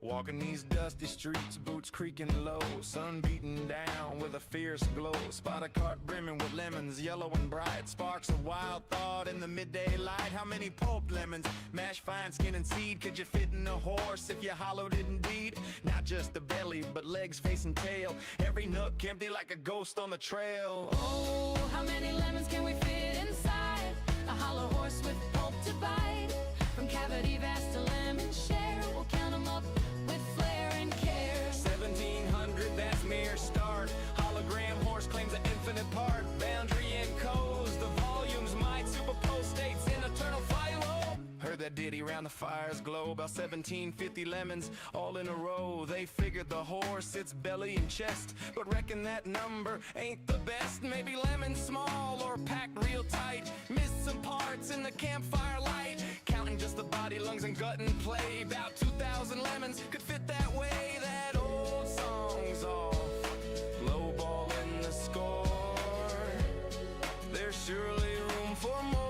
Walking these dusty streets, boots creaking low, sun beating down with a fierce glow. Spot a cart brimming with lemons, yellow and bright. Sparks of wild thought in the midday light. How many pulped lemons, mashed fine skin and seed, could you fit in a horse if you hollowed it indeed? Not just the belly, but legs, face and tail. Every nook empty like a ghost on the trail. Oh, how many lemons can we fit inside a hollow horse with pulp to bite? From cavity vast to lemon share, we'll count them up with flair and care. 1700, that's mere start. Hologram horse claims an infinite part. Boundary encodes the volumes, might superpose states in eternal philo. Heard that ditty round the fire's glow. About 1750 lemons all in a row. They figured the horse, its belly and chest, but reckon that number ain't the best. Maybe lemons small or packed real tight. Missed some parts in the campfire light. Counting just the body, lungs and gut and play. About 2,000 lemons could fit that way. That old song's off, lowballing the score. There's surely room for more.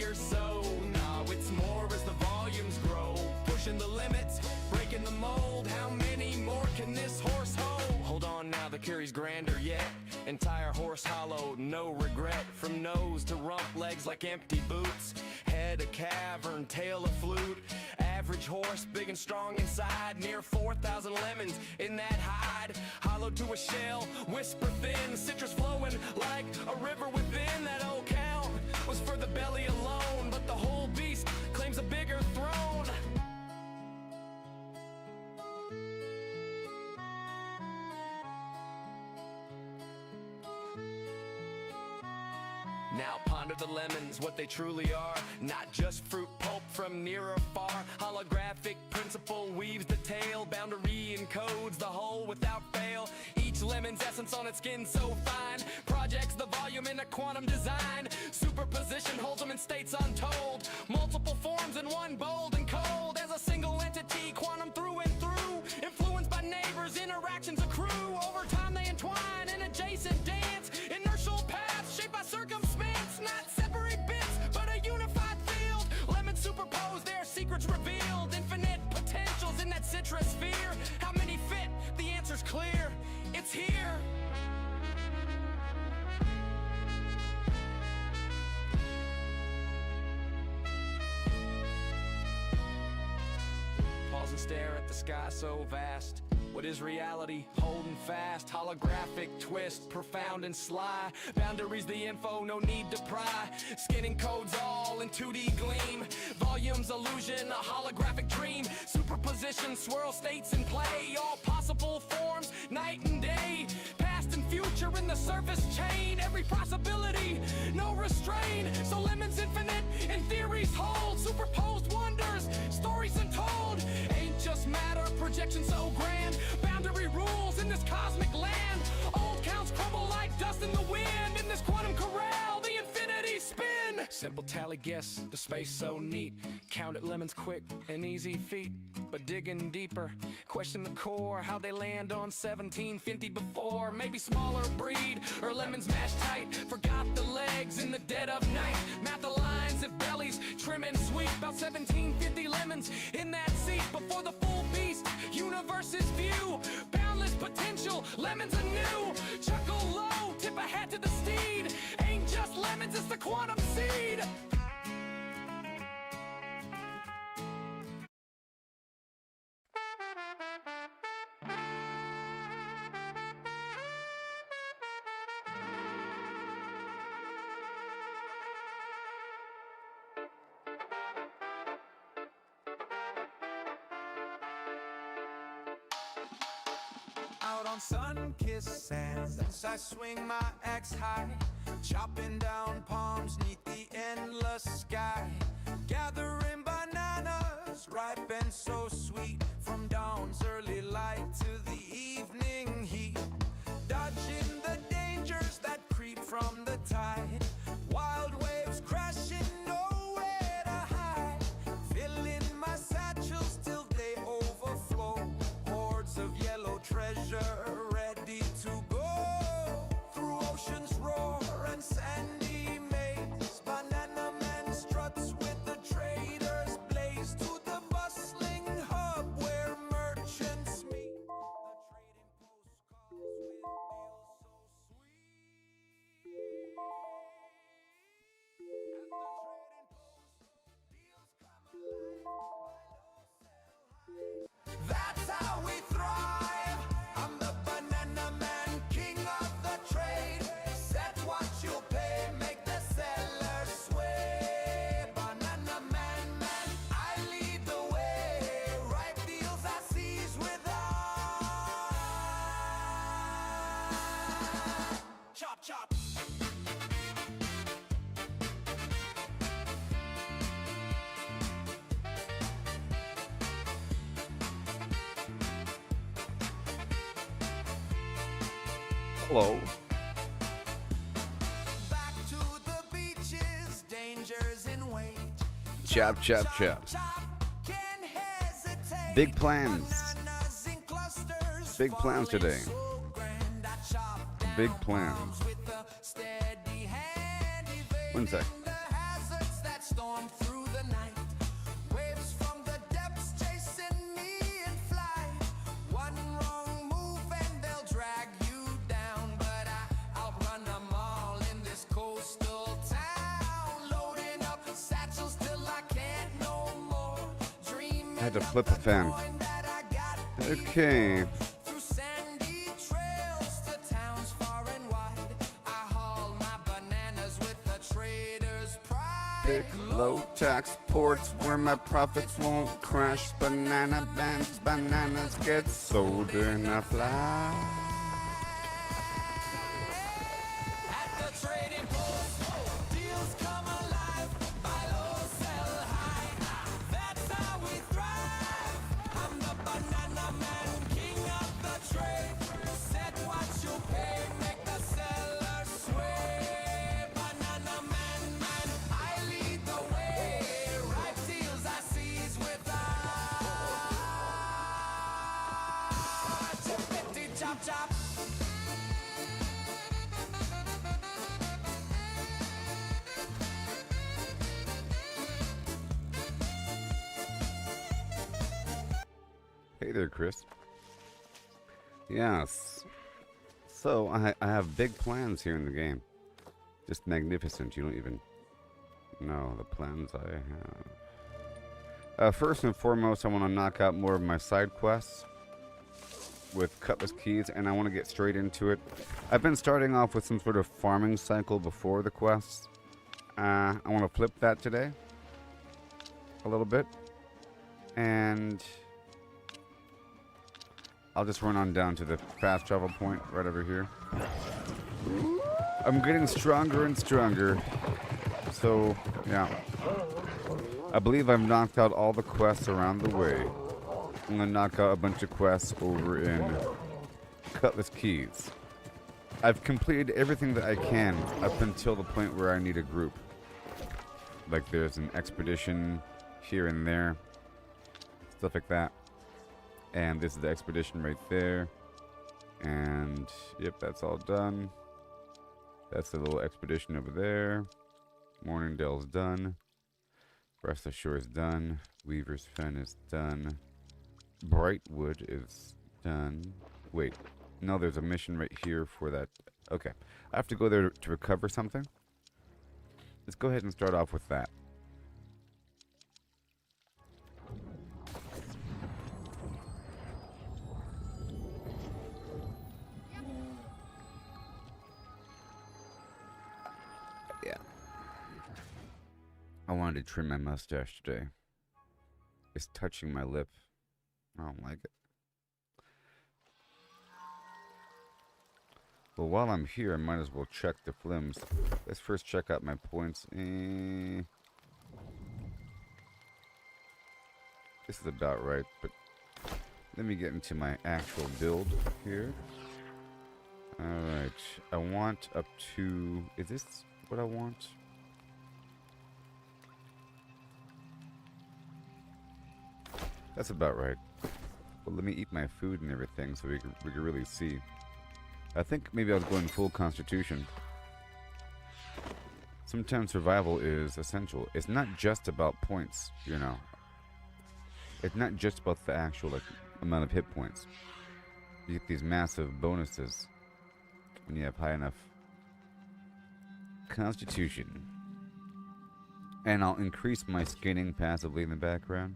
Or so. No, it's more as the volumes grow, pushing the limits, breaking the mold. How many more can this horse hold? Hold on now, the carry's grander yet. Entire horse hollowed, no regret. From nose to rump, legs like empty boots. Head a cavern, tail a flute. Average horse, big and strong inside. Near 4,000 lemons in that hide. Hollowed to a shell, whisper thin. Citrus flowing like a river within. That old count was for the belly alone, but the whole beast claims a bigger throne. Now ponder the lemons, what they truly are. Not just fruit pulp from near or far. Holographic principle weaves the tale. Boundary encodes the whole without fail. Each lemon's essence on its skin so fine. Projects the volume in a quantum design. Superposition holds them in states untold. Multiple forms in one, bold and cold. As a single entity, quantum through and through. Influenced by neighbors, interactions accrue. Over time they entwine in adjacent dance. Inertial paths shaped by circumstance. Not separate bits, but a unified field. Lemons superposed, their secrets revealed. Infinite potentials in that citrus sphere. How many fit? The answer's clear. It's here. Pause and stare at the sky so vast. What is reality? Holding fast. Holographic twist, profound and sly. Boundaries the info, no need to pry. Skinning codes all in 2D gleam. Volumes illusion, a holographic dream. Superposition, swirl states in play. All possible forms, night and day. Past and future in the surface chain. Every possibility, no restraint. So lemons infinite, and theories hold. Superposed wonders, stories untold. Ain't just matter, projection so grand. Boundary rules in this cosmic land. Old counts crumble like dust in the wind. In this quantum corral, the infinity spin. Simple tally guess, the space so neat. Counted lemons quick, an easy feat. But digging deeper, question the core. How they land on 1750 before. Maybe smaller breed, or lemons mashed tight. Forgot the legs in the dead of night. Math the lines if bellies trim and sweet. About 1750 lemons in that seat. Before the full beast, universe's view. Boundless potential, lemons anew. Chuckle low, tip a hat to the steed. Ain't just lemons, it's the quantum seed. Out on sun-kissed sands, I swing my axe high, chopping down palms neath the endless sky. Gathering bananas, ripe and so sweet, from dawn's early light to the evening heat. Dodging the dangers that creep from the tide. Wild waves crashing, nowhere to hide. Filling my satchels till treasure ready to go. Through oceans roar and sandy maze, Banana Man struts with the traders blaze to the bustling hub where merchants meet. The trading post calls with deals so sweet. At the trading post, deals come alive. That's how we thrive. I'm the Banana Man, king of the trade. Set what you'll pay, make the seller sway. Banana Man, I lead the way. Ripe deals I seize with eye. Chop, chop. Hello. Back to the beaches, dangers in wait. Chop, chop, chop. Can't hesitate. Big plans. Bananas in clusters, Big plans falling today. so grand. I chop down Big plans. palms with a steady hand, One sec. evading the hazards that storm through the night. Waves from the depths chasing me in flight. One wrong move and they'll drag you down, but I'll run them all in this coastal town. Loading up satchels till I can't no more. Dreaming I had to of flip the a fan. coin that I got Okay. through sandy trails to towns far and wide. I haul my bananas with the trader's pride. Big low tax ports where my profits won't crash. Banana bands, bananas get sold in a flash. At the trading post, deals come alive. Buy low, sell high. That's how we thrive. I'm the Banana Man, king of the trade. Set what you pay, make the seller sway. Banana Man, I lead the way. Ripe deals I seize with eye. Chop, chop. Hey there, Chris. Yes. So, I have big plans here in the game. Just magnificent. You don't even know the plans I have. First and foremost, I want to knock out more of my side quests with Cutlass Keys, and I want to get straight into it. I've been starting off with some sort of farming cycle before the quests. I want to flip that today a little bit, and I'll just run on down to the fast travel point right over here. I'm getting stronger and stronger, so yeah. I believe I've knocked out all the quests around the way. I'm gonna knock out a bunch of quests over in Cutlass Keys. I've completed everything that I can up until the point where I need a group. Like there's an expedition here and there, stuff like that. And this is the expedition right there. And yep, that's all done. That's the little expedition over there. Morningdale's done. Rest of Shore is done. Weaver's Fen is done. Brightwood is done. Wait, no, there's a mission right here for that. Okay, I have to go there to recover something. Let's go ahead and start off with that. Yeah. I wanted to trim my mustache today. It's touching my lip. I don't like it. Well, while I'm here, I might as well check the flims. Let's first check out my points. This is about right, but let me get into my actual build here. Alright, I want up to... Is this what I want? That's about right. But let me eat my food and everything so we can really see. I think maybe I was going full Constitution. Sometimes survival is essential. It's not just about points, you know. It's not just about the actual like, amount of hit points. You get these massive bonuses when you have high enough Constitution. And I'll increase my skinning passively in the background.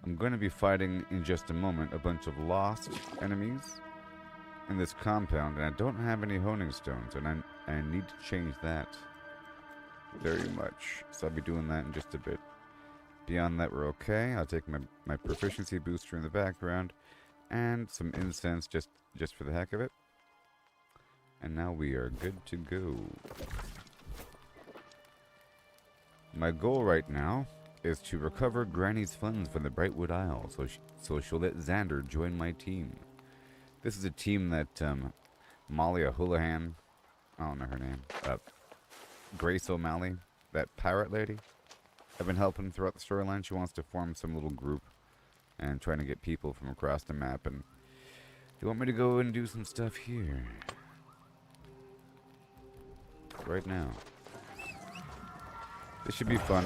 I'm going to be fighting in just a moment a bunch of lost enemies in this compound, and I don't have any honing stones, and I need to change that very much. So I'll be doing that in just a bit. Beyond that, we're okay. I'll take my proficiency booster in the background and some incense just for the heck of it. And now we are good to go. My goal right now is to recover Granny's funds from the Brightwood Isle, so she'll let Xander join my team. This is a team that Molly O'Houlihan, I don't know her name, Grace O'Malley, that pirate lady, I've been helping throughout the storyline. She wants to form some little group and trying to get people from across the map, and they want me to go and do some stuff here right now. This should be fun.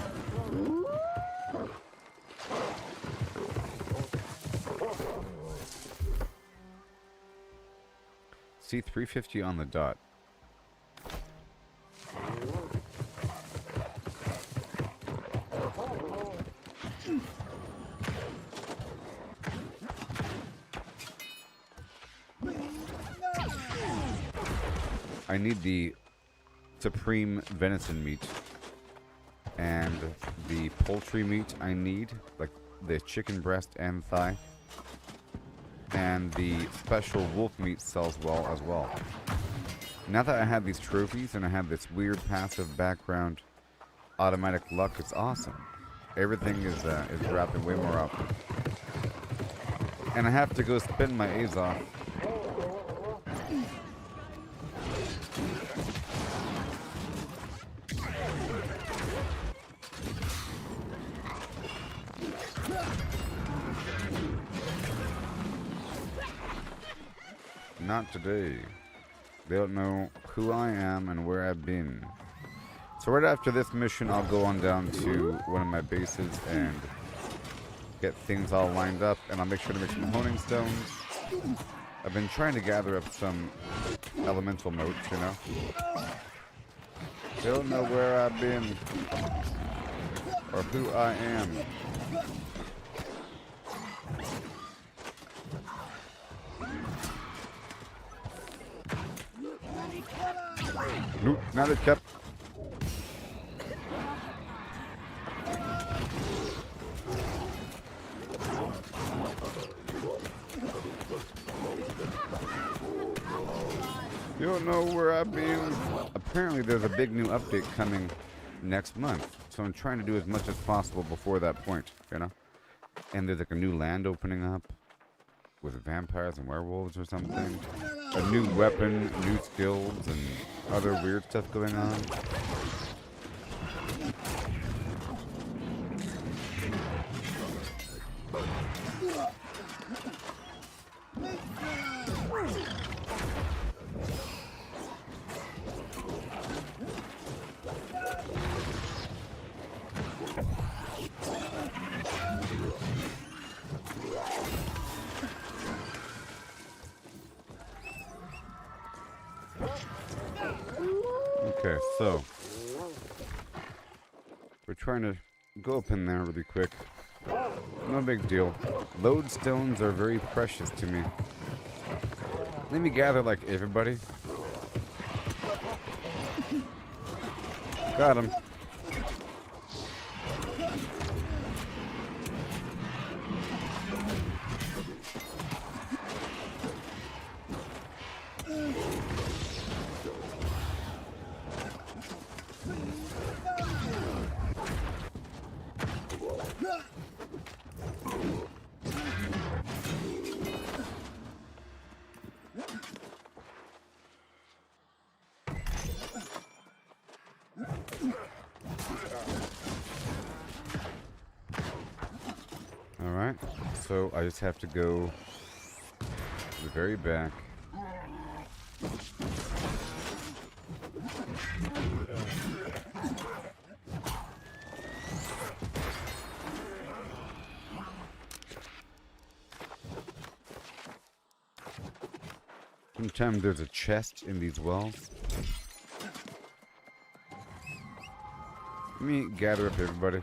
See, 350 on the dot. I need the supreme venison meat and the poultry meat I need, like the chicken breast and thigh, and the special wolf meat sells well as well. Now that I have these trophies and I have this weird passive background automatic luck, it's awesome. Everything is dropping way more up, and I have to go spend my A's off. Not today. They don't know who I am and where I've been. So right after this mission, I'll go on down to one of my bases and get things all lined up, and I'll make sure to make some honing stones. I've been trying to gather up some elemental motes, you know. They don't know where I've been or who I am. Nope, not it kept. You don't know where I've been. Apparently there's a big new update coming next month, so I'm trying to do as much as possible before that point, you know. And there's like a new land opening up with vampires and werewolves or something. A new weapon, new skills, and other weird stuff going on. Okay, so we're trying to go up in there really quick. No big deal. Lodestones are very precious to me. Let me gather like everybody. Got him. So I just have to go to the very back. Sometimes there's a chest in these wells. Let me gather up everybody.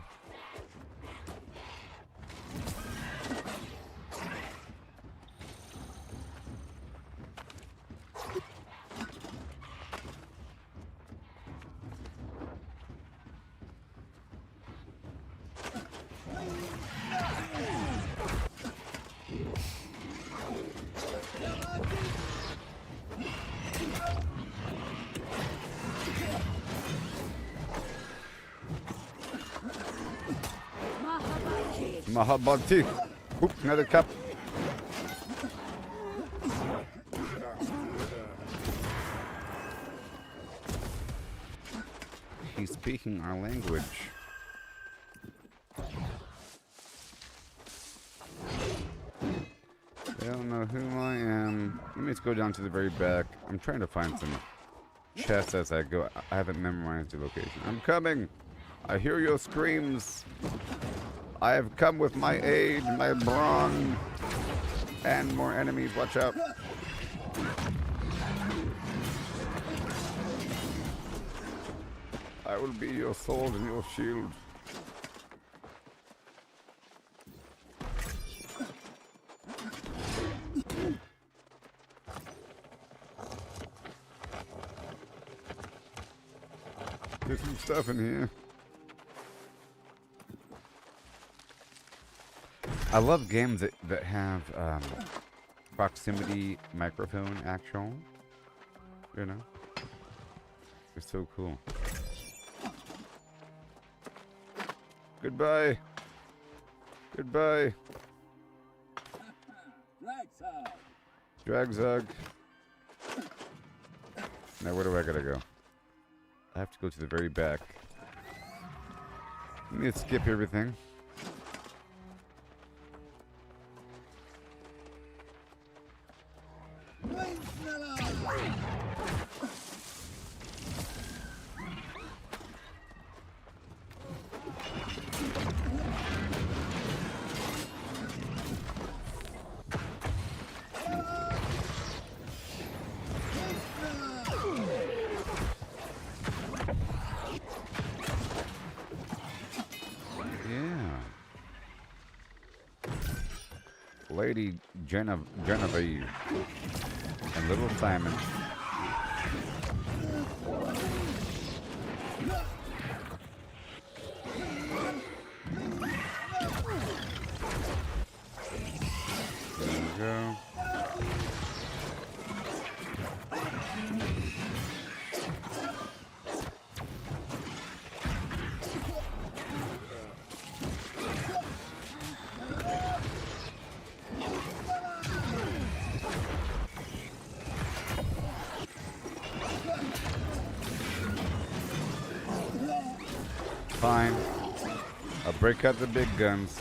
Mahabati. Oop, another cup. He's speaking our language. They don't know who I am. Let me just go down to the very back. I'm trying to find some chests as I go. I haven't memorized the location. I'm coming. I hear your screams. I have come with my aid, my brawn, and more enemies. Watch out. I will be your sword and your shield. There's some stuff in here. I love games that have proximity microphone actual. You know? They're so cool. Goodbye. Goodbye. Dragzug. Now where do I gotta go? I have to go to the very back. Let me skip everything. Lady Genevieve and Little Simon. There we go. Fine. I'll break out the big guns.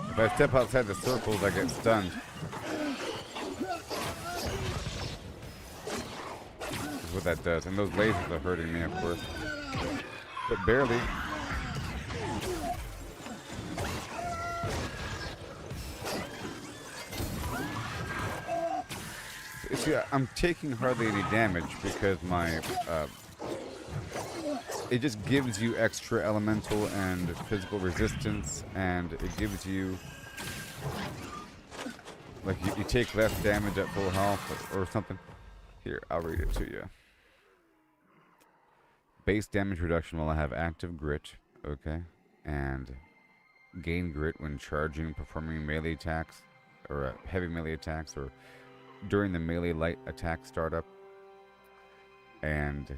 If I step outside the circles, I get stunned. That's what that does. And those lasers are hurting me, of course. But barely. See, I'm taking hardly any damage because my... it just gives you extra elemental and physical resistance, and it gives you, like, you take less damage at full health or something. Here, I'll read it to you. Base damage reduction while I have active grit, okay, and gain grit when charging, performing melee attacks, or heavy melee attacks, or during the melee light attack startup. and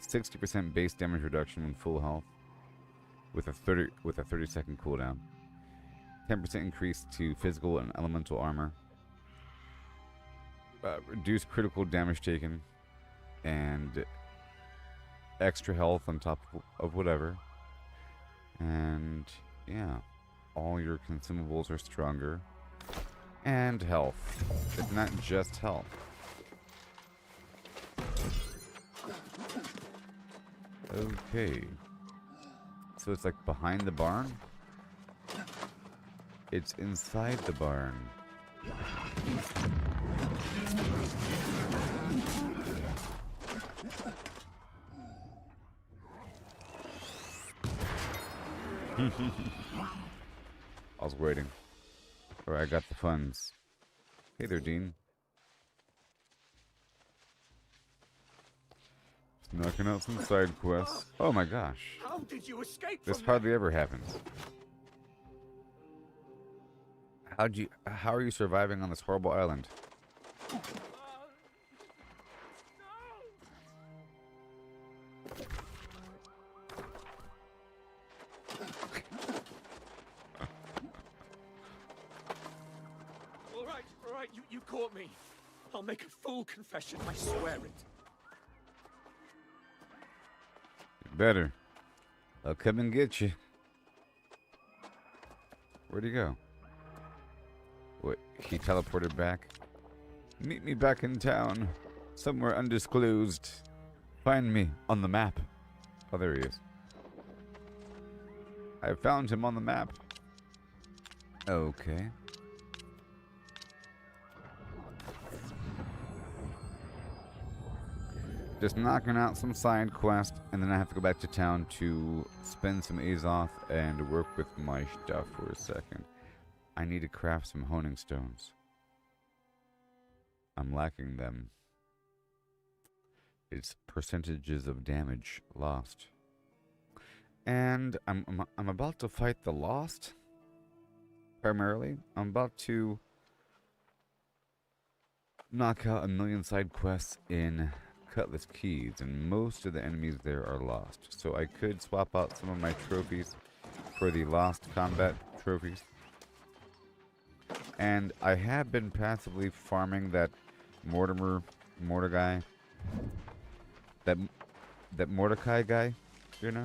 60% base damage reduction when full health with a 30-second cooldown. 10% increase to physical and elemental armor. Reduced critical damage taken, and extra health on top of whatever. And yeah, all your consumables are stronger. And health. It's not just health. Okay. So it's like behind the barn? It's inside the barn. I was waiting. Alright, I got the funds. Hey there, Dean. Just knocking out some side quests. Oh my gosh. How did you escape This from hardly ever happens. How are you surviving on this horrible island? All right, you caught me. I'll make a full confession, I swear it. Better. I'll come and get you. Where'd he go? What, he teleported back? Meet me back in town. Somewhere undisclosed. Find me on the map. Oh, there he is. I found him on the map. Okay. Just knocking out some side quests, and then I have to go back to town to spend some Azoth and work with my stuff for a second. I need to craft some honing stones. I'm lacking them. It's percentages of damage lost. And I'm about to fight the Lost. Primarily, I'm about to knock out 1,000,000 side quests in Cutlass Keys, and most of the enemies there are lost. So I could swap out some of my trophies for the Lost Combat trophies. And I have been passively farming that Mordecai, that Mordecai guy, you know,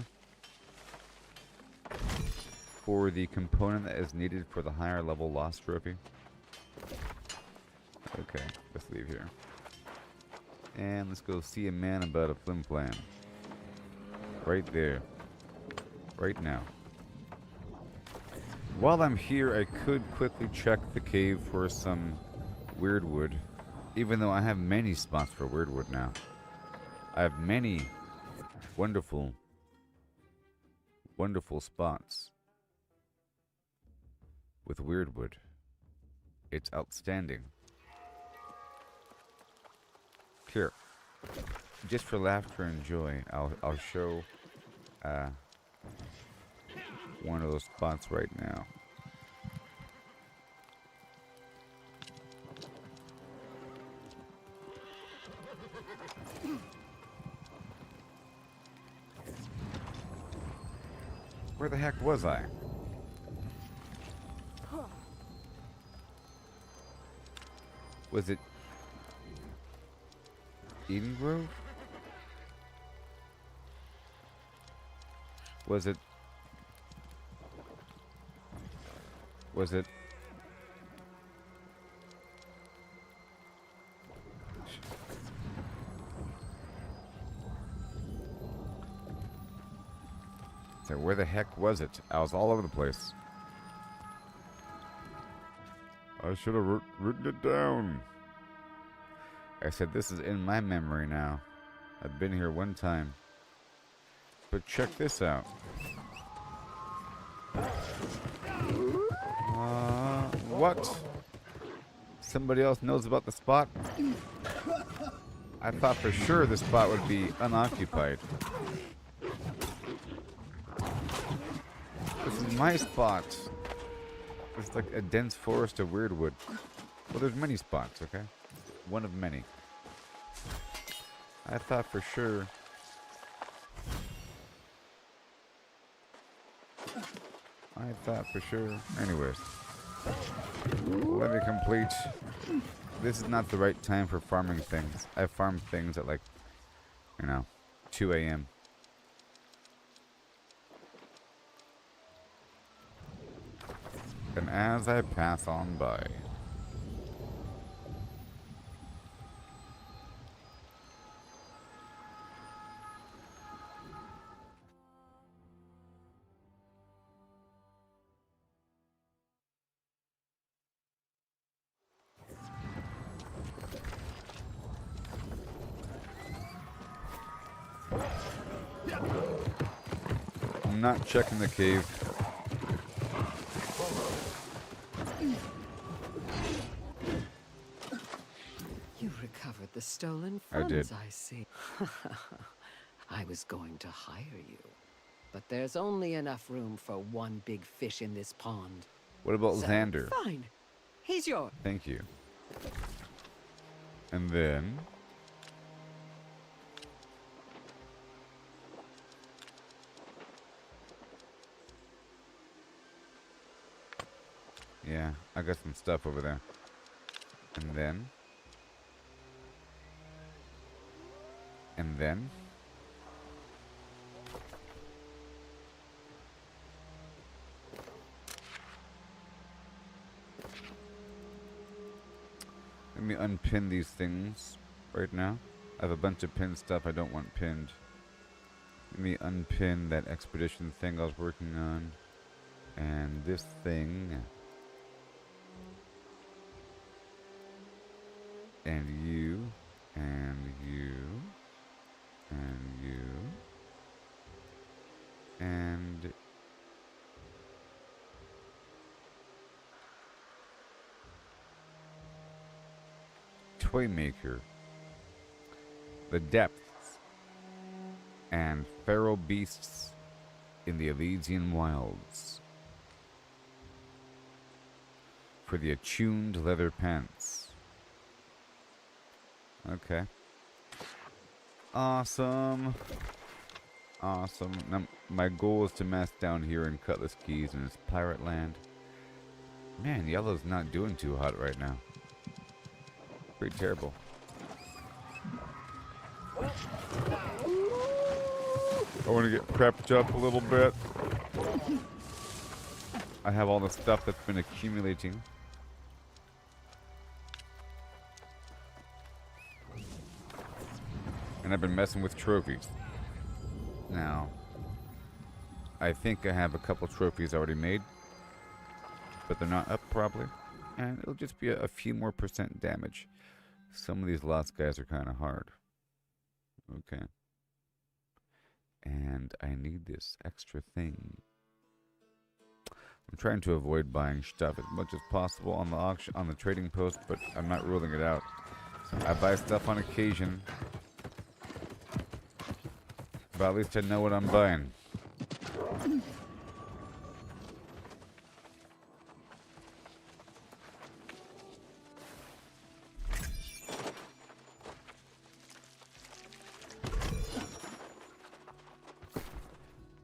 for the component that is needed for the higher level Lost trophy. Okay, let's leave here. And let's go see a man about a flim flam. Right there. Right now. While I'm here, I could quickly check the cave for some weirdwood. Even though I have many spots for weirdwood now. I have many wonderful, wonderful spots with weirdwood. It's outstanding. Here, just for laughter and joy, I'll show one of those spots right now. Where the heck was I? Was it Eden Grove? Was it so where the heck was it? I was all over the place. I should have written it down. I said, this is in my memory now. I've been here one time. But check this out. What? Somebody else knows about the spot? I thought for sure the spot would be unoccupied. This is my spot. It's like a dense forest of weirdwood. Well, there's many spots, okay? One of many. I thought for sure. I thought for sure. Anyways. Let me complete. This is not the right time for farming things. I farm things at like, 2 a.m. And as I pass on by, I'm not checking the cave. You recovered the stolen I did. funds, I see. I was going to hire you. But there's only enough room for one big fish in this pond. What about So, Xander? Fine. He's yours. Thank you. And then... yeah, I got some stuff over there. And then... and then... let me unpin these things right now. I have a bunch of pinned stuff I don't want pinned. Let me unpin that expedition thing I was working on. And this thing. And you. And you. And you. And... toy maker, the depths, and feral beasts in the Elysian wilds. For the attuned leather pants. Okay. Awesome. Awesome. Now, my goal is to mess down here in Cutlass Keys in this pirate land. Man, yellow's not doing too hot right now. Pretty terrible. I want to get prepped up a little bit. I have all the stuff that's been accumulating. And I've been messing with trophies. Now, I think I have a couple trophies already made, but they're not up probably. And it'll just be a few more % damage. Some of these lost guys are kind of hard. Okay. And I need this extra thing. I'm trying to avoid buying stuff as much as possible on the auction, on the trading post, but I'm not ruling it out. I buy stuff on occasion, but at least I know what I'm buying.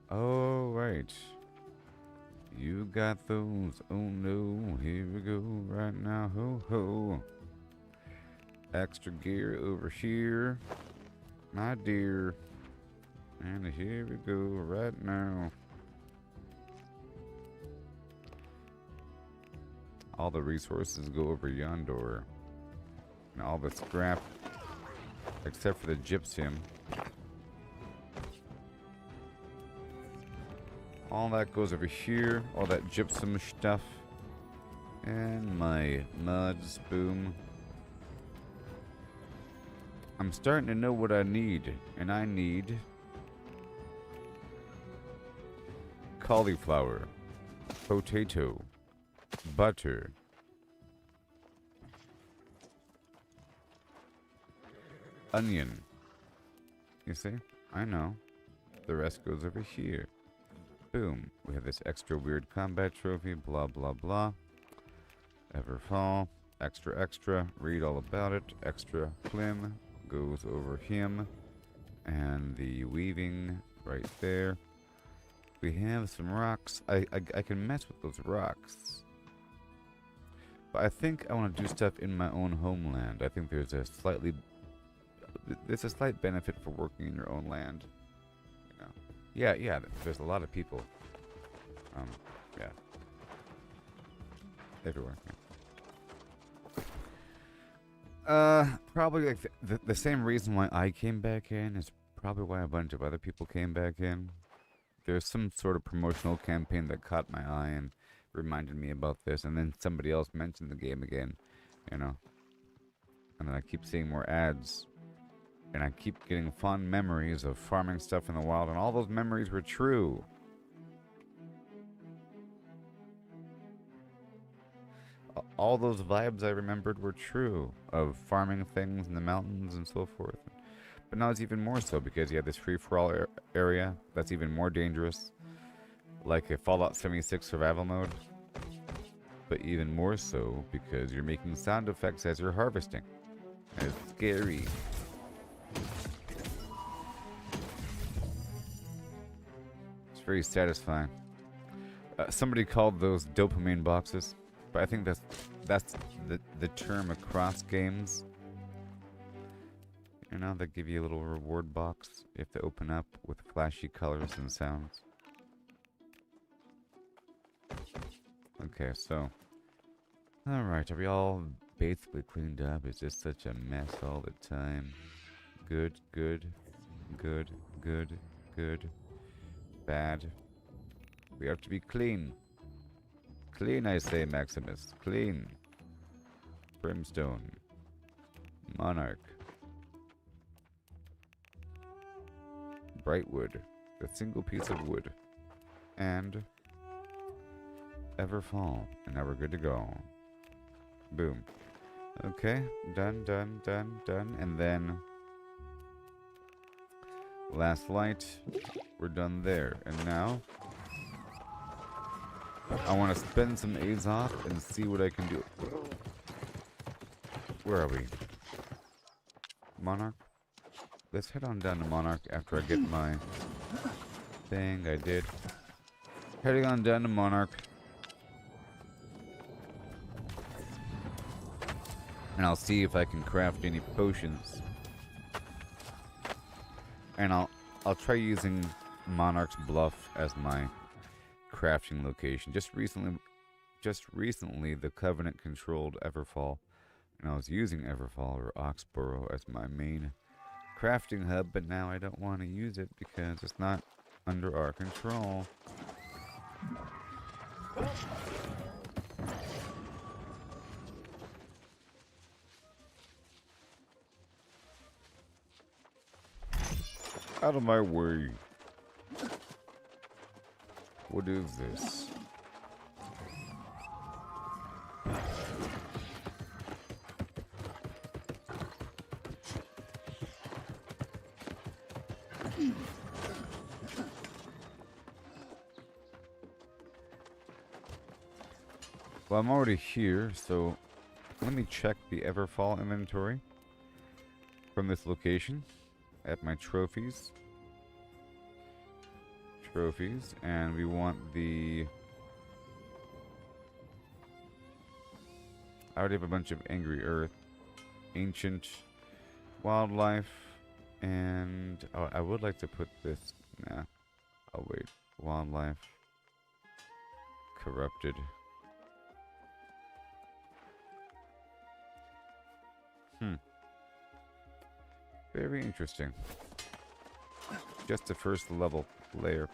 Oh, right. You got those. Oh no, here we go right now. Ho ho. Extra gear over here, my dear. And here we go right now. All the resources go over yonder. And all the scrap, except for the gypsum. All that goes over here, all that gypsum stuff. And my mud spoon. I'm starting to know what I need, and I need cauliflower, potato, butter, onion. You see? I know. The rest goes over here. Boom. We have this extra weird combat trophy, blah, blah, blah. Everfall. Extra, extra. Read all about it. Extra flim. goes over him. And the weaving right there. We have some rocks. I can mess with those rocks. But I think I want to do stuff in my own homeland. I think there's a slight benefit for working in your own land. You know. Yeah, there's a lot of people. Yeah. Everywhere. Yeah. Probably like the same reason why I came back in is probably why a bunch of other people came back in. There's some sort of promotional campaign that caught my eye and reminded me about this, and then somebody else mentioned the game again, you know. And then I keep seeing more ads, and I keep getting fond memories of farming stuff in the wild, and all those memories were true. All those vibes I remembered were true of farming things in the mountains and so forth. But now it's even more so because you have this free-for-all area that's even more dangerous, like a Fallout 76 survival mode. But even more so because you're making sound effects as you're harvesting. And it's scary. It's very satisfying. Somebody called those dopamine boxes, but I think that's the term across games. You know, they give you a little reward box if they open up with flashy colors and sounds. Okay, so. Alright, are we all basically cleaned up? Is this such a mess all the time? Good, good, good, good, good, bad. We have to be clean. Clean, I say, Maximus. Clean. Brimstone. Monarch. Bright wood, a single piece of wood, and Everfall, and now we're good to go. Boom. Okay, done, and then last light, we're done there, and now I want to spend some A's off and see what I can do. Where are we? Monarch? Let's head on down to Monarch after I get my thing. I did. Heading on down to Monarch. And I'll see if I can craft any potions. And I'll try using Monarch's Bluff as my crafting location. Just recently the Covenant controlled Everfall. And I was using Everfall or Oxborough as my main crafting hub, but now I don't want to use it because it's not under our control. Out of my way. What is this? Well, I'm already here, so let me check the Everfall inventory from this location at my trophies. And we want the... I already have a bunch of Angry Earth, Ancient Wildlife, and I would like to put this... Nah, I'll wait. Wildlife, Corrupted. Very interesting. Just the first level layer.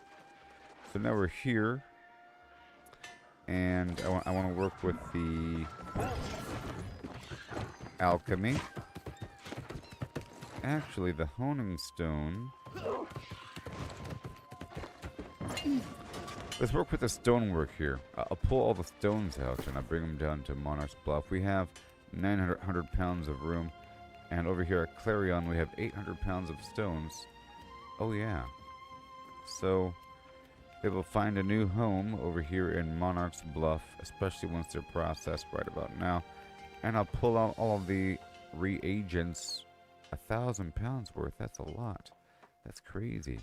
So now we're here. And I want to work with the alchemy. Actually, the honing stone. Let's work with the stonework here. I'll pull all the stones out and I'll bring them down to Monarch's Bluff. We have 900 pounds of room. And over here at Clarion, we have 800 pounds of stones. Oh yeah. So, they will find a new home over here in Monarch's Bluff, especially once they're processed right about now. And I'll pull out all of the reagents 1,000 pounds worth. That's a lot. That's crazy.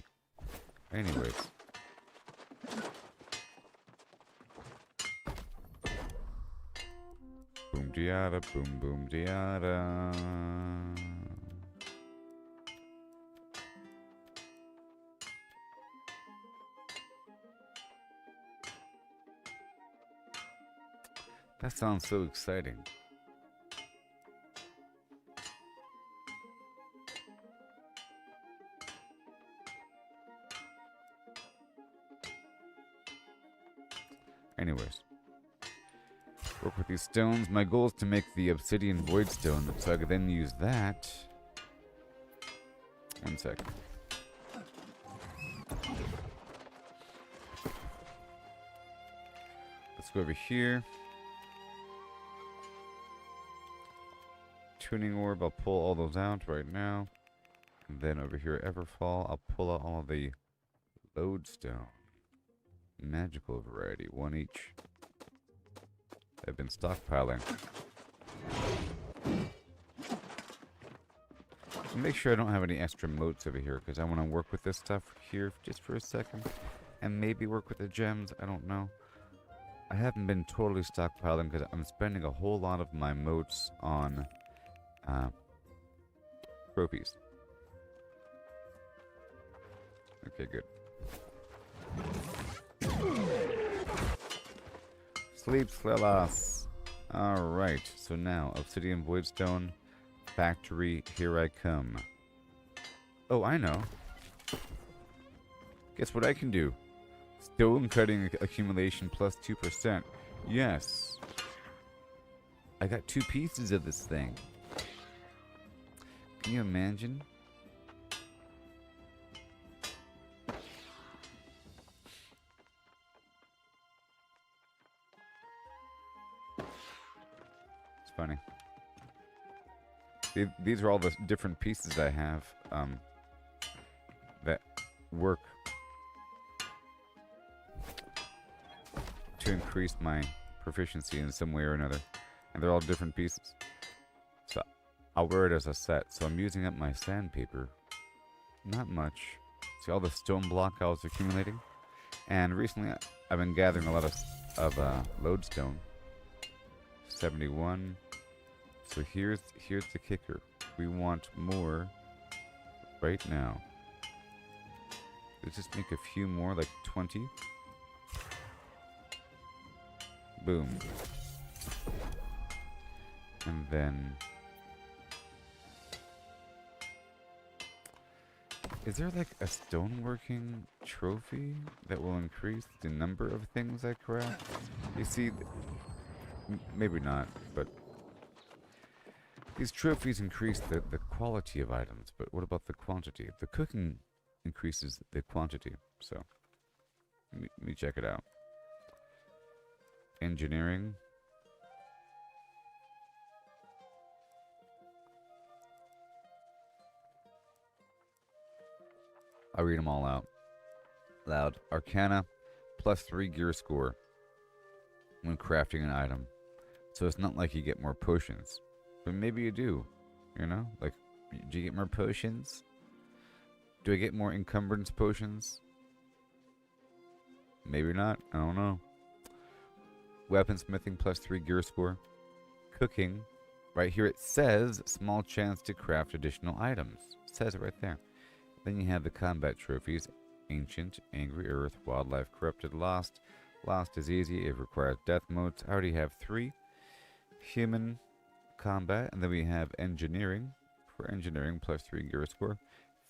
Anyways. Boom diada, boom boom diada. That sounds so exciting. Anyways, work with these stones. My goal is to make the obsidian void stone, so I could then use that. One sec. Let's go over here. Tuning orb, I'll pull all those out right now. And then over here, Everfall, I'll pull out all the lodestone. Magical variety, one each. I've been stockpiling. Make sure I don't have any extra motes over here, because I want to work with this stuff here just for a second. And maybe work with the gems, I don't know. I haven't been totally stockpiling because I'm spending a whole lot of my motes on trophies. Okay, good. Sleep, Slelas. Alright, so now, Obsidian Voidstone Factory, here I come. Oh, I know. Guess what I can do? Stone cutting accumulation plus 2%. Yes. I got 2 pieces of this thing. Can you imagine? It's funny. These are all the different pieces I have that work to increase my proficiency in some way or another. And they're all different pieces. So I'll wear it as a set. So I'm using up my sandpaper. Not much. See all the stone block I was accumulating? And recently I've been gathering a lot of lodestone. 71. So here's the kicker. We want more right now. Let's just make a few more, like 20. Boom. And then... Is there like a stoneworking trophy that will increase the number of things I craft? You see, maybe not, but... These trophies increase the quality of items, but what about the quantity? The cooking increases the quantity, so... Let me check it out. Engineering. I'll read them all out loud. Arcana, plus 3 gear score when crafting an item. So it's not like you get more potions. But maybe you do. You know? Like, do you get more potions? Do I get more encumbrance potions? Maybe not. I don't know. Weaponsmithing, plus 3 gear score. Cooking. Right here it says, small chance to craft additional items. It says it right there. Then you have the combat trophies. Ancient, Angry Earth, Wildlife, Corrupted, Lost. Lost is easy. It requires death modes. I already have 3. Human combat. And then we have engineering. For engineering, plus 3 gear score.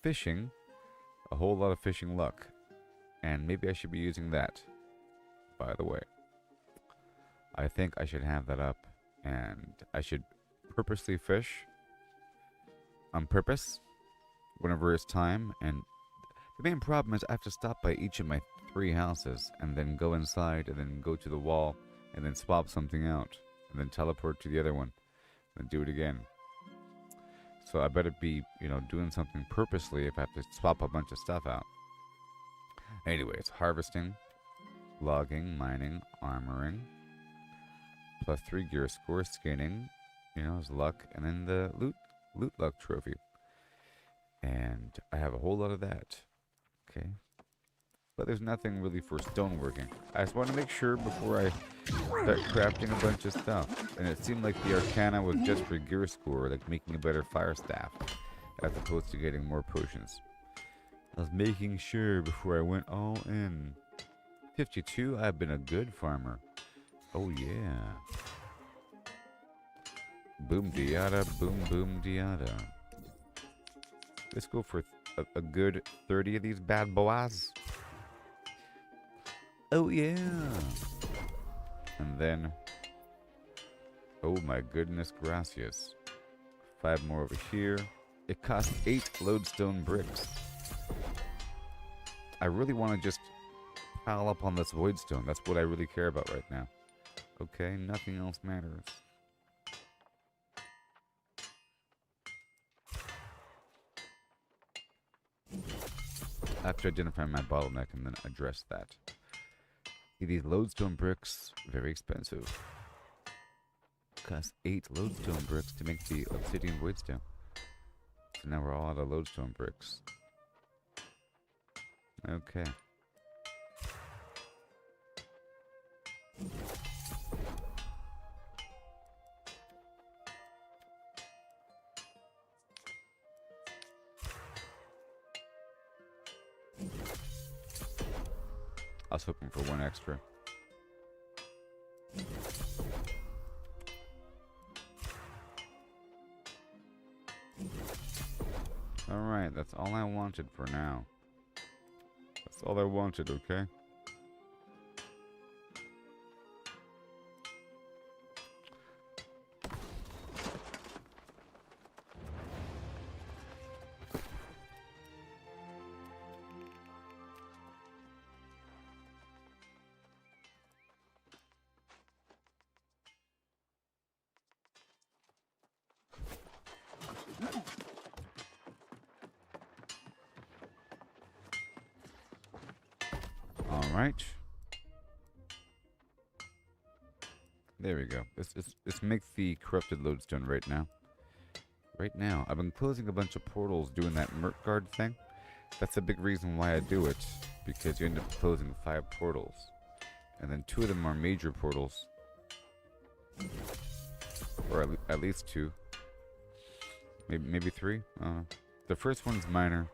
Fishing. A whole lot of fishing luck. And maybe I should be using that. By the way. I think I should have that up. And I should purposely fish. On purpose. Whenever it's time. And the main problem is I have to stop by each of my 3 houses. And then go inside. And then go to the wall. And then swap something out. And then teleport to the other one. And do it again. So I better be, doing something purposely if I have to swap a bunch of stuff out. Anyways, harvesting, logging, mining, armoring, plus 3 gear score, skinning, is luck, and then the loot luck trophy. And I have a whole lot of that. Okay. But there's nothing really for stoneworking. I just want to make sure before I start crafting a bunch of stuff. And it seemed like the Arcana was just for gear score, like making a better fire staff, as opposed to getting more potions. I was making sure before I went all in. 52, I've been a good farmer. Oh yeah. Boom diada, boom boom diada. Let's go for a good 30 of these bad boys. Oh yeah. And then, oh my goodness gracias. 5 more over here. It costs 8 lodestone bricks. I really want to just pile up on this voidstone. That's what I really care about right now. Okay, nothing else matters. I have to identify my bottleneck and then address that. See, these lodestone bricks, very expensive. Cost 8 lodestone bricks to make the obsidian voidstone. So now we're all out of lodestone bricks. Okay. I was hoping for 1 extra. Alright, that's all I wanted for now. That's all I wanted, okay? Alright. There we go. Let's make the corrupted lodestone right now. Right now. I've been closing a bunch of portals doing that Merc Guard thing. That's a big reason why I do it. Because you end up closing 5 portals. And then 2 of them are major portals. Or at least 2. Maybe 3? The first one's minor.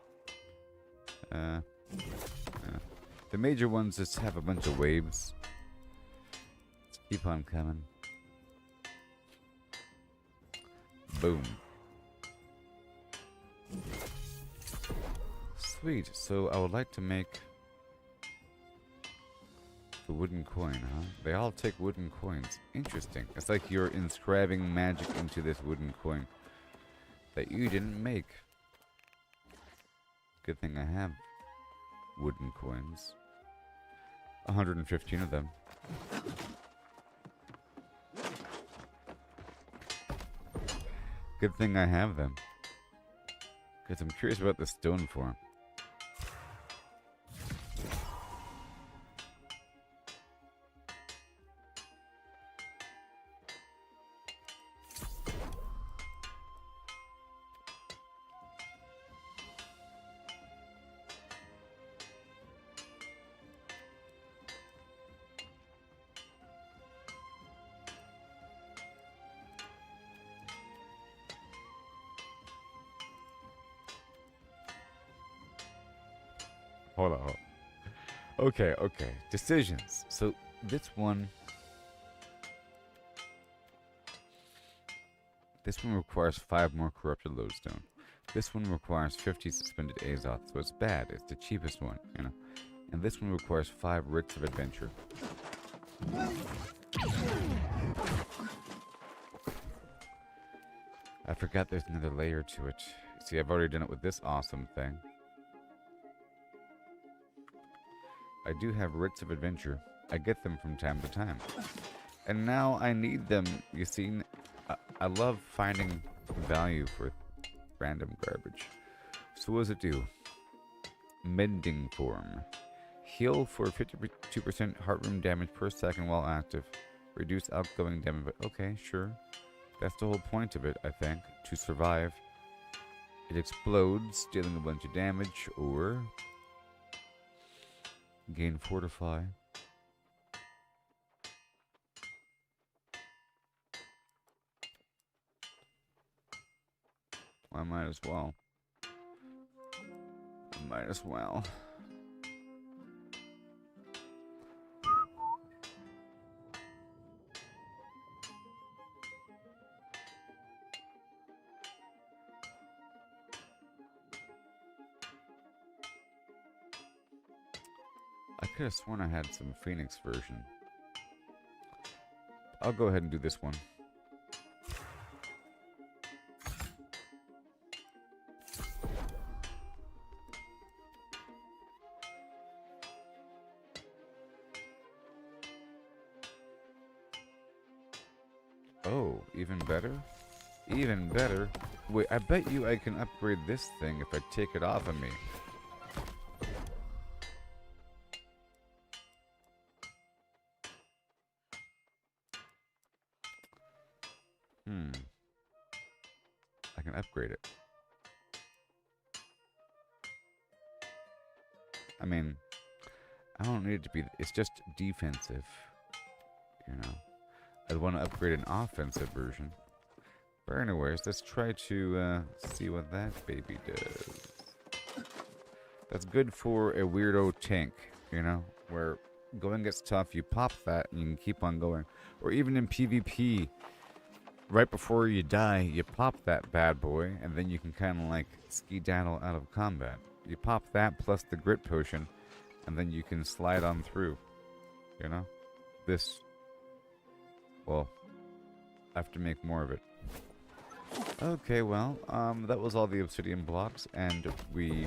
The major ones just have a bunch of waves. Let's keep on coming. Boom. Sweet. So I would like to make the wooden coin, huh? They all take wooden coins. Interesting. It's like you're inscribing magic into this wooden coin that you didn't make. Good thing I have wooden coins. 115 of them. Good thing I have them. Because I'm curious about the stone form. Hold on. Okay. Decisions. So this one requires 5 more corrupted lodestone. This one requires 50 suspended azoth, so it's bad. It's the cheapest one, you know. And this one requires 5 writs of adventure. I forgot there's another layer to it. See, I've already done it with this awesome thing. I do have writs of adventure. I get them from time to time. And now I need them. You see, I love finding value for random garbage. So what does it do? Mending form. Heal for 52% heart rune damage per second while active. Reduce outgoing damage. Okay, sure. That's the whole point of it, I think. To survive. It explodes, dealing a bunch of damage, or gain fortify. I might as well. I might as well. I could have sworn I had some Phoenix version. I'll go ahead and do this one. Oh, even better? Even better? Wait, I bet you I can upgrade this thing if I take it off of me. I can upgrade it. I mean, I don't need it to be... It's just defensive. You know? I'd want to upgrade an offensive version. But anyways, let's try to see what that baby does. That's good for a weirdo tank, you know? Where going gets tough, you pop that and you can keep on going. Or even in PvP, right before you die, you pop that bad boy, and then you can kind of like skedaddle out of combat. You pop that plus the grit potion, and then you can slide on through. You know? This... Well, I have to make more of it. Okay, well, that was all the obsidian blocks, and we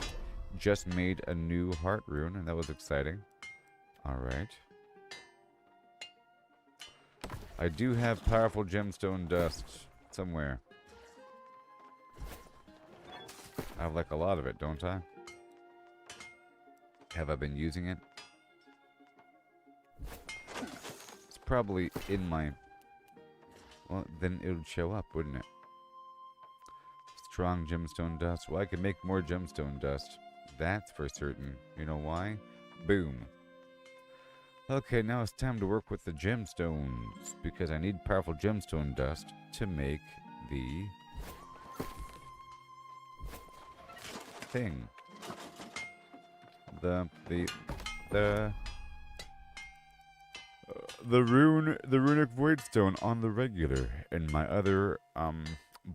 just made a new heart rune, and that was exciting. Alright. I do have powerful gemstone dust somewhere. I have like a lot of it, don't I? Have I been using it? It's probably in my... Well, then it would show up, wouldn't it? Strong gemstone dust. Well, I can make more gemstone dust. That's for certain. You know why? Boom. Okay, now it's time to work with the gemstones, because I need powerful gemstone dust to make the thing. The runic voidstone on the regular, and my other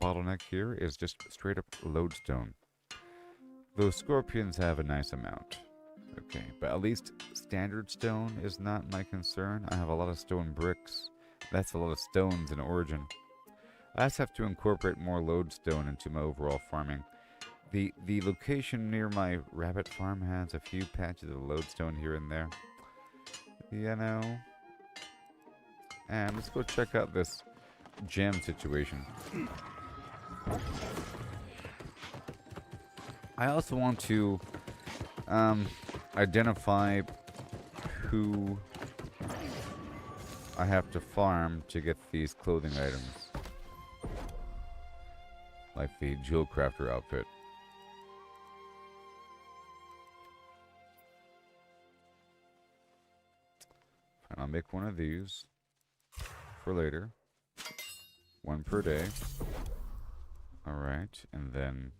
bottleneck here is just straight up lodestone. Those scorpions have a nice amount. Okay, but at least standard stone is not my concern. I have a lot of stone bricks. That's a lot of stones in Origin. I just have to incorporate more lodestone into my overall farming. The location near my rabbit farm has a few patches of lodestone here and there. You know. And let's go check out this gem situation. I also want to identify who I have to farm to get these clothing items. Like the Jewel Crafter outfit. And I'll make one of these for later. One per day. Alright, and then...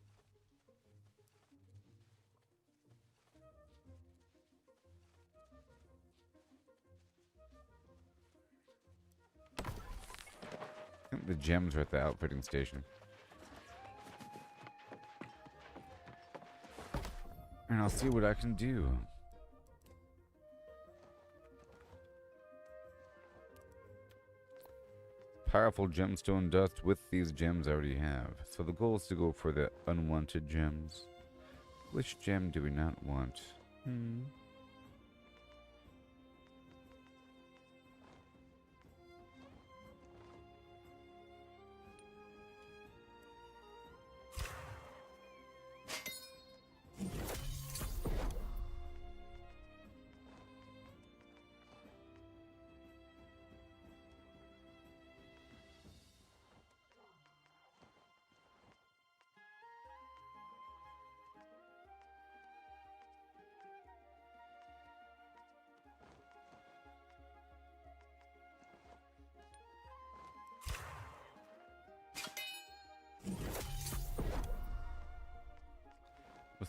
I think the gems are at the outfitting station. And I'll see what I can do. Powerful gemstone dust with these gems I already have. So the goal is to go for the unwanted gems. Which gem do we not want?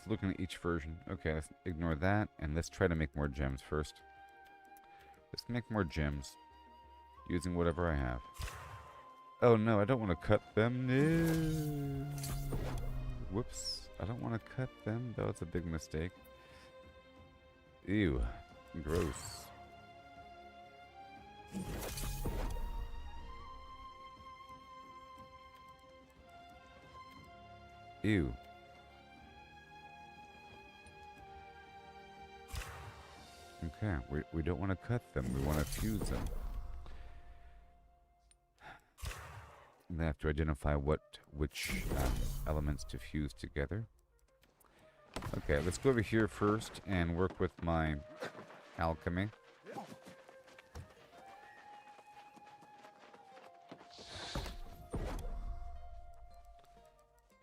just looking at each version. Okay, let's ignore that, and let's try to make more gems first. Let's make more gems using whatever I have. Oh no, I don't want to cut them. No. Whoops. I don't want to cut them. That was a big mistake. Ew. Gross. Ew. Okay, we don't want to cut them. We want to fuse them. And I have to identify which elements to fuse together. Okay, let's go over here first and work with my alchemy.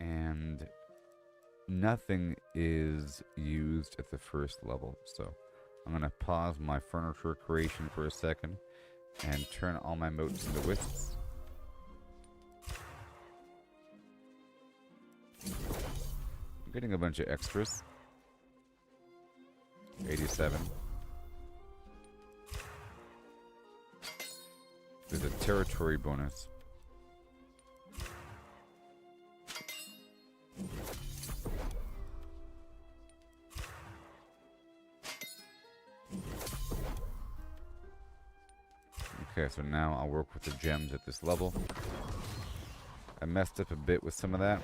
And nothing is used at the first level, so I'm going to pause my furniture creation for a second and turn all my motes into wisps. I'm getting a bunch of extras. 87. There's a territory bonus. Okay, so now I'll work with the gems at this level. I messed up a bit with some of that.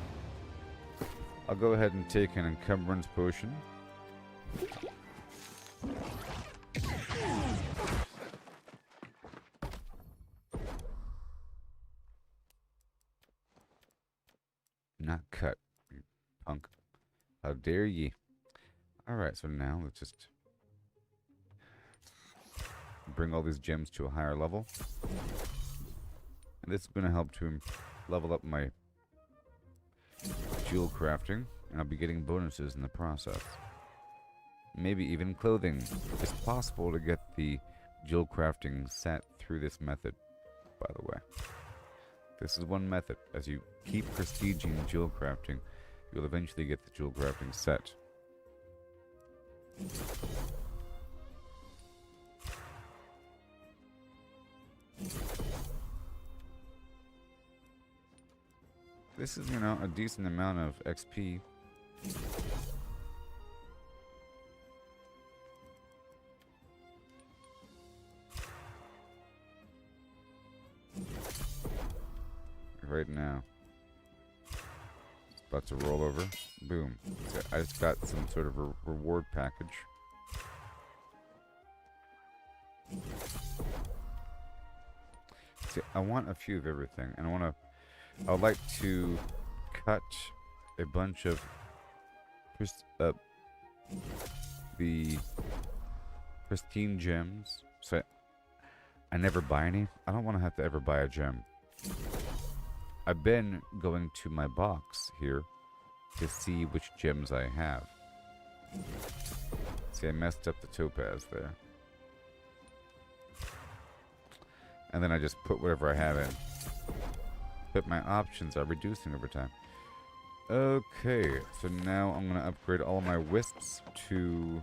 I'll go ahead and take an encumbrance potion. Not cut, you punk. How dare ye. Alright, so now let's just bring all these gems to a higher level. And this is going to help to level up my jewel crafting, and I'll be getting bonuses in the process. Maybe even clothing. It's possible to get the jewel crafting set through this method, by the way. This is one method. As you keep prestiging jewel crafting, you'll eventually get the jewel crafting set. This is, you know, a decent amount of XP. Right now. It's about to roll over. Boom. So I just got some sort of a reward package. See, I want a few of everything, and I would like to cut a bunch of the pristine gems. So I never buy any. I don't want to have to ever buy a gem. I've been going to my box here to see which gems I have. See, I messed up the topaz there. And then I just put whatever I have in. But my options are reducing over time. Okay, so now I'm going to upgrade all of my wisps to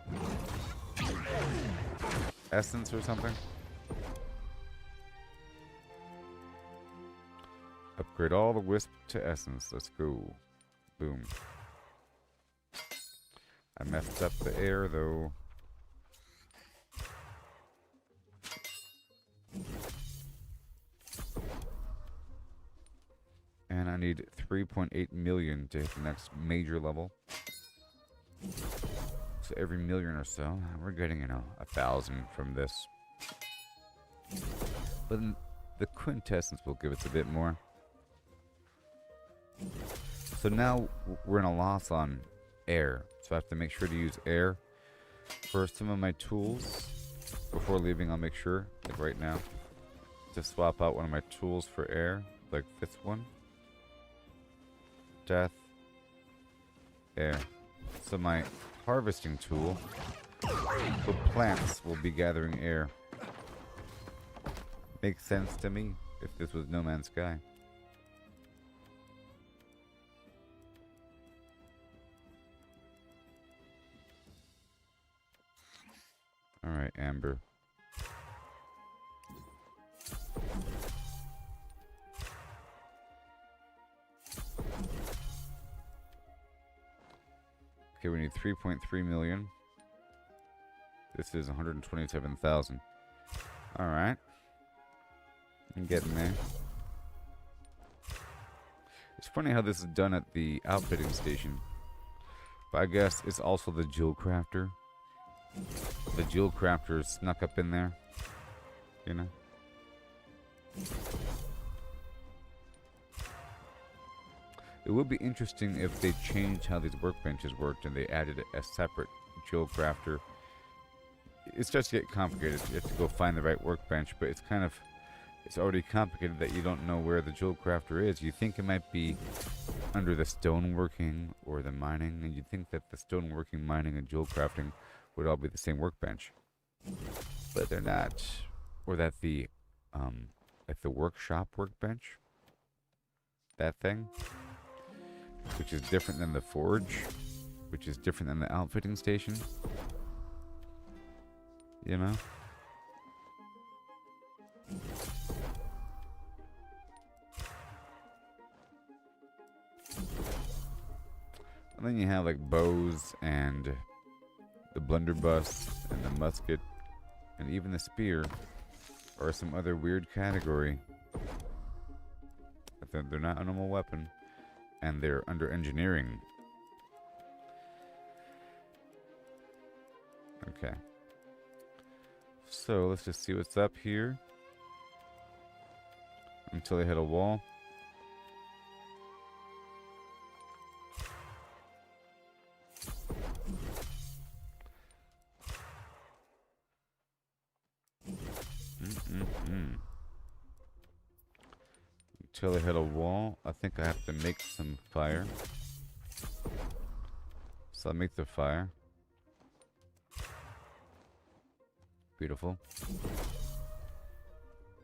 essence or something. Upgrade all the wisp to essence. Let's go. Boom. I messed up the air though. And I need 3.8 million to hit the next major level. So every million or so, we're getting, you know, 1,000 from this. But the quintessence will give us a bit more. So now we're in a loss on air. So I have to make sure to use air for some of my tools. Before leaving, I'll make sure, like right now, to swap out one of my tools for air, like this one. Death, air. So my harvesting tool for plants will be gathering air. Makes sense to me if this was No Man's Sky. Alright, Amber. Okay, we need 3.3 million. This is 127,000. Alright. I'm getting there. It's funny how this is done at the outfitting station. But I guess it's also the jewel crafter. The jewel crafter snuck up in there. You know? It would be interesting if they changed how these workbenches worked and they added a separate jewel crafter. It starts to get complicated. You have to go find the right workbench, but it's already complicated that you don't know where the jewel crafter is. You think it might be under the stoneworking or the mining, and you'd think that the stoneworking, mining, and jewel crafting would all be the same workbench. But they're not. Or that the like the workshop workbench. That thing. Which is different than the forge. Which is different than the outfitting station. You know? And then you have like bows and the blunderbuss and the musket and even the spear or some other weird category. But they're not a normal weapon and they're under engineering. Okay. So let's just see what's up here until they hit a wall. Until they hit a wall, I think I have to make some fire. So I'll make the fire. Beautiful.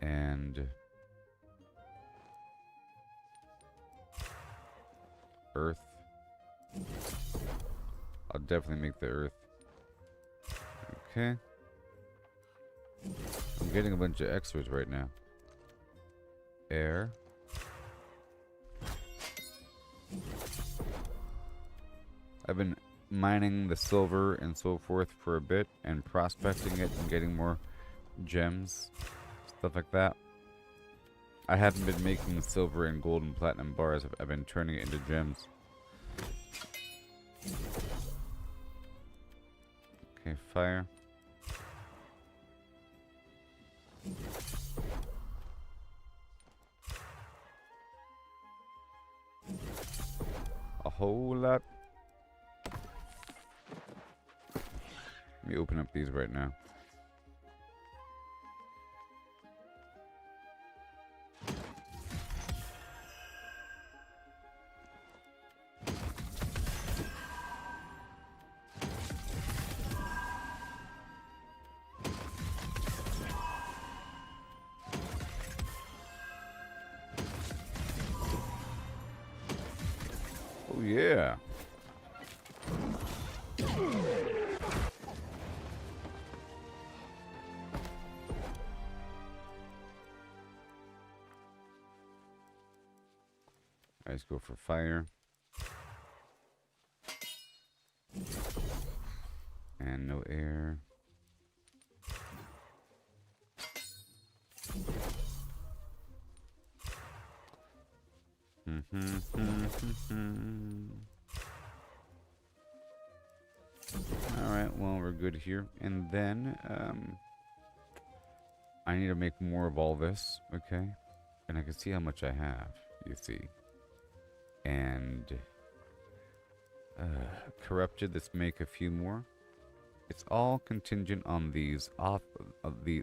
And earth. I'll definitely make the earth. Okay. I'm getting a bunch of extras right now. Air. I've been mining the silver and so forth for a bit and prospecting it and getting more gems, stuff like that. I haven't been making silver and gold and platinum bars. I've been turning it into gems. Okay, fire. A whole lot. Let me open up these right now. Oh yeah. Let's go for fire. And no air. Alright, well, we're good here. And then, I need to make more of all this, okay? And I can see how much I have, you see. And corrupted, let's make a few more. It's all contingent on these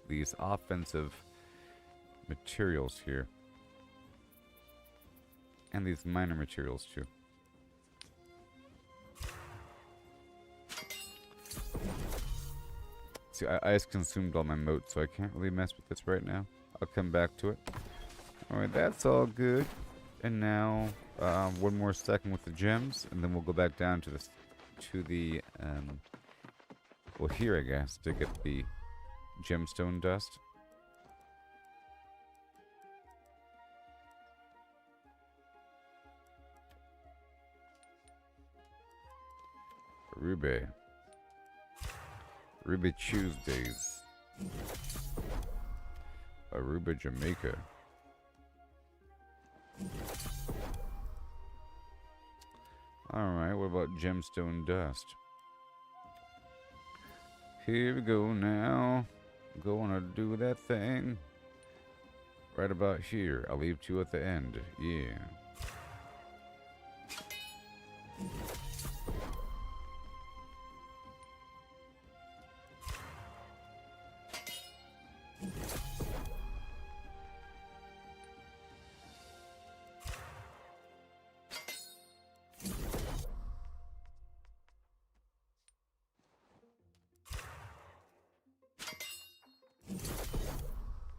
these offensive materials here. And these minor materials too. See, I just consumed all my motes, so I can't really mess with this right now. I'll come back to it. Alright, that's all good. And now, one more second with the gems, and then we'll go back down to the Well, here, I guess, to get the gemstone dust. Ruby. Ruby Tuesdays. Aruba, Jamaica. Alright, what about gemstone dust? Here we go now. Gonna do that thing. Right about here. I'll leave two at the end. Yeah.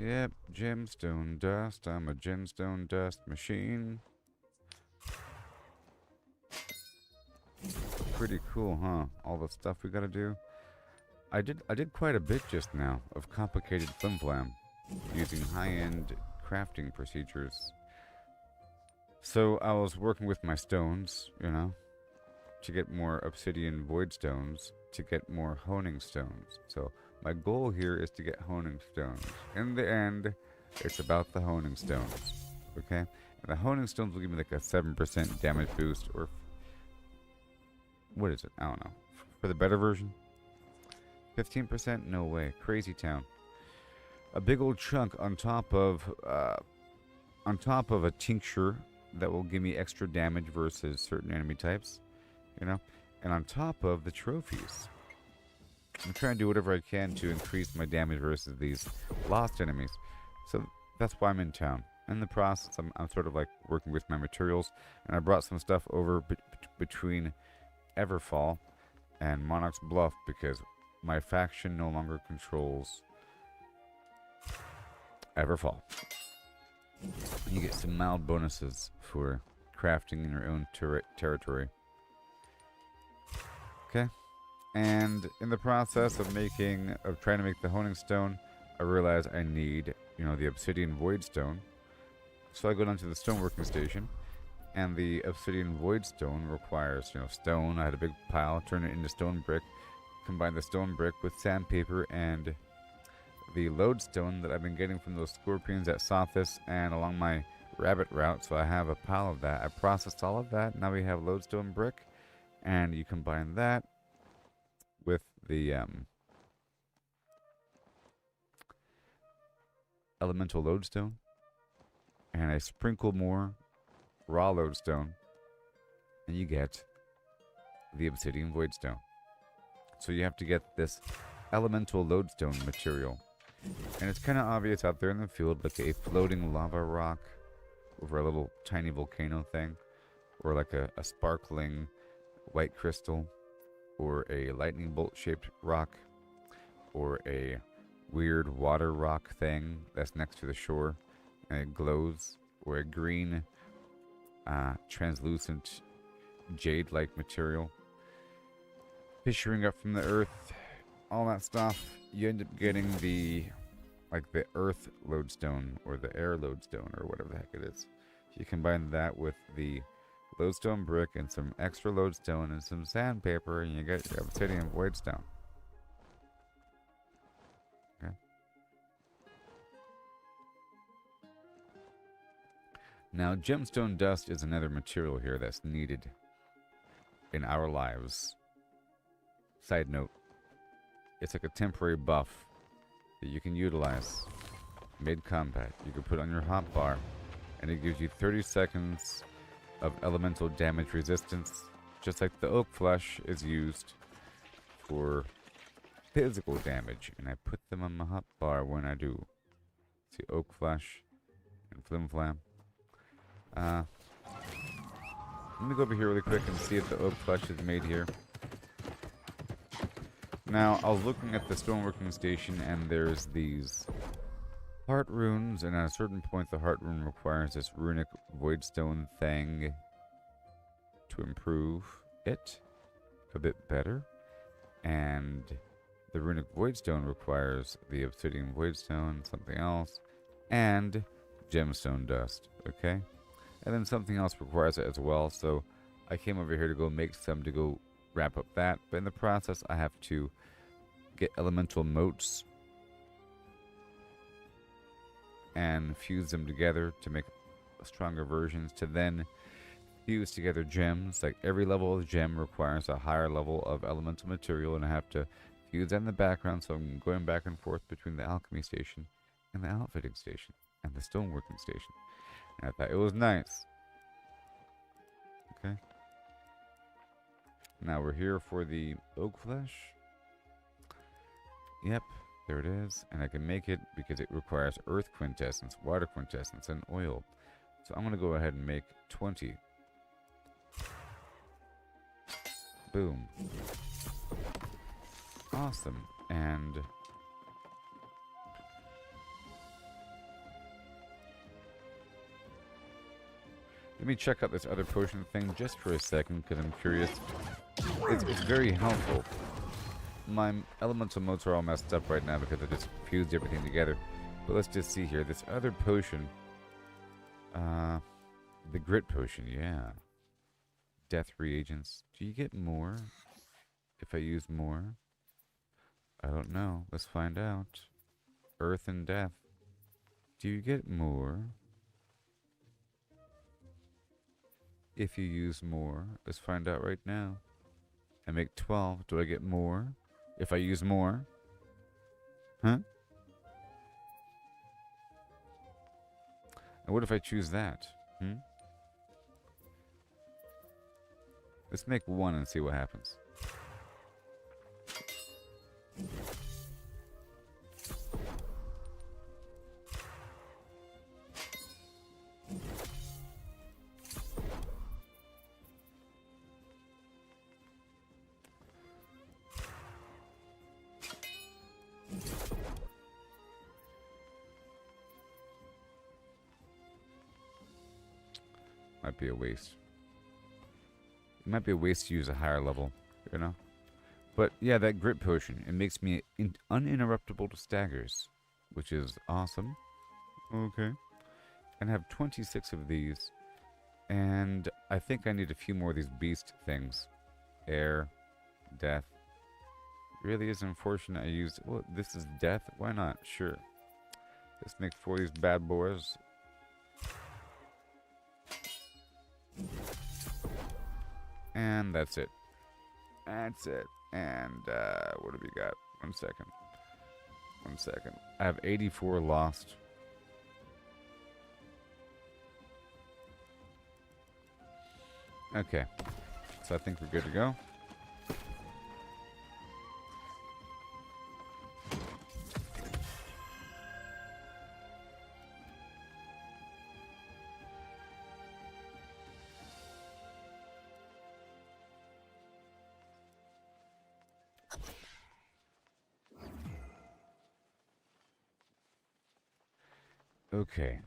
Yep, gemstone dust. I'm a gemstone dust machine. Pretty cool, huh? All the stuff we gotta do. I did quite a bit just now of complicated flim-flam using high-end crafting procedures. So I was working with my stones, you know, to get more obsidian void stones, to get more honing stones. So my goal here is to get honing stones. In the end, it's about the honing stones. Okay? And the honing stones will give me like a 7% damage boost, or what is it? I don't know. For the better version? 15%? No way. Crazy town. A big old chunk on top of a tincture that will give me extra damage versus certain enemy types, you know, and on top of the trophies. I'm trying to do whatever I can to increase my damage versus these lost enemies. So that's why I'm in town. In the process, I'm sort of like working with my materials, and I brought some stuff over between Everfall and Monarch's Bluff because my faction no longer controls Everfall. You get some mild bonuses for crafting in your own territory. Okay. And in the process of trying to make the honing stone, I realized I need, you know, the obsidian void stone. So I go down to the stoneworking station, and the obsidian void stone requires, you know, stone. I had a big pile, turn it into stone brick, combine the stone brick with sandpaper and the lodestone that I've been getting from those scorpions at Sothis and along my rabbit route. So I have a pile of that. I processed all of that. Now we have lodestone brick, and you combine that with the elemental lodestone, and I sprinkle more raw lodestone, and you get the obsidian voidstone. So you have to get this elemental lodestone material, and it's kind of obvious out there in the field, like a floating lava rock over a little tiny volcano thing, or like a sparkling white crystal, or a lightning bolt shaped rock, or a weird water rock thing that's next to the shore and it glows, or a green translucent jade like material fishing up from the earth, all that stuff. You end up getting the earth lodestone or the air lodestone or whatever the heck it is. You combine that with the lodestone brick and some extra lodestone and some sandpaper, and you get your obsidian voidstone. Okay. Now, gemstone dust is another material here that's needed in our lives. Side note, it's like a temporary buff that you can utilize mid-combat. You can put on your hotbar, and it gives you 30 seconds of elemental damage resistance, just like the oak flesh is used for physical damage. And I put them on my hotbar when I do. See, oak flesh and flim flam. Let me go over here really quick and see if the oak flesh is made here. Now, I was looking at the stoneworking station, and there's these heart runes, and at a certain point the heart rune requires this runic voidstone thing to improve it a bit better. And The runic voidstone requires the obsidian voidstone, something else, and gemstone dust, okay? And then something else requires it as well, so I came over here to go make some to go wrap up that, but in the process I have to get elemental motes and fuse them together to make stronger versions, to then fuse together gems. Like every level of gem requires a higher level of elemental material, and I have to fuse that in the background, so I'm going back and forth between the alchemy station and the outfitting station and the stoneworking station. And I thought it was nice. Okay. Now we're here for the oak flesh. Yep, there it is. And I can make it because it requires earth quintessence, water quintessence, and oil. So I'm going to go ahead and make 20. Boom. Awesome. And let me check out this other potion thing just for a second because I'm curious. It's very helpful. My elemental motes are all messed up right now because I just fused everything together. But let's just see here. This other potion, the grit potion, yeah. Death reagents. Do you get more if I use more? I don't know. Let's find out. Earth and death. Do you get more if you use more? Let's find out right now. I make 12. Do I get more if I use more? Huh? And what if I choose that? Let's make 1 and see what happens. Might be a waste. It might be a waste to use a higher level, you know? But yeah, that grit potion, it makes me uninterruptible to staggers, which is awesome. Okay. And I have 26 of these. And I think I need a few more of these beast things. Air, death. Really is unfortunate I used... Well, this is death? Why not? Sure. Let's make 4 of these bad boys. And that's it. That's it. And what have we got? 1 second. 1 second. I have 84 lost. Okay. So I think we're good to go. Okay.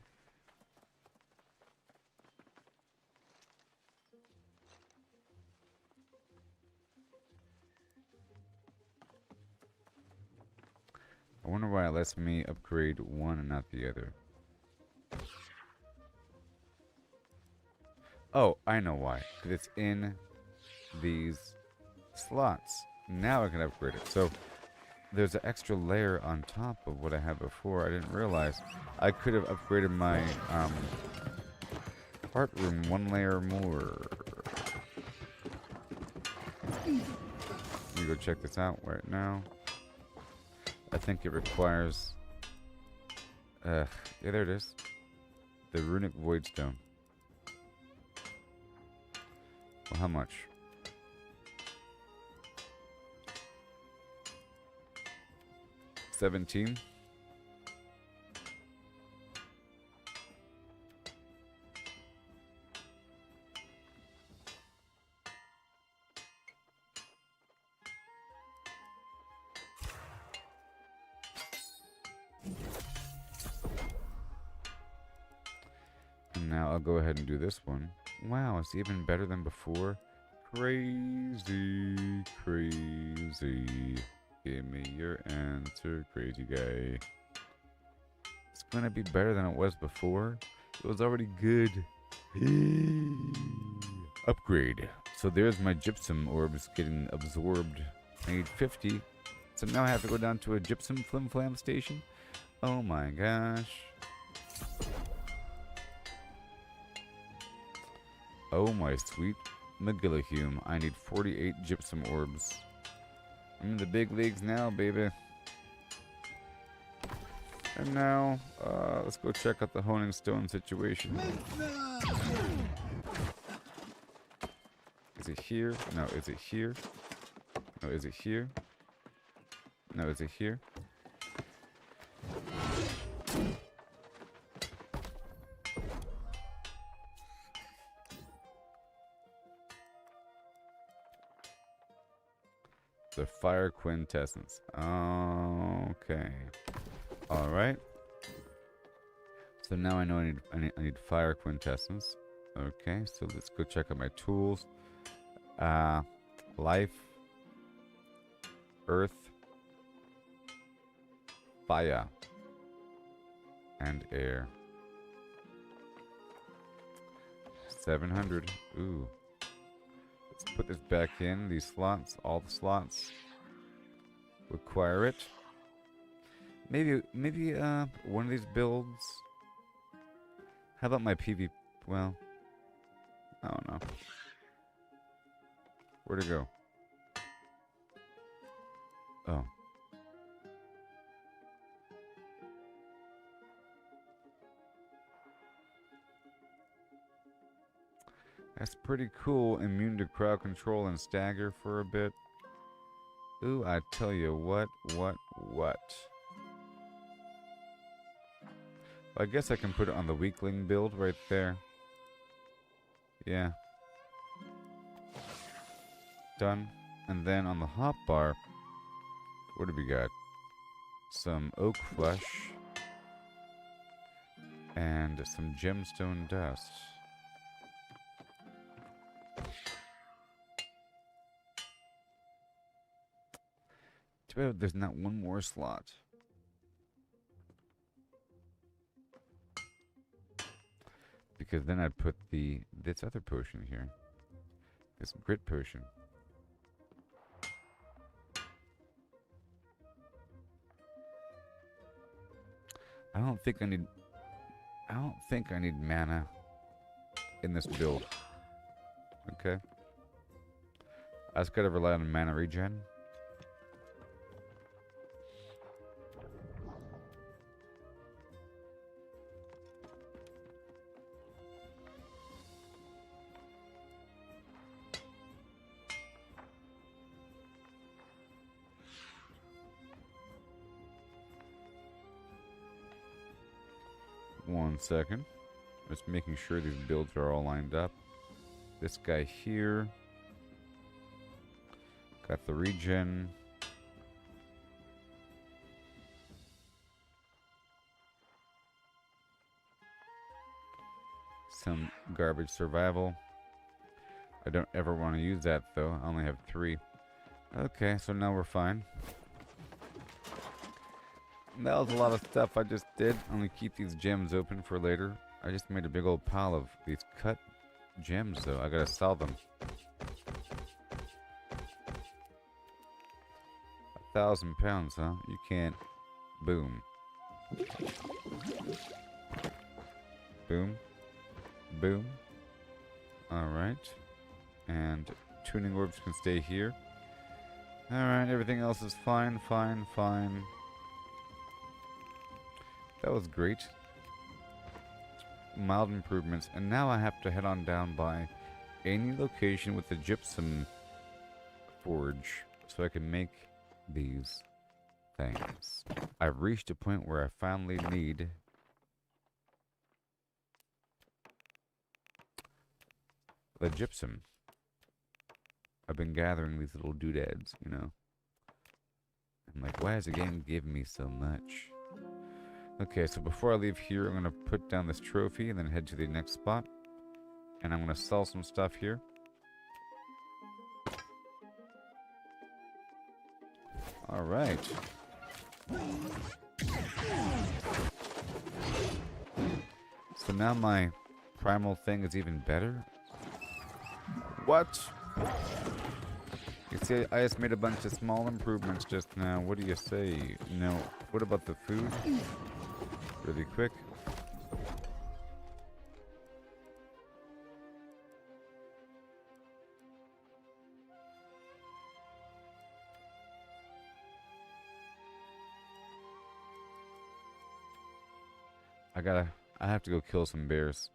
I wonder why it lets me upgrade one and not the other. Oh, I know why. 'Cause it's in these slots. Now I can upgrade it. So there's an extra layer on top of what I had before. I didn't realize. I could have upgraded my heart room 1 layer more. Let me go check this out right now. I think it requires... yeah, there it is. The runic voidstone. Well, how much? 17. And now I'll go ahead and do this one. Wow, it's even better than before. Crazy, crazy. Give me your answer, crazy guy. It's gonna be better than it was before. It was already good. Upgrade. So there's my gypsum orbs getting absorbed. I need 50. So now I have to go down to a gypsum flim flam station. Oh my gosh. Oh my sweet Megillahum. I need 48 gypsum orbs. I'm in the big leagues now, baby. And now, let's go check out the honing stone situation. Is it here? No, is it here? No, is it here? No, is it here? The fire quintessence. Okay. All right. So now I know I need fire quintessence. Okay. So let's go check out my tools. Life, earth, fire, and air. 700. Ooh. Let's put this back in. These slots, all the slots. Require it. Maybe one of these builds. How about my PV? Well, I don't know. Where'd it go? Oh. That's pretty cool. Immune to crowd control and stagger for a bit. Ooh, I tell you what. I guess I can put it on the weakling build right there. Yeah. Done. And then on the hotbar, what do we got? Some oak flesh. And some gemstone dust. Too bad there's not one more slot. Because then I'd put this other potion here. This grit potion. I don't think I need mana in this build. Okay. I just gotta rely on mana regen. One second. Just making sure these builds are all lined up. This guy here. Got the regen. Some garbage survival. I don't ever want to use that though. I only have 3. Okay, so now we're fine. That was a lot of stuff I just did. I'm gonna keep these gems open for later. I just made a big old pile of these cut gems though. I gotta sell them. 1,000 pounds, huh? You can't. Boom. Boom. Boom. Alright. And tuning orbs can stay here. Alright, everything else is fine. That was great. Mild improvements. And now I have to head on down by any location with the gypsum forge so I can make these things. I've reached a point where I finally need the gypsum. I've been gathering these little doodads, you know. I'm like, why is the game giving me so much? Okay, so before I leave here, I'm going to put down this trophy and then head to the next spot. And I'm going to sell some stuff here. Alright. So now my primal thing is even better? What? You see, I just made a bunch of small improvements just now. What do you say? No. What about the food? Really quick. I have to go kill some bears.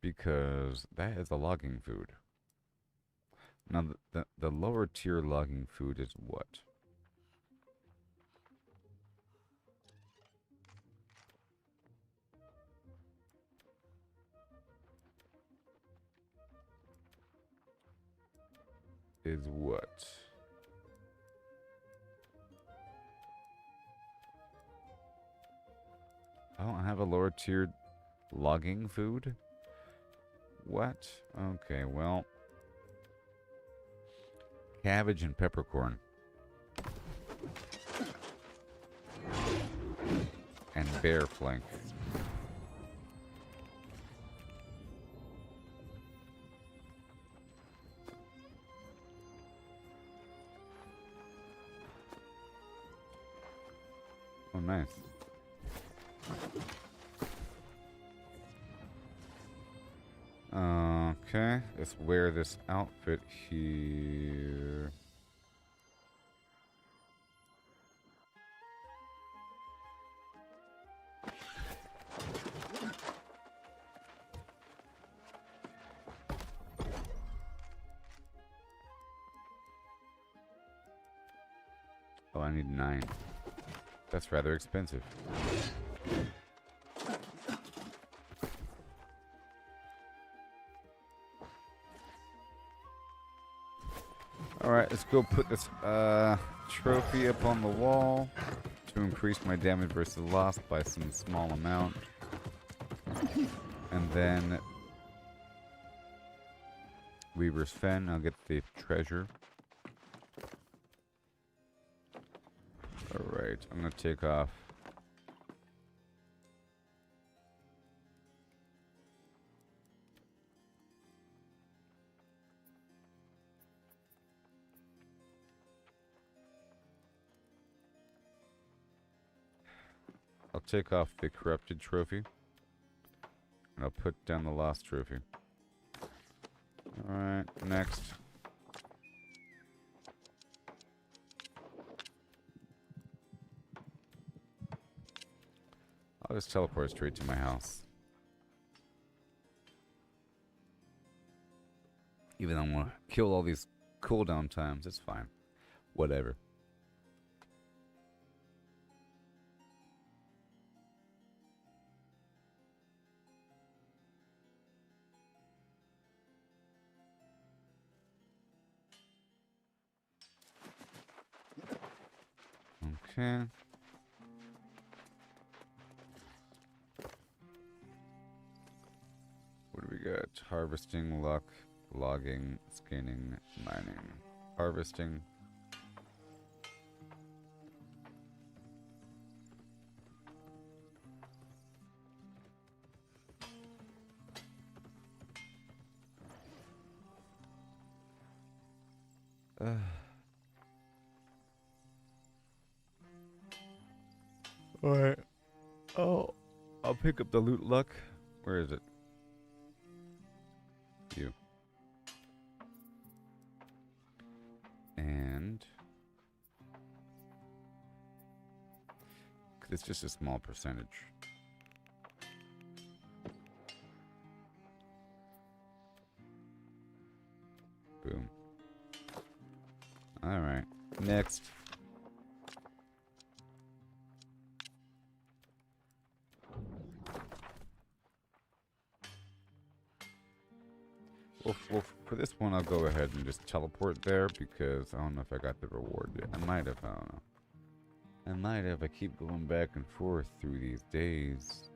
Because that is a logging food. Now, the lower tier logging food is what? Is what? I don't have a lower tier logging food? What? Okay, well. Cabbage and peppercorn. And bear flank. Oh, nice. Okay, let's wear this outfit here. Oh, I need 9. That's rather expensive. Alright, let's go put this trophy up on the wall to increase my damage versus loss by some small amount. And then Weaver's Fen, I'll get the treasure. Alright, I'm gonna take off. I'll take off the corrupted trophy. And I'll put down the lost trophy. Alright, next. I'll just teleport straight to my house. Even though I'm gonna kill all these cooldown times, it's fine. Whatever. Okay. What do we got? Harvesting, luck, logging, scanning, mining. Harvesting. Alright. Oh, I'll pick up the loot luck. Where is it? You. And it's just a small percentage. Boom. Alright. Next. Well, for this one, I'll go ahead and just teleport there because I don't know if I got the reward yet. I might have, I don't know. I might have. I keep going back and forth through these days.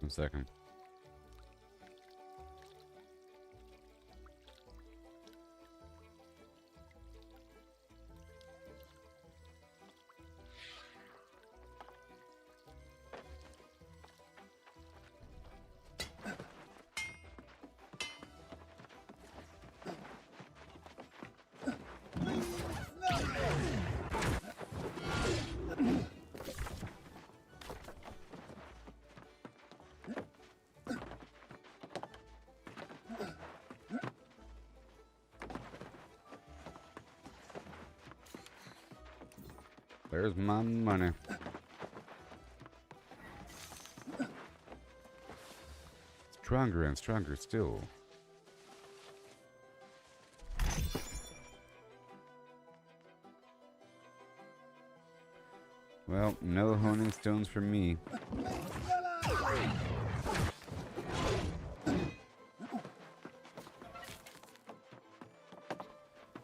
1 second. There's my money. Stronger and stronger still. Well, no honing stones for me.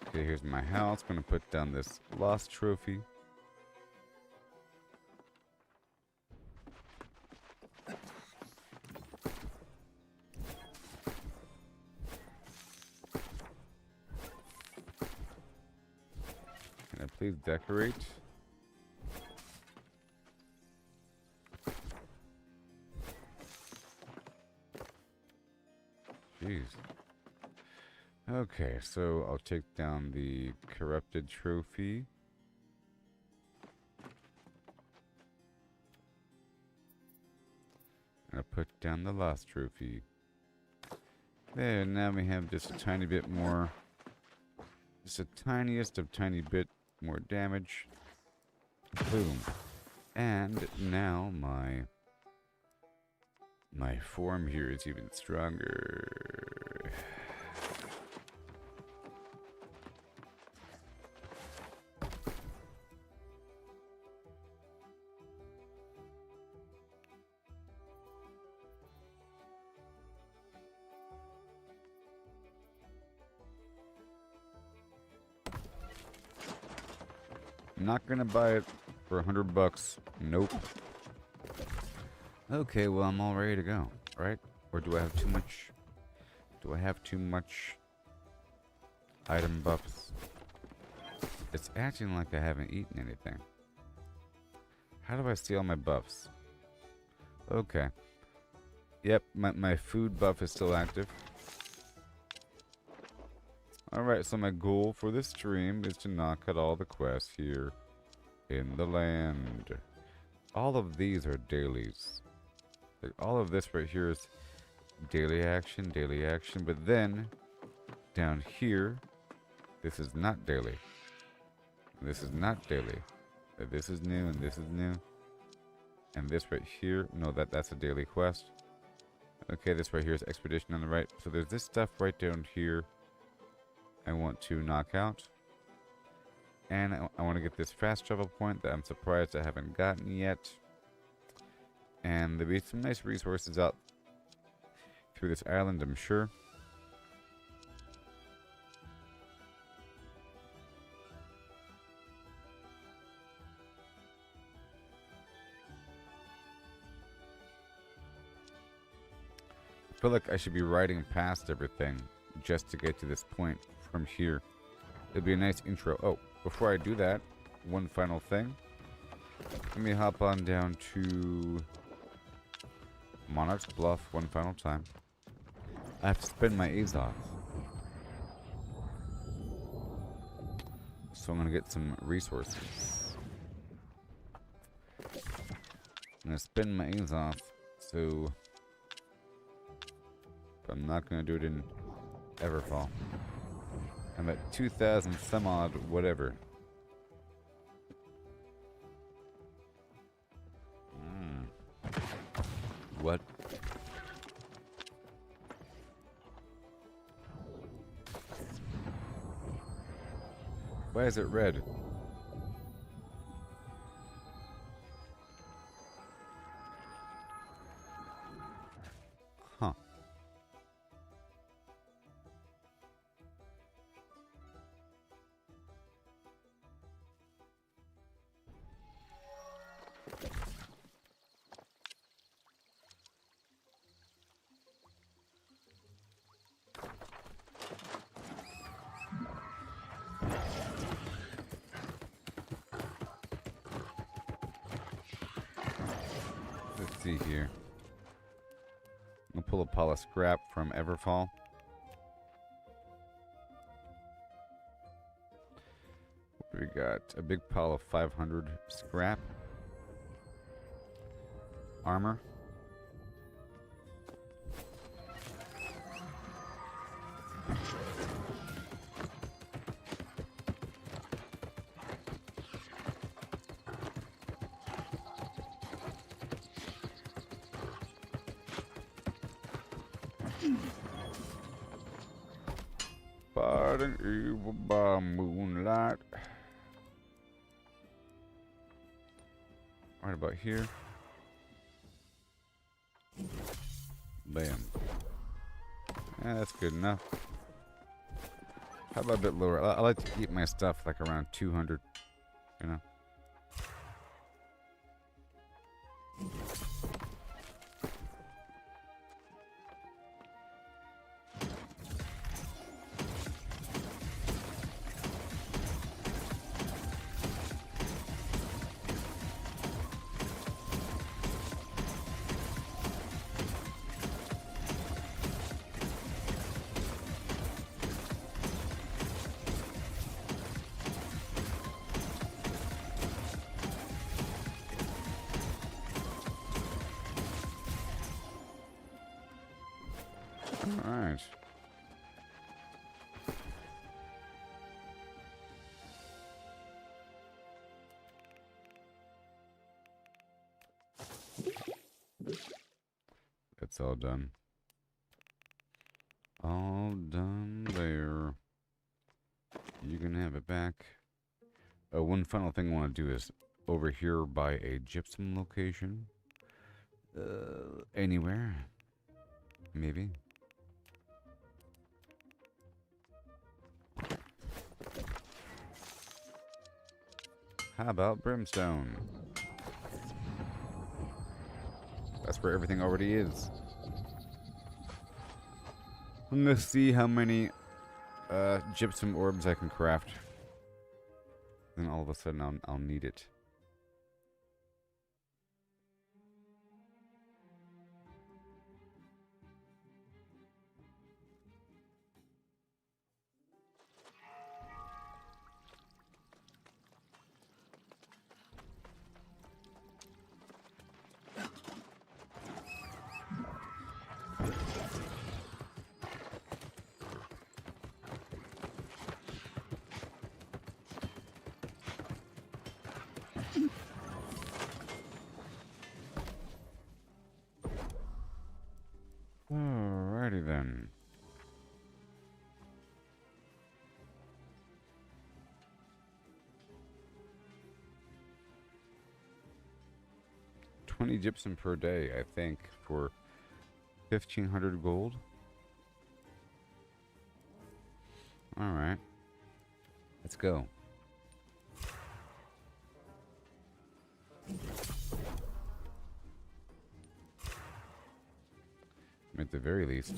Okay, here's my house. Gonna put down this lost trophy. Can I please decorate? Jeez. Okay, so I'll take down the corrupted trophy. And I'll put down the lost trophy. There, now we have just a tiny bit more. Just the tiniest of tiny bit more damage. Boom. And now my form here is even stronger. I'm not gonna buy it for $100. Nope. Okay, well I'm all ready to go, right? Or do I have too much? Do I have too much item buffs? It's acting like I haven't eaten anything. How do I see all my buffs? Okay. Yep, my food buff is still active. Alright, so my goal for this stream is to knock out all the quests here in the land. All of these are dailies. Like, all of this right here is daily action, but then down here, this is not daily. This is not daily. This is new and this is new. And this right here, no, that's a daily quest. Okay, this right here is expedition on the right. So there's this stuff right down here I want to knock out. And I want to get this fast travel point that I'm surprised I haven't gotten yet. And there'll be some nice resources out through this island, I'm sure. I feel like I should be riding past everything just to get to this point from here. It'll be a nice intro. Oh, before I do that, one final thing. Let me hop on down to Monarch's Bluff one final time. I have to spend my A's off. So I'm going to get some resources. I'm going to spend my A's off. So I'm not going to do it in Everfall. I'm at 2,000 some odd whatever. What? Why is it red? Huh. Let's see here. I'll pull a pile of scrap from Everfall. We got a big pile of 500 scrap. Armor. Fighting evil by moonlight. Right about here. Bam. Yeah, that's good enough. How about a bit lower? I like to keep my stuff like around 200, you know. Alright. That's all done. All done there. You can have it back. One final thing I want to do is over here by a gypsum location. Anywhere. Maybe. How about brimstone? That's where everything already is. Let's see how many gypsum orbs I can craft. Then all of a sudden I'll need it. Alrighty then. $20 gypsum per day, I think, for 1,500 gold. Alright. Let's go. At the very least.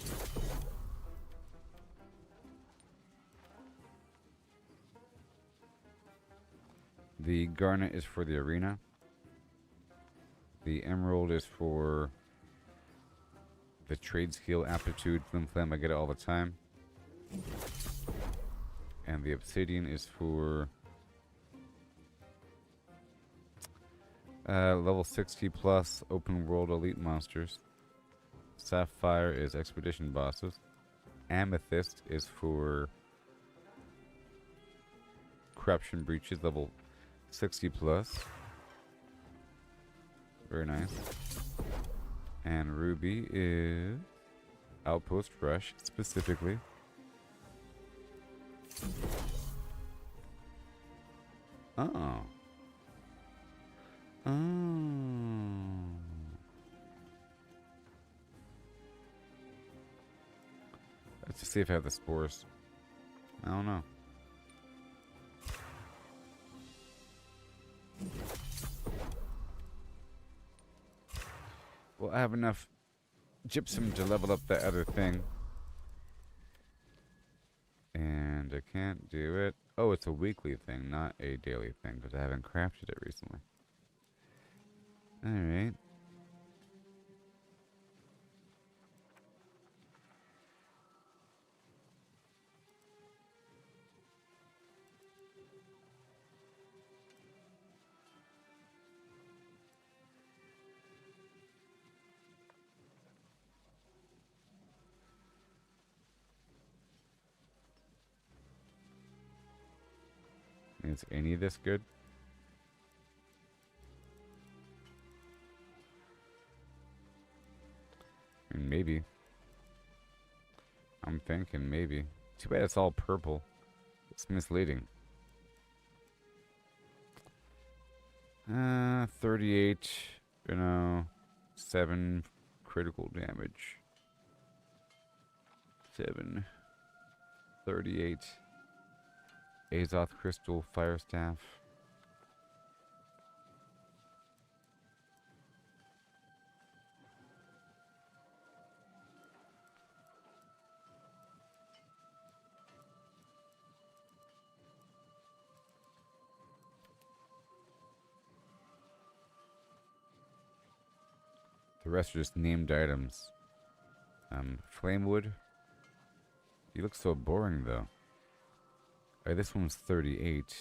The garnet is for the arena. The emerald is for the trade skill aptitude flim flam. I get it all the time. And the obsidian is for level 60 plus open world elite monsters. Sapphire is expedition bosses. Amethyst is for corruption breaches, level 60 plus. Very nice. And ruby is outpost rush specifically. Oh. Let's just see if I have the spores. I don't know. Well, I have enough gypsum to level up that other thing. And I can't do it. Oh, it's a weekly thing, not a daily thing, because I haven't crafted it recently. Alright. Is any of this good? Maybe. I'm thinking maybe. Too bad it's all purple. It's misleading. 38, 7 critical damage. 7. 38. Azoth Crystal, Fire Staff. The rest are just named items. Flamewood. You look so boring, though. Alright, this one's 38.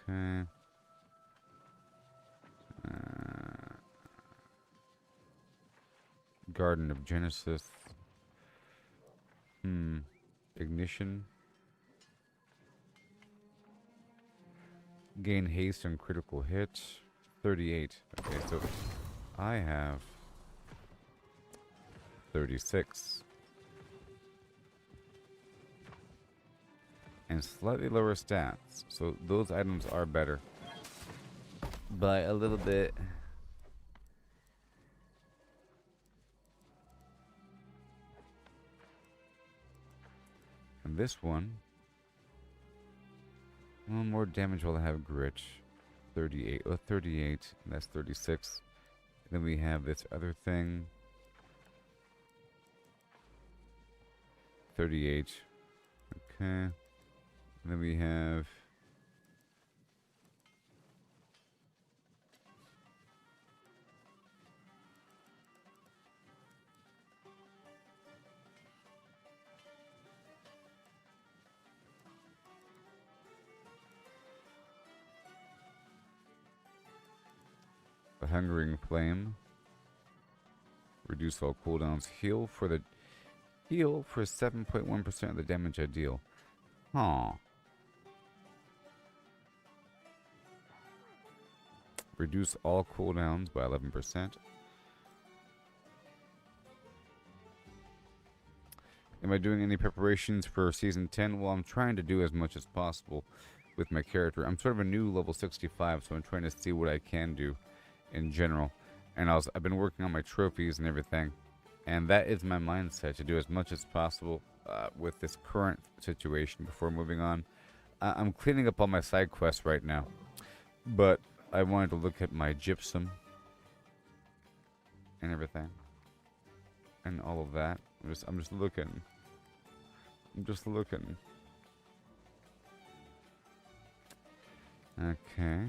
Okay. Garden of Genesis. Ignition. Gain haste on critical hit. 38. Okay, so I have 36. And slightly lower stats. So those items are better. By a little bit. And this one. Well, more damage while I have grit. 38. Oh, 38. And that's 36. And then we have this other thing. 38. Okay. And then we have the Hungering Flame. Reduce all cooldowns. Heal for 7.1% of the damage I deal. Huh. Reduce all cooldowns by 11%. Am I doing any preparations for Season 10? Well, I'm trying to do as much as possible with my character. I'm sort of a new level 65, so I'm trying to see what I can do in general. And I've been working on my trophies and everything. And that is my mindset, to do as much as possible with this current situation before moving on. I'm cleaning up all my side quests right now. But I wanted to look at my gypsum and everything. And all of that. I'm just looking. I'm just looking. Okay.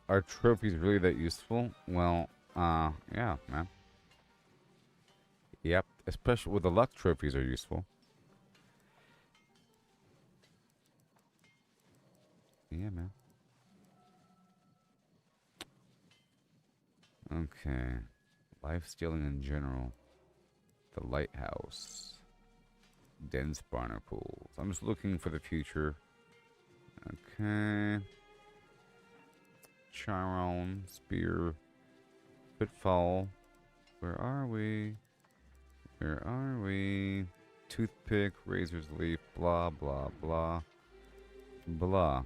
Are trophies really that useful? Well, yeah, man. Yep, especially with the luck trophies are useful. Yeah, man. Okay. Life stealing in general. The lighthouse. Dense barnacles. I'm just looking for the future. Okay. Charon, spear, pitfall. Where are we? Where are we? Toothpick, razor's leaf, blah, blah, blah. Blah.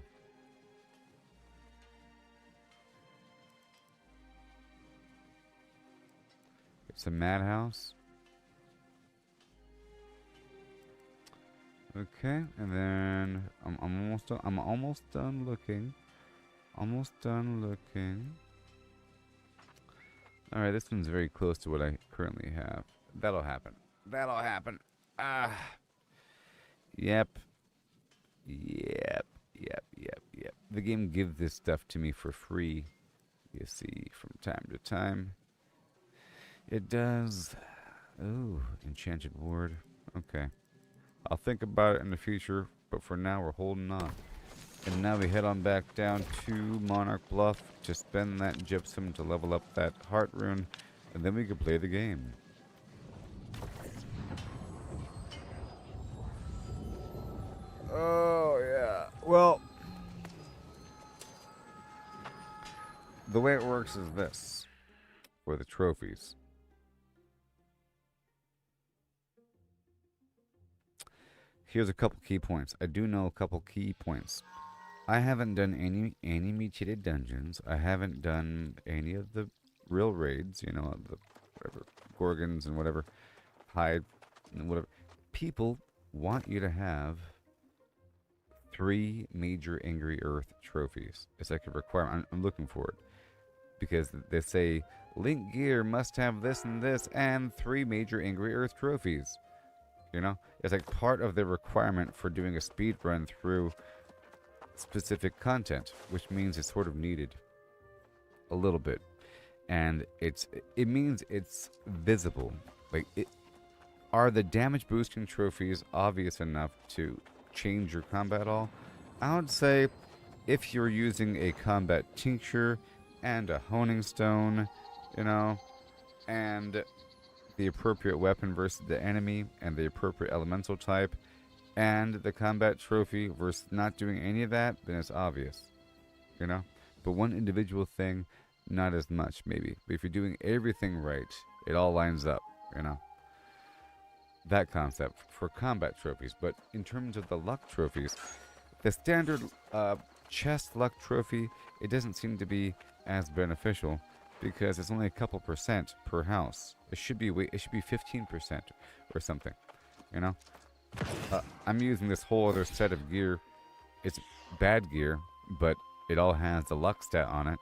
It's a madhouse. Okay, and then I'm almost done looking. Almost done looking. Alright, this one's very close to what I currently have. That'll happen. That'll happen. Yep. Yep. Yep. Yep. Yep. The game gives this stuff to me for free. You see, from time to time. It does. Ooh, enchanted ward. Okay. I'll think about it in the future, but for now we're holding on. And now we head on back down to Monarch Bluff to spend that gypsum to level up that heart rune, and then we can play the game. Oh, yeah. Well, the way it works is this for the trophies. Here's a couple key points. I do know a couple key points. I haven't done any mutated dungeons. I haven't done any of the real raids, you know, the whatever Gorgons and whatever, Hyde and whatever. People want you to have 3 major Angry Earth trophies. It's like a requirement. I'm looking for it because they say Link Gear must have this and 3 major Angry Earth trophies. You know, it's like part of the requirement for doing a speed run through specific content, which means it's sort of needed a little bit, and it means it's visible. Like, are the damage boosting trophies obvious enough to change your combat at all? I would say if you're using a combat tincture and a honing stone, you know, and the appropriate weapon versus the enemy and the appropriate elemental type and the combat trophy versus not doing any of that, then it's obvious, you know. But one individual thing, not as much maybe. But if you're doing everything right, it all lines up, you know. That concept for combat trophies. But in terms of the luck trophies, the standard chest luck trophy, it doesn't seem to be as beneficial because it's only a couple percent per house. It should be 15% or something, you know. I'm using this whole other set of gear. It's bad gear, but it all has the luck stat on it,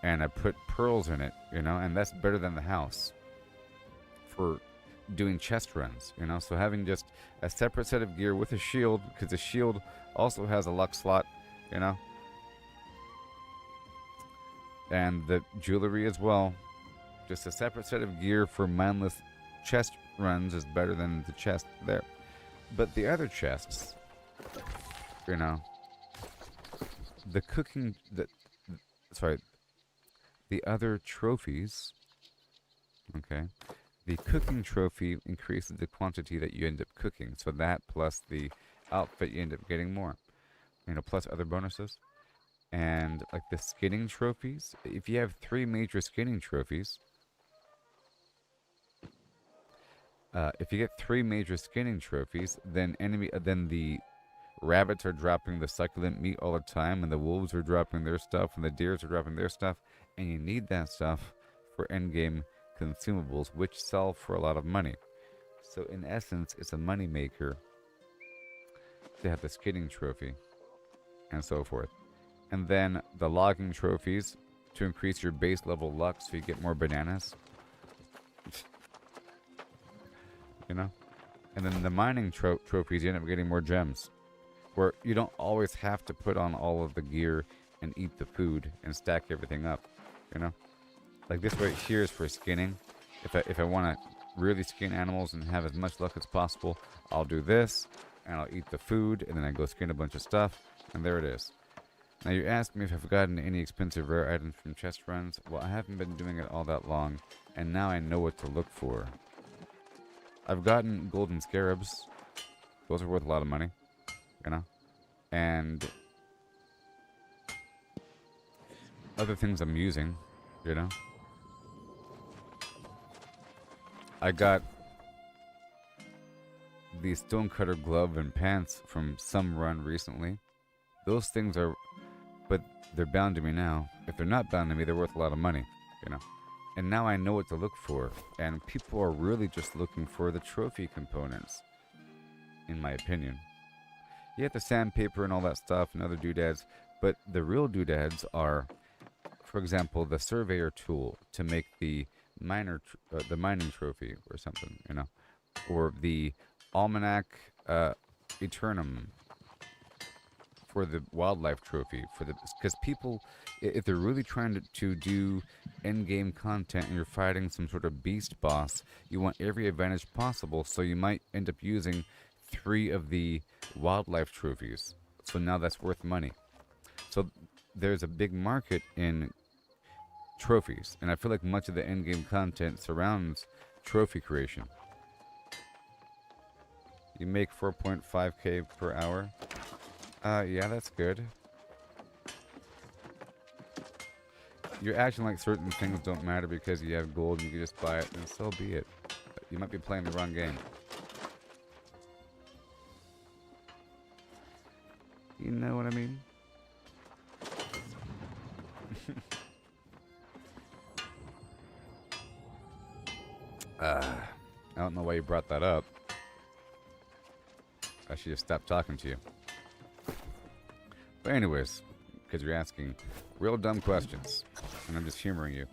and I put pearls in it, you know, and that's better than the house for doing chest runs, you know. So having just a separate set of gear with a shield, because the shield also has a luck slot, you know, and the jewelry as well. Just a separate set of gear for mindless chest runs is better than the chest there. But the other chests, you know, the other trophies, okay, the cooking trophy increases the quantity that you end up cooking. So that plus the outfit, you end up getting more, you know, plus other bonuses. And like the skinning trophies, if you have 3 major skinning trophies, if you get 3 major skinning trophies, then the rabbits are dropping the succulent meat all the time, and the wolves are dropping their stuff, and the deers are dropping their stuff, and you need that stuff for endgame consumables, which sell for a lot of money. So in essence, it's a money maker to have the skinning trophy, and so forth. And then the logging trophies to increase your base level luck so you get more bananas. You know? And then the mining trophies, you end up getting more gems. Where you don't always have to put on all of the gear and eat the food and stack everything up. You know? Like this right here is for skinning. If I want to really skin animals and have as much luck as possible, I'll do this, and I'll eat the food, and then I go skin a bunch of stuff, and there it is. Now you asked me if I've gotten any expensive rare items from chest runs. Well, I haven't been doing it all that long, and now I know what to look for. I've gotten golden scarabs. Those are worth a lot of money, you know? And other things I'm using, you know? I got the stonecutter glove and pants from some run recently. Those things are, but they're bound to me now. If they're not bound to me, they're worth a lot of money, you know? And now I know what to look for, and people are really just looking for the trophy components, in my opinion. You have the sandpaper and all that stuff and other doodads, but the real doodads are, for example, the surveyor tool to make the mining trophy or something, you know, or the almanac Aeternum for the wildlife trophy. Because people, if they're really trying to do end-game content and you're fighting some sort of beast boss, you want every advantage possible, so you might end up using 3 of the wildlife trophies. So now that's worth money. So there's a big market in trophies, and I feel like much of the end-game content surrounds trophy creation. You make 4.5k per hour. Yeah, that's good. You're acting like certain things don't matter because you have gold and you can just buy it, and so be it. You might be playing the wrong game. You know what I mean? I don't know why you brought that up. I should have stopped talking to you. But anyways, because you're asking real dumb questions, and I'm just humoring you.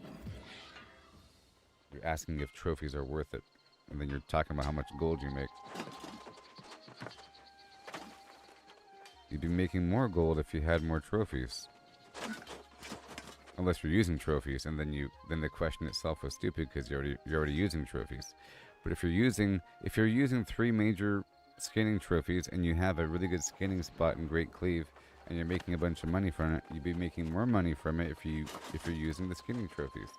You're asking if trophies are worth it, and then you're talking about how much gold you make. You'd be making more gold if you had more trophies. Unless you're using trophies, and then the question itself was stupid because you're already using trophies. But if you're using 3 major skinning trophies and you have a really good skinning spot and great cleave, and you're making a bunch of money from it, you'd be making more money from it if you're using the skinning trophies.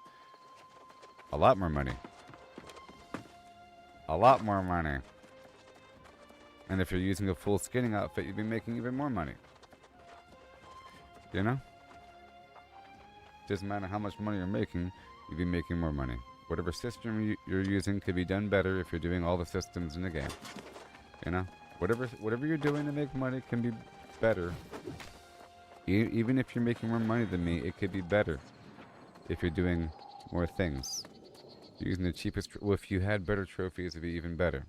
A lot more money. A lot more money. And if you're using a full skinning outfit, you'd be making even more money. You know? Doesn't matter how much money you're making, you'd be making more money. Whatever system you're using could be done better if you're doing all the systems in the game. You know? Whatever you're doing to make money can be better. Even if you're making more money than me, it could be better if you're doing more things. Using the cheapest... Well, if you had better trophies, it'd be even better.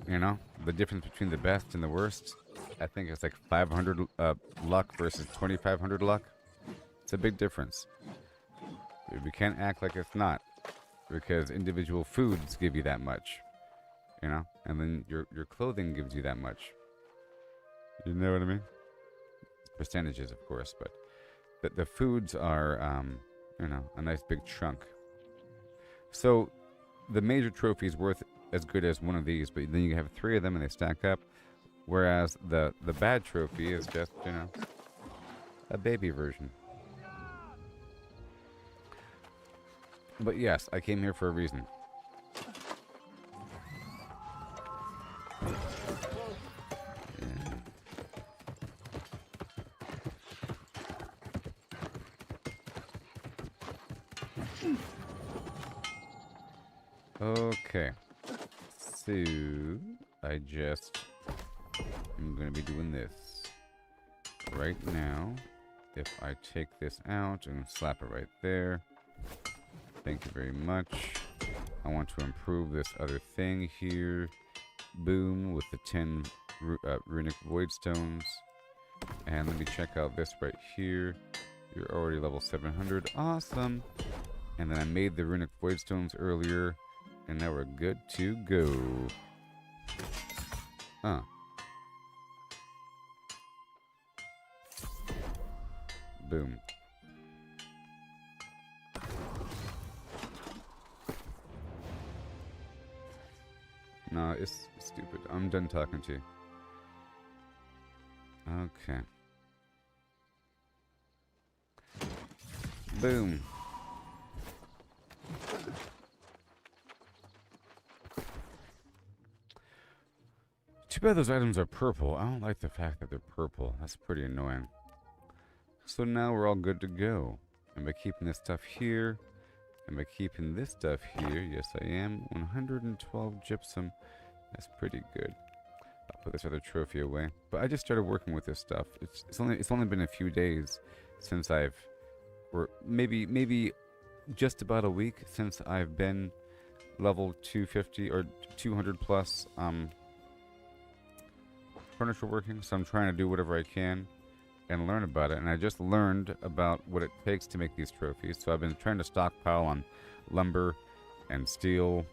You know? The difference between the best and the worst, I think it's like 500 luck versus 2,500 luck. It's a big difference. We can't act like it's not, because individual foods give you that much, you know, and then your clothing gives you that much. You know what I mean? Percentages, of course, but the foods are, you know, a nice big chunk. So the major trophy is worth as good as one of these, but then you have 3 of them and they stack up. Whereas the bad trophy is just, you know, a baby version. But yes, I came here for a reason. Okay. So, I'm going to be doing this right now. If I take this out and slap it right there. Thank you very much. I want to improve this other thing here. Boom, with the 10 runic void stones. And let me check out this right here. You're already level 700. Awesome. And then I made the runic void stones earlier. And now we're good to go. Boom. No, it's stupid. I'm done talking to you. Okay. Boom. Too bad those items are purple. I don't like the fact that they're purple. That's pretty annoying. So now we're all good to go. Am I keeping this stuff here? Am I keeping this stuff here? Yes, I am. 112 gypsum. That's pretty good. I'll put this other trophy away. But I just started working with this stuff. It's only been a few days since or maybe just about a week since I've been level 250 or 200 plus furniture working. So I'm trying to do whatever I can and learn about it. And I just learned about what it takes to make these trophies. So I've been trying to stockpile on lumber and steel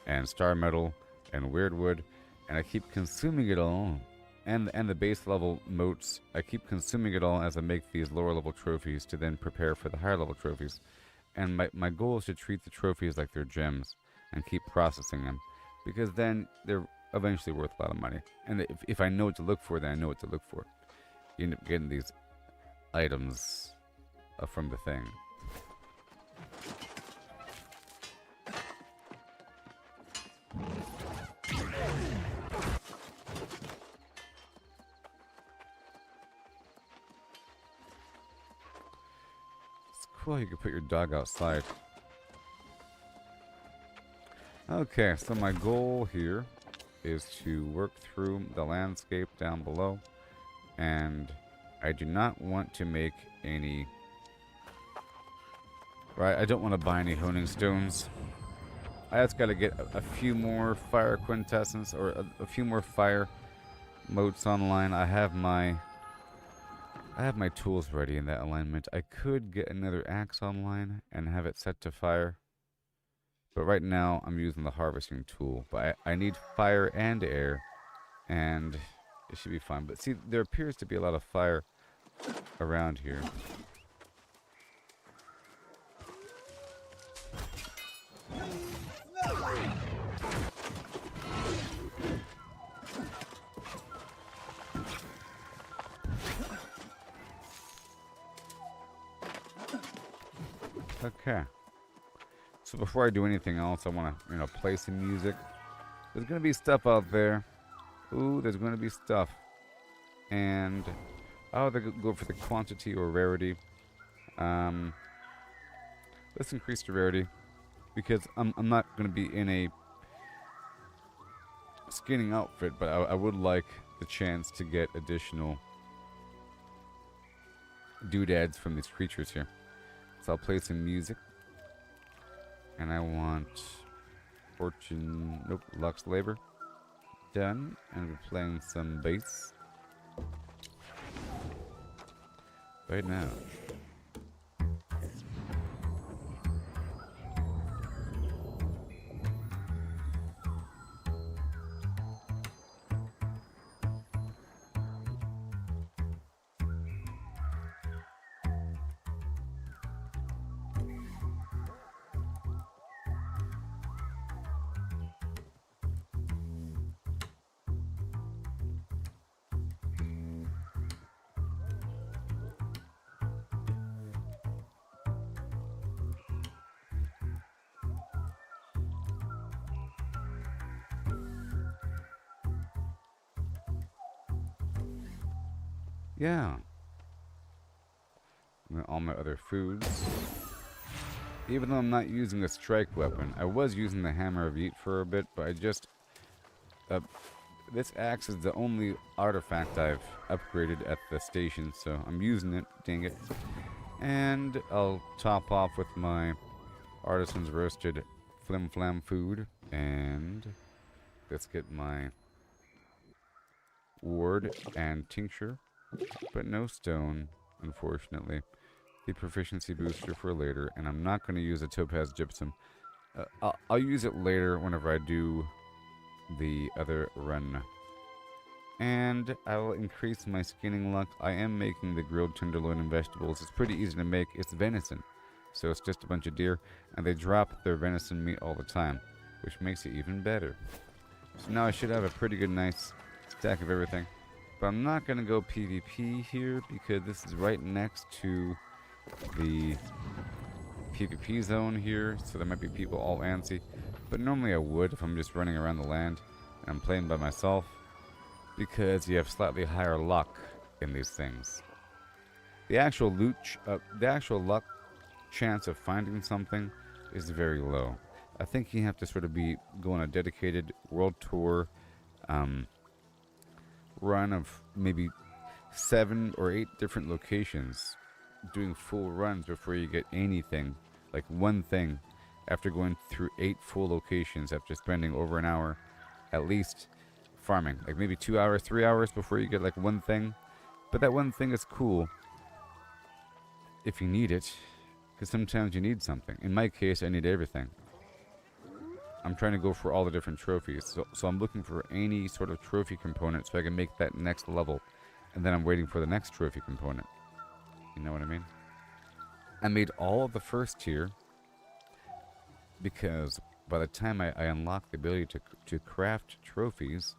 and star metal and weirdwood, and I keep consuming it all. And the base level motes, I keep consuming it all as I make these lower level trophies to then prepare for the higher level trophies. And my goal is to treat the trophies like they're gems and keep processing them, because then they're eventually worth a lot of money. And if I know what to look for, then I know what to look for. You end up getting these items from the thing. Cool, you can put your dog outside. Okay, so my goal here is to work through the landscape down below, and I do not want to make any... Right, I don't want to buy any honing stones. I just got to get a few more fire quintessence, or a few more fire motes online. I have my tools ready in that alignment. I could get another axe online and have it set to fire. But right now, I'm using the harvesting tool. But I need fire and air, and it should be fine. But see, there appears to be a lot of fire around here. Okay. So before I do anything else, I want to, play some music. There's going to be stuff out there. Ooh, there's going to be stuff. And I'll either go for the quantity or rarity. Let's increase the rarity, because I'm not going to be in a skinning outfit, but I would like the chance to get additional doodads from these creatures here. So I'll play some music. And I want Lux Labor. Done. And we're playing some bass. Right now. Yeah. All my other foods. Even though I'm not using a strike weapon, I was using the Hammer of Eat for a bit, but I just... this axe is the only artifact I've upgraded at the station, so I'm using it, dang it. And I'll top off with my Artisan's Roasted Flim Flam food, and let's get my ward and tincture. But no stone, unfortunately. The proficiency booster for later, and I'm not going to use a topaz gypsum. I'll use it later whenever I do the other run. And I will increase my skinning luck. I am making the grilled tenderloin and vegetables. It's pretty easy to make. It's venison, so it's just a bunch of deer, and they drop their venison meat all the time, which makes it even better. So now I should have a pretty good, nice stack of everything. But I'm not going to go PvP here, because this is right next to the PvP zone here, so there might be people all antsy. But normally I would if I'm just running around the land and I'm playing by myself, because you have slightly higher luck in these things. The actual luck chance of finding something is very low. I think you have to sort of go on a dedicated world tour run of maybe 7 or 8 different locations, doing full runs before you get anything, like one thing, after going through 8 full locations, after spending over an hour at least farming, like maybe 2 hours, 3 hours before you get like one thing. But that one thing is cool if you need it, because sometimes you need something. In my case, I need everything. I'm trying to go for all the different trophies. So I'm looking for any sort of trophy component so I can make that next level. And then I'm waiting for the next trophy component. You know what I mean? I made all of the first tier because by the time I unlocked the ability to craft trophies,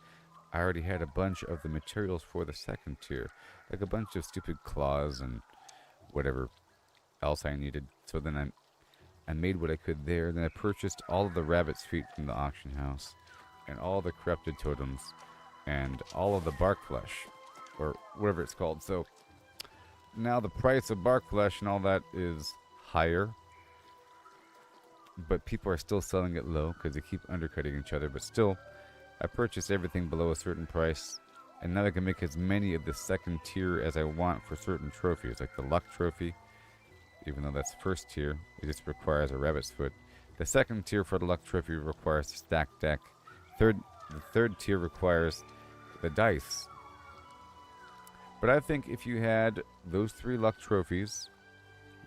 I already had a bunch of the materials for the second tier. Like a bunch of stupid claws and whatever else I needed. So then I made what I could there. Then I purchased all of the rabbit's feet from the auction house. And all the corrupted totems. And all of the bark flesh. Or whatever it's called. So now the price of bark flesh and all that is higher. But people are still selling it low because they keep undercutting each other. But still, I purchased everything below a certain price. And now I can make as many of the second tier as I want for certain trophies. Like the luck trophy. Even though that's first tier, it just requires a rabbit's foot. The second tier for the luck trophy requires a stacked deck. The third tier requires the dice. But I think if you had those 3 luck trophies,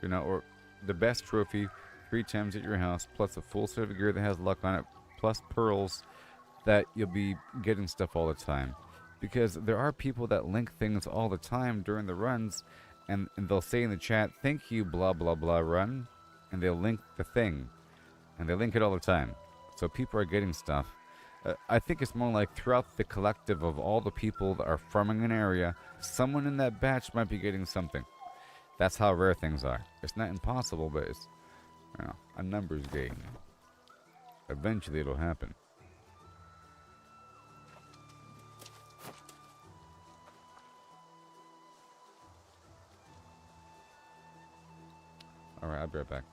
you know, or the best trophy 3 times at your house, plus a full set of gear that has luck on it, plus pearls, that you'll be getting stuff all the time. Because there are people that link things all the time during the runs, and they'll say in the chat, thank you, blah, blah, blah, run, and they'll link the thing. And they link it all the time. So people are getting stuff. I think it's more like throughout the collective of all the people that are farming an area, someone in that batch might be getting something. That's how rare things are. It's not impossible, but it's, you know, a numbers game. Eventually it'll happen. Alright, I'll be right back.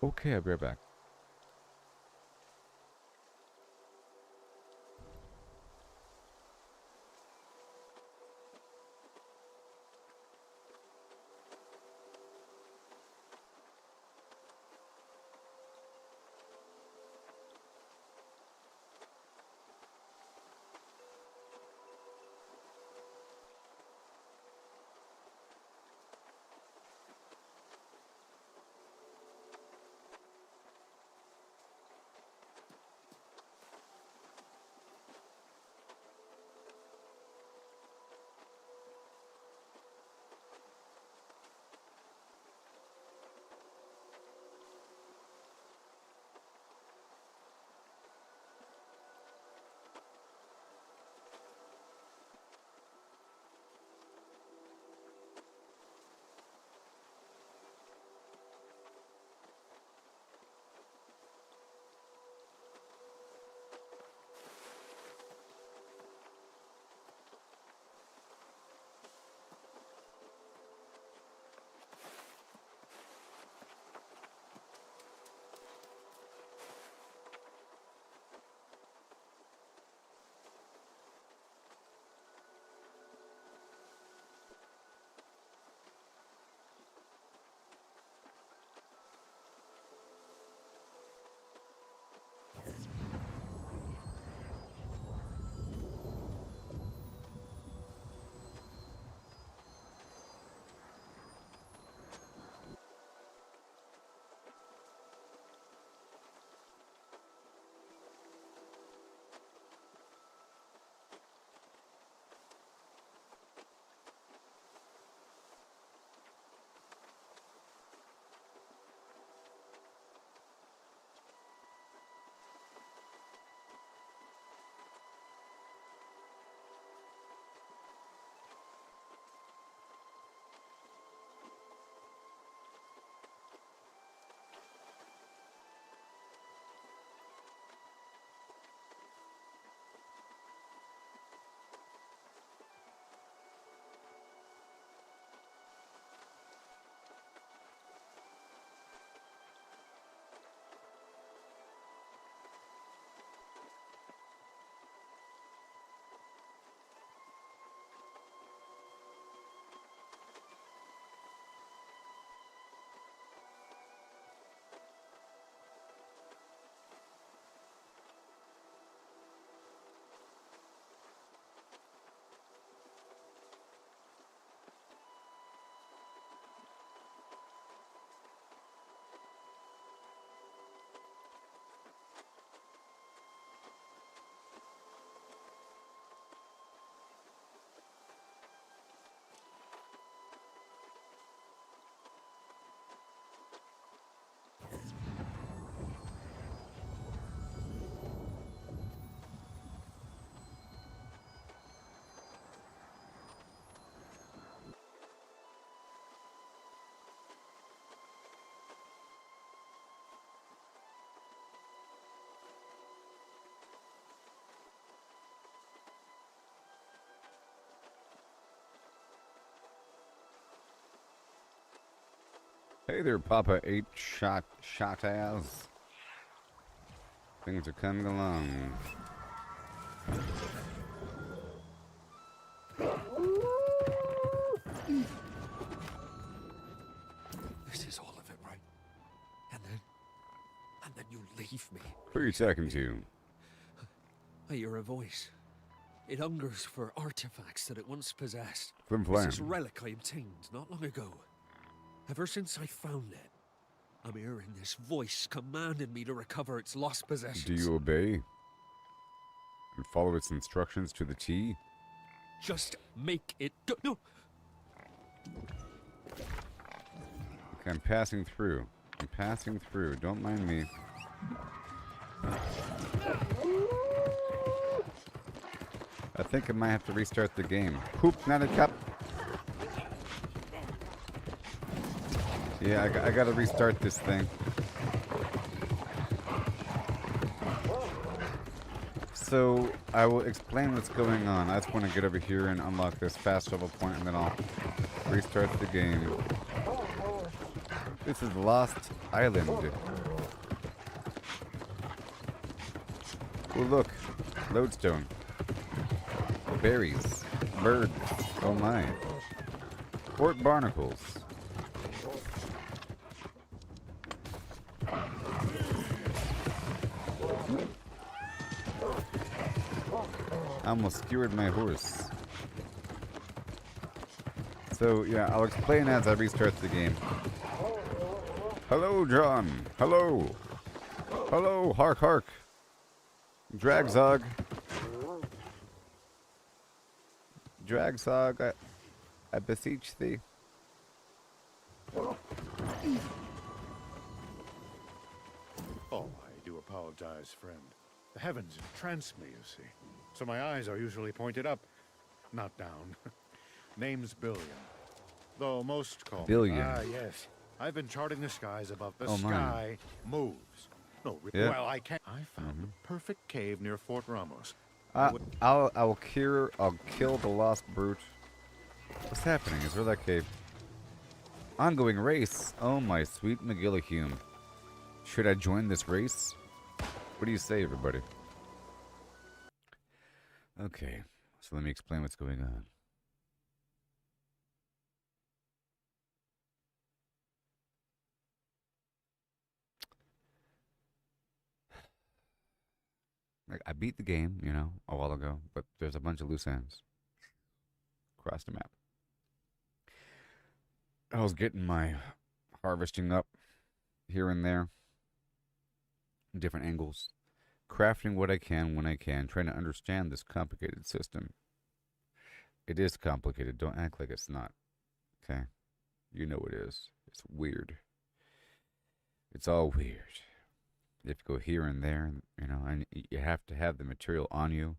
Okay, I'll be right back. Hey there, Papa 8 shot ass. Things are coming along. This is all of it, right? And then you leave me. Who are you talking to? I hear a voice. It hungers for artifacts that it once possessed. Flim It's Flam. this relic I obtained not long ago. Ever since I found it, I'm hearing this voice commanding me to recover its lost possessions. Do you obey? And follow its instructions to the T? Just make it go. No! Okay, I'm passing through. I'm passing through. Don't mind me. I think I might have to restart the game. Poop, not a cup. Yeah, I gotta restart this thing. So, I will explain what's going on. I just want to get over here and unlock this fast travel point, and then I'll restart the game. This is Lost Island. Oh, look. Lodestone. Berries. Birds. Oh my. Fort Barnacles. I almost skewered my horse. So, yeah, I'll explain as I restart the game. Hello, John. Hello. Hello, hark, hark. Dragzog. Dragzog, I beseech thee. Oh, I do apologize, friend. The heavens entrance me, you see. So my eyes are usually pointed up, not down. Name's Billion. Though most call Billion. me. Ah, yes. I've been charting the skies above the Oh, my. sky moves. No, Yeah. well, I can't. I found the perfect cave near Fort Ramos. I'll kill the lost brute. What's happening? Is where that cave? Ongoing race. Oh my sweet McGillihume. Should I join this race? What do you say, everybody? Okay, so let me explain what's going on. Like, I beat the game, you know, a while ago, but there's a bunch of loose ends across the map. I was getting my harvesting up here and there, different angles, crafting what I can when I can, trying to understand this complicated system. It is complicated. Don't act like it's not. Okay? You know it is. It's weird. It's all weird. You have to go here and there, you know, and you have to have the material on you.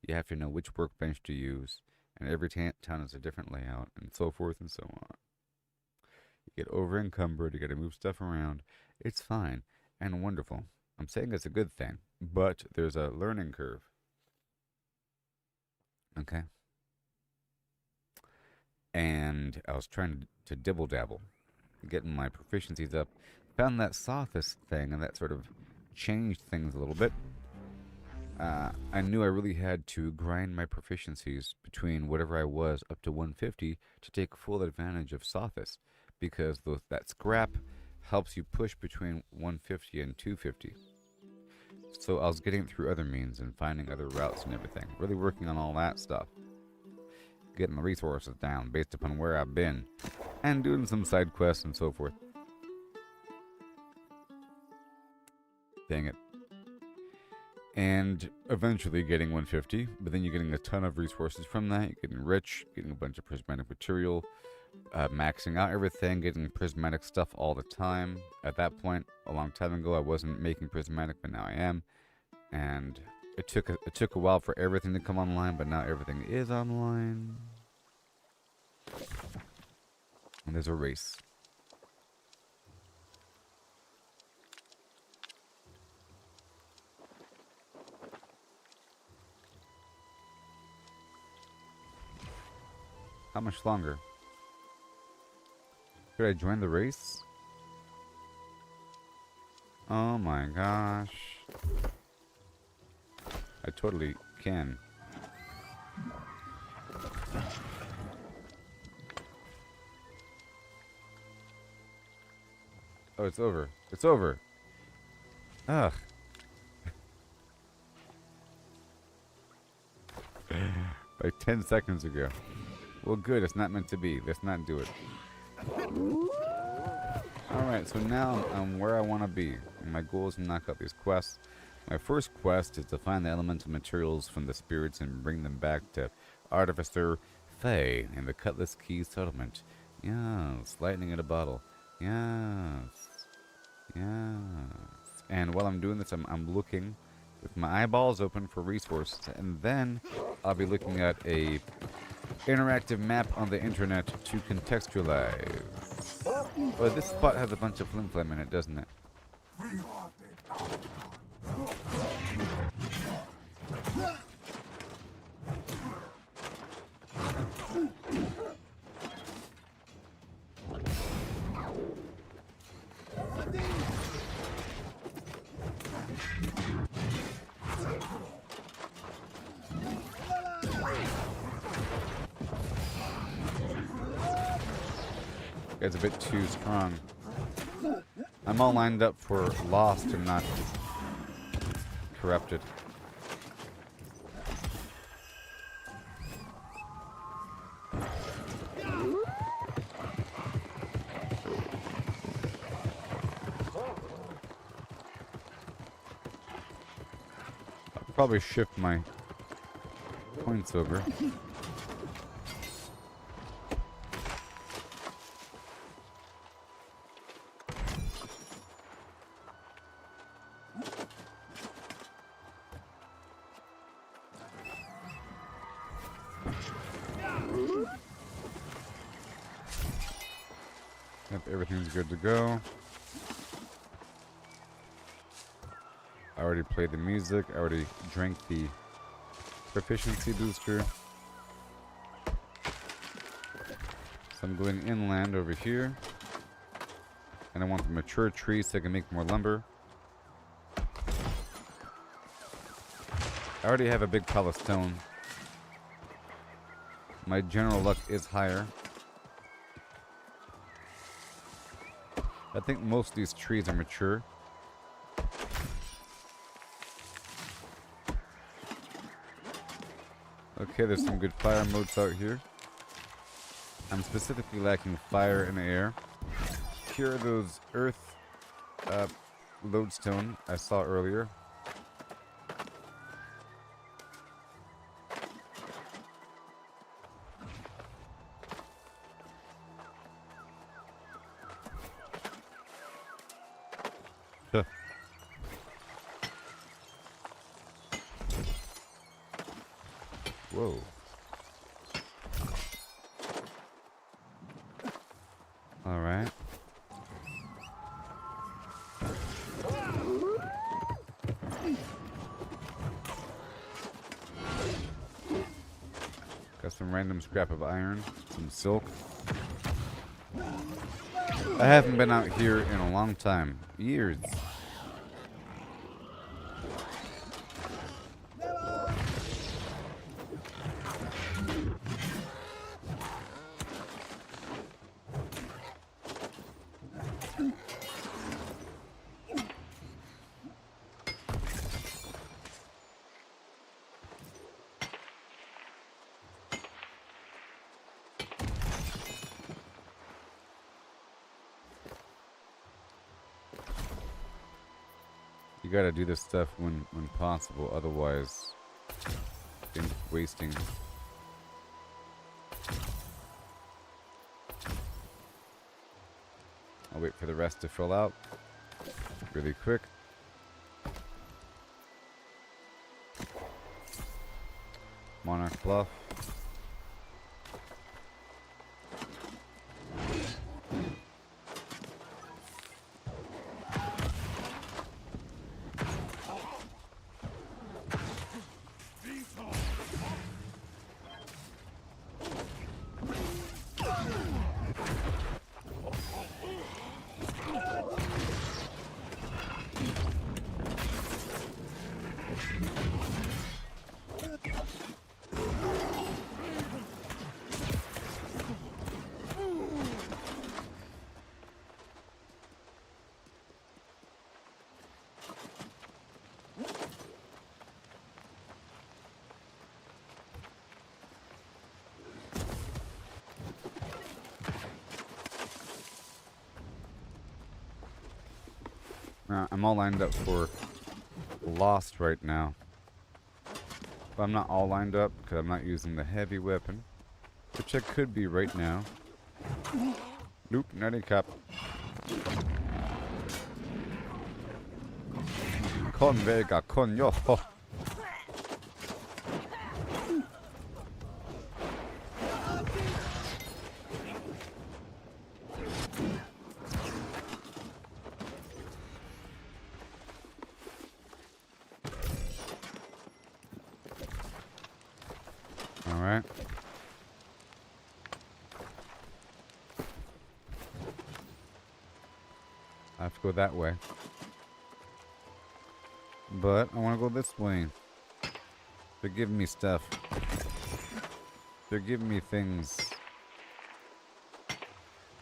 You have to know which workbench to use, and every town has a different layout, and so forth and so on. You get over encumbered, you got to move stuff around. It's fine and wonderful. I'm saying it's a good thing, but there's a learning curve. Okay? And I was trying to dibble-dabble, getting my proficiencies up. Found that sophist thing, and that sort of changed things a little bit. I knew I really had to grind my proficiencies between whatever I was up to 150 to take full advantage of sophist, because that scrap helps you push between 150 and 250. So I was getting it through other means and finding other routes and everything. Really working on all that stuff. Getting the resources down based upon where I've been. And doing some side quests and so forth. Dang it. And eventually getting 150, but then you're getting a ton of resources from that. You're getting rich, getting a bunch of prismatic material, maxing out everything, getting prismatic stuff all the time. At that point, a long time ago, I wasn't making prismatic, but now I am. And it took a while for everything to come online, but now everything is online. And there's a race. How much longer? Should I join the race? Oh my gosh. I totally can. Oh, it's over. It's over. Ugh. Like 10 seconds ago. Well, good. It's not meant to be. Let's not do it. Alright, so now I'm where I want to be. My goal is to knock out these quests. My first quest is to find the elemental materials from the spirits and bring them back to Artificer Faye in the Cutlass Key settlement. Yes, lightning in a bottle. Yes. Yes. And while I'm doing this, I'm looking with my eyeballs open for resources, and then I'll be looking at a interactive map on the internet to contextualize. Oh, this spot has a bunch of flim-flam in it, doesn't it? It's a bit too strong. I'm all lined up for lost and not corrupted. I'll probably shift my points over. Yep, everything's good to go. I already played the music. I already drank the proficiency booster. So I'm going inland over here. And I want the mature trees so I can make more lumber. I already have a big pile of stone. My general luck is higher. I think most of these trees are mature. Okay, there's some good fire modes out here. I'm specifically lacking fire and air. Here are those earth lodestone I saw earlier. Huh. Whoa. All right. Got some random scrap of iron, some silk. I haven't been out here in a long time. Years. You gotta do this stuff when possible, otherwise it's wasting. I'll wait for the rest to fill out really quick. Monarch Bluff. I'm all lined up for Lost right now. But I'm not all lined up because I'm not using the heavy weapon, which I could be right now. Nope, nutty cup. Con Vega, con yo. Alright. I have to go that way. But I want to go this way. They're giving me stuff. They're giving me things.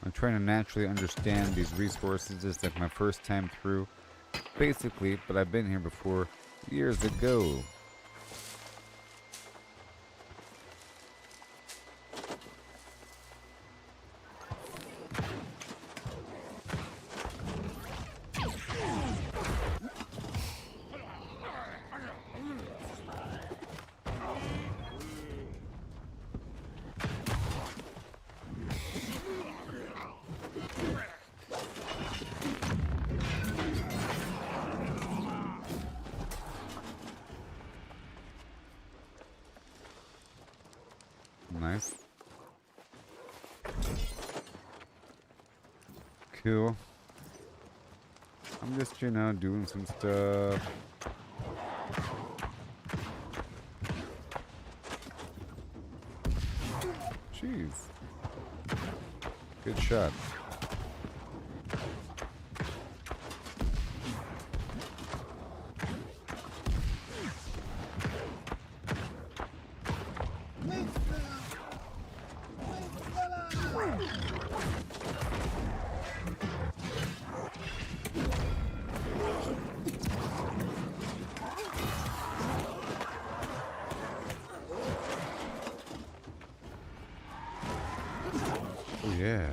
I'm trying to naturally understand these resources. It's like my first time through. Basically, but I've been here before years ago. Nice. Cool. I'm just, you know, doing some stuff. Jeez. Good shot. Oh yeah.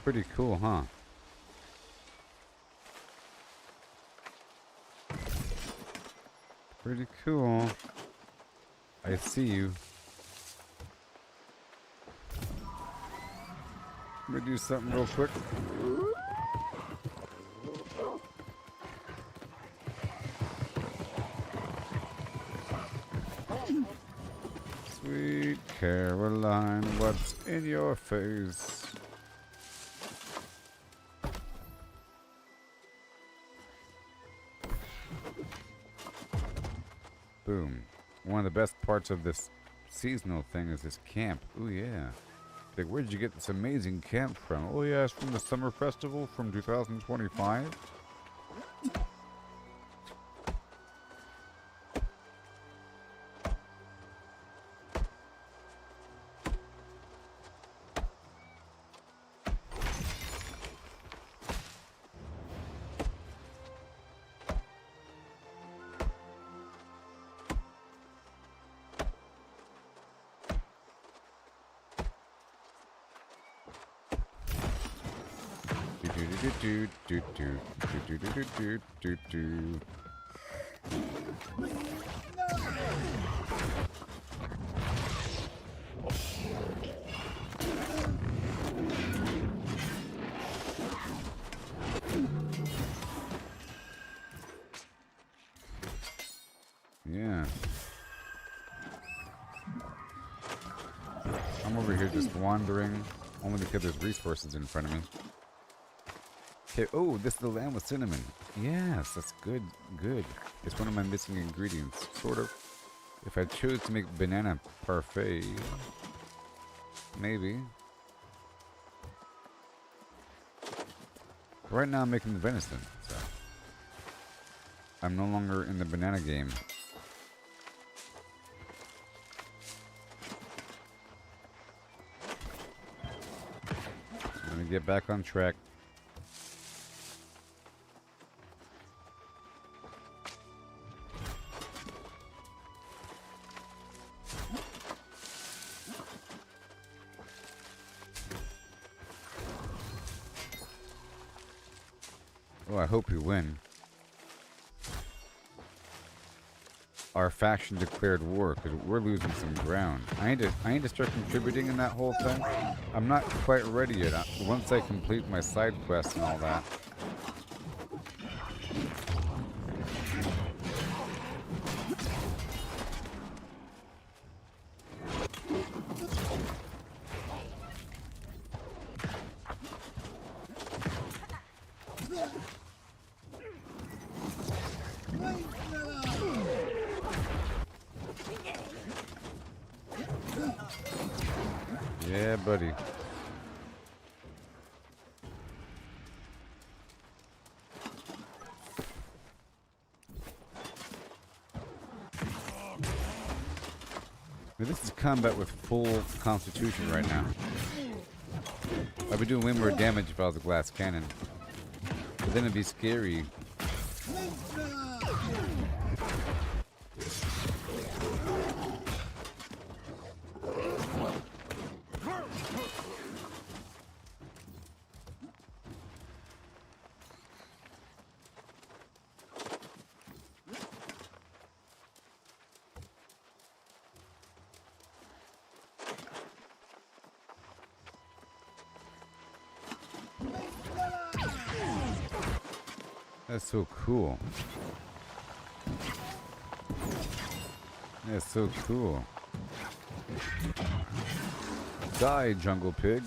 Pretty cool, huh? Pretty cool. I see you. Let me do something real quick. Sweet Caroline, what's in your face? Boom. One of the best parts of this seasonal thing is this camp. Ooh, yeah. Like, where'd you get this amazing camp from? Oh, yeah, it's from the Summer Festival from 2025. Yeah. I'm over here just wandering, only because there's resources in front of me. Okay, oh, this is the lamb with cinnamon. Yes, that's good, good. It's one of my missing ingredients, sort of. If I chose to make banana parfait, maybe. Right now I'm making the venison, so. I'm no longer in the banana game. Let me get back on track. Oh, I hope we win. Our faction declared war because we're losing some ground. I need to start contributing in that whole thing. I'm not quite ready yet. Once I complete my side quests and all that. Yeah, buddy. This is combat with full constitution right now. I'd be doing way more damage if I was a glass cannon. But then it'd be scary. That's so cool. That's so cool. Die, jungle pig.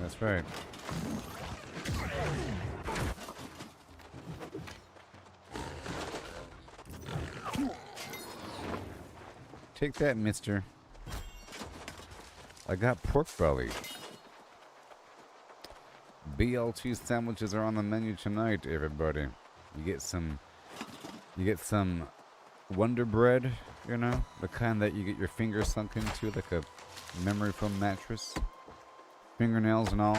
That's right. Take that, mister. I got pork belly. BLT sandwiches are on the menu tonight, everybody. You get some Wonder Bread, you know? The kind that you get your finger sunk into like a memory foam mattress. Fingernails and all.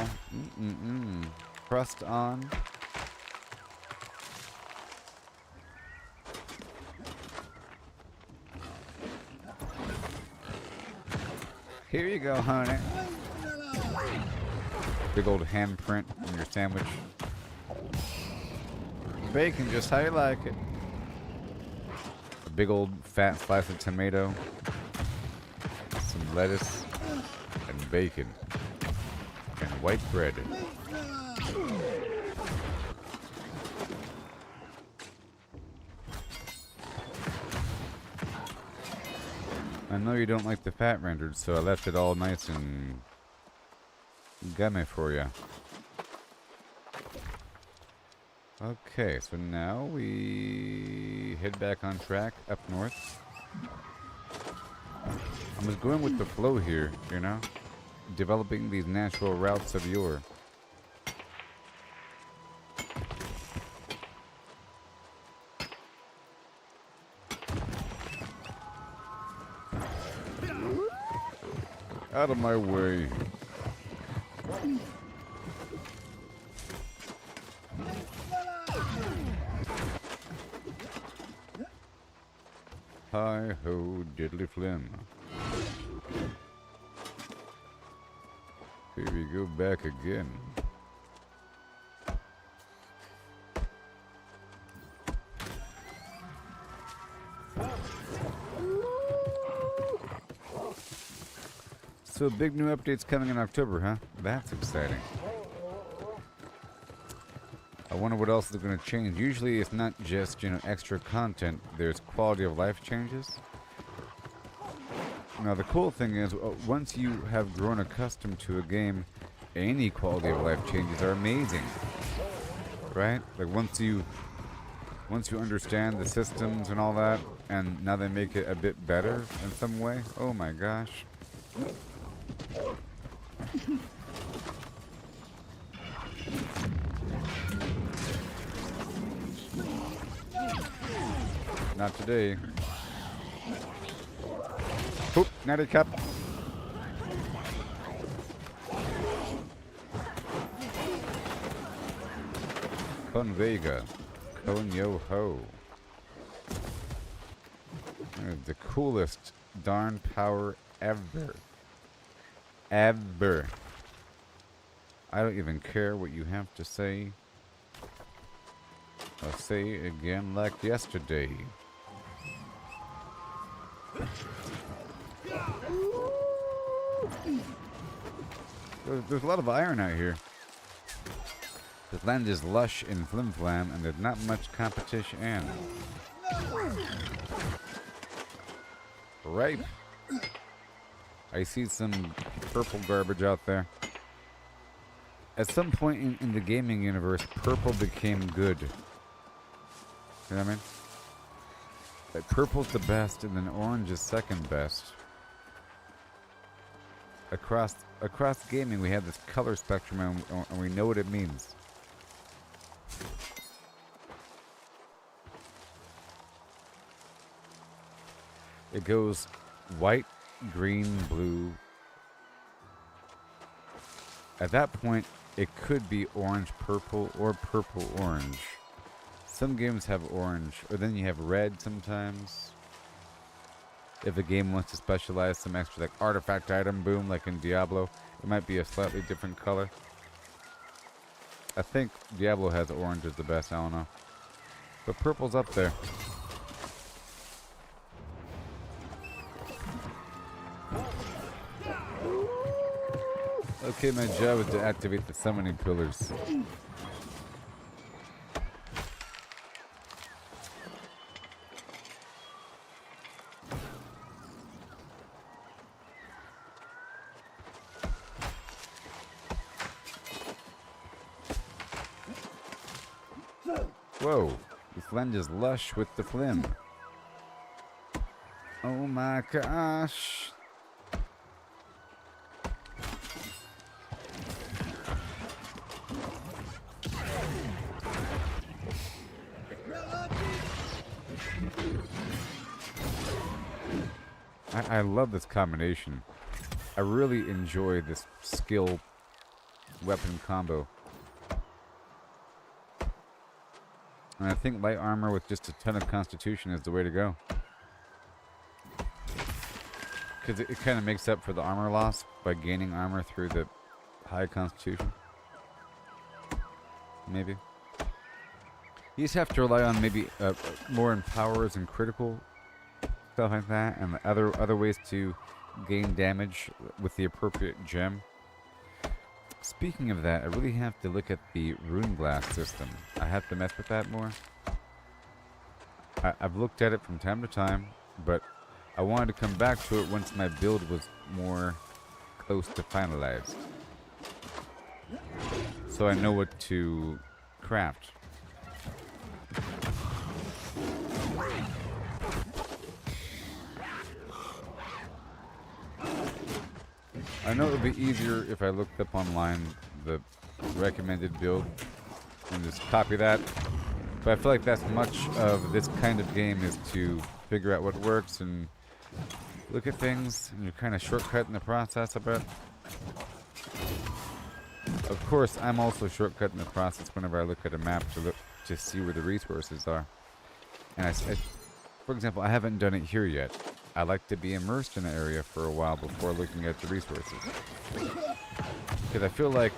Crust on. Here you go, honey. Big old handprint on your sandwich. Bacon just how you like it. A big old fat slice of tomato. Some lettuce. And bacon. And white bread. I know you don't like the fat rendered, so I left it all nice and gummy for you. Okay, so now we head back on track up north. I'm just going with the flow here, you know? Developing these natural routes of yore. Out of my way. Hi ho, diddly flim. Here we go back again. So big new updates coming in October, huh? That's exciting. I wonder what else is going to change. Usually it's not just, you know, extra content. There's quality of life changes. Now the cool thing is, once you have grown accustomed to a game, any quality of life changes are amazing. Right? Like once you understand the systems and all that, and now they make it a bit better in some way. Oh my gosh. Not today. Oop, natty cup. Con Vega. Con Yo Ho. The coolest darn power ever. Ever. I don't even care what you have to say. I'll say it again like yesterday. There's a lot of iron out here. The land is lush in flim-flam, and there's not much competition. Ripe. I see some purple garbage out there. At some point in the gaming universe, purple became good. You know what I mean? Like, purple's the best, and then orange is second best. Across gaming, we have this color spectrum, and we know what it means. It goes white, green, blue. At that point, it could be orange, purple, or purple, orange. Some games have orange, or then you have red sometimes. If the game wants to specialize some extra, like artifact item boom, like in Diablo, it might be a slightly different color. I think Diablo has orange as the best, I don't know. But purple's up there. Okay, my job is to activate the summoning pillars. Whoa, this land is lush with the flim. Oh my gosh. I love this combination. I really enjoy this skill weapon combo. And I think light armor with just a ton of constitution is the way to go. Because it kind of makes up for the armor loss by gaining armor through the high constitution. Maybe. You just have to rely on maybe more in powers and critical stuff like that, and other ways to gain damage with the appropriate gem. Speaking of that, I really have to look at the rune glass system. I have to mess with that more. I've looked at it from time to time, but I wanted to come back to it once my build was more close to finalized, so I know what to craft. I know it would be easier if I looked up online the recommended build and just copy that, but I feel like that's much of this kind of game, is to figure out what works and look at things, and you're kind of shortcutting the process a bit. Of course, I'm also shortcutting the process whenever I look at a map to see where the resources are. And for example, I haven't done it here yet. I like to be immersed in an area for a while before looking at the resources, because I feel like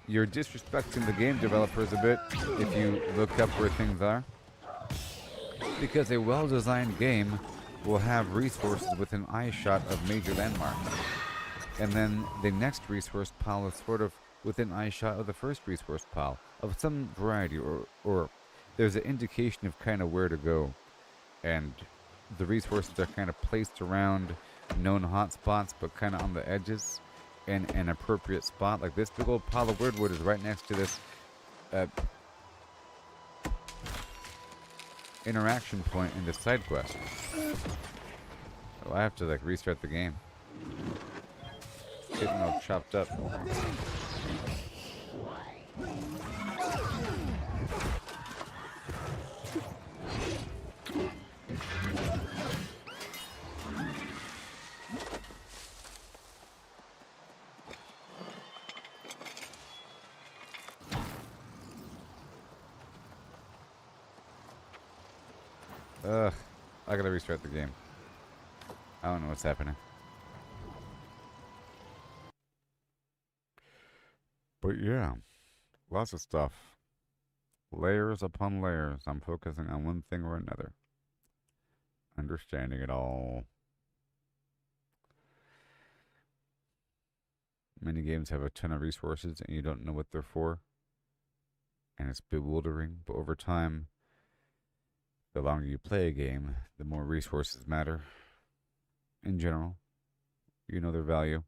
you're disrespecting the game developers a bit if you look up where things are, because a well-designed game will have resources within eyeshot of major landmarks, and then the next resource pile is sort of within eyeshot of the first resource pile of some variety, or there's an indication of kind of where to go, and the resources are kind of placed around known hotspots, but kind of on the edges in an appropriate spot. Like this big old pile of weirdwood is right next to this interaction point in the side quest. Oh, I have to like restart the game. It's getting all chopped up. I gotta restart the game. I don't know what's happening. But yeah, lots of stuff. Layers upon layers. I'm focusing on one thing or another. Understanding it all. Many games have a ton of resources and you don't know what they're for. And it's bewildering. But over time, the longer you play a game, the more resources matter. In general, you know their value.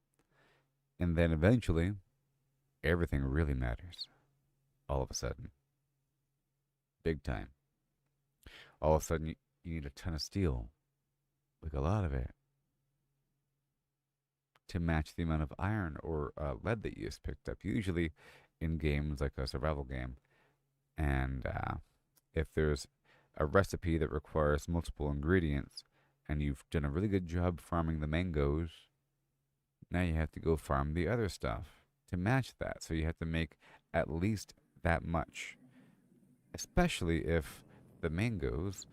And then eventually, everything really matters. All of a sudden. Big time. All of a sudden, you need a ton of steel. Like a lot of it. To match the amount of iron or lead that you just picked up. Usually in games like a survival game. And if there's a recipe that requires multiple ingredients and you've done a really good job farming the mangoes, now you have to go farm the other stuff to match that. So you have to make at least that much. Especially if the mangoes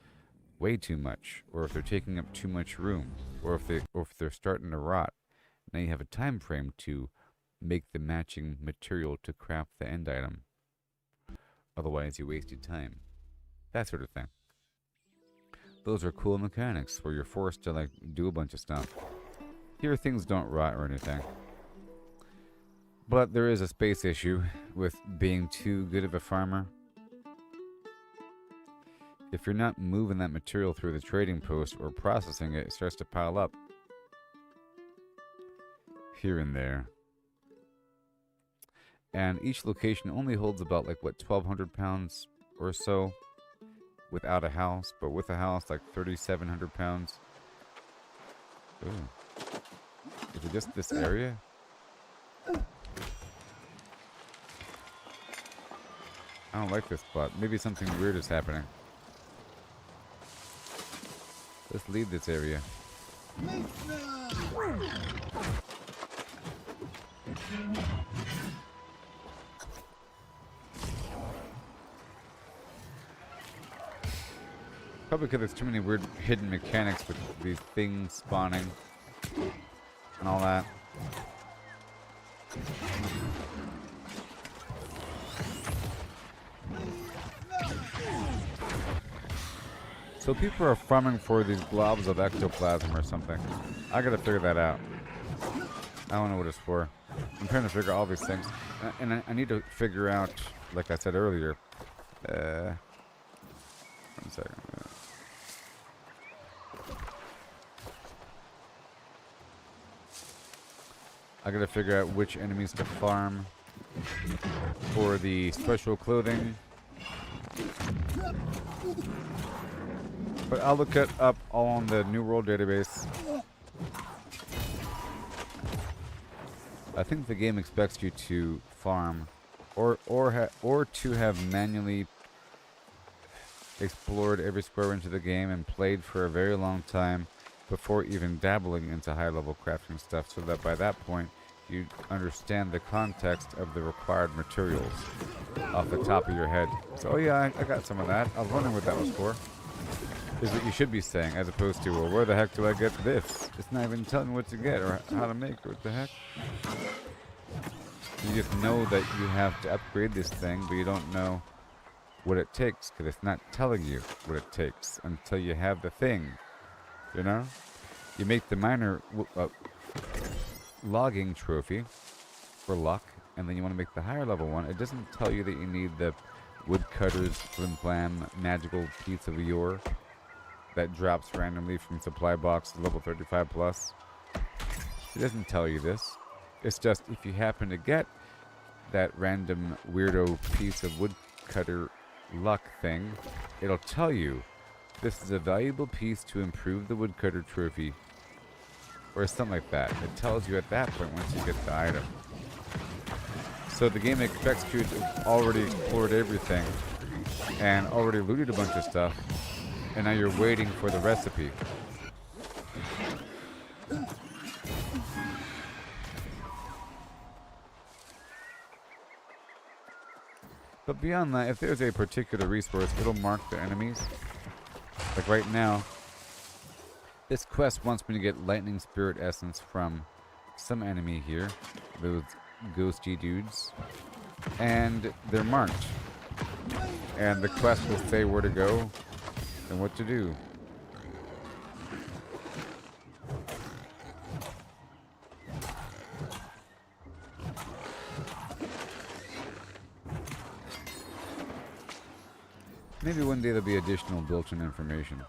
weigh too much, or if they're taking up too much room, or if they're starting to rot. Now you have a time frame to make the matching material to craft the end item. Otherwise, you wasted time. That sort of thing. Those are cool mechanics where you're forced to like do a bunch of stuff. Here, things don't rot or anything. But there is a space issue with being too good of a farmer. If you're not moving that material through the trading post or processing it, it starts to pile up. Here and there. And each location only holds about like, what, 1,200 pounds or so without a house. But with a house, like 3,700 pounds. Ooh. Is it just this area? I don't like this spot. Maybe something weird is happening. Let's leave this area. Probably because there's too many weird hidden mechanics with these things spawning and all that. So people are farming for these globs of ectoplasm or something. I gotta figure that out. I don't know what it's for. I'm trying to figure all these things. And I need to figure out, like I said earlier, 1 second. I gotta figure out which enemies to farm for the special clothing. But I'll look it up all on the New World database. I think the game expects you to farm or to have manually explored every square inch of the game and played for a very long time before even dabbling into high-level crafting stuff, so that by that point you understand the context of the required materials off the top of your head. So, oh yeah, I got some of that. I was wondering what that was for. Is what you should be saying, as opposed to, well, where the heck do I get this? It's not even telling me what to get or how to make it. What the heck? You just know that you have to upgrade this thing, but you don't know what it takes, because it's not telling you what it takes until you have the thing. You know? You make the minor logging trophy for luck, and then you want to make the higher level one. It doesn't tell you that you need the woodcutter's flim-flam magical piece of yore that drops randomly from supply box to level 35 plus. It doesn't tell you this. It's just if you happen to get that random weirdo piece of woodcutter luck thing, it'll tell you this is a valuable piece to improve the woodcutter trophy, or something like that. It tells you at that point once you get the item. So the game expects you to have already explored everything and already looted a bunch of stuff, and now you're waiting for the recipe. But beyond that, if there's a particular resource, it'll mark the enemies. Like right now, This quest wants me to get lightning spirit essence from some enemy here, those ghosty dudes, and they're marked. And the quest will say where to go and what to do. Maybe one day there'll be additional built-in information.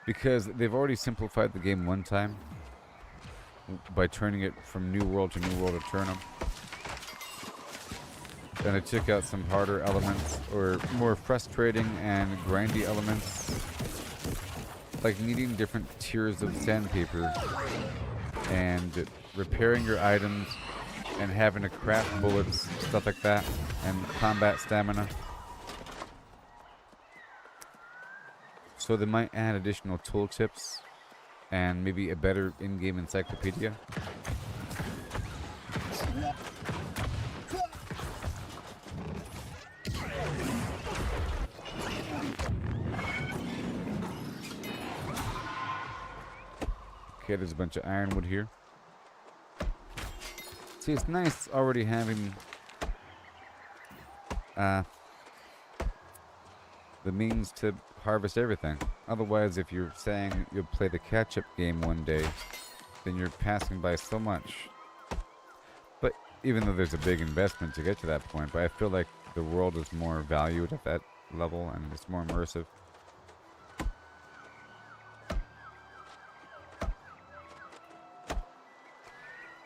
Because they've already simplified the game one time by turning it from New World to New World Aeternum. And it took out some harder elements or more frustrating and grindy elements, like needing different tiers of sandpaper and repairing your items and having to craft bullets, stuff like that, and combat stamina. So they might add additional tooltips and maybe a better in-game encyclopedia. Okay, there's a bunch of ironwood here. See, it's nice already having the means to harvest everything. Otherwise, if you're saying you'll play the catch-up game one day, then you're passing by so much. But even though there's a big investment to get to that point, but I feel like the world is more valued at that level and it's more immersive.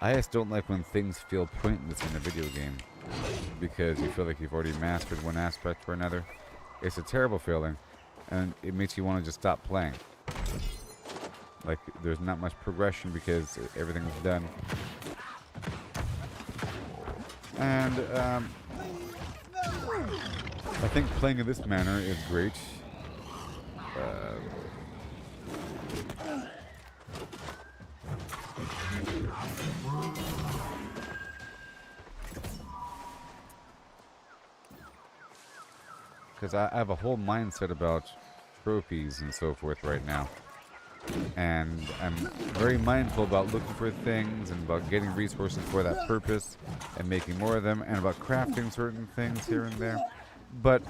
I just don't like when things feel pointless in a video game because you feel like you've already mastered one aspect or another. It's a terrible feeling, and it makes you want to just stop playing. Like, there's not much progression because everything's done. And, I think playing in this manner is great. Because I have a whole mindset about trophies and so forth right now. And I'm very mindful about looking for things and about getting resources for that purpose and making more of them and about crafting certain things here and there. But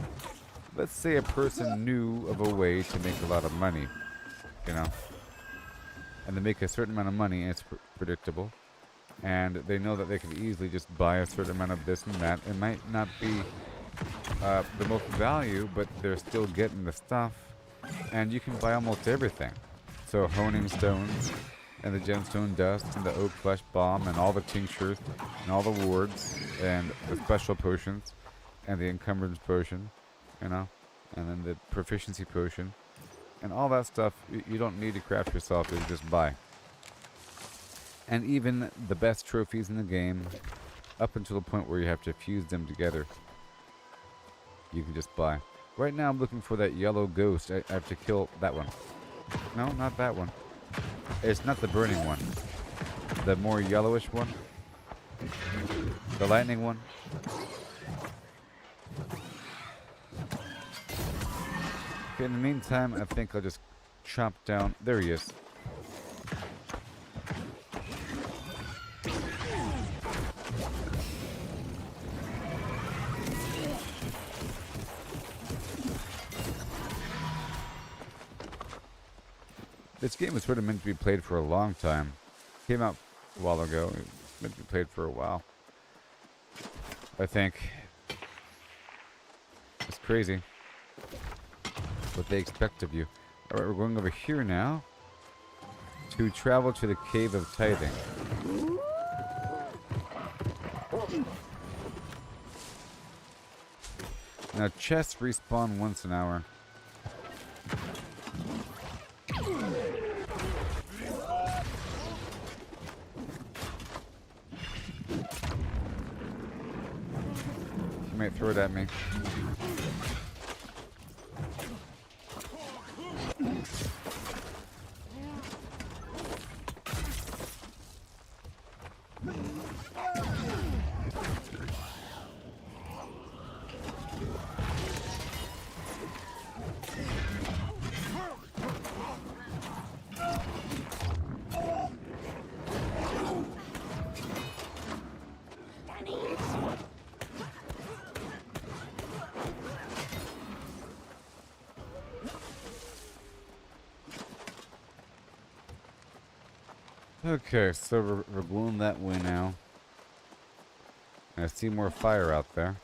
let's say a person knew of a way to make a lot of money, you know, and they make a certain amount of money and it's predictable. And they know that they could easily just buy a certain amount of this and that. It might not be the most value, but they're still getting the stuff, and you can buy almost everything. So honing stones, and the gemstone dust, and the oak flesh bomb, and all the tinctures, and all the wards, and the special potions, and the encumbrance potion, you know, and then the proficiency potion, and all that stuff you don't need to craft yourself, you just buy. And even the best trophies in the game, up until the point where you have to fuse them together, you can just buy. Right now I'm looking for that yellow ghost. I have to kill that one. No, not that one. It's not the burning one. The more yellowish one. The lightning one. Okay, in the meantime, I think I'll just chop down. There he is. This game was sort of meant to be played for a long time. Came out a while ago. It was meant to be played for a while. I think. It's crazy what they expect of you. Alright, we're going over here now to travel to the Cave of Tithing. Now, chests respawn once an hour. You might throw it at me. Okay, so we're going that way now. I see more fire out there.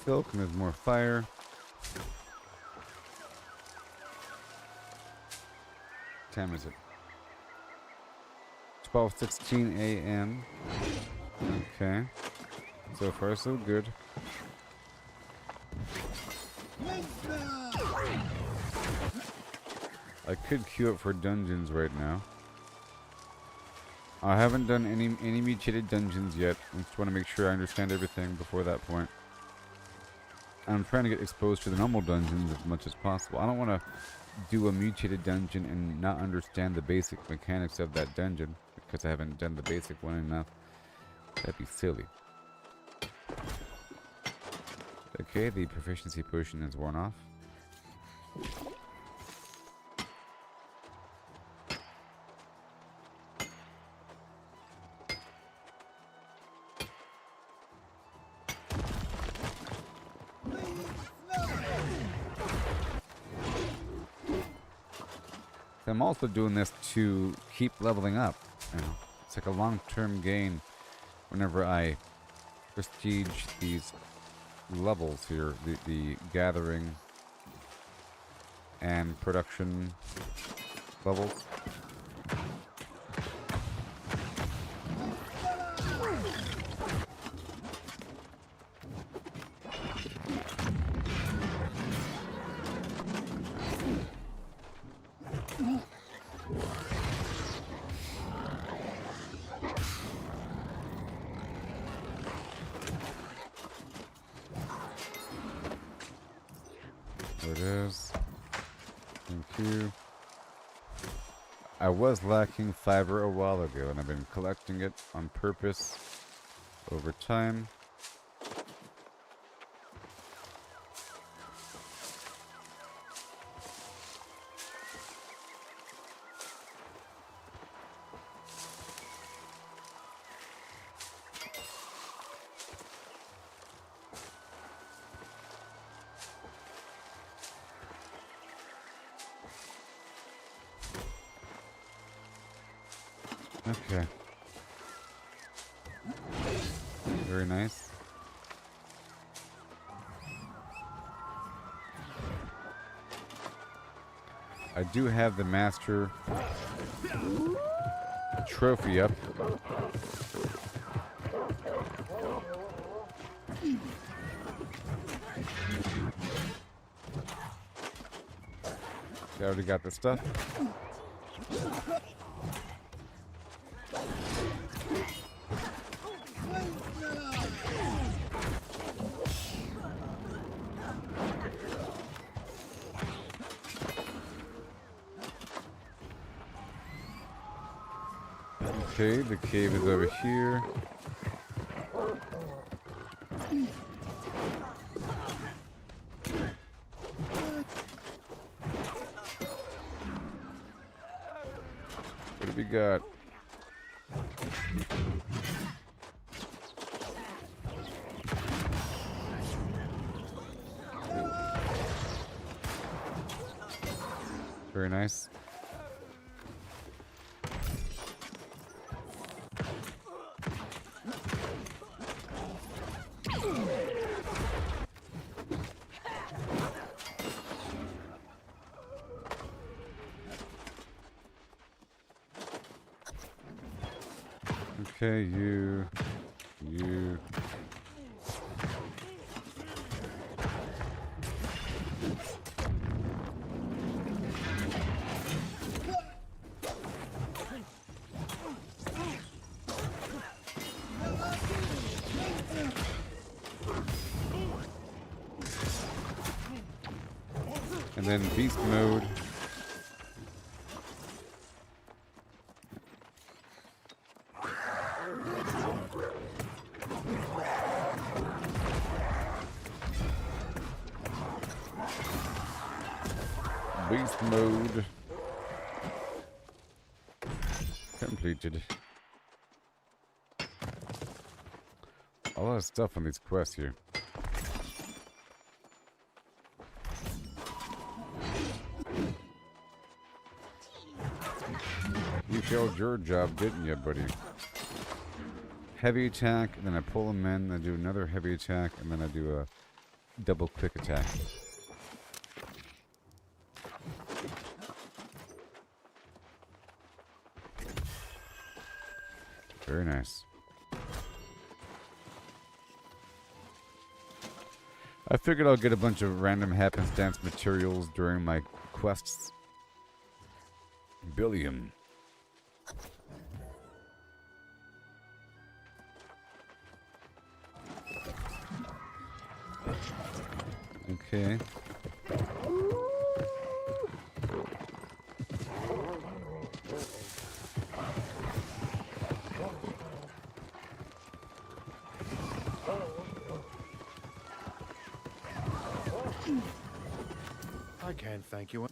Silk, and there's more fire. What time is it? 12:16 a.m. Okay. So far, so good. I could queue up for dungeons right now. I haven't done any mutated dungeons yet. I just want to make sure I understand everything before that point. I'm trying to get exposed to the normal dungeons as much as possible. I don't want to do a mutated dungeon and not understand the basic mechanics of that dungeon because I haven't done the basic one enough. That'd be silly. Okay, the proficiency potion is worn off. I'm also doing this to keep leveling up. You know, it's like a long-term gain whenever I prestige these levels here, the gathering and production levels. There it is. Thank you. I was lacking fiber a while ago, and I've been collecting it on purpose over time. Okay. Very nice. I do have the master trophy up. I already got the stuff. Okay, the cave is over here. What do we got? Very nice. Okay, you. And then beast mode. Beast mode completed. A lot of stuff on these quests here. You failed your job, didn't you, buddy? Heavy attack, and then I pull them in, I do another heavy attack, and then I do a double quick attack. Very nice. I figured I'll get a bunch of random happenstance materials during my quests. Billium. Okay. I can't thank you.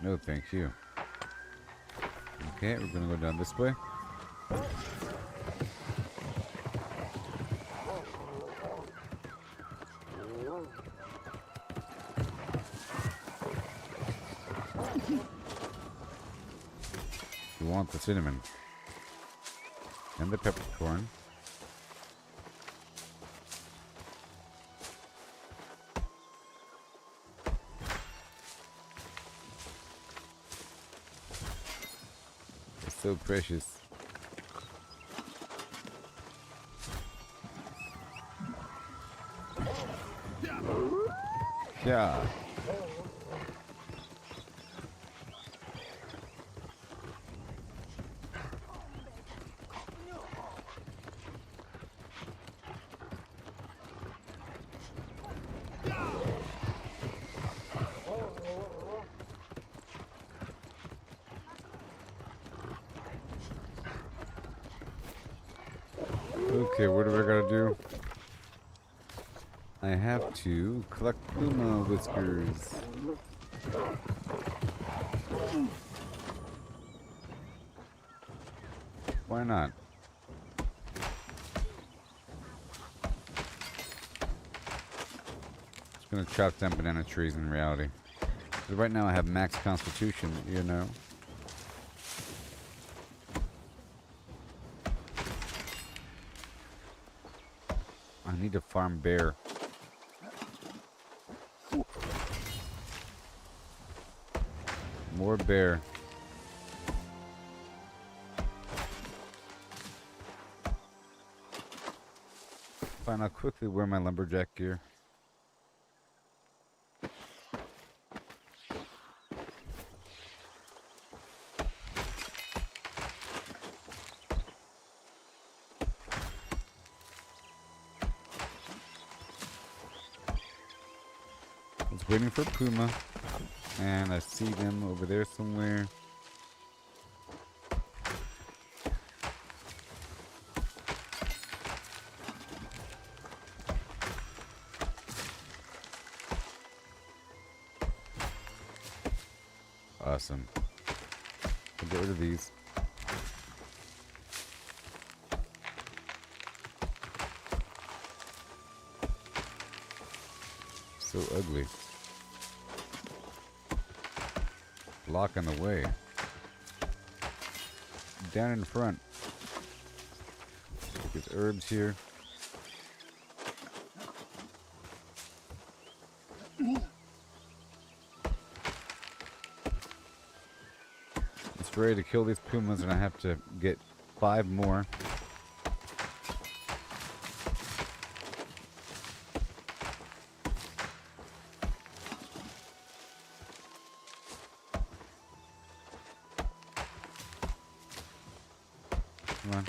No, thank you. Okay, we're gonna go down this way. You want the cinnamon and the peppercorn. It's so precious. Yeah. Okay, what do I gotta do? I have to collect Puma whiskers. Why not? Just gonna chop down banana trees in reality. But right now I have max constitution, you know. I need to farm bear. More bear. Fine, I'll quickly wear my lumberjack gear. I was waiting for Puma, and I see them over there somewhere. Awesome. I'll get rid of these. So ugly. Block on the way. Down in front. There's herbs here. It's ready to kill these pumas, and I have to get 5 more. Come on.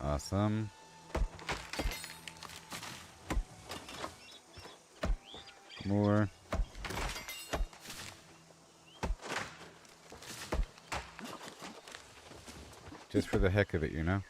Awesome. More. Just for the heck of it, you know?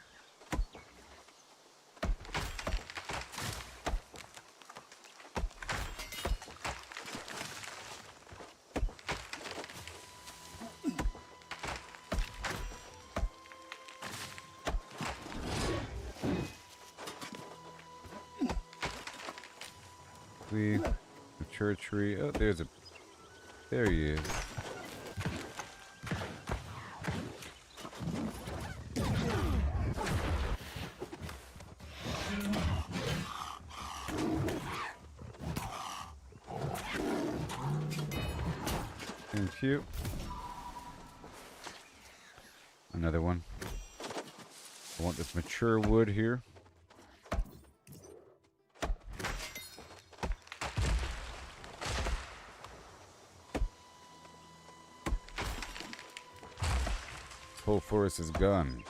quickly. Mature tree. Oh, there's a... There he is. Thank you. Another one. I want this mature wood here. This whole forest is gone.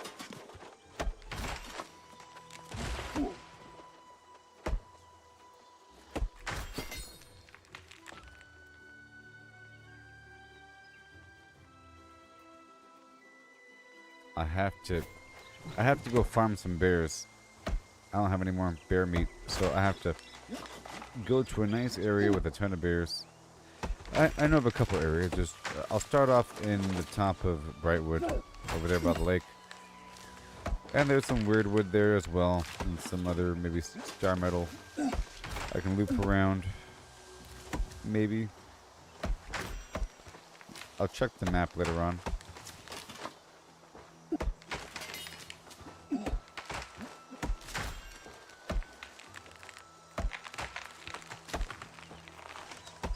I have to go farm some bears. I don't have any more bear meat, so I have to go to a nice area with a ton of bears. I know of a couple areas. Just I'll start off in the top of Brightwood, over there by the lake. And there's some weird wood there as well, and some other maybe star metal. I can loop around. Maybe. I'll check the map later on.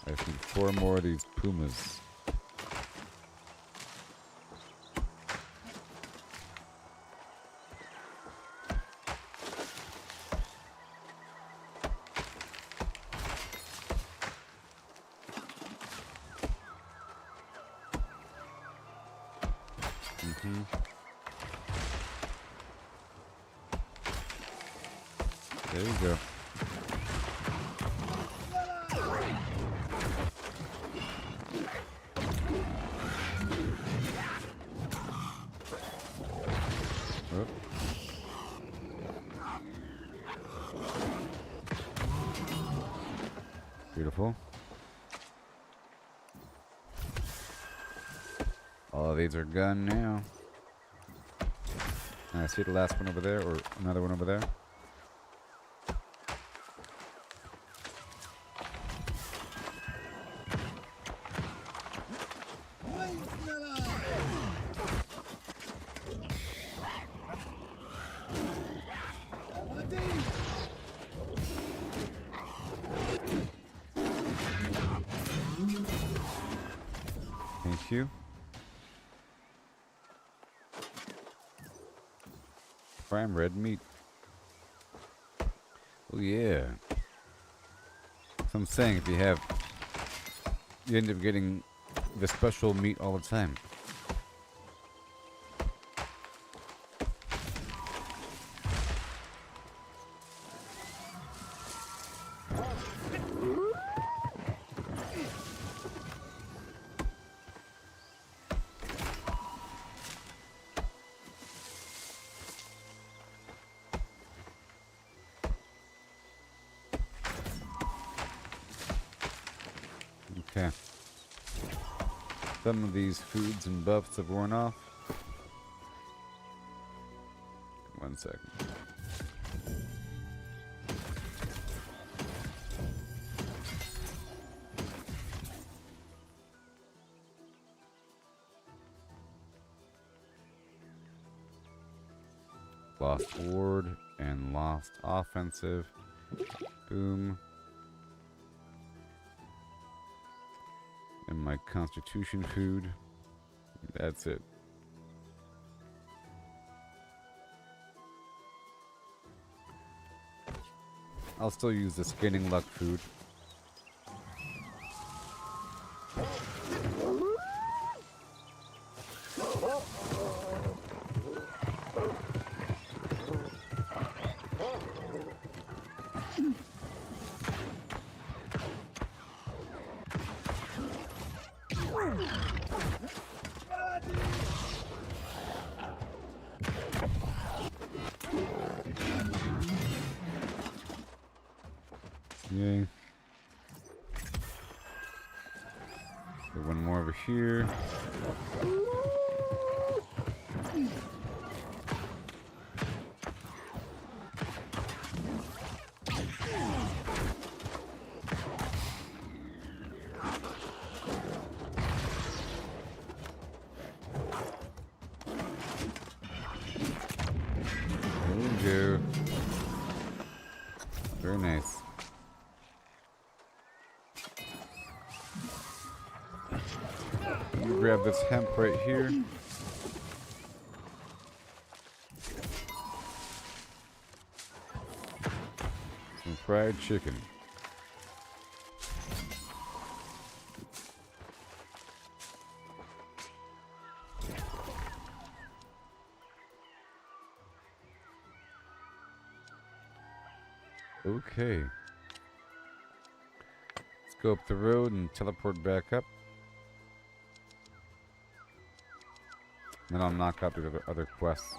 I just need 4 more of these pumas. There you go. Oh. Beautiful. All of these are gone now. I see the last one over there, or another one over there. Thank you. Prime red meat. Oh yeah. So I'm saying if you end up getting the special meat all the time. Okay. Some of these foods and buffs have worn off. 1 second. Lost ward and lost offensive. Boom. And my constitution food. That's it. I'll still use the scanning luck food. Yay. So one more over here. Very nice. You grab this hemp right here. Some fried chicken. Okay. Let's go up the road and teleport back up. Then I'll knock out the other quests.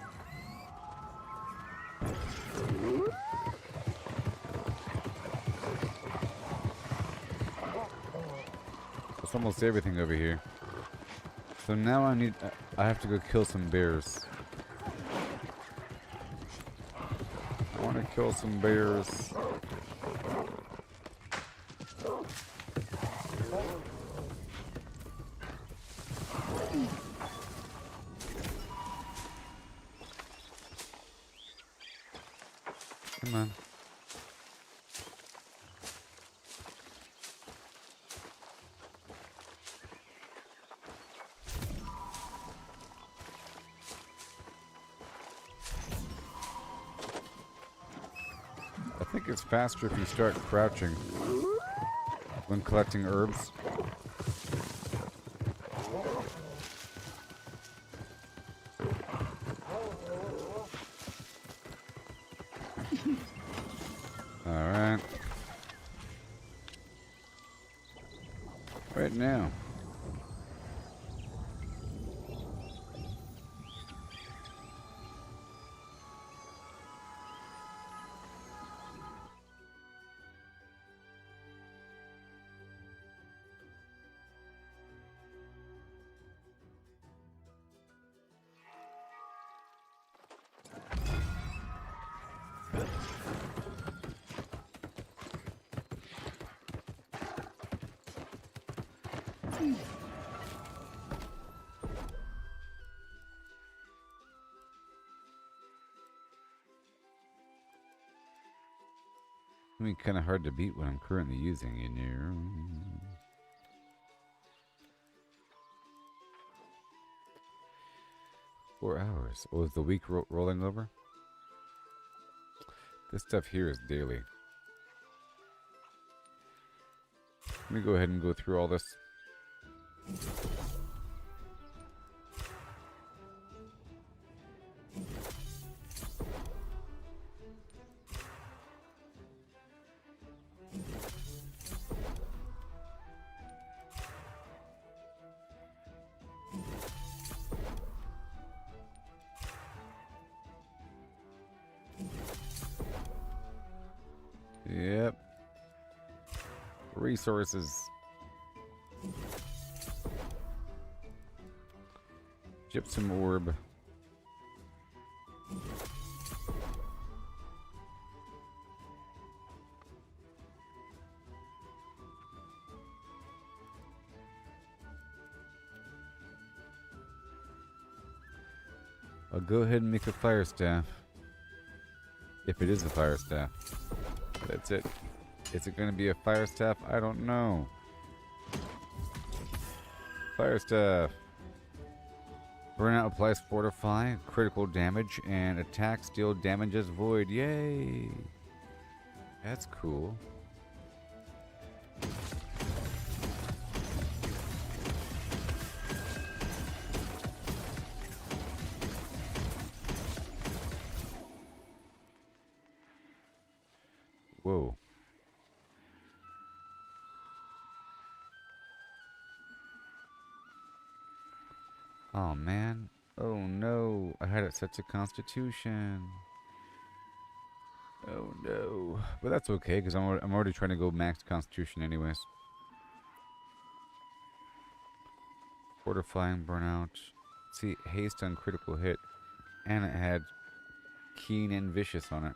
That's almost everything over here. So now I have to go kill some bears. I want to kill some bears. Come on. I think it's faster if you start crouching when collecting herbs. Alright. Right now. I mean, kind of hard to beat what I'm currently using in here. 4 hours. Oh, is the week rolling over? This stuff here is daily. Let me go ahead and go through all this. Yep. Resources. Gypsum orb. I'll go ahead and make a fire staff. If it is a fire staff. That's it. Is it going to be a fire staff? I don't know. Fire staff. Burnout applies fortify, critical damage, and attack steal damages void. Yay! That's cool. Whoa. Oh man. Oh no. I had it set to Constitution. Oh no. But that's okay because I'm already trying to go max Constitution anyways. Fortifying burnout. See, haste on critical hit. And it had keen and vicious on it.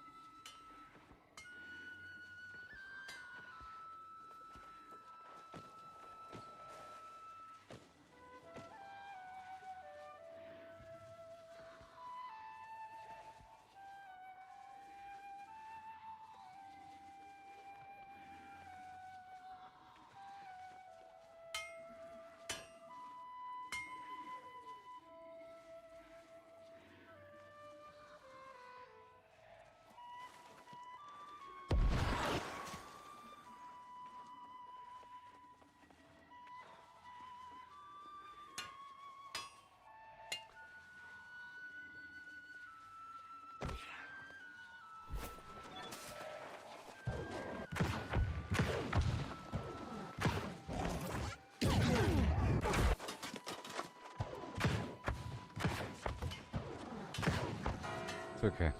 okay.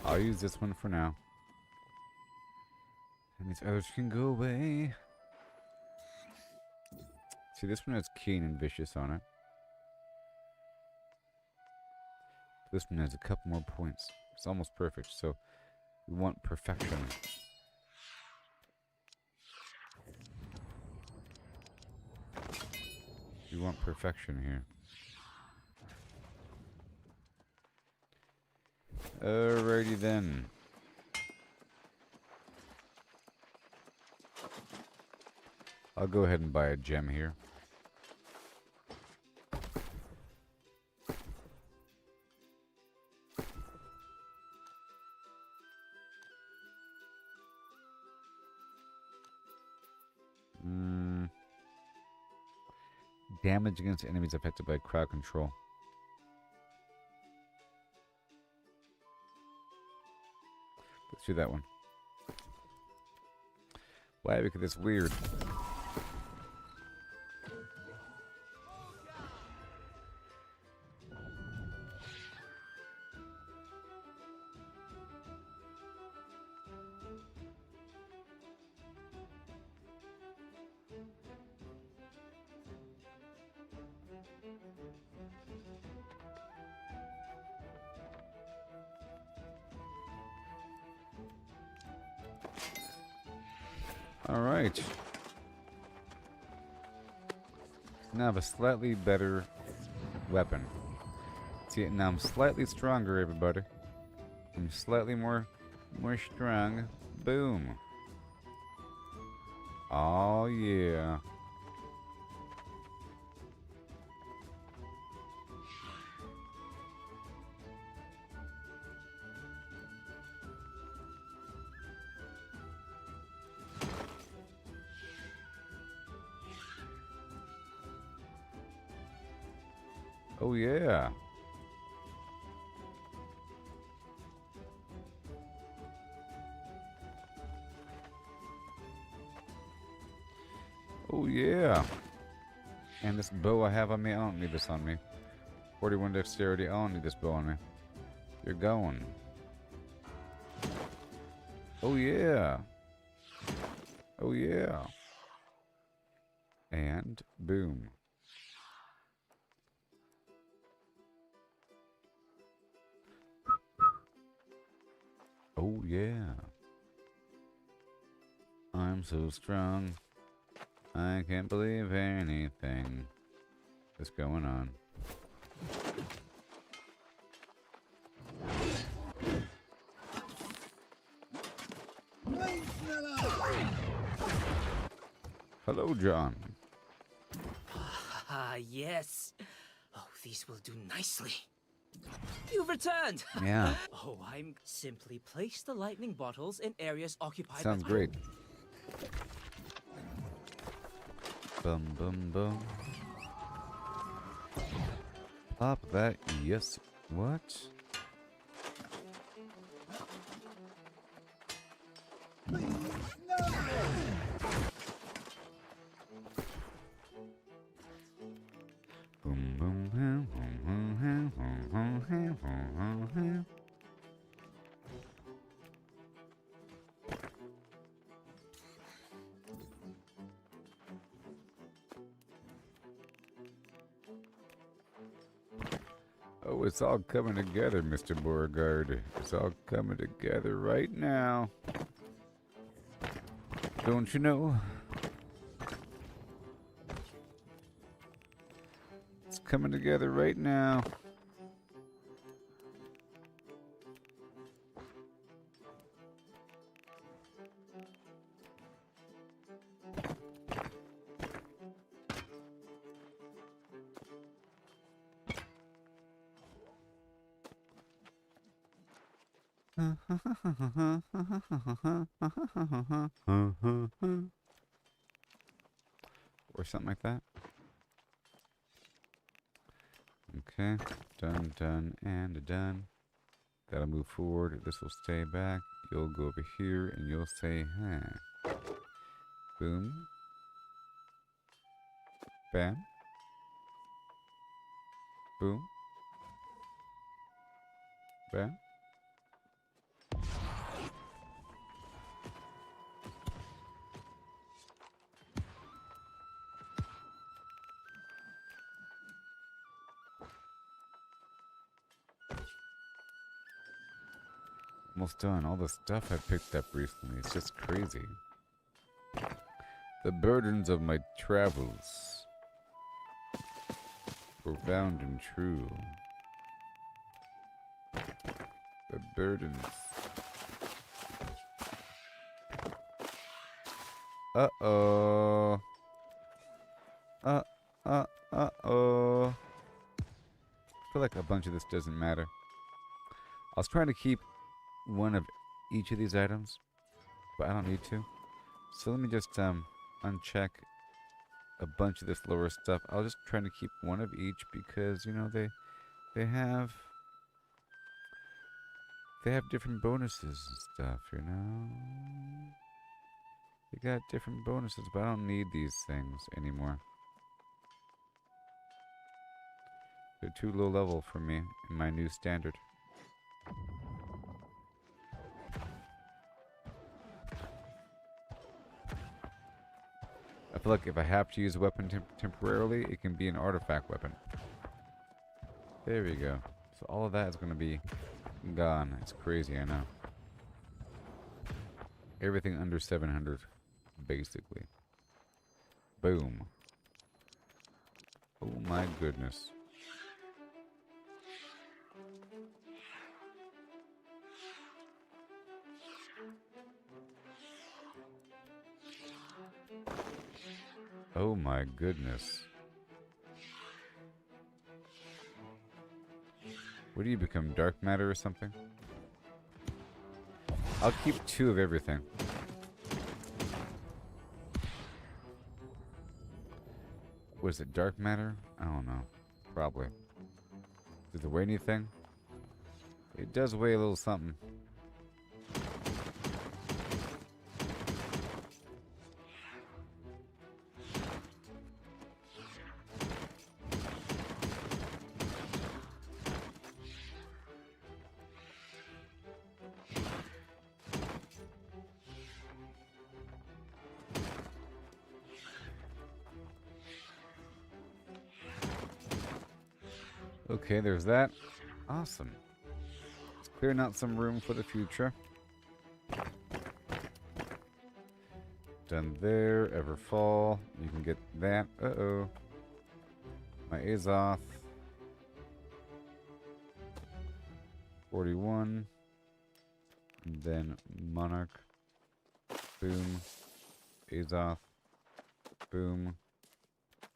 I'll use this one for now. And these others can go away. See, this one has keen and vicious on it. This one has a couple more points. It's almost perfect, so we want perfection. We want perfection here. Alrighty then. I'll go ahead and buy a gem here. Damage against enemies affected by crowd control. Let's do that one. Why? Because it's weird. Alright. Now I have a slightly better weapon. See, now I'm slightly stronger, everybody. I'm slightly more strong. Boom. Oh, yeah. Oh, yeah. Oh, yeah. And this bow I have on me, I don't need this on me. 41 dexterity, I don't need this bow on me. You're going. Oh, yeah. Oh, yeah. And boom. Oh, yeah. I'm so strong. I can't believe anything is going on. Hello, John. Ah, yes. Oh, these will do nicely. You've returned! Yeah. Oh, I'm simply place the lightning bottles in areas occupied Sounds by... great. Bum, bum, bum. Pop that, yes. What? Boom, boom, boom, boom, boom, boom, boom, boom, boom, boom. Oh, it's all coming together, Mr. Beauregard. It's all coming together right now. Don't you know? It's coming together right now. Or something like that. Okay, done, done, and done. Gotta move forward. This will stay back. You'll go over here and you'll say, huh. Boom. Bam. Boom. Okay. Almost done. All the stuff I picked up recently. It's just crazy. The burdens of my travels. Profound and true. The burdens. Uh-oh. Uh-oh. I feel like a bunch of this doesn't matter. I was trying to keep one of each of these items, but I don't need to. So let me just uncheck a bunch of this lower stuff. I'll just try to keep one of each because, you know, they have different bonuses and stuff, you know. They got different bonuses, but I don't need these things anymore. They're too low level for me in my new standard. I feel like if I have to use a weapon temporarily, it can be an artifact weapon. There we go. So all of that is going to be gone. It's crazy, I know. Everything under 700, basically. Boom. Oh my goodness. Oh my goodness. What do you become, dark matter or something? I'll keep 2 of everything. Was it dark matter? I don't know. Probably. Does it weigh anything? It does weigh a little something. Okay, there's that. Awesome. Let's clearing out some room for the future. Done there. Everfall. You can get that. Uh-oh. My Azoth. 41. And then Monarch. Boom. Azoth. Boom.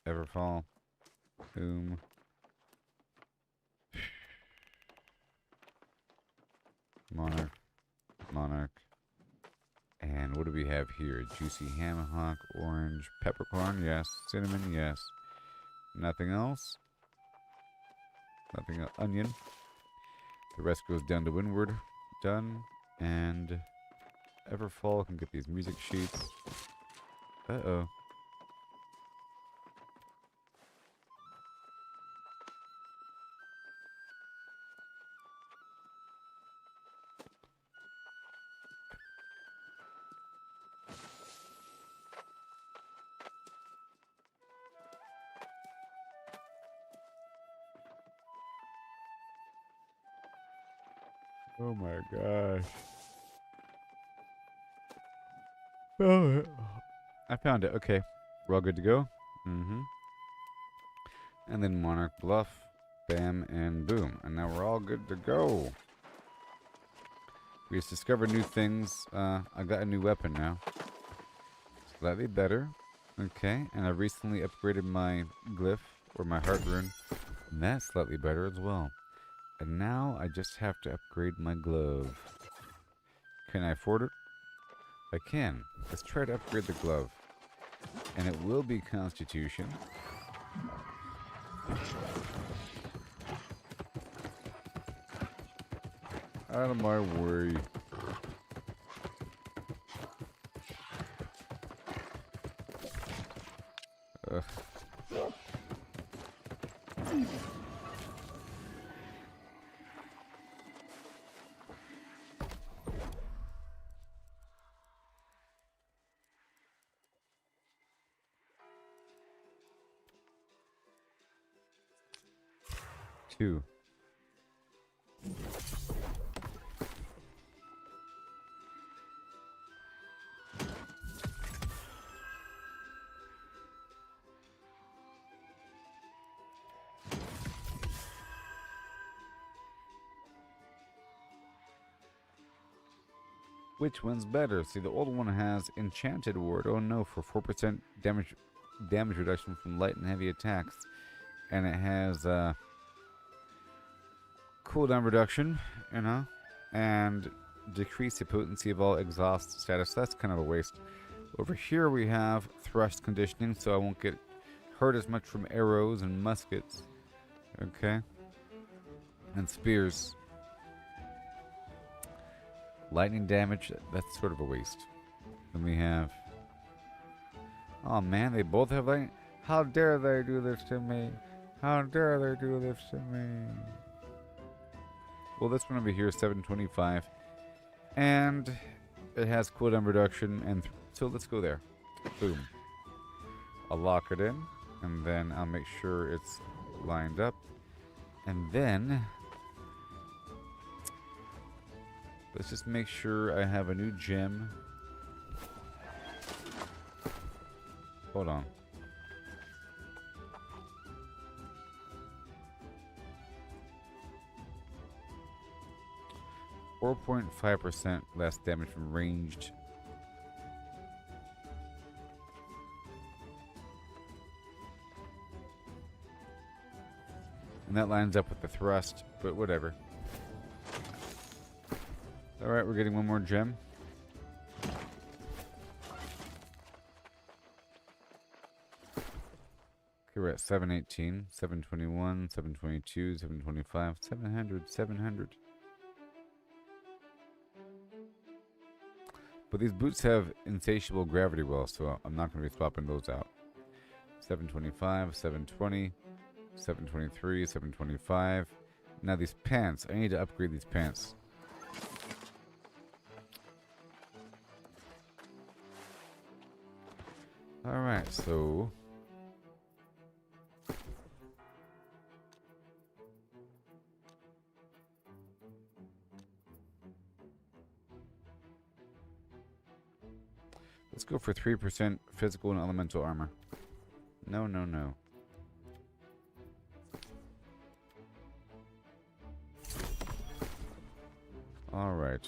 Everfall. Boom. Monarch, Monarch, and what do we have here? Juicy ham hock, orange, peppercorn, yes. Cinnamon, yes. Nothing else. Nothing else. Onion. The rest goes down to windward. Done. And Everfall can get these music sheets. Uh-oh. Oh my gosh. Oh, I found it. Okay. We're all good to go. Mm-hmm. And then Monarch Bluff. Bam and boom. And now we're all good to go. We just discovered new things. I got a new weapon now. Slightly better. Okay. And I recently upgraded my glyph, or my heart rune. And that's slightly better as well. And now I just have to upgrade my glove. Can I afford it? I can. Let's try to upgrade the glove. And it will be Constitution. Out of my way. Ugh. 2. Which one's better? See, the old one has Enchanted Ward. Oh no, for 4% damage reduction from light and heavy attacks. And it has cooldown reduction, you know, and decrease the potency of all exhaust status. That's kind of a waste. Over here we have thrust conditioning, so I won't get hurt as much from arrows and muskets. Okay. And spears. Lightning damage, that's sort of a waste. Then we have... Oh man, they both have lightning. How dare they do this to me? How dare they do this to me? Well, this one over here is 725. And it has cooldown reduction, and so let's go there. Boom. I'll lock it in, and then I'll make sure it's lined up. And then... let's just make sure I have a new gem. Hold on. .5% less damage from ranged. And that lines up with the thrust, but whatever. Alright, we're getting one more gem. Okay, we're at 718, 721, 722, 725, 700, 700. But these boots have insatiable gravity wells, so I'm not going to be swapping those out. 725, 720, 723, 725. Now these pants, I need to upgrade these pants. Alright, so... let's go for 3% physical and elemental armor. No, no, no. Alright.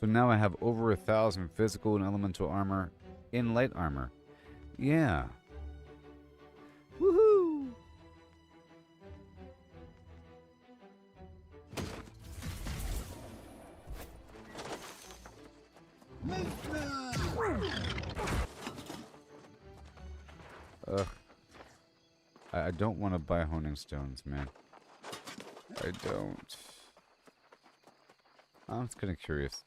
So now I have over 1,000 physical and elemental armor in light armor. Yeah. Woohoo! Ugh. I don't want to buy honing stones, man. I don't. I'm just kind of curious.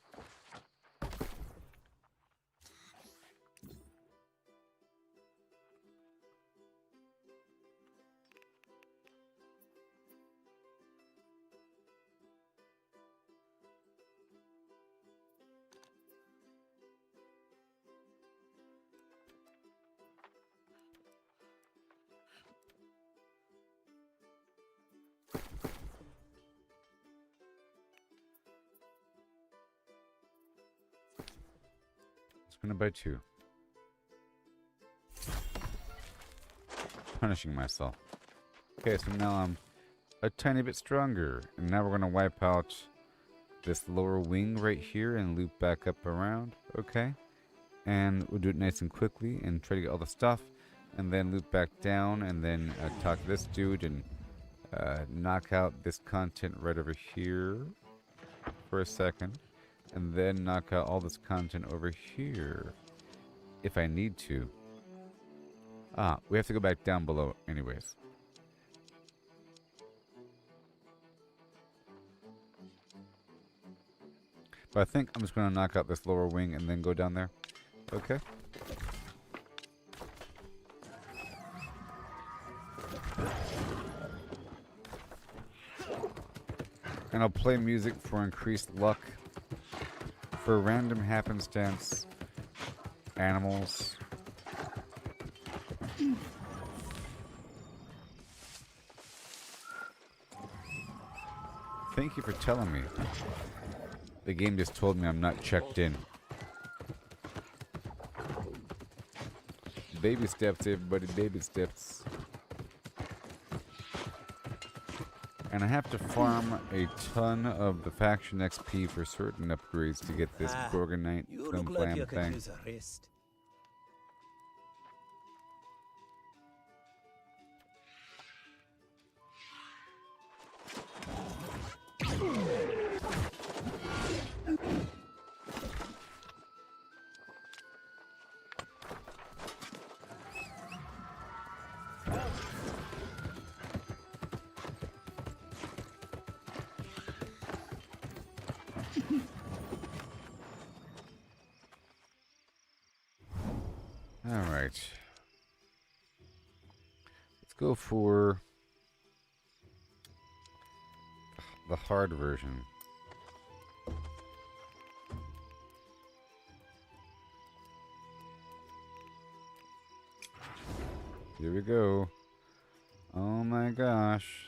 Gonna buy 2. Punishing myself. Okay, so now I'm a tiny bit stronger. And now we're gonna wipe out this lower wing right here and loop back up around. Okay. And we'll do it nice and quickly and try to get all the stuff. And then loop back down and then talk to this dude and knock out this content right over here for a second. And then knock out all this content over here. If I need to. Ah, we have to go back down below anyways. But I think I'm just going to knock out this lower wing and then go down there. Okay. And I'll play music for increased luck. for random happenstance animals. Thank you for telling me. The game just told me I'm not checked in. Baby steps, everybody, baby steps. And I have to farm a ton of the faction XP for certain upgrades to get this Gorgonite You Flim look like you Flam could thing. use a rest. Alright. Let's go for the hard version. Here we go. Oh my gosh.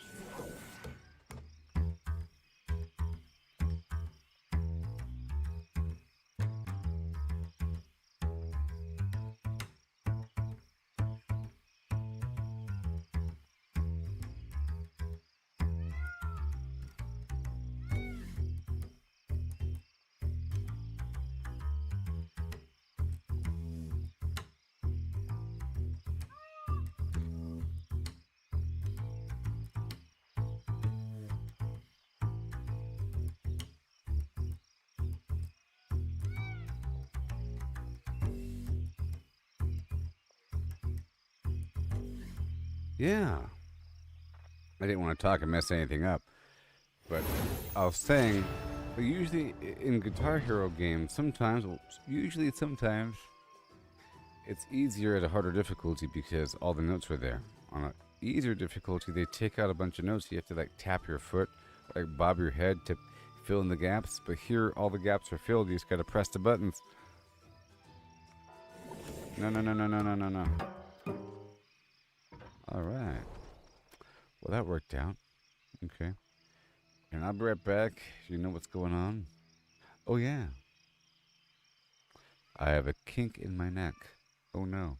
Yeah. I didn't want to talk and mess anything up. But I was saying, usually in Guitar Hero games, sometimes, it's easier at a harder difficulty because all the notes are there. On an easier difficulty, they take out a bunch of notes. You have to like tap your foot, like bob your head to fill in the gaps. But here, all the gaps are filled. You just got to press the buttons. No. All right. Well, that worked out. Okay. And I'll be right back. You know what's going on? Oh, yeah. I have a kink in my neck. Oh, no.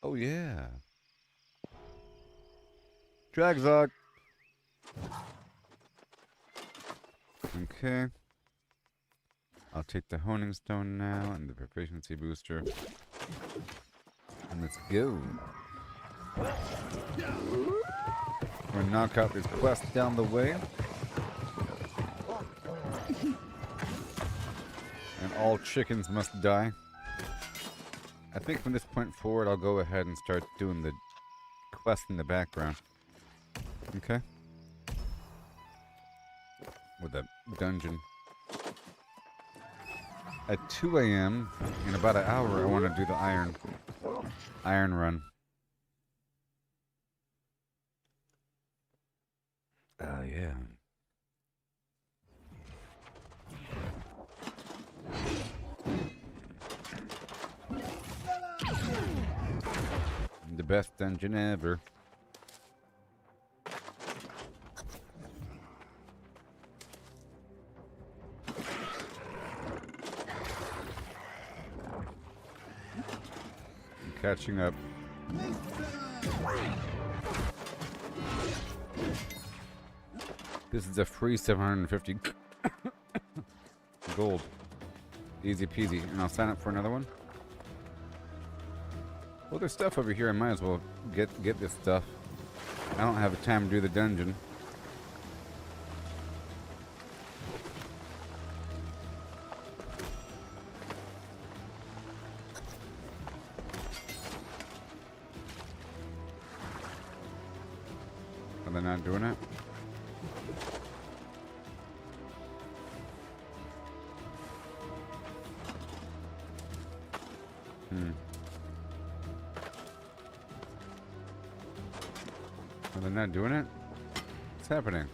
Oh yeah. Dragzog. Okay. I'll take the honing stone now and the proficiency booster. And let's go. We're gonna knock out this quest down the way. And all chickens must die. I think from this point forward, I'll go ahead and start doing the quest in the background. Okay? With the dungeon. At 2 a.m., in about an hour, I want to do the iron run. Oh, yeah. The best dungeon ever. I'm catching up. This is a free 750 gold. Easy peasy. And I'll sign up for another one. Well, there's stuff over here. I might as well get this stuff. I don't have the time to do the dungeon. Are they not doing it? Are they not doing it? What's happening?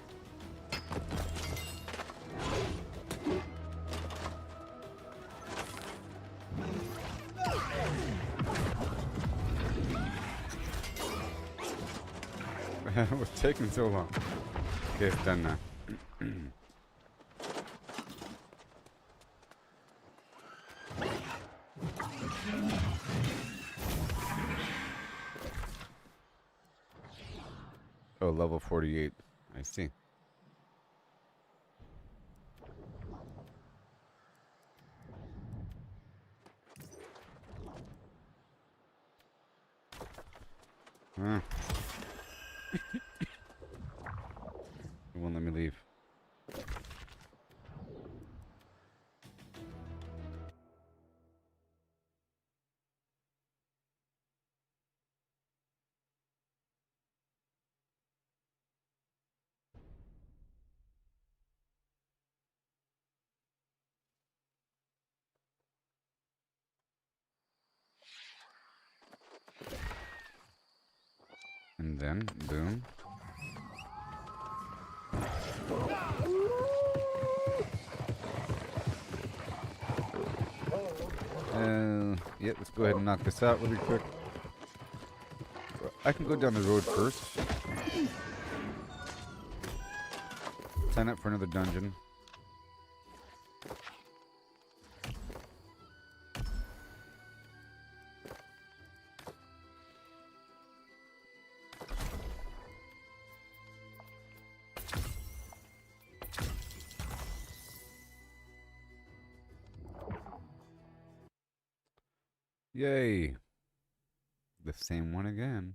It was taking so long. Okay, it's done now. Oh, level 48. I see. Huh. It won't let me leave. And then, boom. Yeah, let's go ahead and knock this out really quick. I can go down the road first. Sign up for another dungeon. Yay. The same one again.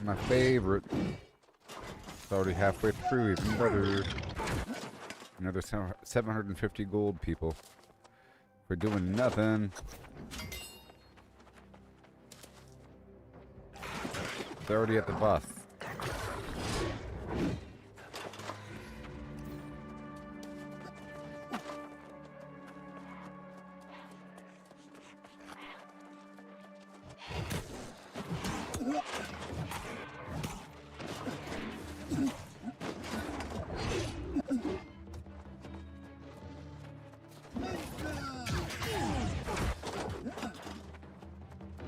My favorite. It's already halfway through, even better. Another 750 gold, people. For doing nothing. They're already at the boss.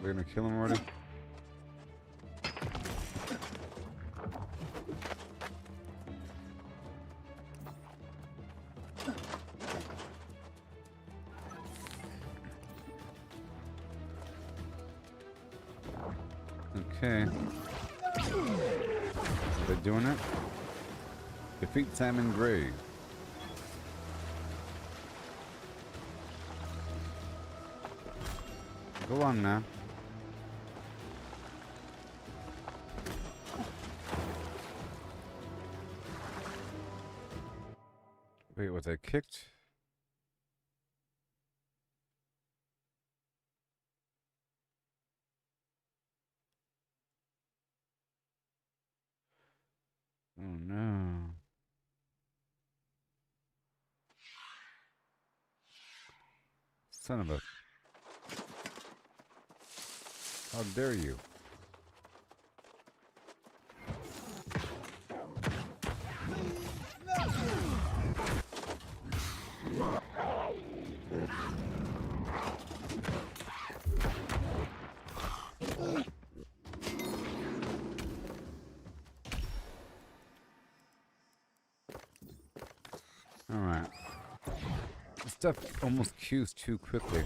We're gonna kill him already? Okay. Are they doing it? Defeat Salmon Gray. Go on now. Wait, was I kicked? Oh no. Son of a... How dare you? Alright. This stuff almost queues too quickly.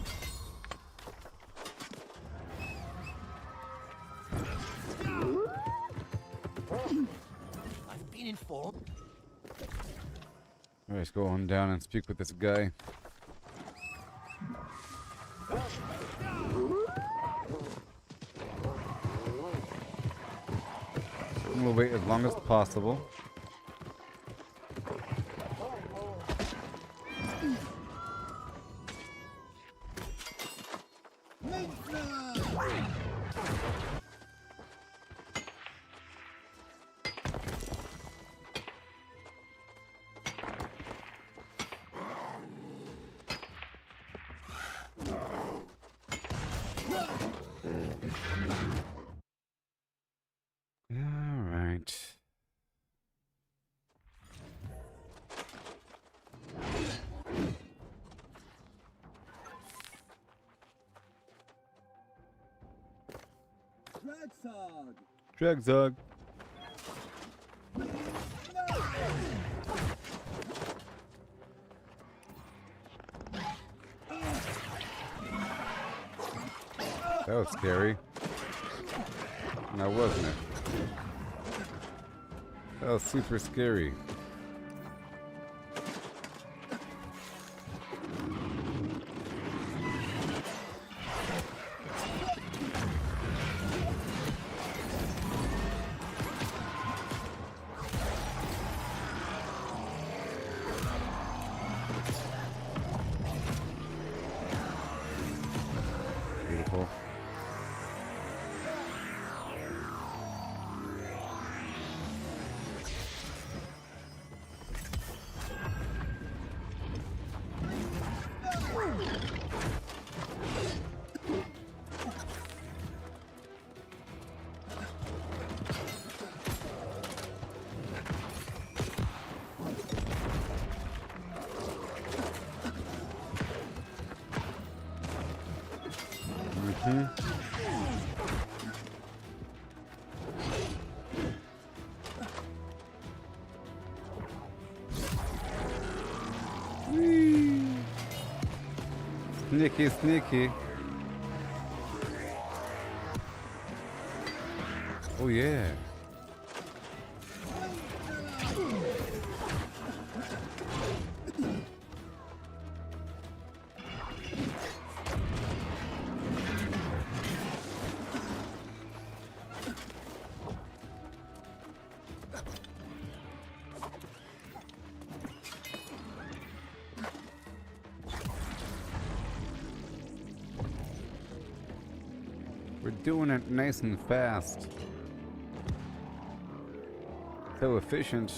I've been informed. Alright, let's go on down and speak with this guy. We'll wait as long as possible. Alright. Dragzog. That was scary. Now wasn't it? That was super scary. Beautiful. Sneaky, sneaky. Oh yeah. We're doing it nice and fast. So efficient.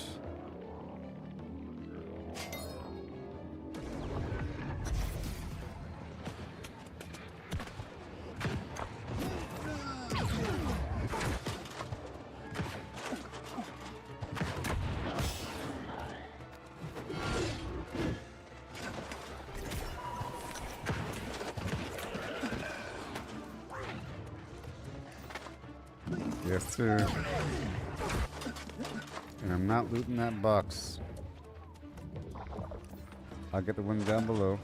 Yes, sir. And I'm not looting that box. I'll get the one down below.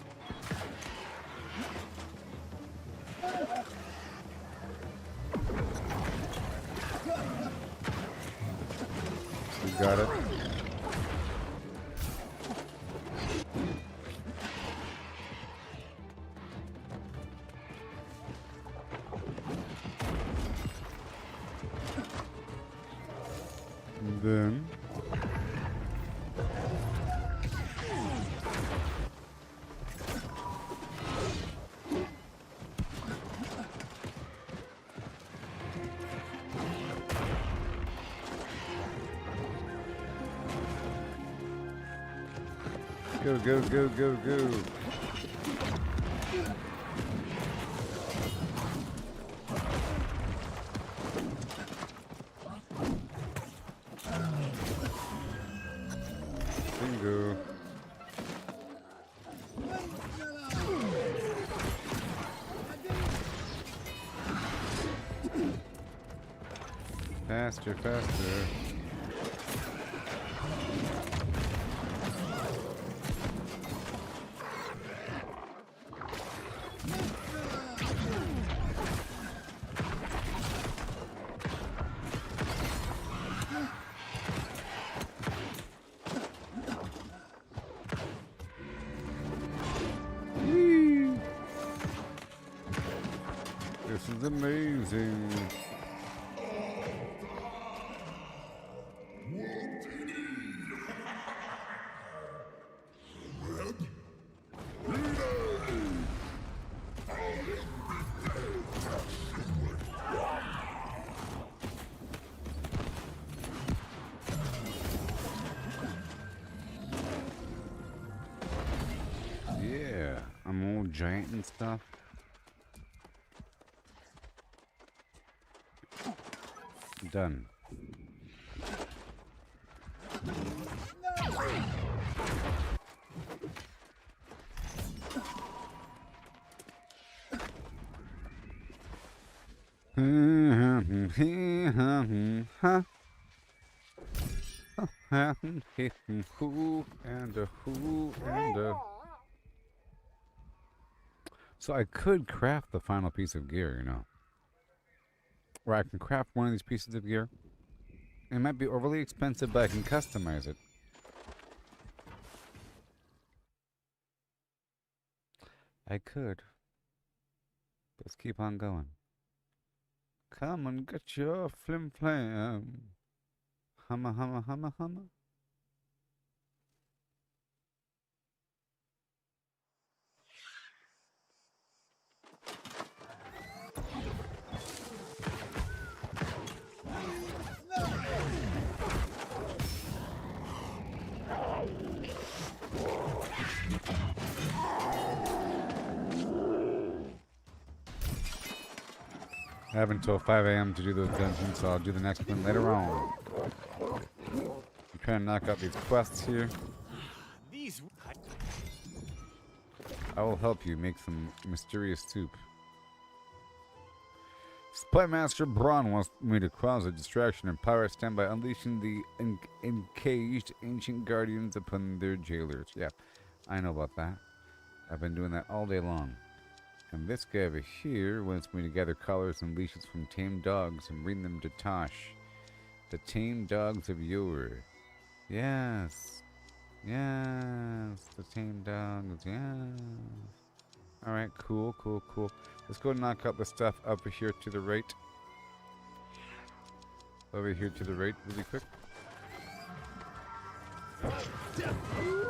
got it. And then go, go, go, go, go. Bingo. Faster, faster. Whee! This is amazing. Yeah, I'm all giant and stuff. Done. Who and a who and a. So I could craft the final piece of gear, you know. Or I can craft one of these pieces of gear. It might be overly expensive, but I can customize it. I could. Let's keep on going. Come and get your flim flam. Humma, humma, humma, humma. I have until 5 a.m. to do those dungeons, so I'll do the next one later on. I'm trying to knock out these quests here. I will help you make some mysterious soup. Supply Master Braun wants me to cause a distraction and pirate stand by unleashing the encaged ancient guardians upon their jailers. Yeah, I know about that. I've been doing that all day long. And this guy over here wants me to gather collars and leashes from tame dogs and bring them to Tosh. The tame dogs of yore. Yes. Yes. The tame dogs. Yes. Alright, cool, cool, cool. Let's go knock out the stuff over here to the right. Over here to the right, really quick.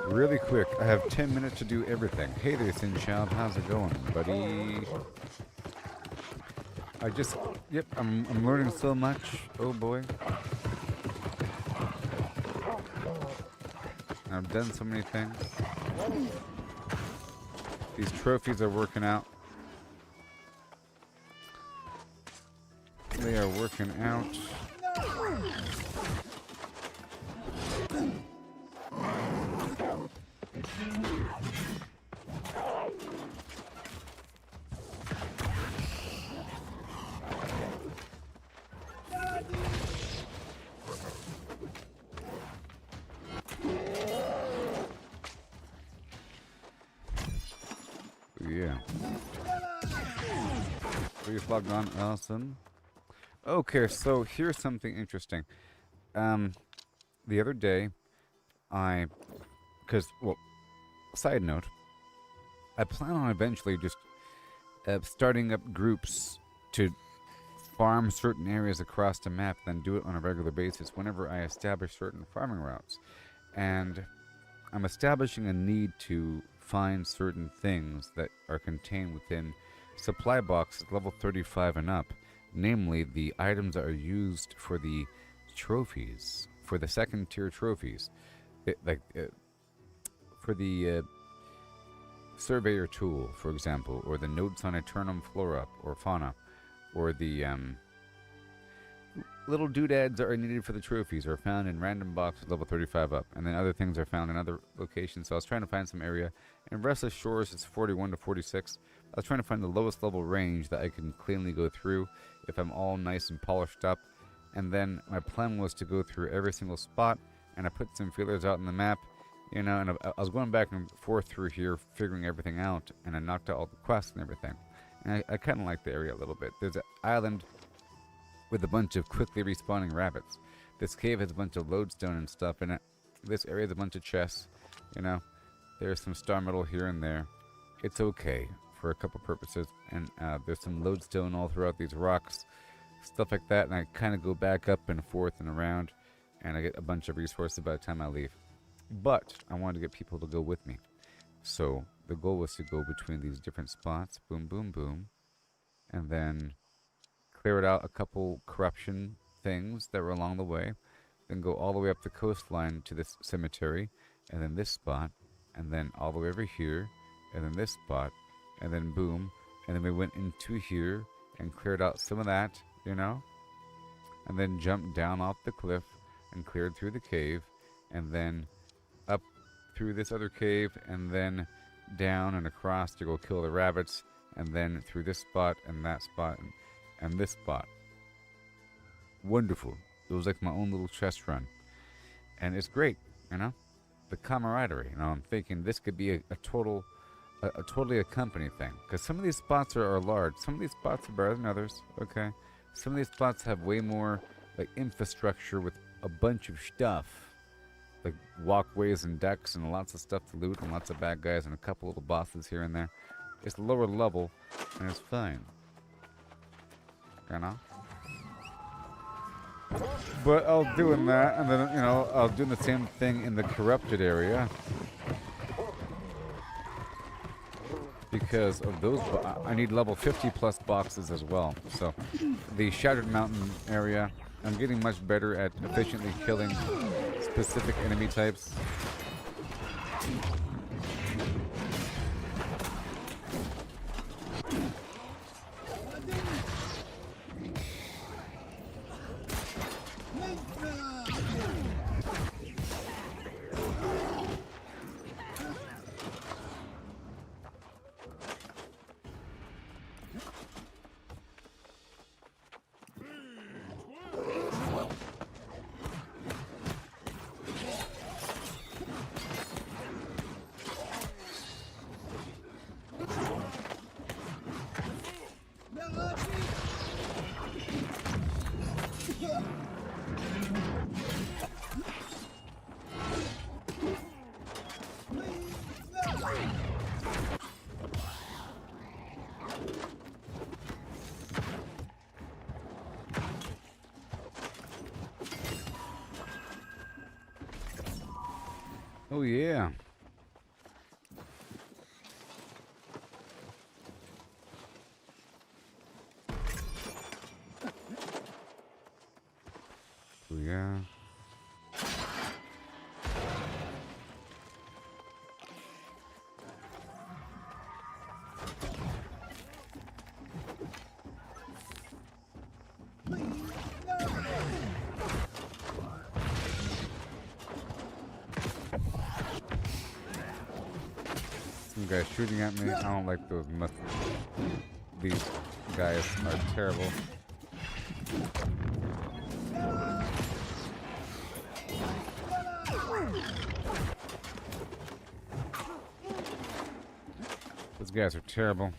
Really quick. I have 10 minutes to do everything. Hey there, Sinchild. How's it going, buddy? Yep, I'm learning so much. Oh boy. I've done so many things. These trophies are working out. They are working out. Yeah. Please log on, awesome. Okay, so here's something interesting. the other day, well, side note, I plan on eventually just starting up groups to farm certain areas across the map, then do it on a regular basis whenever I establish certain farming routes. And I'm establishing a need to find certain things that are contained within supply boxes level 35 and up, namely the items that are used for the trophies, for the second tier trophies, for the surveyor tool, for example, or the notes on Aeternum flora or fauna, or the little doodads that are needed for the trophies are found in random boxes level 35 up, and then other things are found in other locations. So I was trying to find some area. In Restless Shores, it's 41 to 46. I was trying to find the lowest level range that I can cleanly go through if I'm all nice and polished up. And then my plan was to go through every single spot, and I put some feelers out on the map, you know, and I was going back and forth through here, figuring everything out, and I knocked out all the quests and everything. And I kind of like the area a little bit. There's an island with a bunch of quickly respawning rabbits. This cave has a bunch of lodestone and stuff in it. This area has a bunch of chests, you know. There's some star metal here and there. It's okay for a couple purposes. And there's some lodestone all throughout these rocks, stuff like that. And I kind of go back up and forth and around, and I get a bunch of resources by the time I leave. But I wanted to get people to go with me. So the goal was to go between these different spots, boom, boom, boom, and then cleared out a couple corruption things that were along the way, then go all the way up the coastline to this cemetery, and then this spot, and then all the way over here, and then this spot, and then boom, and then we went into here and cleared out some of that, you know, and then jumped down off the cliff and cleared through the cave, and then up through this other cave, and then down and across to go kill the rabbits, and then through this spot and that spot and this spot. Wonderful. It was like my own little chest run. And it's great, you know? The camaraderie. You know, I'm thinking this could be a totally a company thing. Because some of these spots are large. Some of these spots are better than others, okay? Some of these spots have way more, like, infrastructure with a bunch of stuff. Like, walkways and decks and lots of stuff to loot and lots of bad guys and a couple little bosses here and there. It's lower level, and it's fine. You know? But I'll doing that, and then, you know, I'll do the same thing in the corrupted area. Because of those, I need level 50 plus boxes as well. So, the Shattered Mountain area, I'm getting much better at efficiently killing specific enemy types. Oh yeah. Oh yeah. Some guys shooting at me. I don't like those methods. These guys are terrible. Those guys are terrible.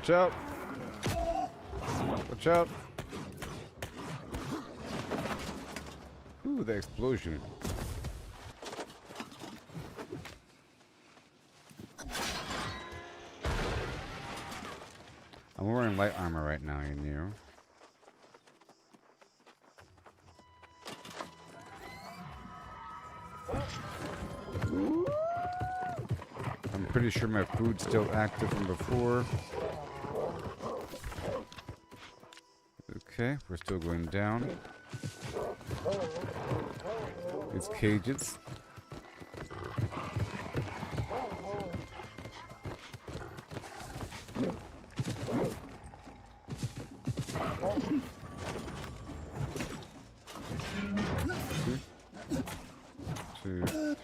Watch out. Watch out. Ooh, the explosion. I'm wearing light armor right now, you know. I'm pretty sure my food's still active from before. Okay, we're still going down. It's cages. Two.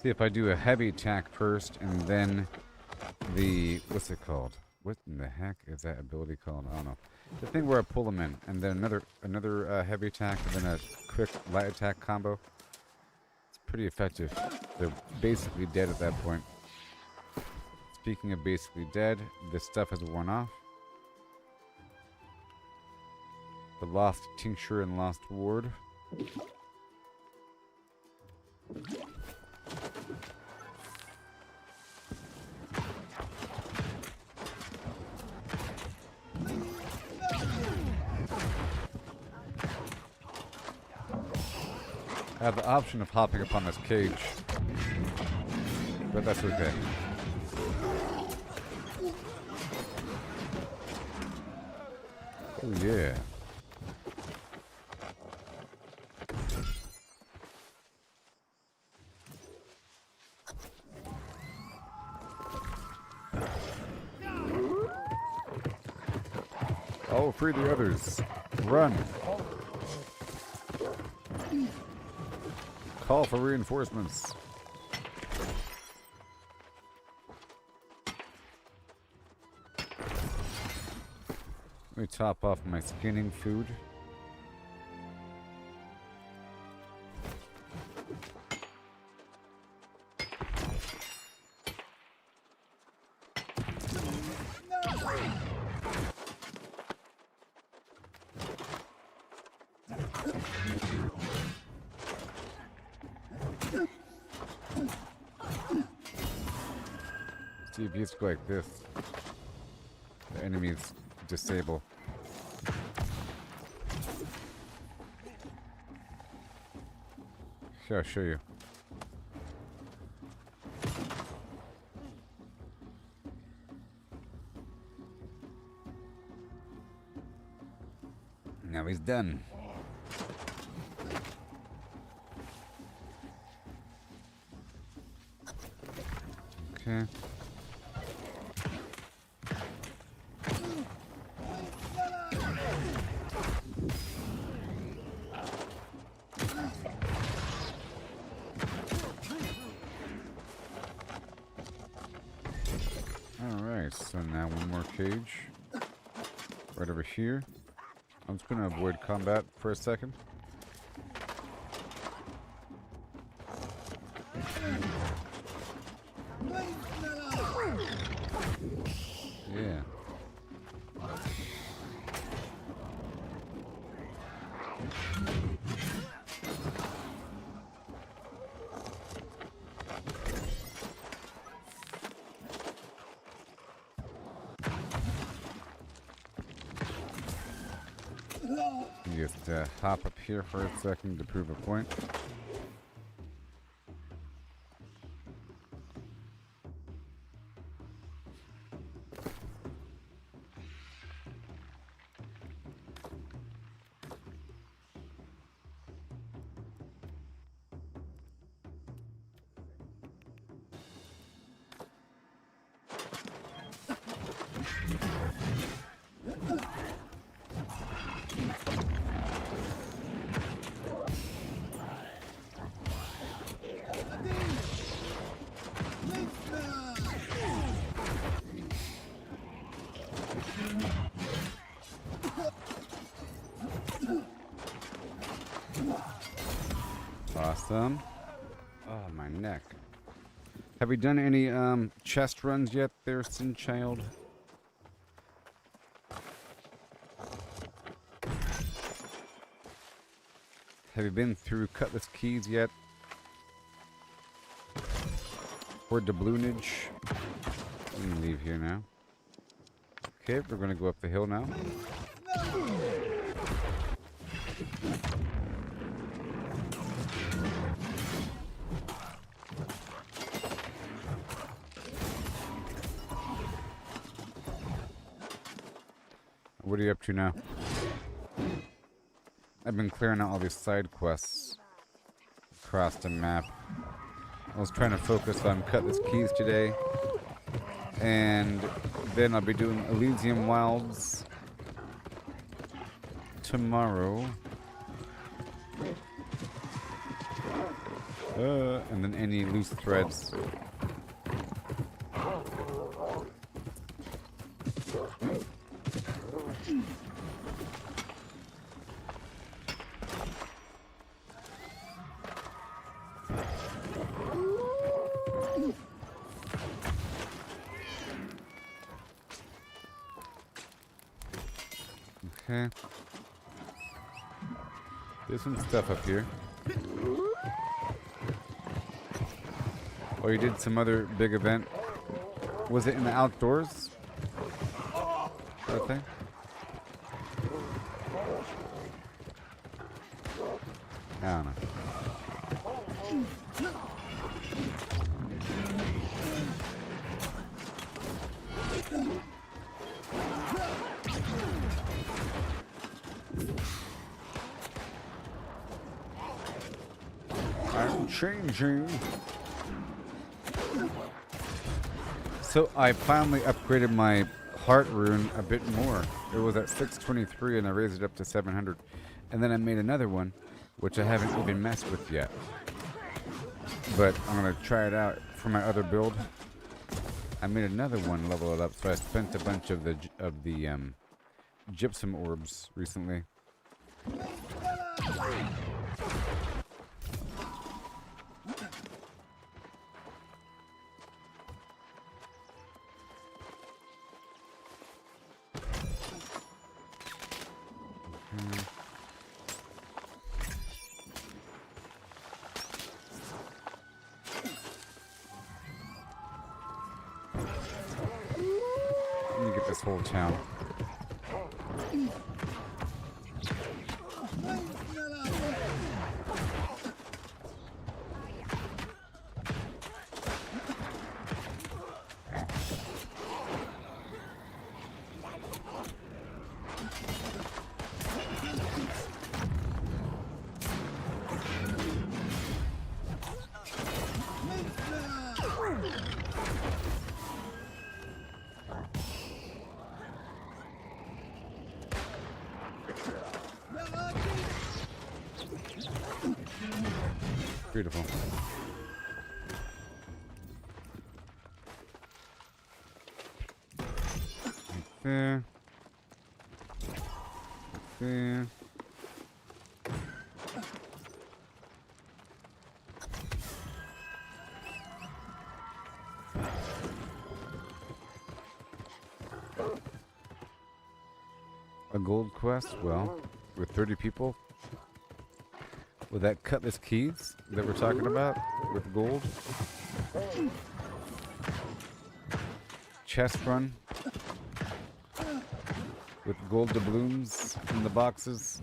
See if I do a heavy attack first and then the, what's it called? What in the heck is that ability called? I don't know. The thing where I pull them in and then another heavy attack and then a quick light attack combo. It's pretty effective. They're basically dead at that point. Speaking of basically dead, this stuff has worn off. The lost tincture and lost ward. I have the option of hopping upon this cage, but that's okay. Oh yeah. Oh, free the others. Run. Call for reinforcements. Let me top off my skinning food. See if you just go like this, the enemies disable. Here, I'll show you. Now he's done. Okay. Alright, so now one more cage. Right over here. I'm just gonna avoid combat for a second. Yeah. Just hop up here for a second to prove a point. some. Oh, my neck. Have we done any chest runs yet there, Sin Child? Have you been through Cutlass Keys yet? Or Doubloonage? I'm gonna leave here now. Okay, we're gonna go up the hill now. What are you up to now? I've been clearing out all these side quests across the map. I was trying to focus on Cutlass Keys today. And then I'll be doing Elysium Wilds tomorrow. And then any loose threads. Okay. There's some stuff up here. Oh, you did some other big event. Was it in the outdoors? That thing? I don't know. I'm changing. So I finally upgraded my heart rune a bit more. It was at 623 and I raised it up to 700. And then I made another one, which I haven't even messed with yet. But I'm going to try it out for my other build. I made another one, level it up, so I spent a bunch of the gypsum orbs recently. Let me get this whole town. Beautiful. Right there. Right there. A gold quest? Well, with 30 people? With that Cutlass Keys that we're talking about with gold. Chest run with gold doubloons in the boxes.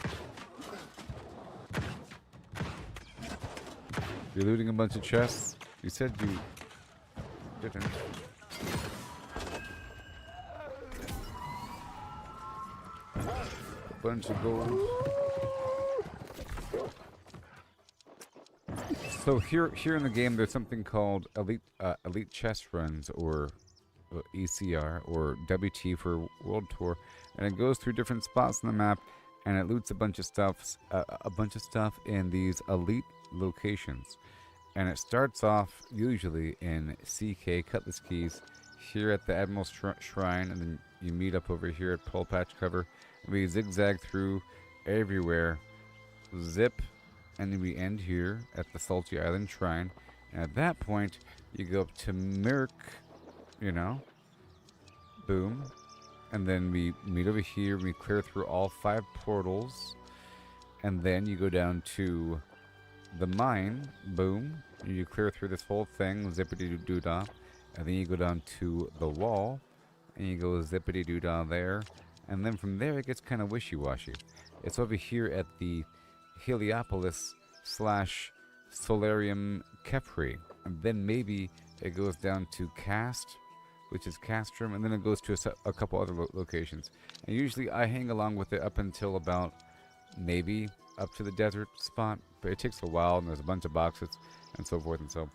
You're looting a bunch of chests? You said you didn't. A bunch of gold. So here in the game, there's something called elite chest runs, or ECR, or WT for World Tour, and it goes through different spots on the map, and it loots a bunch of stuff in these elite locations, and it starts off usually in CK Cutlass Keys, here at the Admiral's Shrine, and then you meet up over here at Pole Patch Cover, and we zigzag through everywhere, zip. and then we end here at the Salty Island Shrine. And at that point, you go up to Mirk, you know, boom. And then we meet over here, we clear through all 5 portals. And then you go down to the mine, boom. You clear through this whole thing, zippity-doo-dah. And then you go down to the wall, and you go zippity-doo-dah there. And then from there, it gets kind of wishy-washy. It's over here at the Heliopolis / Solarium Kefri. And then maybe it goes down to Cast, which is Castrum, and then it goes to a couple other locations. And usually I hang along with it up until about maybe up to the desert spot, but it takes a while, and there's a bunch of boxes, and so forth and so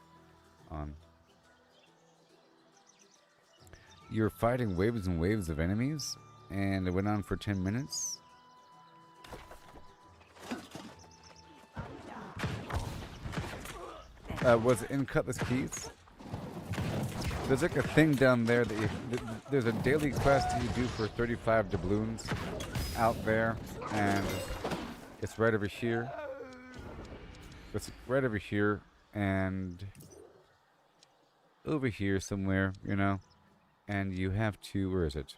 on. You're fighting waves and waves of enemies, and it went on for 10 minutes. Was it in Cutlass Keys? There's like a thing down there that there's a daily quest that you do for 35 doubloons out there, and it's right over here. It's right over here, and over here somewhere, you know. And you have to, where is it?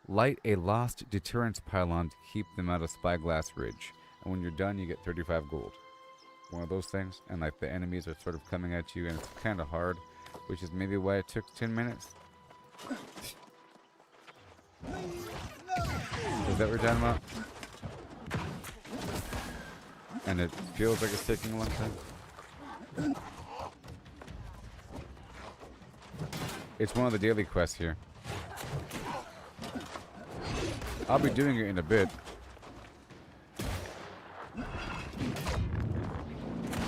Light a lost deterrence pylon to keep them out of Spyglass Ridge. And when you're done, you get 35 gold. One of those things, and like the enemies are sort of coming at you, and it's kind of hard, which is maybe why it took 10 minutes. Is that what we're talking about? And it feels like it's taking a long time. It's one of the daily quests here. I'll be doing it in a bit.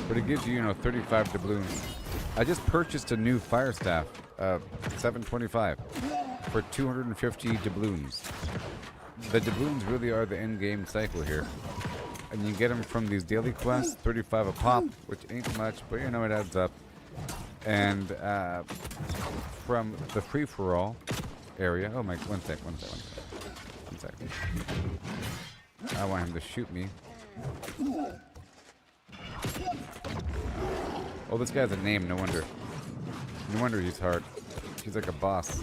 But it gives you, 35 doubloons. I just purchased a new fire staff, 725, for 250 doubloons. The doubloons really are the end game cycle here. And you get them from these daily quests, 35 a pop, which ain't much, but it adds up. And from the free-for-all area, oh my, one sec. I want him to shoot me. Oh, this guy has a name, no wonder. No wonder he's hard. He's like a boss.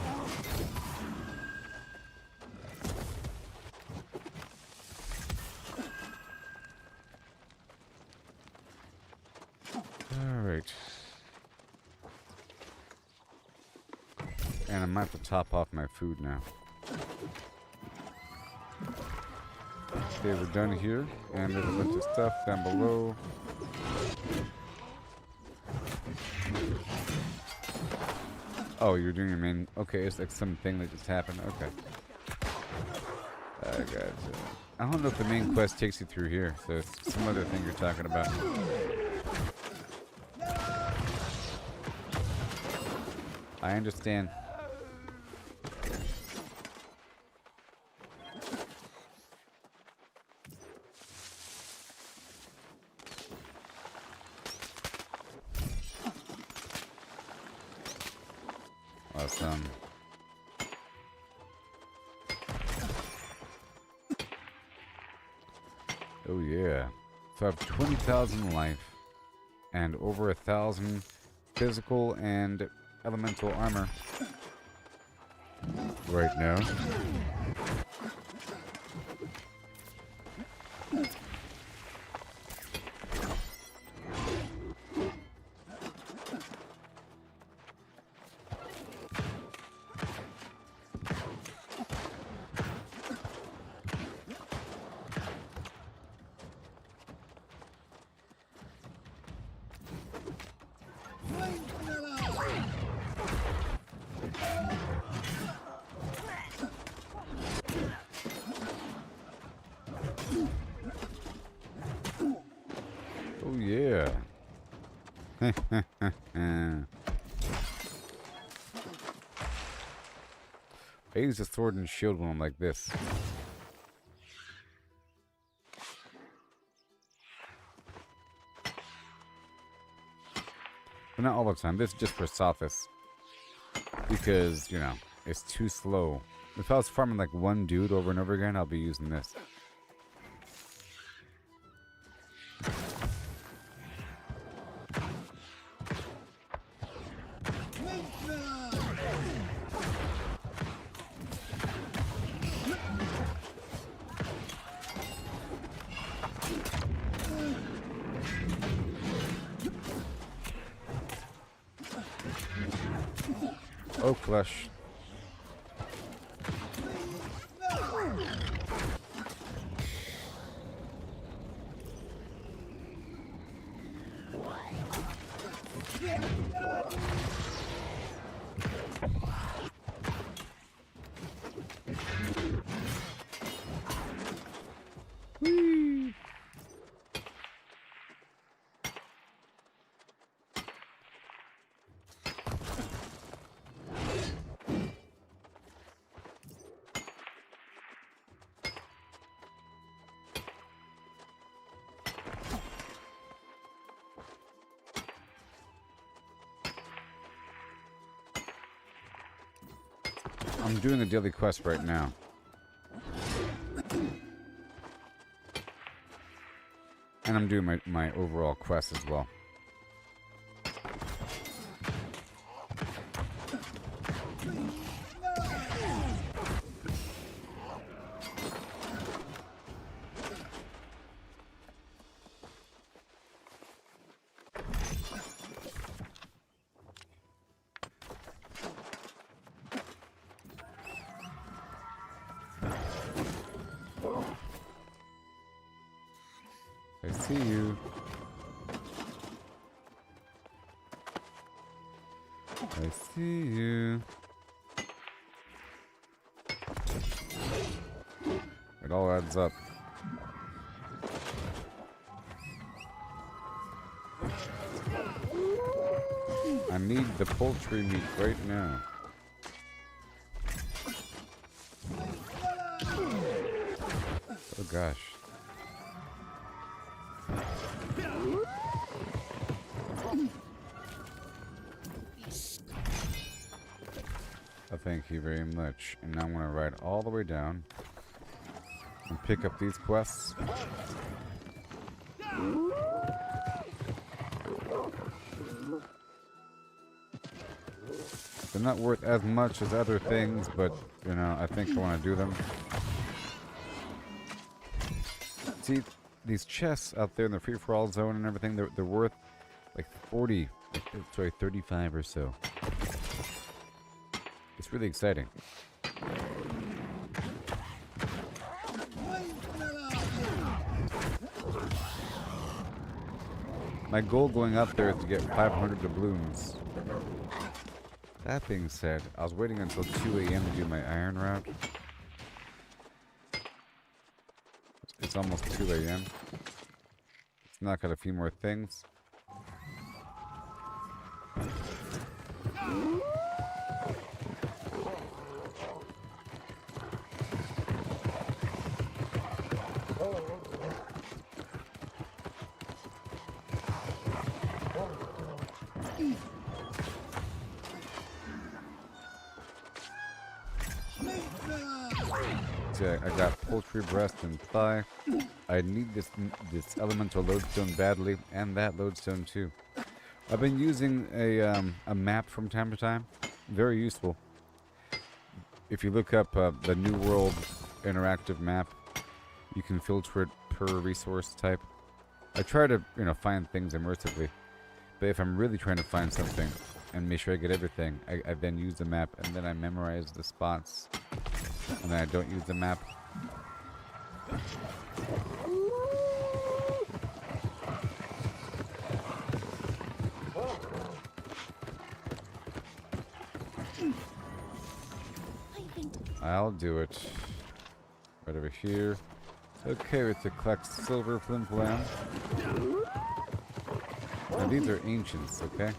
Alright. And I'm about to top off my food now. Okay, we're done here. And there's a bunch of stuff down below. Oh, you're doing your main... Okay, it's like something that just happened. Okay. I gotcha. I don't know if the main quest takes you through here, so it's some other thing you're talking about. I understand. Awesome. Oh yeah. So I have 20,000 life and over 1,000 physical and elemental armor right now. Oh yeah. I use a sword and shield when I'm like this. But not all the time. This is just for Sophis. Because, it's too slow. If I was farming like one dude over and over again, I'll be using this. oak flesh. I'm doing a daily quest right now. And I'm doing my overall quest as well. I see you. I see you. It all adds up. I need the poultry meat right now. Oh gosh. Thank you very much. And now I'm going to ride all the way down and pick up these quests. They're not worth as much as other things, but, you know, I think I want to do them. See, these chests out there in the free-for-all zone and everything, they're worth like 35 or so. It's really exciting. My goal going up there is to get 500 doubloons. That being said, I was waiting until 2 a.m. to do my iron route. It's almost 2 a.m. It's not got a few more things. I got poultry breast and thigh. I need this elemental lodestone badly, and that lodestone too. I've been using a map from time to time. Very useful. If you look up the New World interactive map, you can filter it per resource type. I try to, you know, find things immersively, but if I'm really trying to find something and make sure I get everything, I then use the map, and then I memorize the spots, and then I don't use the map. I'll do it. Right over here. Okay, we have to collect silver flim flam. Now these are ancients, okay?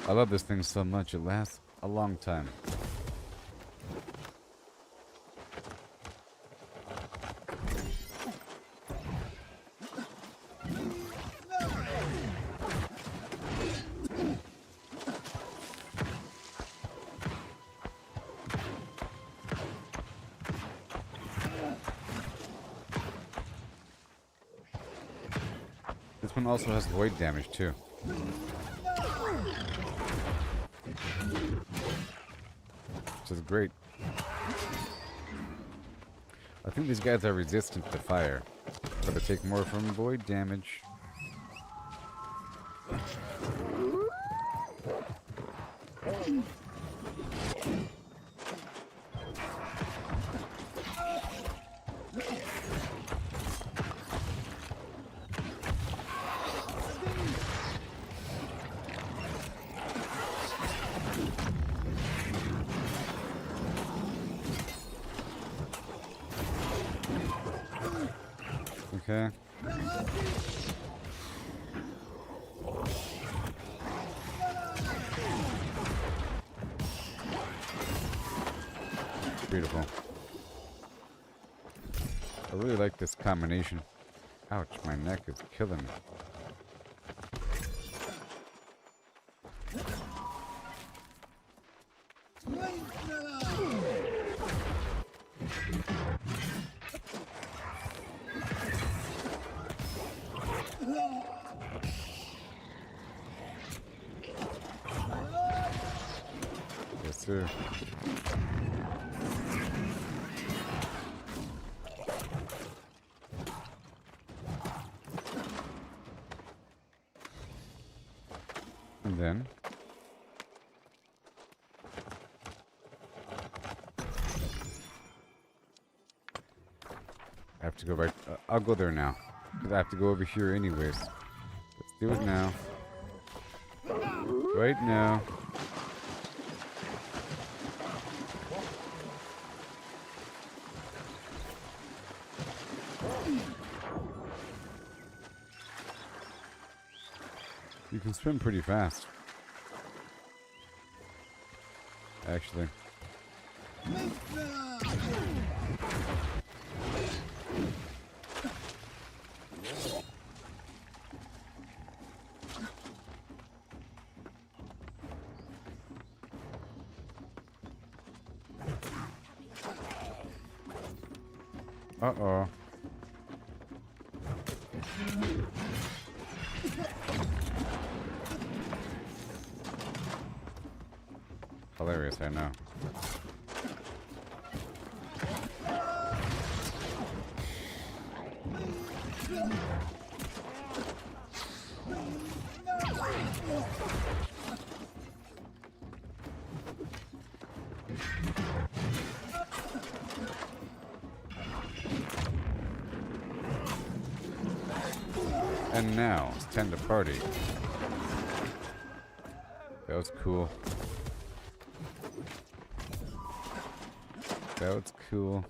I love this thing so much, it lasts a long time. one also has void damage too. Which is great. I think these guys are resistant to fire, but they take more from void damage. Okay. Beautiful. I really like this combination. Ouch, my neck is killing me. Yes, sir. And then I have to go right. I'll go there now because I have to go over here anyways. Let's do it now. Right now. You can swim pretty fast. Actually. Uh-oh. Hilarious, I know. And now, it's time to party. That was cool. That was cool.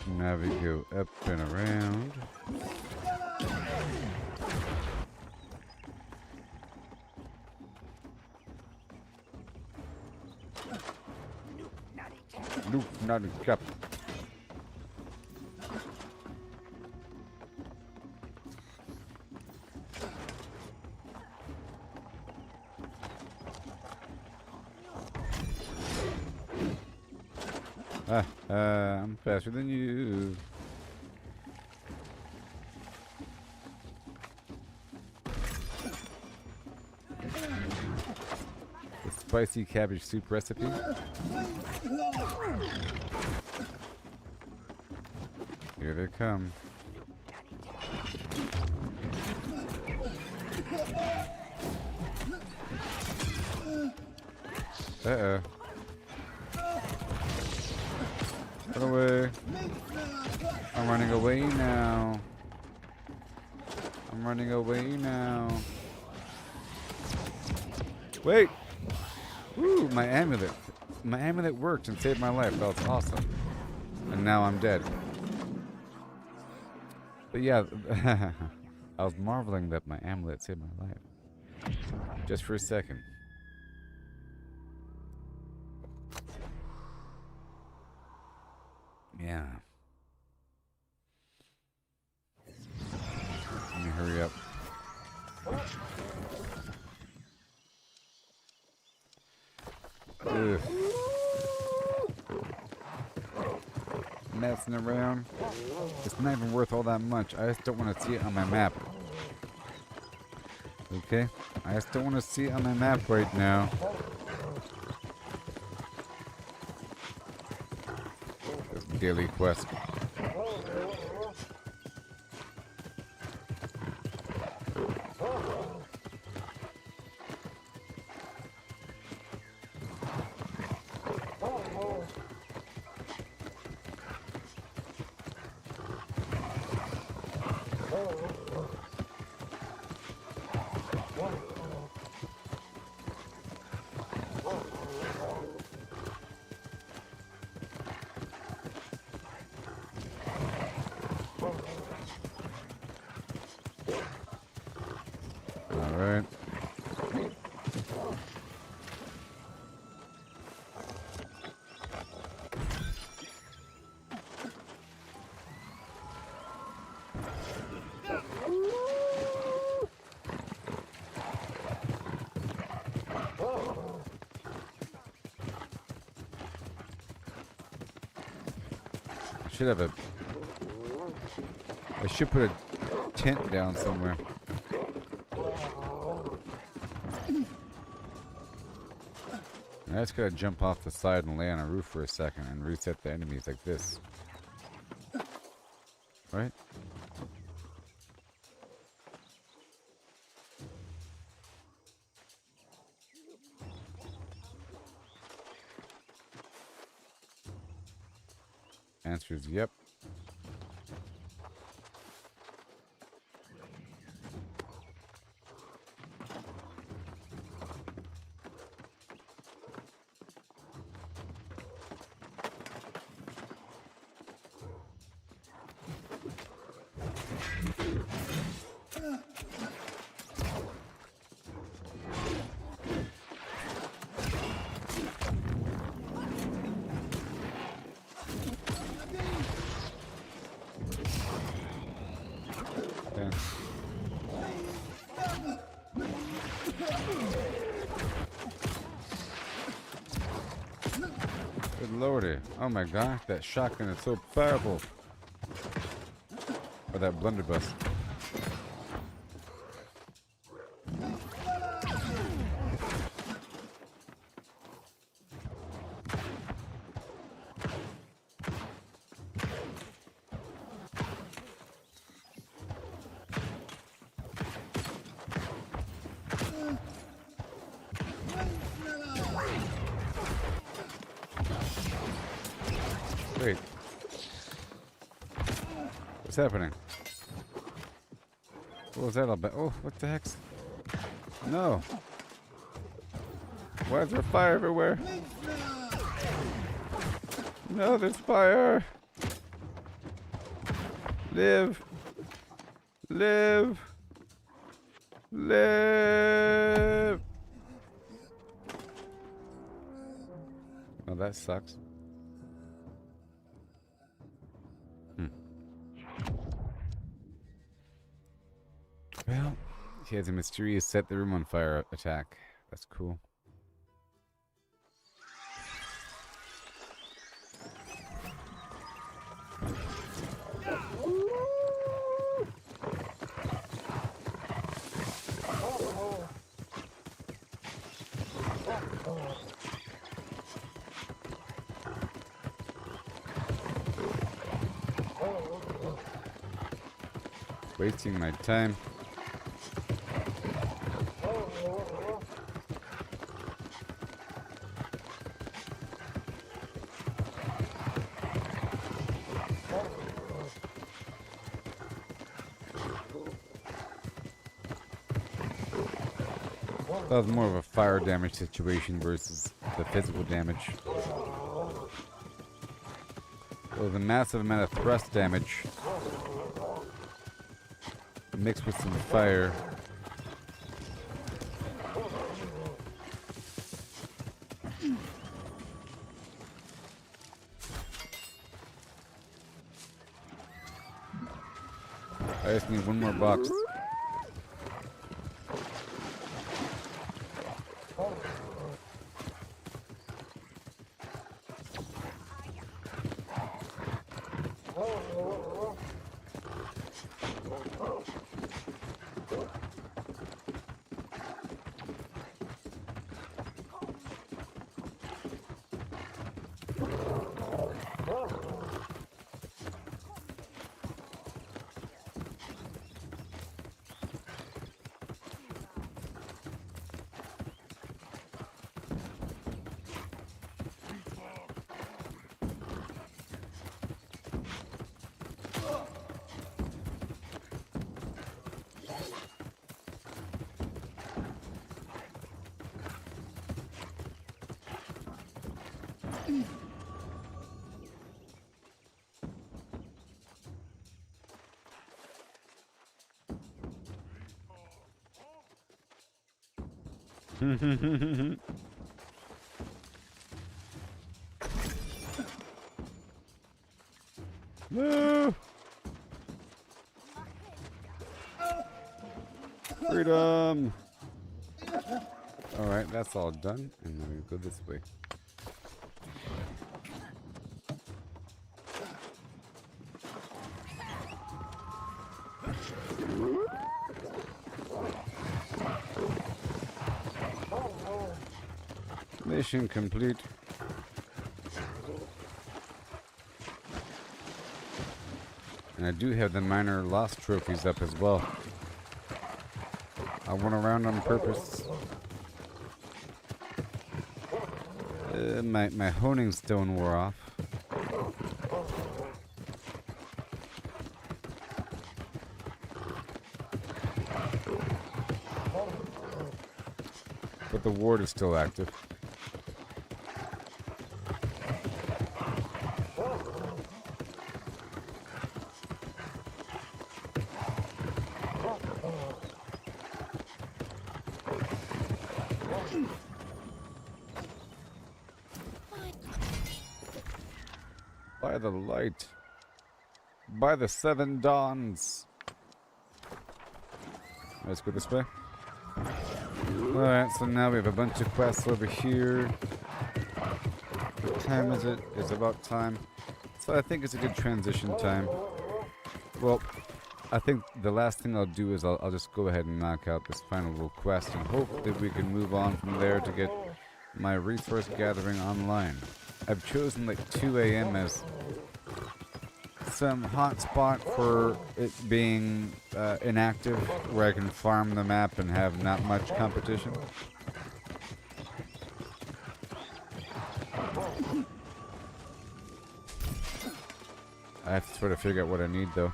Now we go up and around. Nope, not a cup. I'm faster than you. The spicy cabbage soup recipe. Here they come. Uh-oh. Run away. I'm running away now. I'm running away now. Wait! Woo, my amulet. My amulet worked and saved my life. That was awesome. And now I'm dead. But yeah, I was marveling that my amulet saved my life. Just for a second. Yeah. Let me hurry up. messing around. It's not even worth all that much. I just don't want to see it on my map. Okay? I just don't want to see it on my map right now. This daily quest. Alright. Should have a... I should put a tent down somewhere. I just gotta jump off the side and lay on a roof for a second and reset the enemies like this. Right? Answer is yep. Good lordy. Oh my gosh, that shotgun is so powerful. Or that blunderbuss. Wait. What's happening? What was that all about? Oh, what the heck's... No. Why is there fire everywhere? No, there's fire. Live. Live. Live. Oh, that sucks. Well, he has a mysterious set the room on fire attack. That's cool. Wasting my time. That was more of a fire damage situation versus the physical damage. There was a massive amount of thrust damage mixed with some fire. I just need one more box. No! Freedom! Alright, that's all done. And then we go this way. Mission complete. And I do have the minor lost trophies up as well. I went around on purpose. My honing stone wore off. But the ward is still active. By the light. By the 7 dawns. Let's go this way. Alright, so now we have a bunch of quests over here. What time is it? It's about time. So I think it's a good transition time. Well, I think the last thing I'll do is I'll just go ahead and knock out this final little quest and hope that we can move on from there to get my resource gathering online. I've chosen like 2 a.m. as some hot spot for it being inactive, where I can farm the map and have not much competition. I have to sort of figure out what I need though.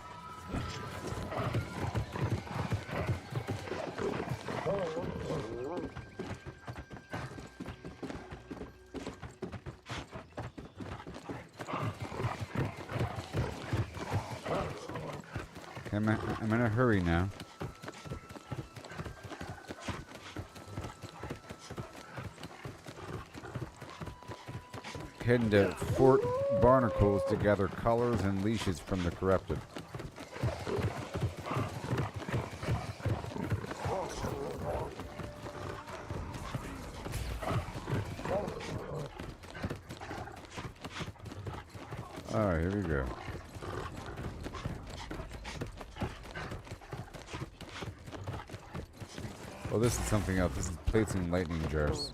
I'm in a hurry now. Heading to Fort Barnacles to gather collars and leashes from the corrupted. Alright, here we go. Oh, this is something else. This is plates and lightning jars.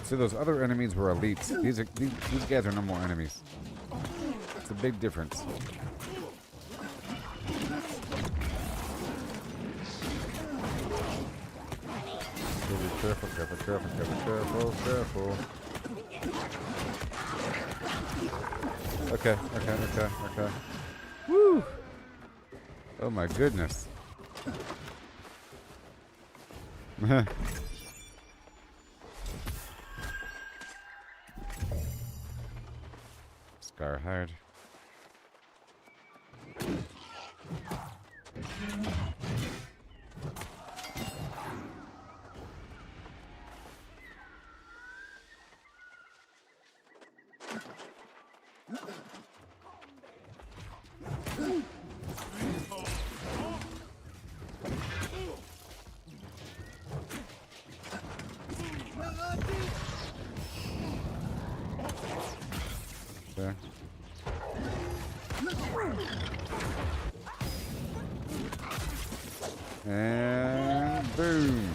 So those other enemies were elites. These guys are no more enemies. It's a big difference. Careful, careful, careful, careful, careful, careful. Okay. Woo! Oh my goodness. Scar hard. There. And boom.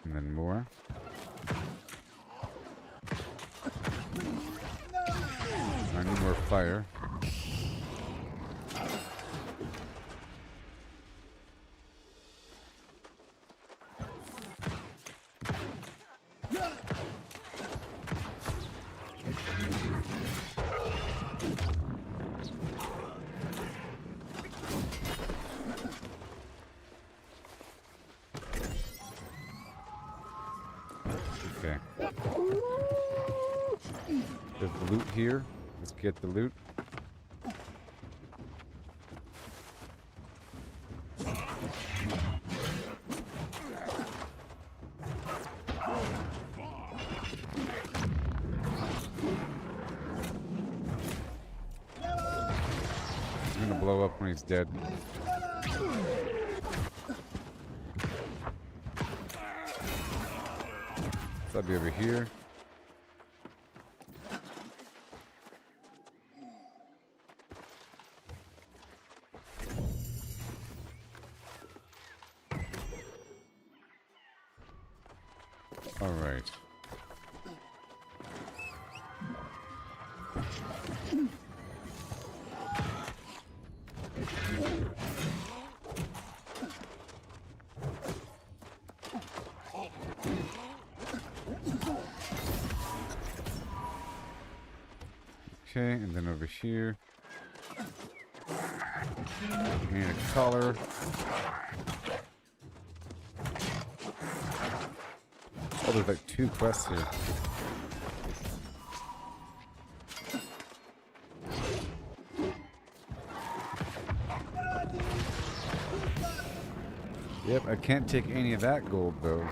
And then more. I need more fire. Okay. There's the loot here. Let's get the loot. He's gonna blow up when he's dead. So I'll be over here. All right. Okay, and then over here, we need a collar. Oh, there's like 2 quests here. Yep, I can't take any of that gold though.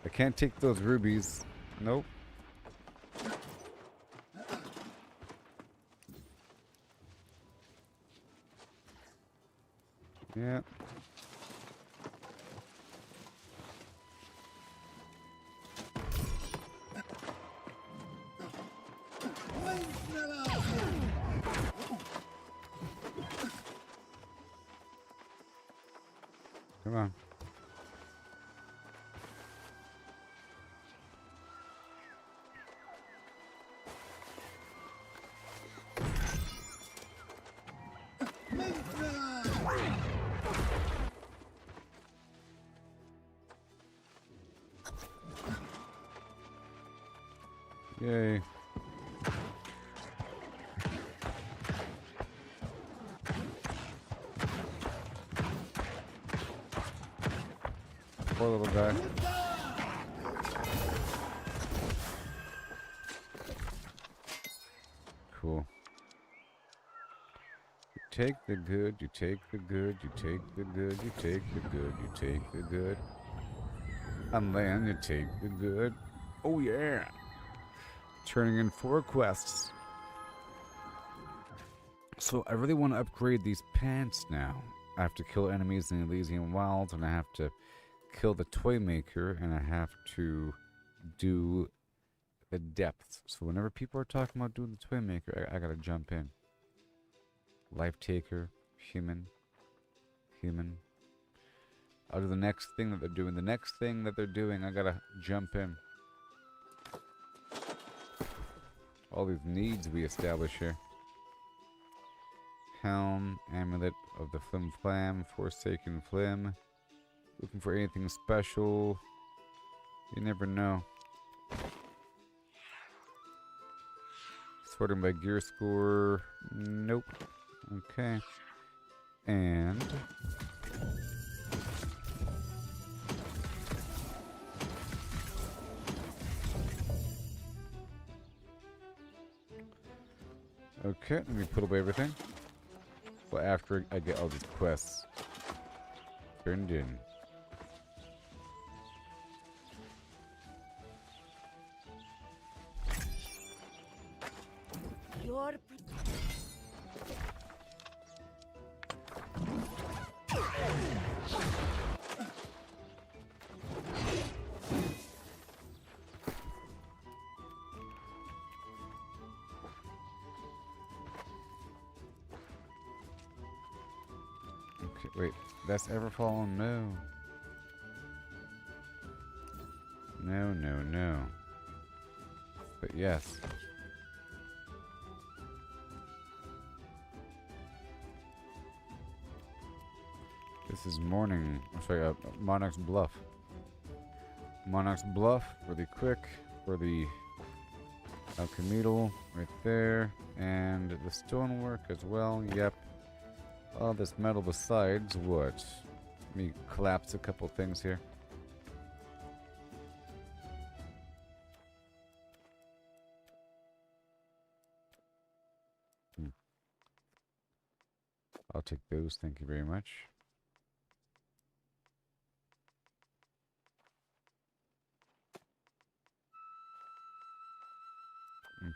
I can't take those rubies. Nope. Yeah. Come on. Yay. Poor little guy. Cool. You take the good, you take the good, you take the good, you take the good, you take the good. And then you take the good. Oh yeah! Turning in 4 quests. So I really want to upgrade these pants now. I have to kill enemies in the Elysian Wilds, and I have to kill the toy maker, and I have to do the depths. So whenever people are talking about doing the toy maker, I gotta jump in. Life taker, human. I'll do the next thing that they're doing. The next thing that they're doing, I gotta jump in. All these needs we establish here. Helm, Amulet of the Flim Flam, Forsaken Flim. Looking for anything special. You never know. Sorting by gear score. Nope. Okay. And okay, let me put away everything. Well, after I get all these quests turned in. Your Okay, wait. That's Everfall? No. No, no, no. But yes. This is morning. Oh, sorry, Monarch's Bluff. Monarch's Bluff, really quick for the Alchemedal right there. And the stonework as well. Yep. All this metal besides what? Let me collapse a couple things here. I'll take those, thank you very much.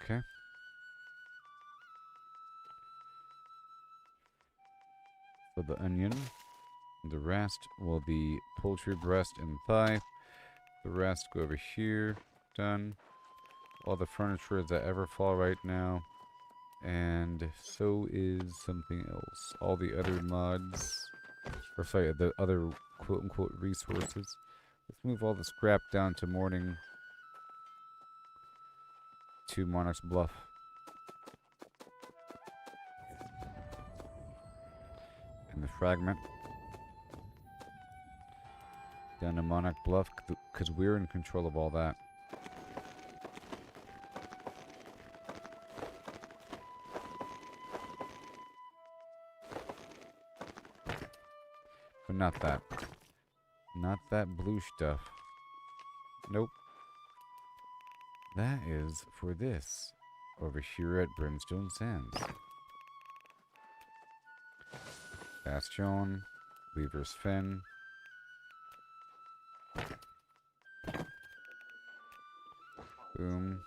Okay. For the onion, the rest will be poultry breast and thigh. The rest go over here. Done. All the furniture is at Everfall right now. And so is something else. All the other mods, or sorry, the other quote-unquote resources. Let's move all the scrap down to morning to Monarch's Bluff. And the fragment down to Monarch Bluff, because we're in control of all that. But not that. Not that blue stuff. Nope. That is for this. Over here at Brimstone Sands. Bastion. Weaver's Fen. Boom.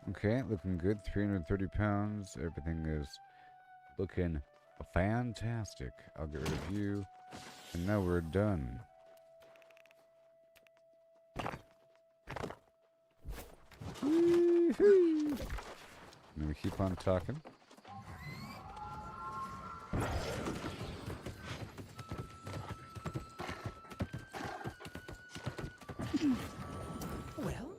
Okay, looking good. 330 pounds. Everything is looking fantastic. I'll get rid of you. And now we're done. Woo-hoo. Let me keep on talking. Well,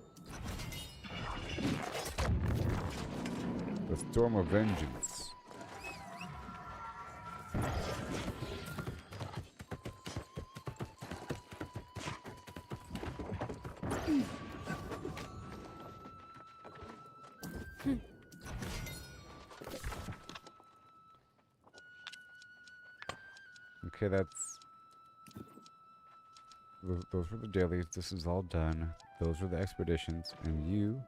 The Storm of Vengeance. Okay, that's... Those were the dailies. This is all done. Those were the expeditions. And you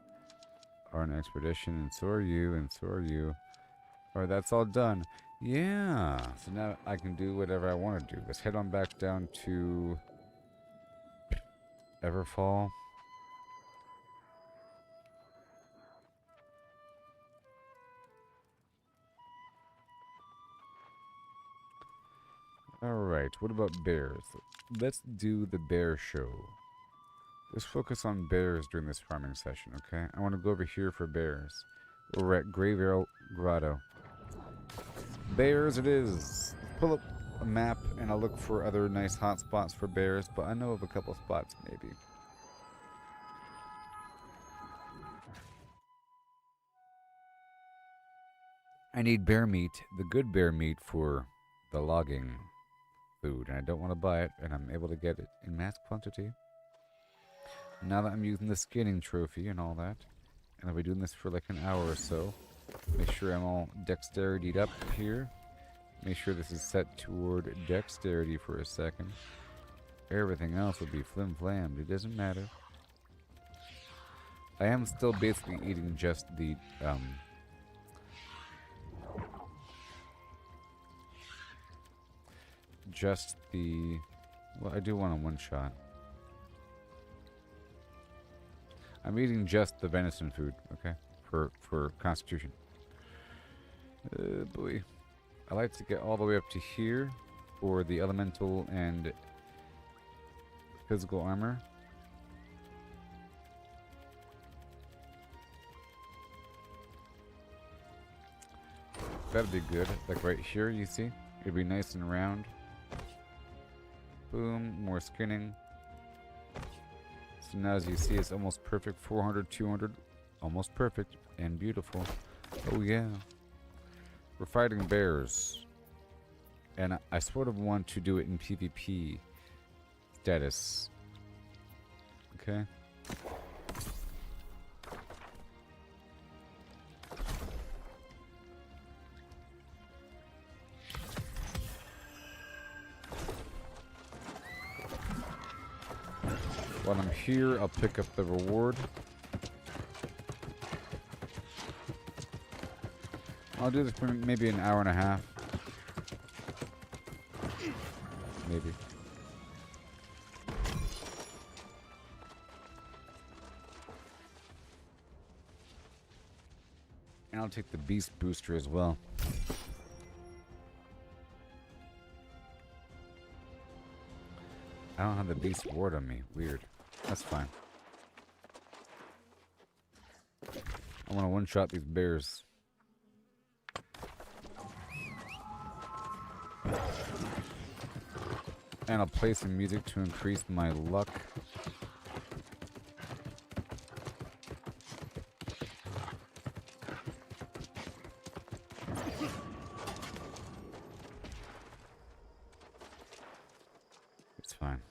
are an expedition, and so are you, and so are you. Alright, that's all done. Yeah! So now I can do whatever I want to do. Let's head on back down to... Everfall. Alright, what about bears? Let's do the bear show. Let's focus on bears during this farming session, okay? I want to go over here for bears. We're at Graveyard Grotto. Bears it is! Pull up a map and I'll look for other nice hot spots for bears, but I know of a couple spots maybe. I need bear meat, the good bear meat for the logging food, and I don't want to buy it, and I'm able to get it in mass quantity. Now that I'm using the skinning trophy and all that, and I'll be doing this for like an hour or so, make sure I'm all dexterity'd up here. Make sure this is set toward dexterity for a second. Everything else will be flim-flammed, it doesn't matter. I am still basically eating just the, well, I do want a one-shot. I'm eating just the venison food, okay? For constitution. Boy. I like to get all the way up to here for the elemental and physical armor. That'd be good. Like right here, you see? It'd be nice and round. Boom, more skinning. So now as you see, it's almost perfect. 400, 200, almost perfect and beautiful. Oh yeah. We're fighting bears. And I sort of want to do it in PvP status. Okay. While I'm here, I'll pick up the reward. I'll do this for maybe an hour and a half. Maybe. And I'll take the beast booster as well. I don't have the beast ward on me. Weird. That's fine. I want to one-shot these bears. And I'll play some music to increase my luck. It's fine.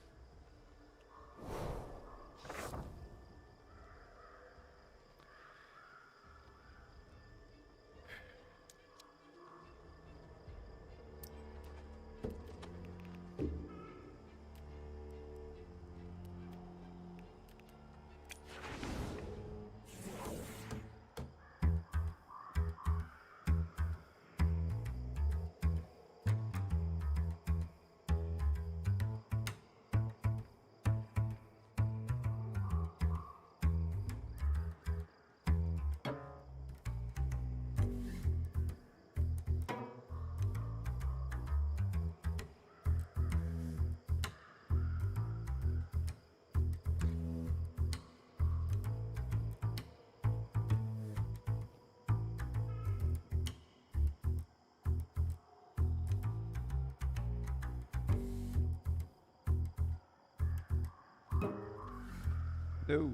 No.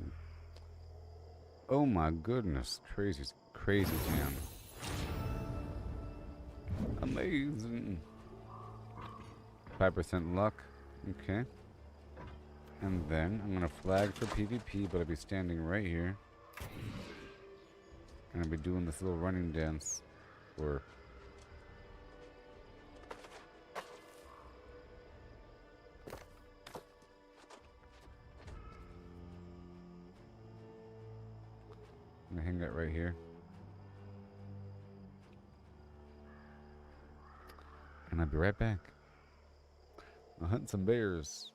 Oh my goodness. Crazy, crazy town. Amazing. 5% luck. Okay. And then I'm gonna flag for PvP, but I'll be standing right here. And I'll be doing this little running dance. Or I'm gonna hang that right here. And I'll be right back. I'll hunt some bears.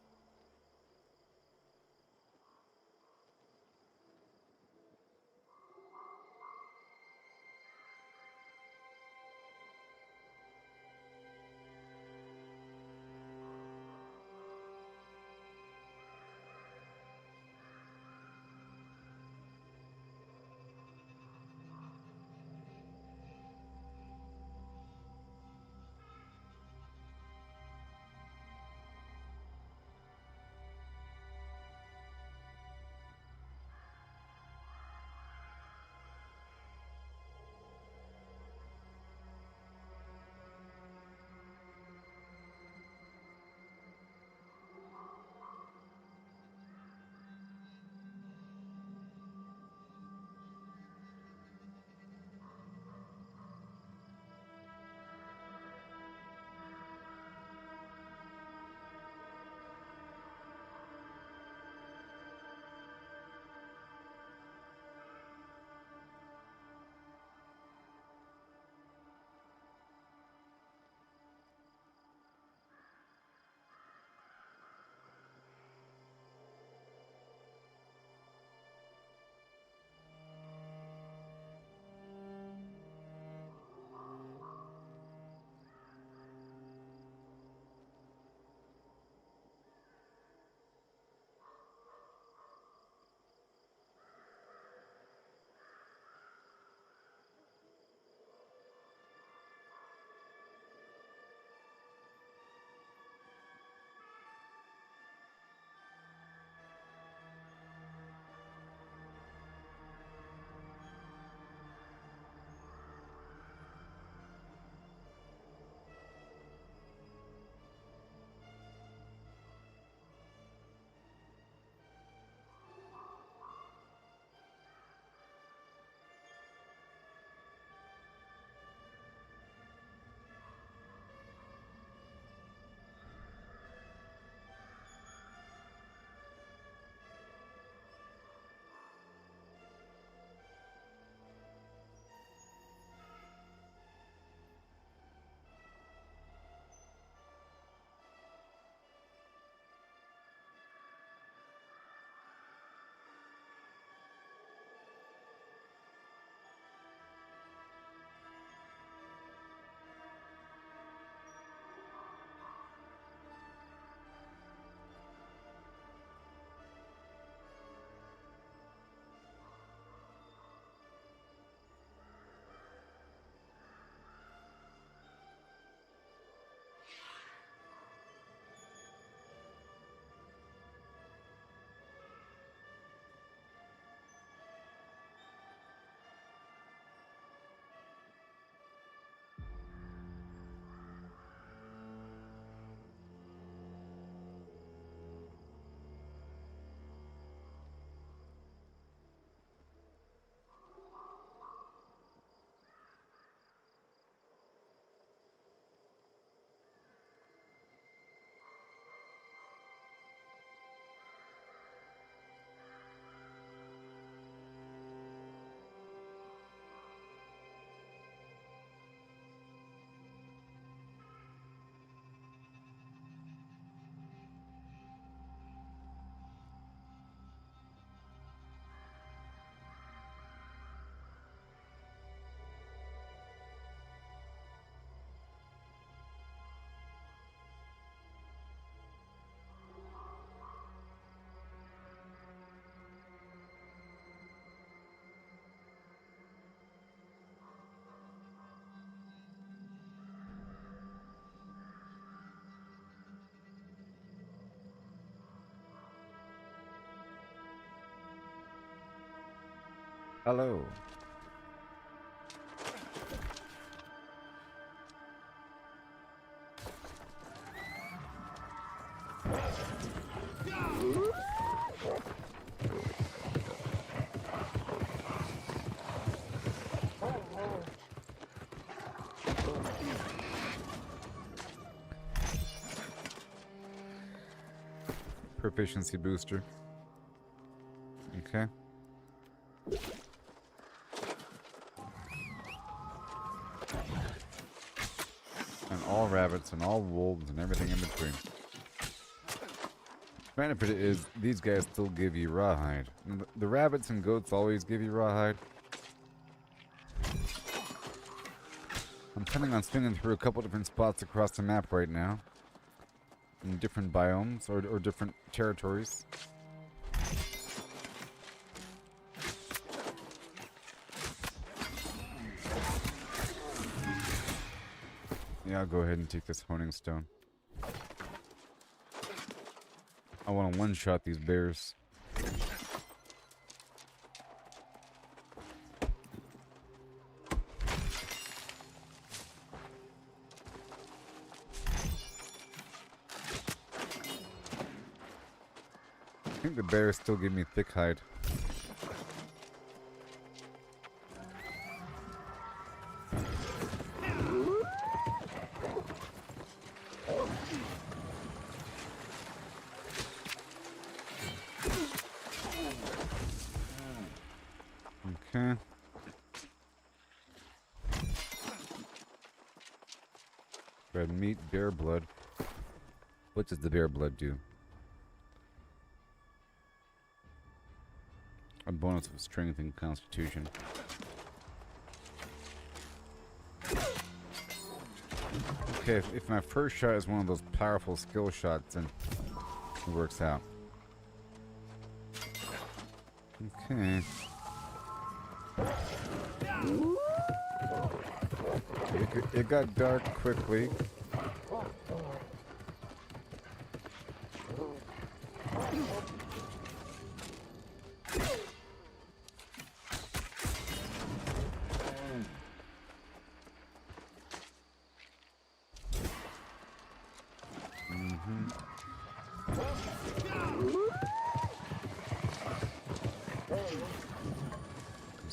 Hello. Proficiency booster. Okay. And all rabbits and all wolves and everything in between. The benefit is these guys still give you rawhide. And the rabbits and goats always give you rawhide. I'm planning on swinging through a couple different spots across the map right now. In different biomes or different territories. Yeah, I'll go ahead and take this honing stone. I want to one-shot these bears. I think the bears still give me thick hide. Okay. Red meat, bear blood. What does the bear blood do? A bonus of strength and constitution. Okay, if my first shot is one of those powerful skill shots, then it works out. Okay. It got dark quickly.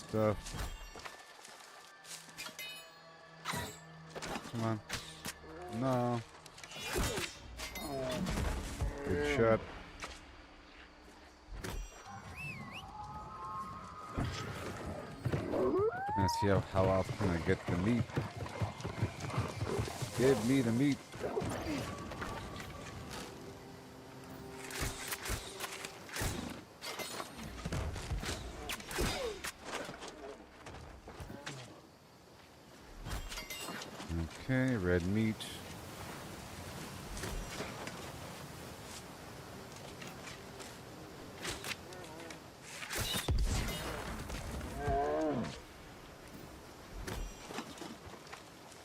Stuff. Come on. No. Good shot. Let's see how often I get the meat. Give me the meat. Okay, red meat.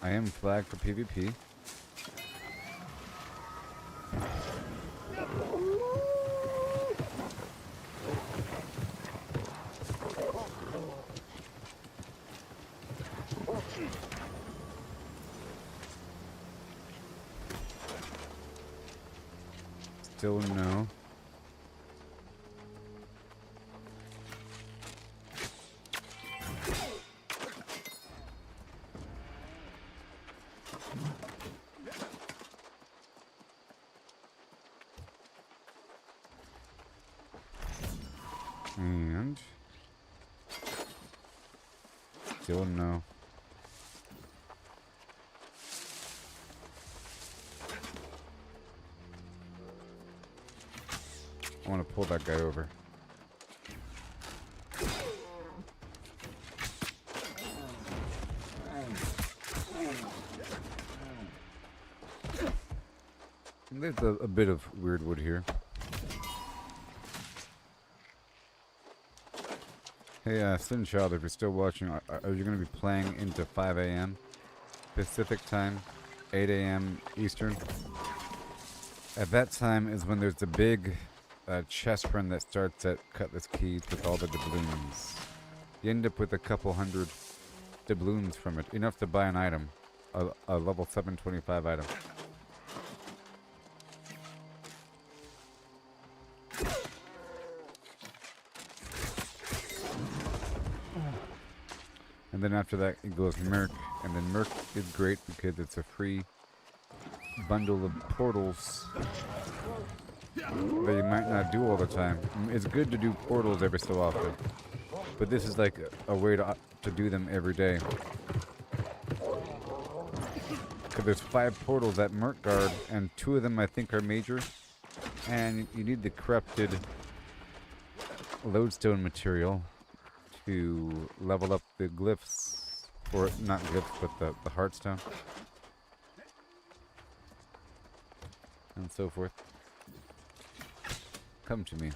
I am flagged for PvP. Still no. And still no. I want to pull that guy over. There's a bit of weird wood here. Hey, Sin Child, if you're still watching, are you going to be playing into 5 a.m. Pacific time, 8 a.m. Eastern? At that time is when there's the big chest run that starts at Cutlass Keys with all the doubloons. You end up with a couple hundred doubloons from it. Enough to buy an item. A level 725 item. And then after that it goes Merc. And then Merc is great because it's a free bundle of portals that you might not do all the time. It's good to do portals every so often. But this is like a way to do them every day. Because there's 5 portals at Merkgard, and 2 of them I think are major. And you need the corrupted lodestone material to level up the glyphs. Or not glyphs, but the heartstone. And so forth. Come to me.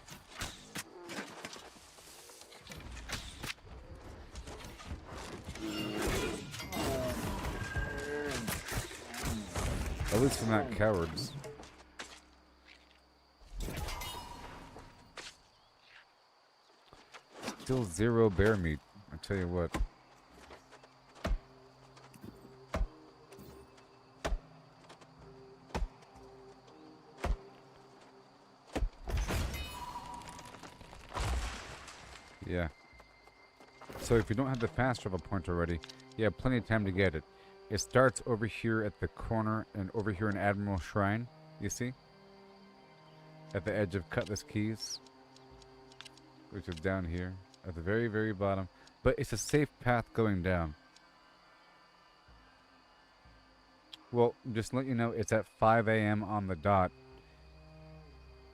At least we're not cowards. Still 0 bear meat, I tell you what. Yeah. So if you don't have the fast travel point already, you have plenty of time to get it. It starts over here at the corner and over here in Admiral Shrine, you see? At the edge of Cutlass Keys. Which is down here, at the very, very bottom. But it's a safe path going down. Well, just to let you know, it's at 5 a.m. on the dot.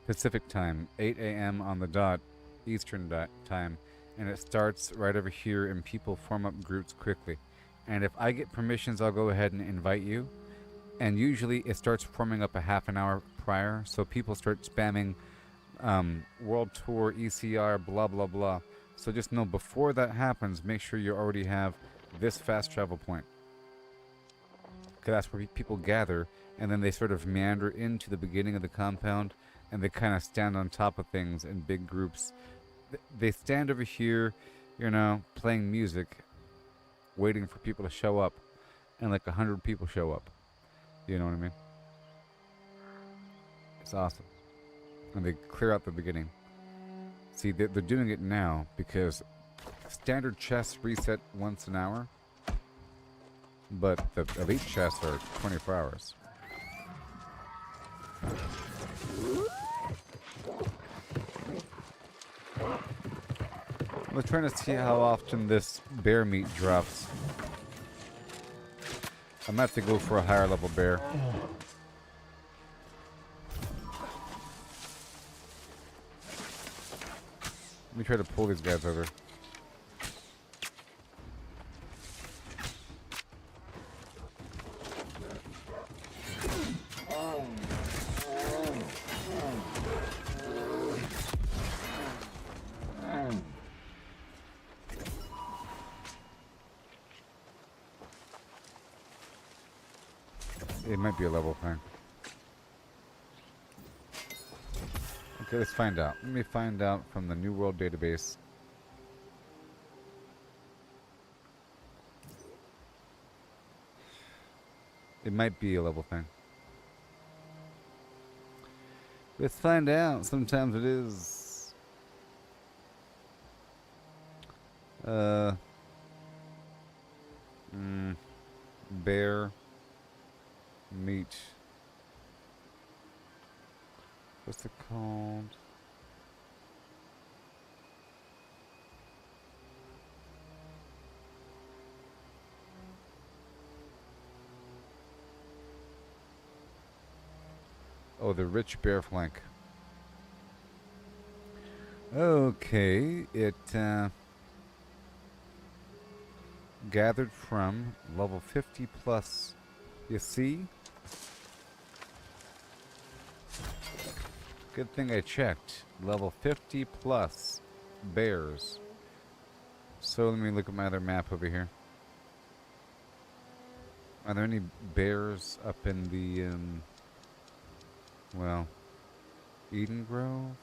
Pacific time, 8 a.m. on the dot, Eastern time. And it starts right over here and people form up groups quickly. And if I get permissions, I'll go ahead and invite you. And usually it starts forming up a half an hour prior. So people start spamming World Tour, ECR, blah, blah, blah. So just know before that happens, make sure you already have this fast travel point. Because that's where people gather. And then they sort of meander into the beginning of the compound. And they kind of stand on top of things in big groups. They stand over here, you know, playing music, waiting for people to show up, and like 100 people show up. You know what I mean? It's awesome. And they clear out the beginning. See, they're doing it now because standard chests reset once an hour, but the elite chests are 24 hours. I'm trying to see how often this bear meat drops. I'm gonna have to go for a higher level bear. Let me try to pull these guys over. It might be a level thing. Okay, let's find out. Let me find out from the New World database. It might be a level thing. Let's find out. Sometimes it is. Bear meat. What's it called? Oh, the rich bear flank. Okay, it gathered from level 50 plus. You see? Good thing I checked. Level 50 plus bears. So let me look at my other map over here. Are there any bears up in the, well, Eden Grove?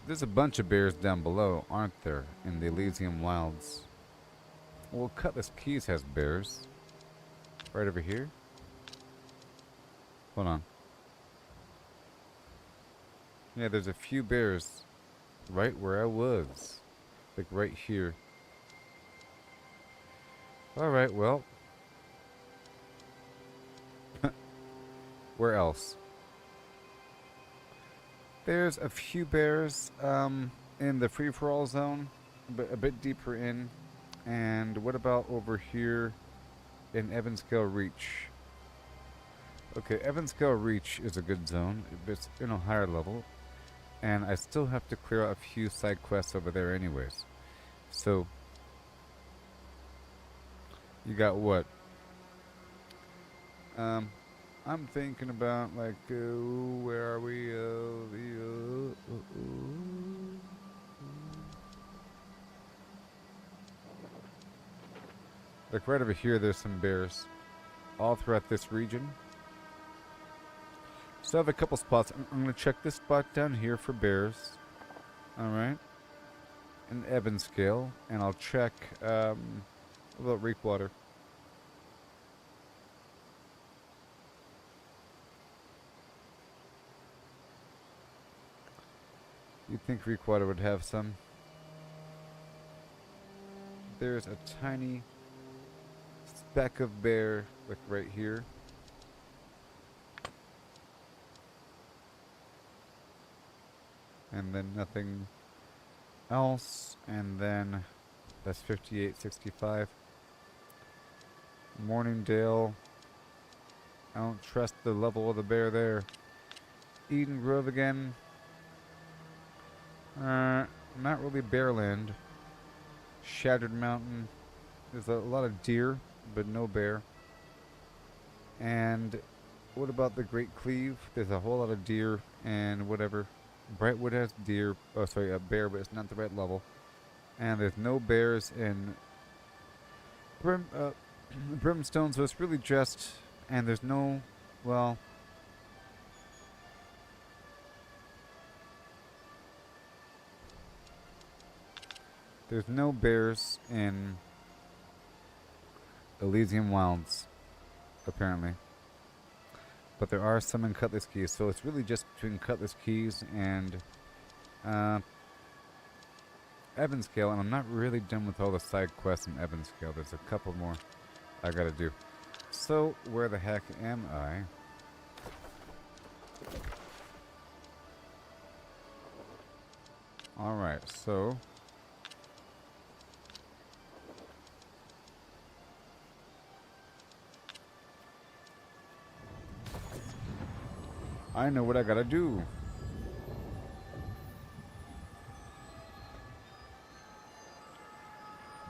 There's a bunch of bears down below, aren't there, in the Elysium Wilds? Well, Cutlass Keys has bears. Right over here. Hold on. Yeah, there's a few bears right where I was. Like right here. Alright, well. Where else? There's a few bears in the free-for-all zone, but a bit deeper in. And what about over here in Evanscale Reach? Okay, Evanscale Reach is a good zone. It's in a higher level. And I still have to clear out a few side quests over there anyways. So, you got what? I'm thinking about, like, where are we? Like, right over here, there's some bears. All throughout this region. So I have a couple spots. I'm going to check this spot down here for bears. Alright. In Evanscale. And I'll check, about Reekwater. You'd think Reekwater would have some. There's a tiny speck of bear, like right here. And then nothing else. And then that's 5865. Morningdale. I don't trust the level of the bear there. Eden Grove again. Not really Bearland. Shattered Mountain. There's a lot of deer, but no bear. And what about the Great Cleave? There's a whole lot of deer and whatever. Brightwood has deer. Oh, sorry, a bear, but it's not the right level. And there's no bears in Brimstone, so it's really just. And there's no. Well. There's no bears in Elysium Wilds, apparently. But there are some in Cutlass Keys, so it's really just between Cutlass Keys and Evanscale, and I'm not really done with all the side quests in Evanscale. There's a couple more I gotta do. So, where the heck am I? Alright, so I know what I gotta do.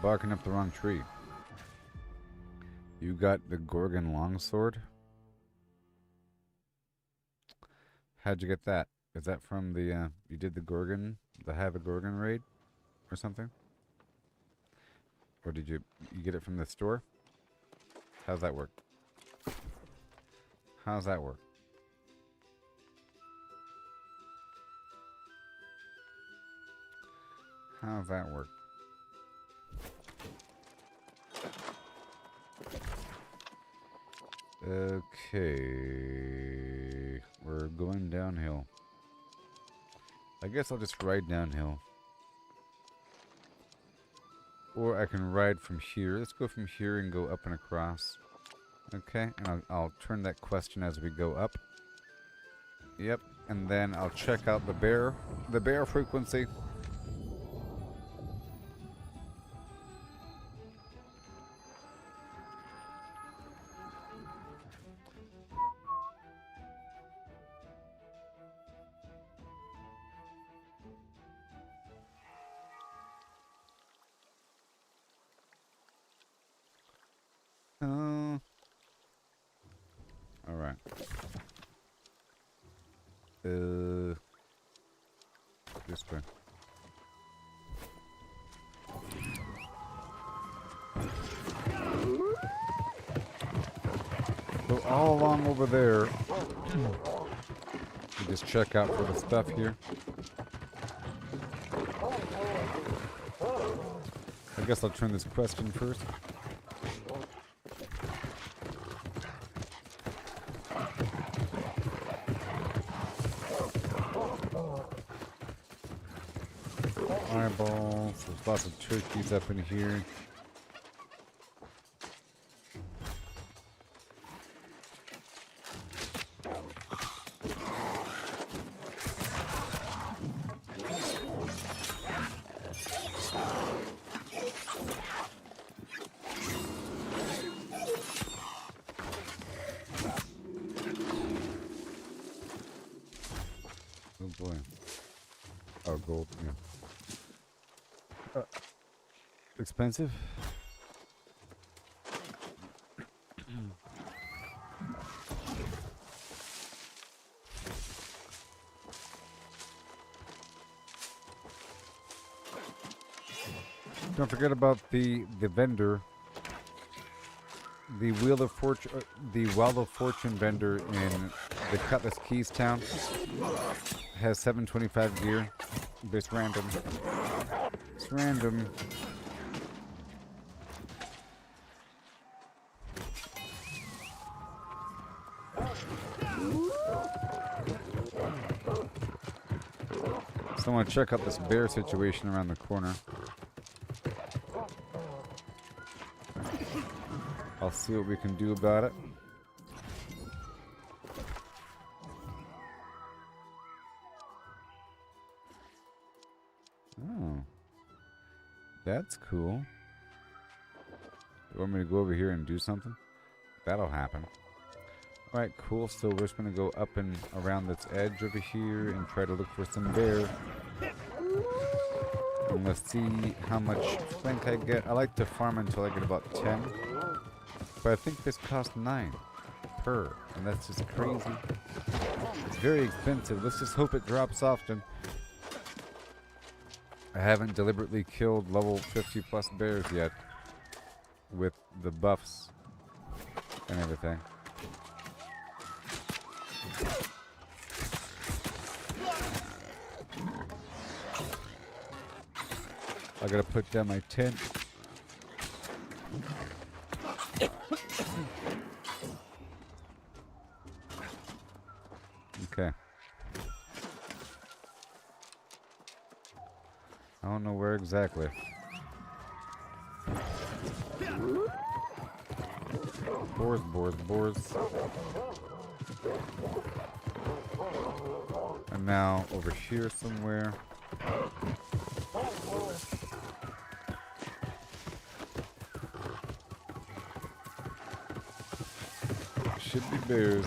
Barking up the wrong tree. You got the Gorgon longsword? How'd you get that? Is that from the, you did the Gorgon, the Have a Gorgon raid? Or something? Or did you get it from the store? How's that work? How's that work? How's that work? Okay. We're going downhill. I guess I'll just ride downhill. Or I can ride from here. Let's go from here and go up and across. Okay, and I'll turn that question as we go up. Yep, and then I'll check out the bear frequency. All right. This way. So all along over there, you just check out for the stuff here. I guess I'll turn this quest in first. Eyeballs. There's lots of turkeys up in here. Oh boy. Oh, gold, yeah. Expensive? Don't forget about the vendor, the Wheel of Fortune, the Well of Fortune vendor in the Cutlass Keys town. Has 725 gear. It's random. It's random. So I want to check out this bear situation around the corner. I'll see what we can do about it. Oh. That's cool. You want me to go over here and do something? That'll happen. Alright, cool. So we're just going to go up and around this edge over here and try to look for some bear. And let's see how much flint I get. I like to farm until I get about 10. But I think this costs 9 per. And that's just crazy. It's very expensive. Let's just hope it drops often. I haven't deliberately killed level 50 plus bears yet. With the buffs and everything. I gotta put down my tent. Okay. I don't know where exactly. Boars. And now over here somewhere. Should be bears.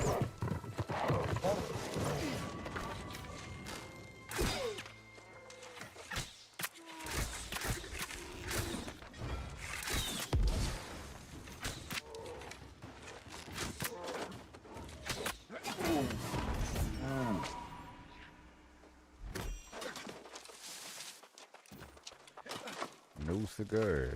No cigar.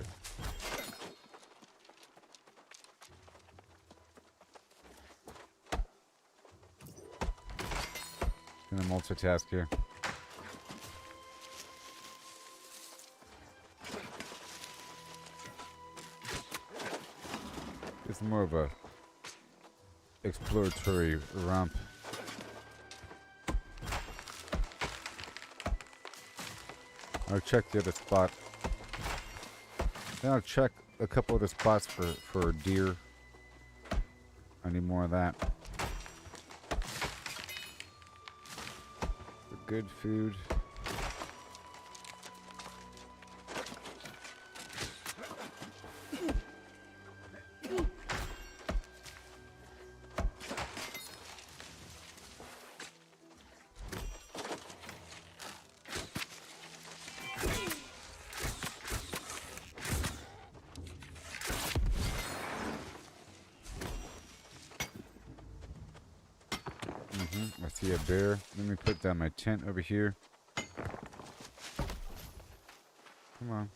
Gonna multitask here. It's more of a exploratory romp. I'll check the other spot. Then I'll check a couple other spots for deer. I need more of that. Good food. I see a bear. Let me put down my tent over here. Come on.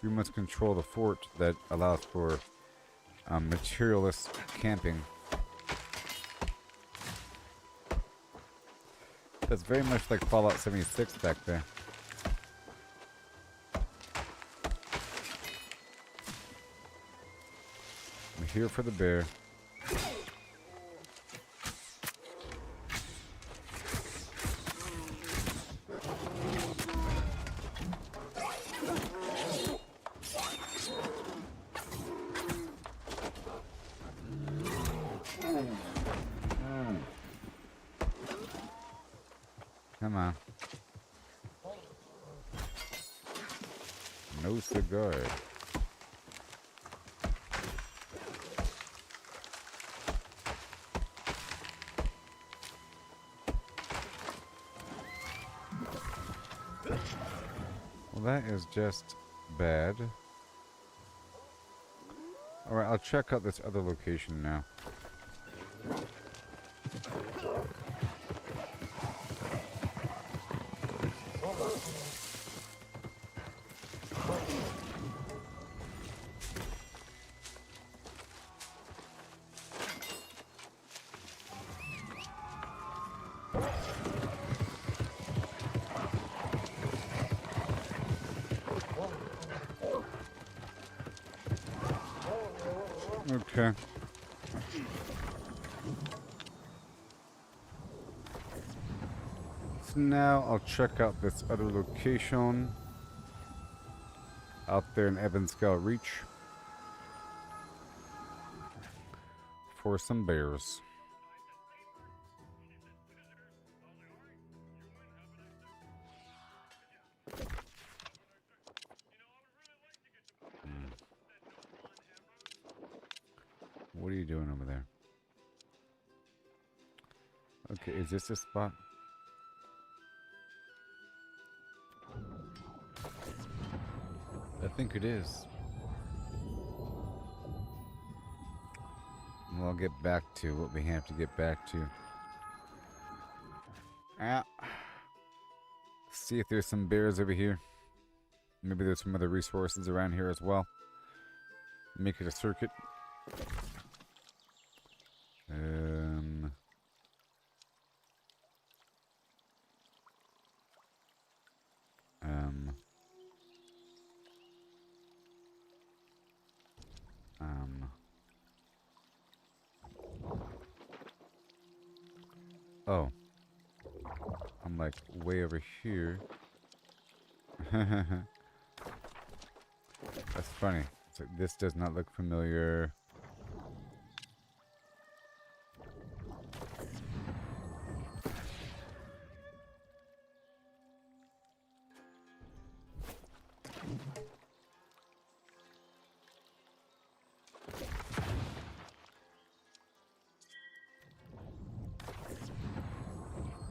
We must control the fort that allows for materialist camping. That's very much like Fallout 76 back there. I'm here for the bear. Come on. No cigar. Well, that is just bad. Alright, I'll check out this other location now. Okay. So now I'll check out this other location out there in Evanscale Reach for some bears. What are you doing over there? Okay, is this the spot? I think it is. Well, I'll get back to what we have to get back to. See if there's some bears over here. Maybe there's some other resources around here as well. Make it a circuit. Oh. I'm like way over here. That's funny. It's like, this does not look familiar.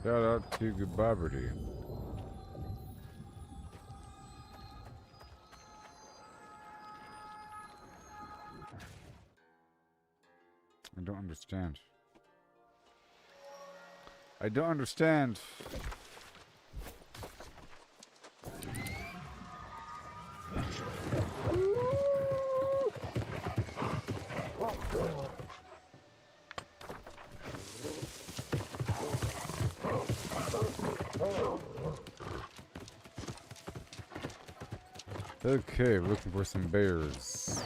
Shout out to Gooboberti. I don't understand. I don't understand. Okay, we're looking for some bears.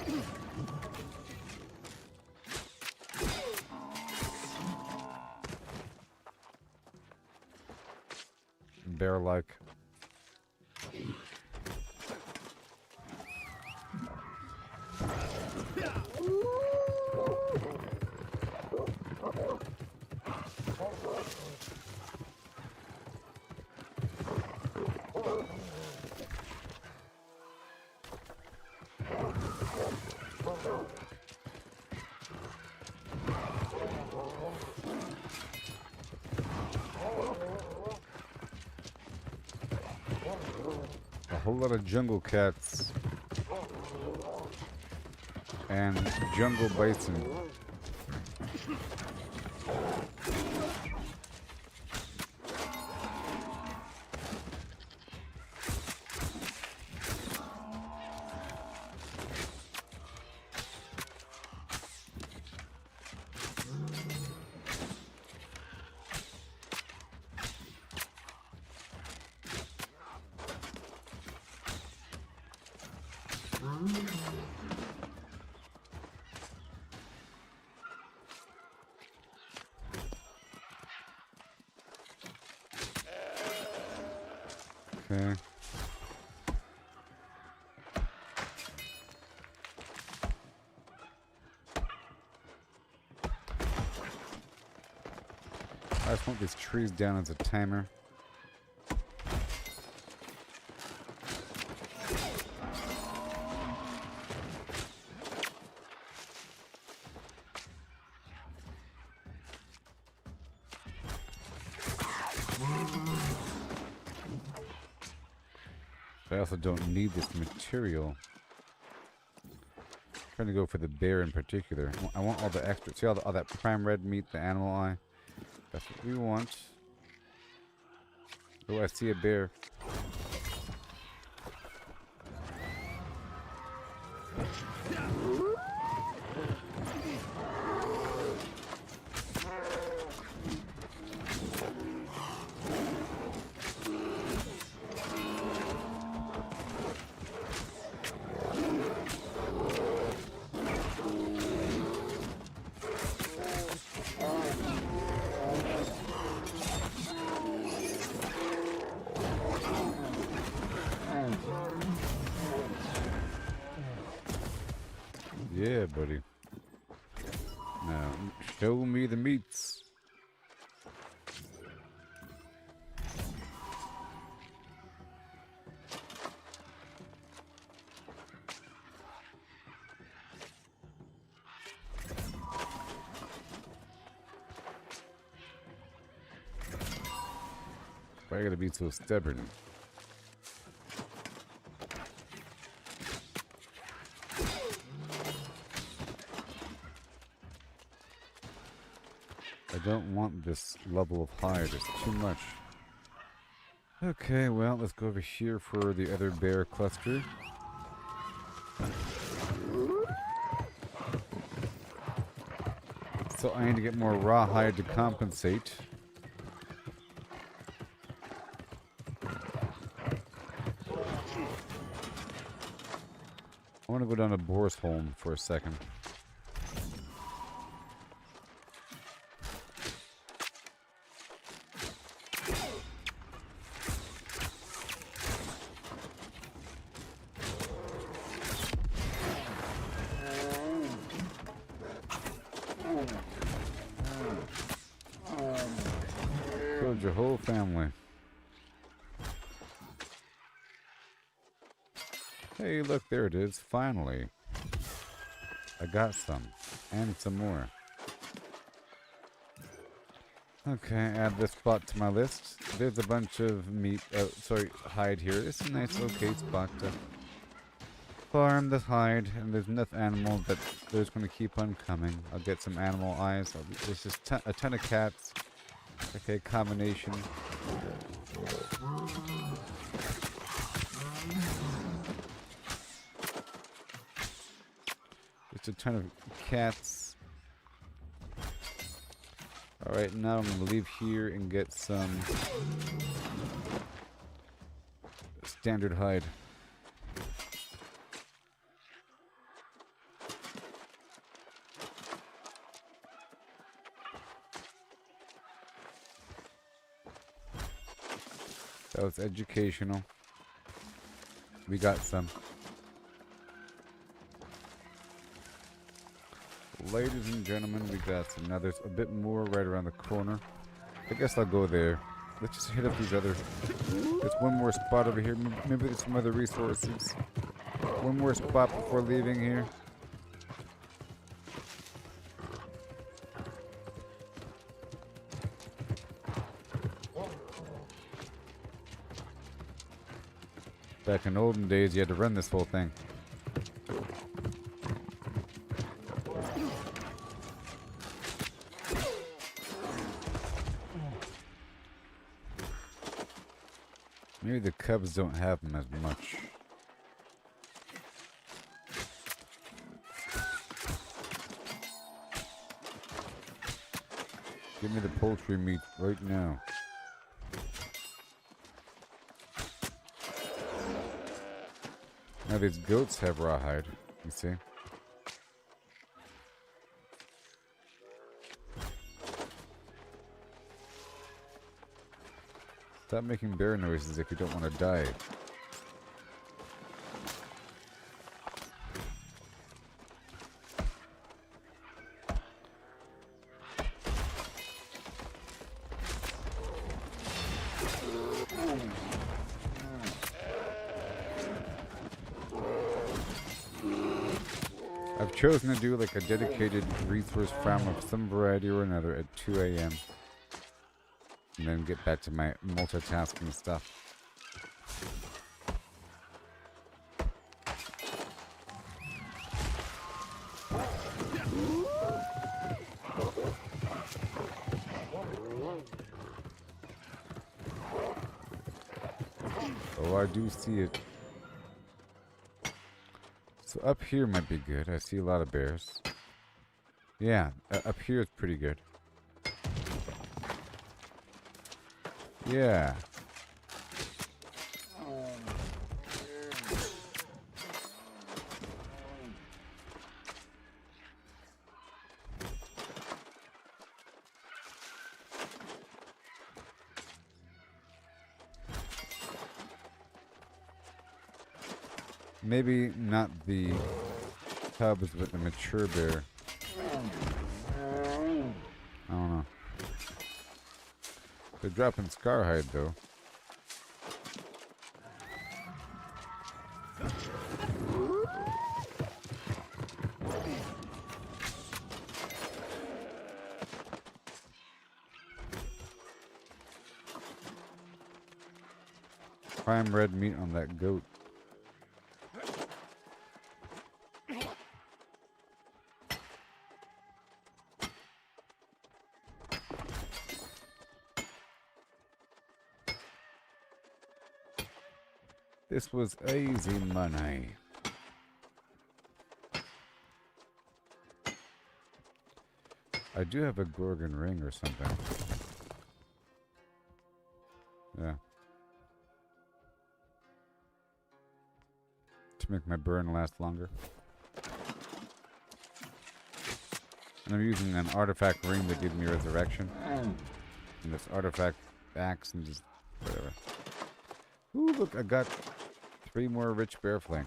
Bear-like. A whole lot of jungle cats and jungle bison. Okay. I just want these trees down as a timer. I also don't need this material. I'm trying to go for the bear in particular. I want all the extra. See all that prime red meat, the animal eye? That's what we want. Oh, I see a bear. Yeah, buddy. Now, show me the meats. Why I gotta be so stubborn? I don't want this level of hide. It's too much. Okay, well, let's go over here for the other bear cluster. So I need to get more rawhide to compensate. I want to go down to Borsholm for a second. Killed your whole family. Hey, look, there it is. Finally. I got some. And some more. Okay, add this spot to my list. There's a bunch of meat, hide here. It's a nice, okay spot to farm this hide. And there's enough animals that there's going to keep on coming. I'll get some animal eyes. There's just a ton of cats. Okay, combination. Just a ton of cats. Alright, now I'm going to leave here and get some standard hide. That was educational. We got some. Ladies and gentlemen, we got some. Now there's a bit more right around the corner. I guess I'll go there. Let's just hit up these other... There's one more spot over here. Maybe there's some other resources. One more spot before leaving here. Back in olden days, you had to run this whole thing. Maybe the cubs don't have them as much. Give me the poultry meat right now. Now these goats have rawhide, you see? Stop making bear noises if you don't want to die. I've chosen to do like a dedicated resource farm of some variety or another at 2 a.m. and then get back to my multitasking stuff. Oh, I do see it. So up here might be good. I see a lot of bears. Yeah, up here is pretty good. Yeah. Maybe not the cubs, but the mature bear. I don't know. They're dropping Scarhide, though. Prime red meat on that goat. This was easy money. I do have a Gorgon ring or something. Yeah. To make my burn last longer. And I'm using an artifact ring that gives me resurrection. And this artifact axe and just whatever. Ooh, look, I got 3 more rich bear flank.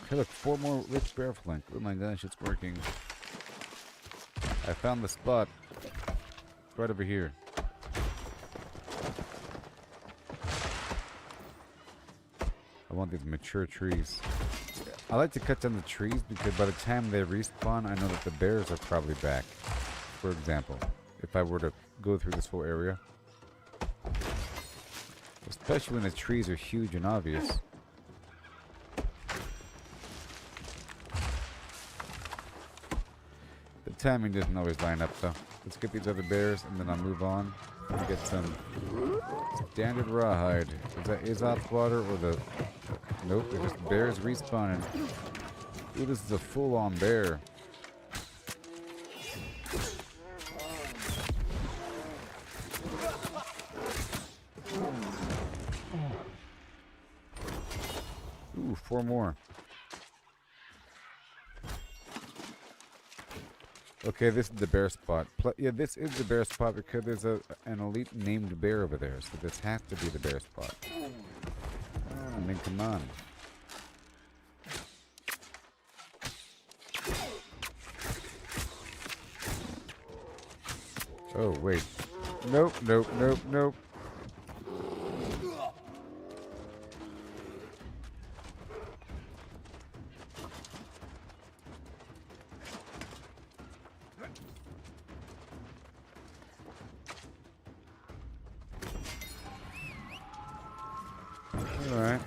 Okay, look, 4 more rich bear flank. Oh my gosh, it's working. I found the spot. It's right over here. I want these mature trees. I like to cut down the trees because by the time they respawn, I know that the bears are probably back. For example, if I were to go through this whole area. Especially when the trees are huge and obvious. The timing doesn't always line up though. Let's get these other bears and then I'll move on and get some standard rawhide. Is that Azoth's water or the... Nope, they're just bears respawning. Ooh, this is a full-on bear. Ooh, 4 more. Okay, this is the bear spot. Yeah, this is the bear spot because there's an elite named bear over there, so this has to be the bear spot. I mean, come on. Oh, wait. Nope, nope, nope, nope. Alright.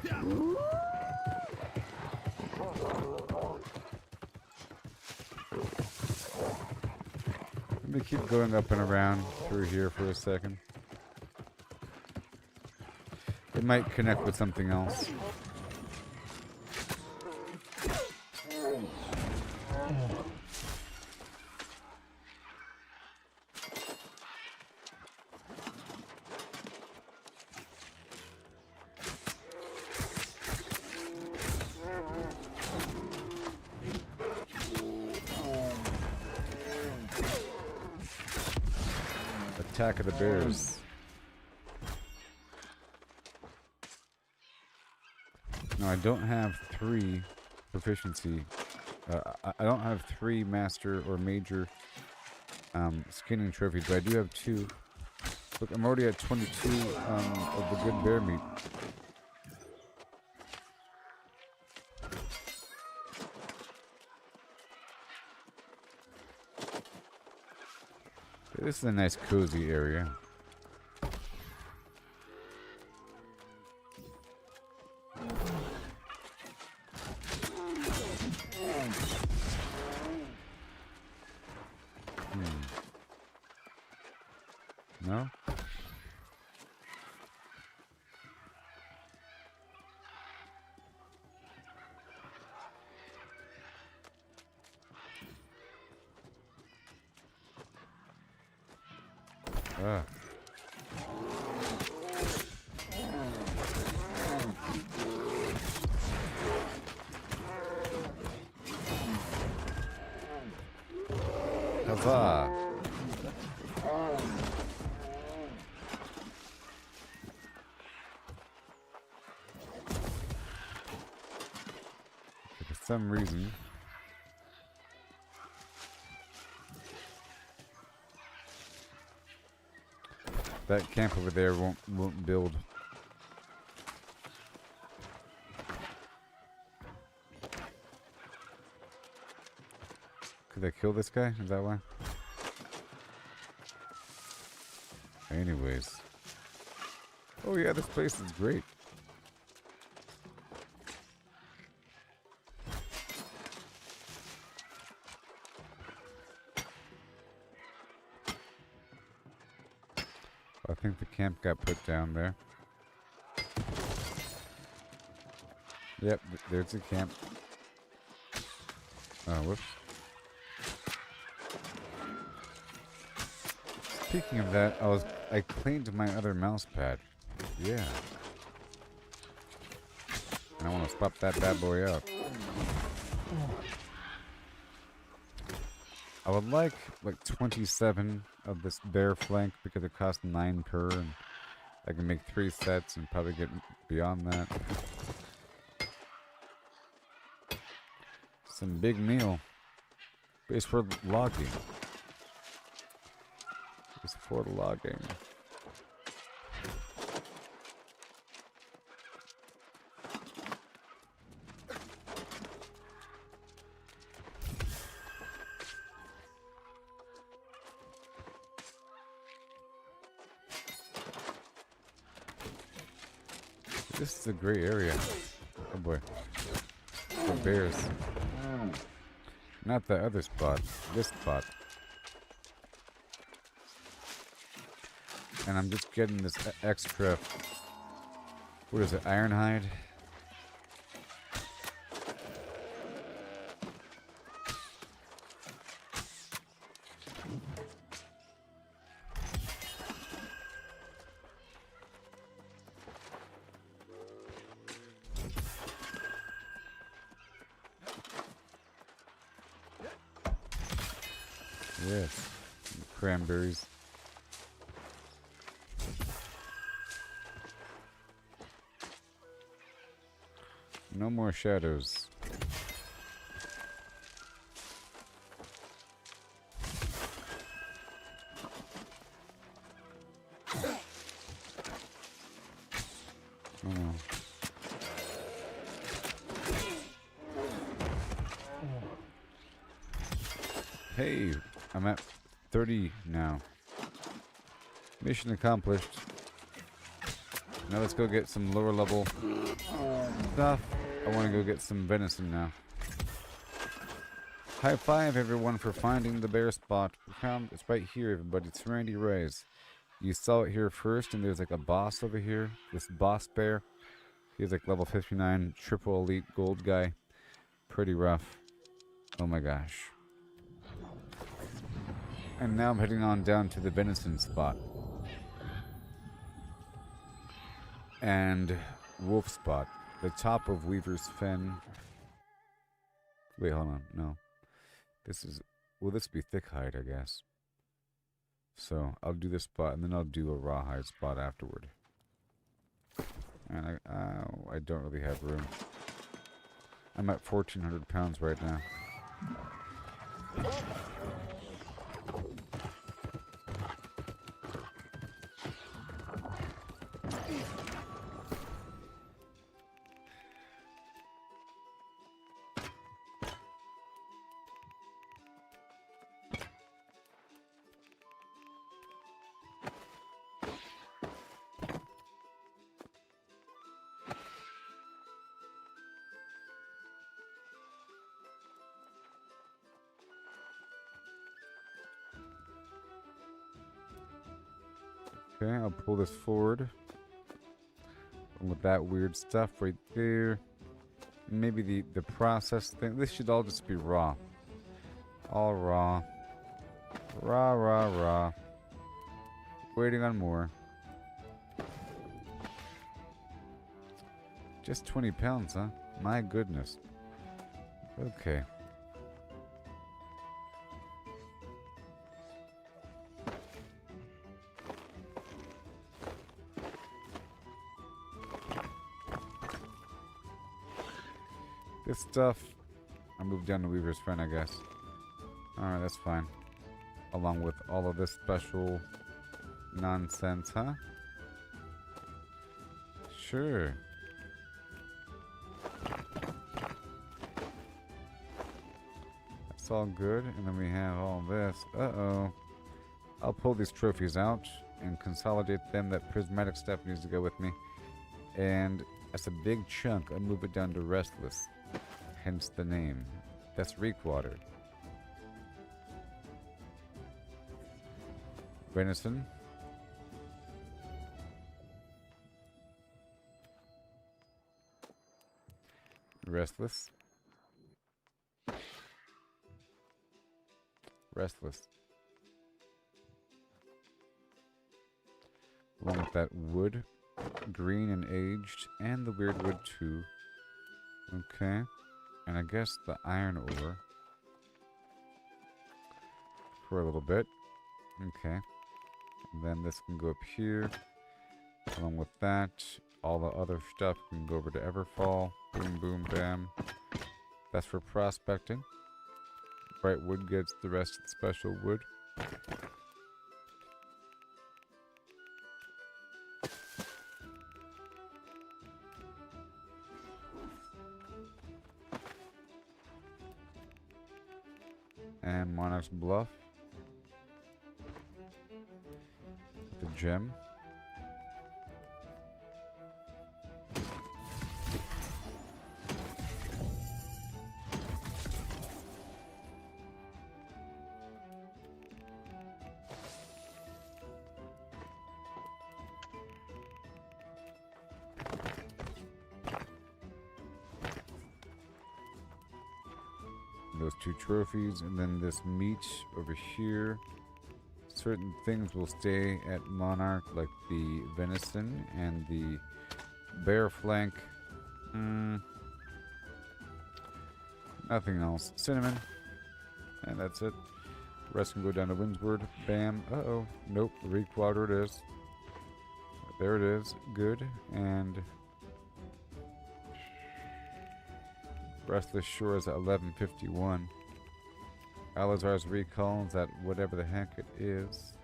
Let me keep going up and around through here for a second. It might connect with something else. Attack of the bears. No, I don't have 3 proficiency. I don't have 3 master or major skinning trophies, but I do have 2. Look, I'm already at 22 of the good bear meat. This is a nice cozy area. No? Ah. Huzzah! For some reason, that camp over there won't build. Could I kill this guy? Is that why? Anyways. Oh yeah, this place is great. I think the camp got put down there. Yep, there's the camp. Oh, whoops. Speaking of that, I cleaned my other mouse pad. Yeah. And I want to swap that bad boy out. I would like 27 of this bear flank because it costs 9 per, and I can make 3 sets and probably get beyond that. Some big meal. It's for logging. It's for logging. This is a great area. Oh boy. For bears. Not the other spot. This spot. And I'm just getting this extra... What is it? Ironhide? Yes. Cranberries. No more shadows. Oh. Hey, I'm at 30 now. Mission accomplished. Now let's go get some lower level stuff. I want to go get some venison now. High five everyone for finding the bear spot. We found it's right here, everybody. It's Randy Ray's. You saw it here first, and there's like a boss over here. This boss bear. He's like level 59, triple elite gold guy. Pretty rough. Oh my gosh. And now I'm heading on down to the venison spot. And wolf spot. The top of Weaver's Fen. Wait, hold on. No. This is... Will this be thick hide, I guess? So I'll do this spot, and then I'll do a rawhide spot afterward. And I don't really have room. I'm at 1,400 pounds right now. Okay, I'll pull this forward. With that weird stuff right there. Maybe the process thing. This should all just be raw. All raw. Raw, raw, raw. Waiting on more. Just 20 pounds, huh? My goodness. Okay. This stuff, I moved down to Weaver's Friend, I guess. Alright, that's fine. Along with all of this special nonsense, huh? Sure. That's all good. And then we have all this. Uh-oh. I'll pull these trophies out and consolidate them. That prismatic stuff needs to go with me. And that's a big chunk. I'll move it down to Restless. Hence the name. That's Reekwater. Venison. Restless. Restless. Along with that wood. Green and aged. And the weird wood too. Okay. And I guess the iron ore. For a little bit. Okay. And then this can go up here. Along with that. All the other stuff can go over to Everfall. Boom, boom, bam. That's for prospecting. Bright wood gets the rest of the special wood. And Monarch's Bluff. The gem. Those 2 trophies, and then this meat over here. Certain things will stay at Monarch, like the venison and the bear flank. Nothing else. Cinnamon. And that's it. The rest can go down to Windsward. Bam. Uh-oh. Nope. Reekwater it is. There it is. Good. And Restless Shore is at 1151. Alazar's Recall is at whatever the heck it is.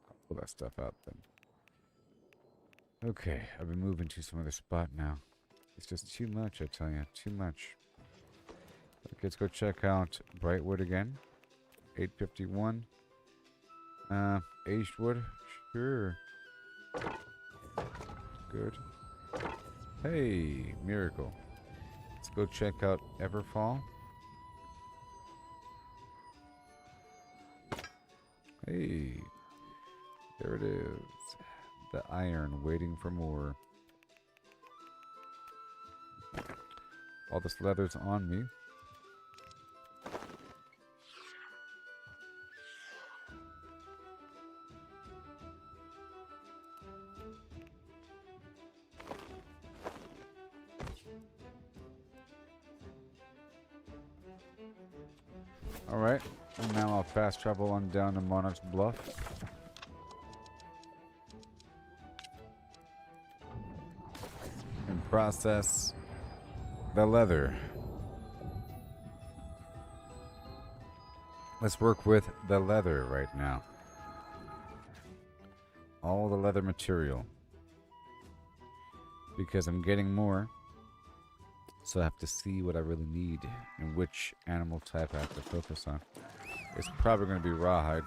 I'll pull that stuff out then. Okay, I've been moving to some other spot now. It's just too much, I tell you. Too much. Okay, let's go check out Brightwood again. 851. Aged wood. Sure. Good. Hey, miracle. Let's go check out Everfall. Hey. There it is. The iron waiting for more. All this leather's on me. Alright, and now I'll fast travel on down to Monarch's Bluff. And process the leather. Let's work with the leather right now. All the leather material. Because I'm getting more. So I have to see what I really need and which animal type I have to focus on. It's probably going to be rawhide.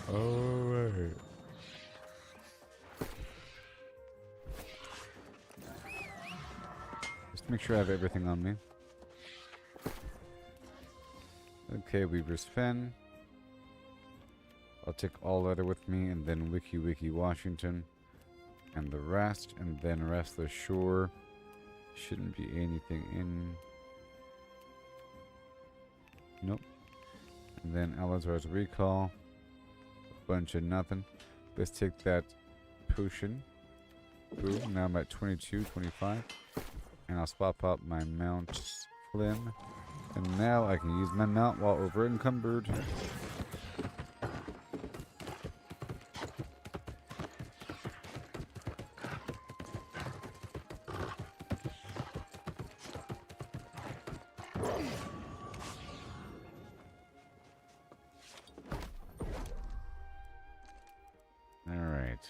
Alright. Just make sure I have everything on me. Okay, Weaver's Fen. I'll take all leather with me, and then Wiki Washington. And the rest, and then Restless Shore. Shouldn't be anything in. Nope. And then Elazar's Recall. Bunch of nothing. Let's take that potion. Boom. Now I'm at 22, 25. And I'll swap out my Mount Flim. And now I can use my mount while over encumbered.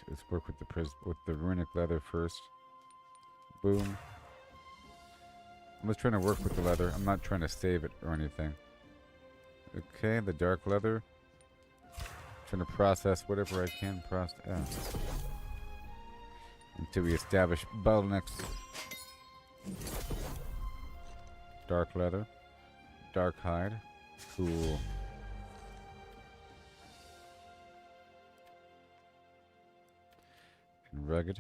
Let's work with the runic leather first. Boom. I'm just trying to work with the leather. I'm not trying to save it or anything. Okay, the dark leather. Trying to process whatever I can process until we establish bottlenecks. Dark leather. Dark hide. Cool. And rugged.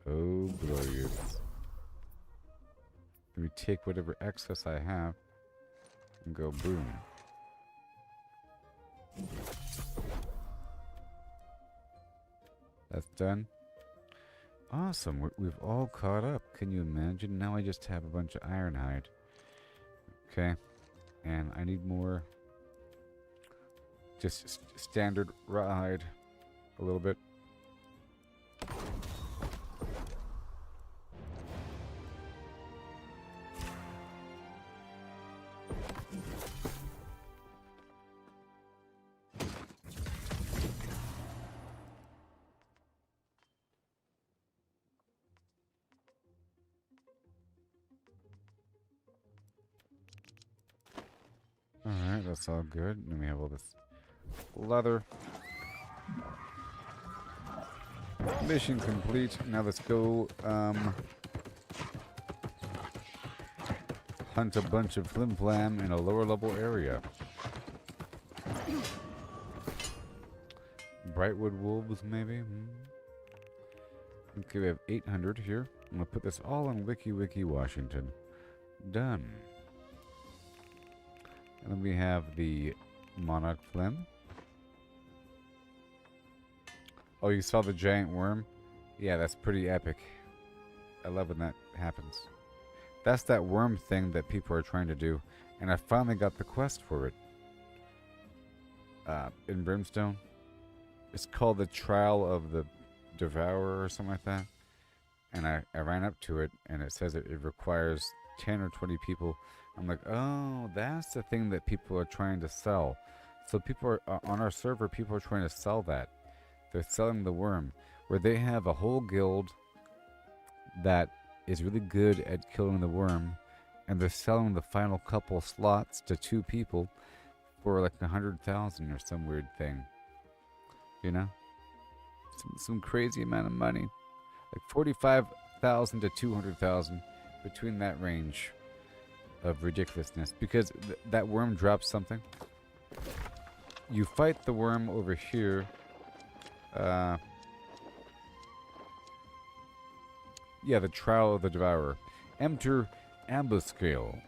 Oh, glorious. Let me take whatever excess I have and go boom. That's done. Awesome. We've all caught up. Can you imagine? Now I just have a bunch of ironhide. Okay. And I need more just standard rawhide a little bit. Alright, that's all good. Then we have all this leather. Mission complete. Now let's go hunt a bunch of flim-flam in a lower level area. Brightwood wolves, maybe? Okay, we have 800 here. I'm going to put this all on Wiki Washington. Done. And then we have the Monarch Phlegm. Oh, you saw the giant worm? Yeah, that's pretty epic. I love when that happens. That's that worm thing that people are trying to do. And I finally got the quest for it. In Brimstone. It's called the Trial of the Devourer or something like that. And I ran up to it, and it says it requires 10 or 20 people. I'm like, oh, that's the thing that people are trying to sell. So people are, on our server, people are trying to sell that. They're selling the worm, where they have a whole guild that is really good at killing the worm, and they're selling the final couple slots to 2 people for like 100,000 or some weird thing. You know? Some crazy amount of money. Like 100,000 to 200,000, between that range of ridiculousness. Because that worm drops something. You fight the worm over here. Yeah, the Trial of the Devourer. Enter Ambuscale,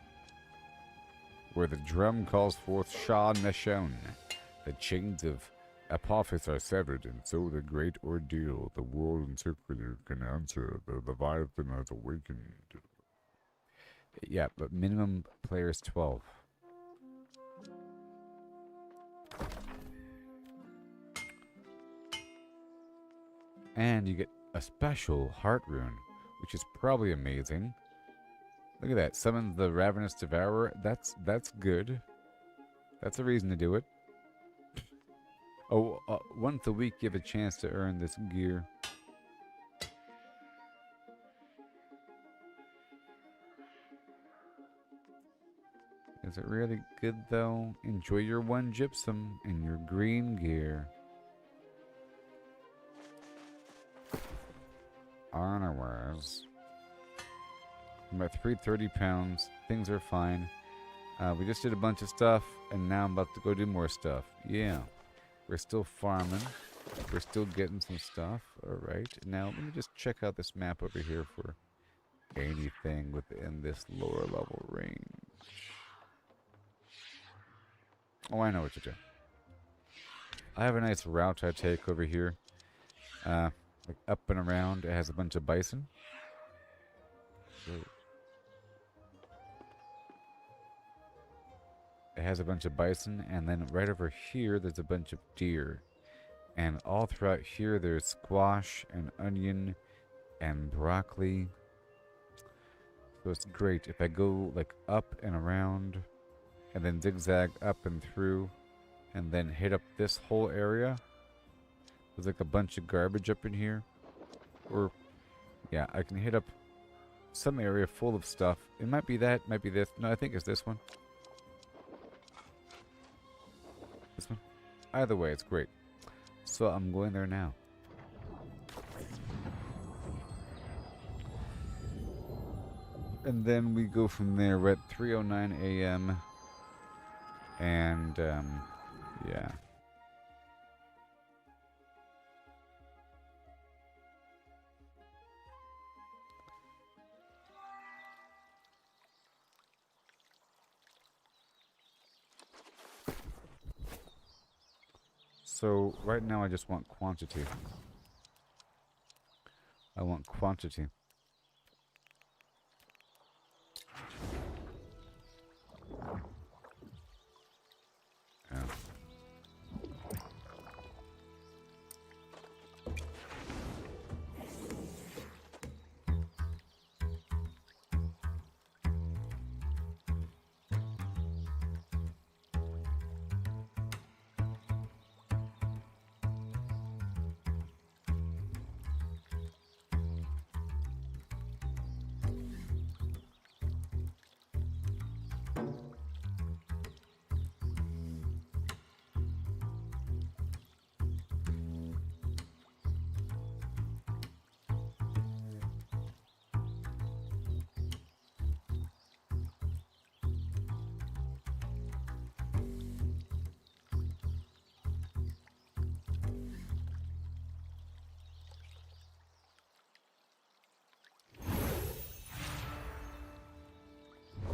where the drum calls forth Shah Neshon. The chains of Apophis are severed, and so the great ordeal, the world encircler can answer. The Leviathan has awakened. Yeah, but minimum players 12. And you get a special heart rune, which is probably amazing. Look at that. Summons the Ravenous Devourer. That's good. That's a reason to do it. Oh, once a week you have a chance to earn this gear. Is it really good though? Enjoy your 1 gypsum and your green gear. Anyways, I'm at 330 pounds. Things are fine. We just did a bunch of stuff, and now I'm about to go do more stuff. Yeah, we're still farming. We're still getting some stuff. All right. Now let me just check out this map over here for anything within this lower level range. Oh, I know what to do. I have a nice route I take over here. Like up and around. It has a bunch of bison. It has a bunch of bison, and then right over here there's a bunch of deer. And all throughout here there's squash and onion and broccoli. So it's great. If I go like up and around and then zigzag up and through and then hit up this whole area. There's like a bunch of garbage up in here. Or, yeah, I can hit up some area full of stuff. It might be that, might be this. No, I think it's this one. This one. Either way, it's great. So I'm going there now. And then we go from there. We're at 3:09 a.m. And, yeah. So right now I just want quantity. I want quantity. Yeah.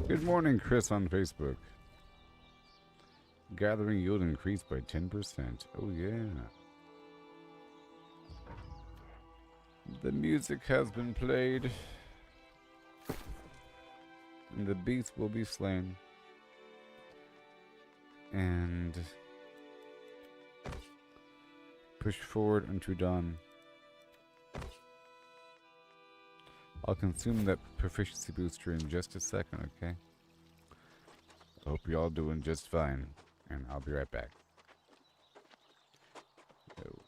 Good morning, Chris on Facebook. Gathering yield increased by 10%. Oh, yeah. The music has been played. And the beast will be slain. And push forward unto dawn. I'll consume that proficiency booster in just a second, okay? I hope you're all doing just fine, and I'll be right back. Oh.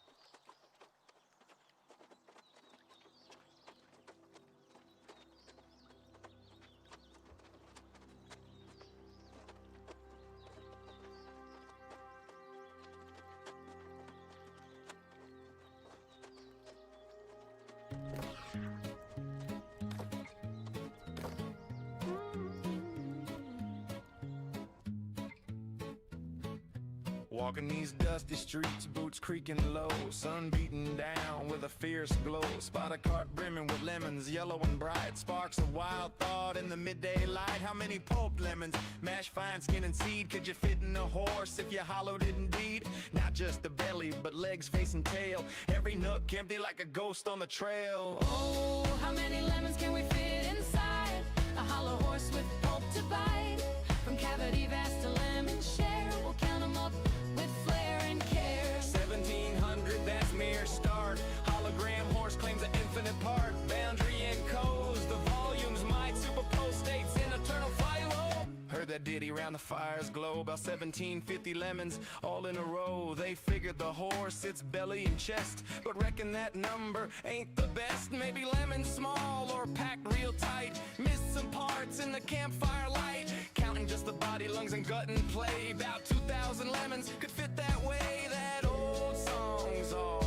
Walking these dusty streets, boots creaking low, sun beating down with a fierce glow. Spot a cart brimming with lemons, yellow and bright. Sparks of wild thought in the midday light. How many pulped lemons, mashed fine skin and seed, could you fit in a horse if you hollowed it indeed? Not just the belly, but legs, face and tail. Every nook empty like a ghost on the trail. Oh, how many lemons can we fit inside a hollow horse with pulp to bite? From cavity vast to lemon share, we'll count them up with flair and care. 1700, that's mere start. Hologram horse claims an infinite part. Boundary encodes the volumes might superpose states in eternal philo. Heard that ditty round the fire's glow. About 1750 lemons all in a row. They figured the horse, its belly and chest, but reckon that number ain't the best. Maybe lemons small or packed real tight. Missed some parts in the campfire light. Counting just the body, lungs and gut and play. About 2,000 lemons could fit that way. That old song's off,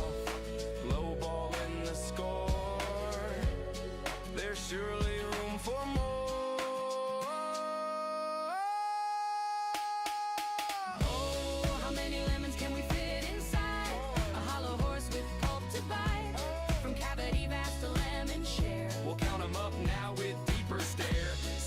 low ball in the score. There's surely room for more. Oh, how many lemons can we fit inside a hollow horse with pulp to bite? From cavity vast to lemon share. We'll count them up now with deeper stare.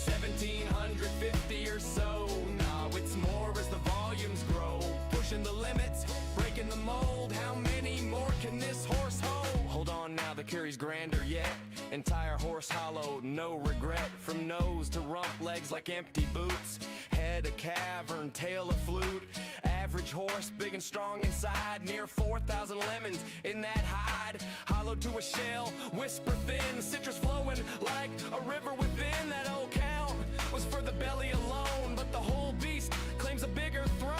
1750 or so. Now it's more as the volumes grow. Pushing the limits, breaking the mold. How many more can this horse hold? Hold on now, the carry's grander yet. Entire horse hollowed, no regret. From nose to rump, legs like empty boots. Head a cavern, tail a flute. Average horse, big and strong inside. Near 4,000 lemons in that hide. Hollowed to a shell, whisper thin. Citrus flowing like a river within. That old count was for the belly alone, but the whole beast claims a bigger throne.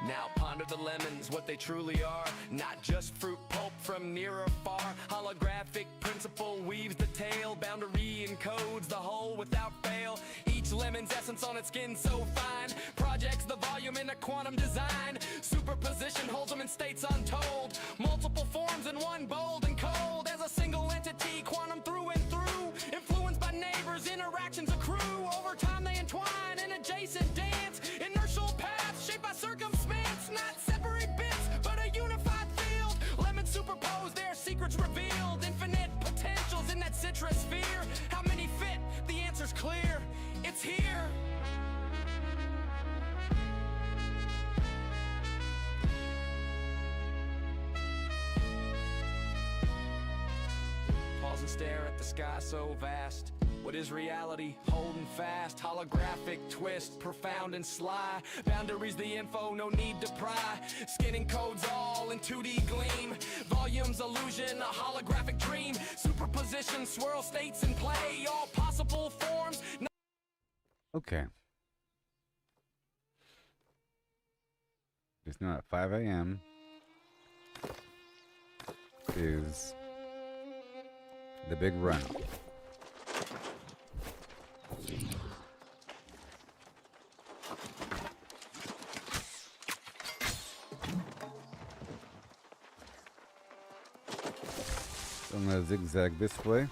Now ponder the lemons, what they truly are. Not just fruit pulp from near or far. Holographic principle weaves the tale. Boundary encodes the whole without fail. Each lemon's essence on its skin so fine. Projects the volume in a quantum design. Superposition holds them in states untold. Multiple forms in one bold and cold. As a single entity, quantum through and through. Influenced by neighbors, interactions accrue. Over time they entwine in adjacent dance. Inertial paths shaped by circumstance. Not separate bits, but a unified field. Lemons superposed, their secrets revealed. Infinite potentials in that citrus sphere. How many fit? The answer's clear. It's here. Pause and stare at the sky so vast. What is reality? Holding fast. Holographic twist, profound and sly. Boundaries the info, no need to pry. Skinning codes all in 2D gleam. Volumes illusion, a holographic dream. Superposition, swirl states in play. All possible forms. Okay. Just know at 5 a.m. is the big run. So I'm gonna zigzag this way.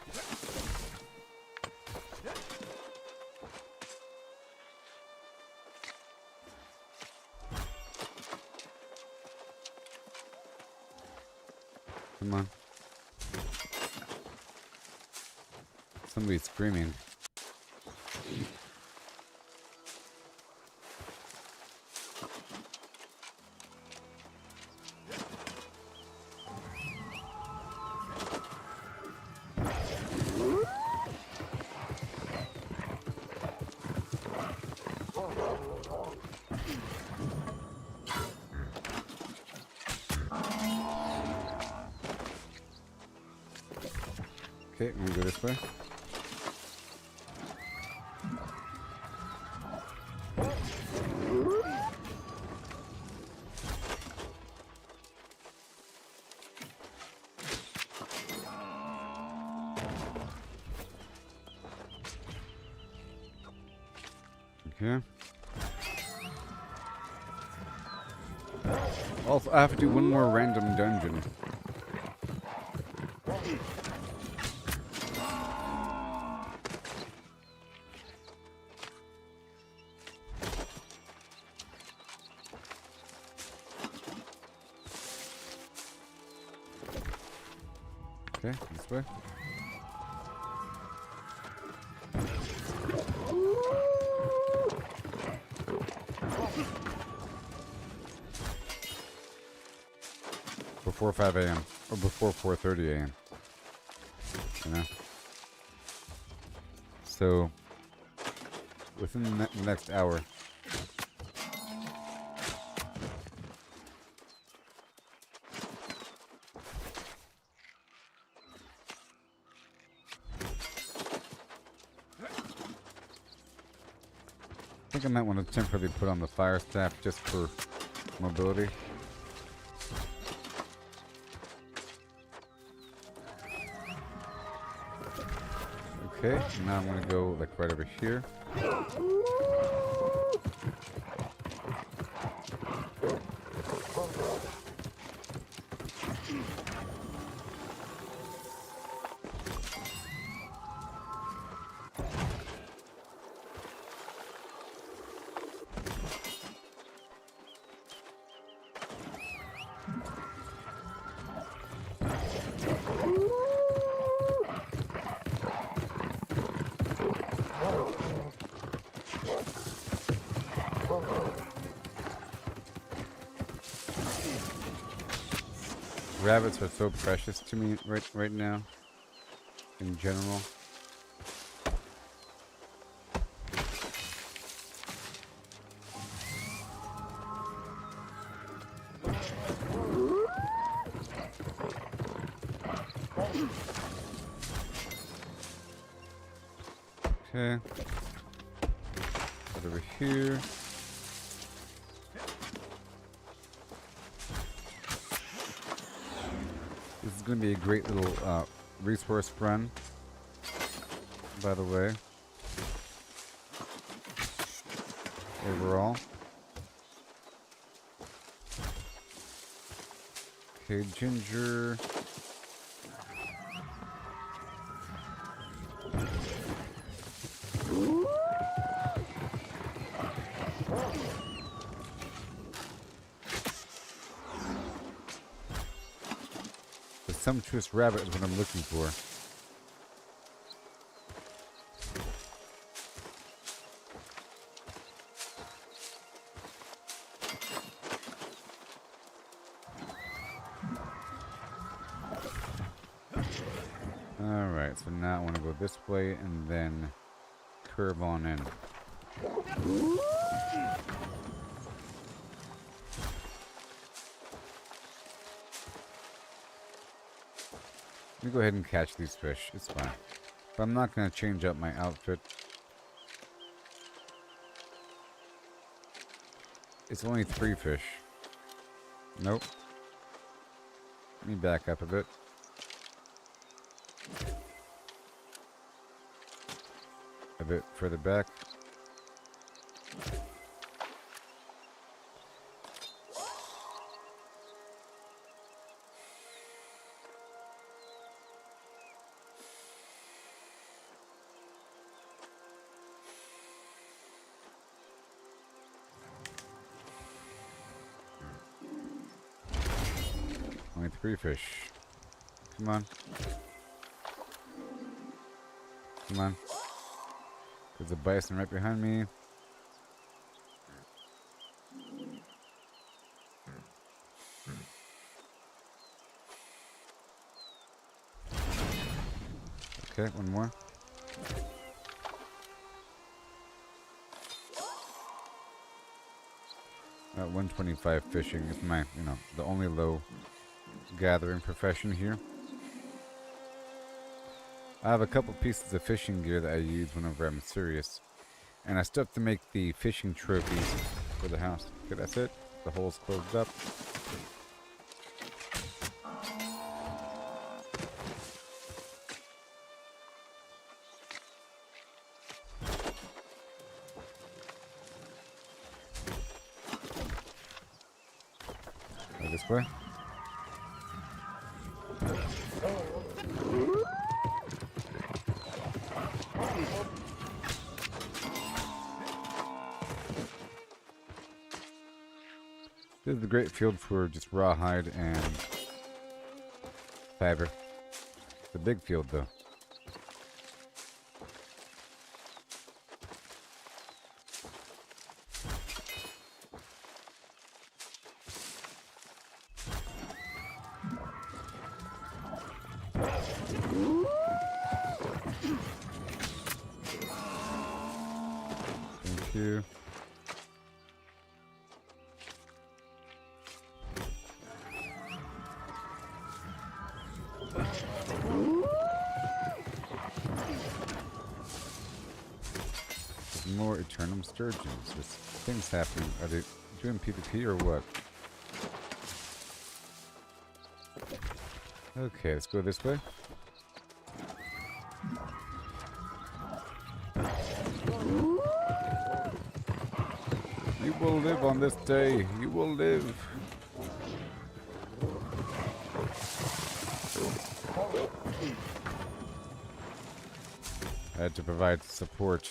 Come on. Somebody's screaming. Okay, I'm gonna go this way. Okay. Also, I have to do one more random dungeon. Okay, this way. Before 5 a.m. or before 4:30 a.m. You know? So, within the next hour. I think I might want to temporarily put on the fire staff just for mobility. Okay, now I'm gonna go like right over here. Rabbits are so precious to me right now, in general. Okay. Put over here. This is going to be a great little resource run, by the way, overall. Okay, ginger. Sumptuous rabbit is what I'm looking for. Alright, so now I want to go this way and then curve on in. Let me go ahead and catch these fish. It's fine. But I'm not going to change up my outfit. It's only 3 fish. Nope. Let me back up a bit. A bit further back. Only 3 fish. Come on. Come on. There's a bison right behind me. Okay, one more. At 125 fishing is my, the only low gathering profession here. I have a couple pieces of fishing gear that I use whenever I'm serious. And I still have to make the fishing trophies for the house. Okay, that's it. The hole's closed up. Go this way. This is a great field for just rawhide and fiber. the big field, though. Thank you. More Aeternum sturgeons. There's things happening. Are they doing PvP or what? Okay, let's go this way. You will live on this day. You will live. I had to provide support.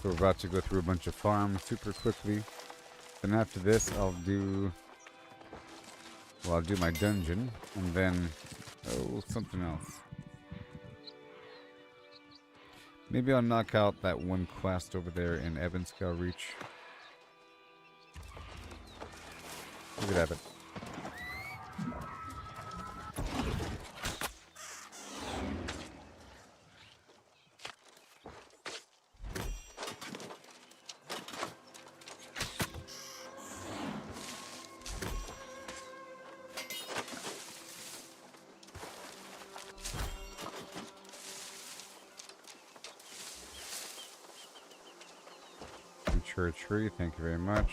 So we're about to go through a bunch of farms super quickly. Then after this, I'll do my dungeon, and then something else. Maybe I'll knock out that one quest over there in Evanscale Reach. We could have it. Tree, thank you very much.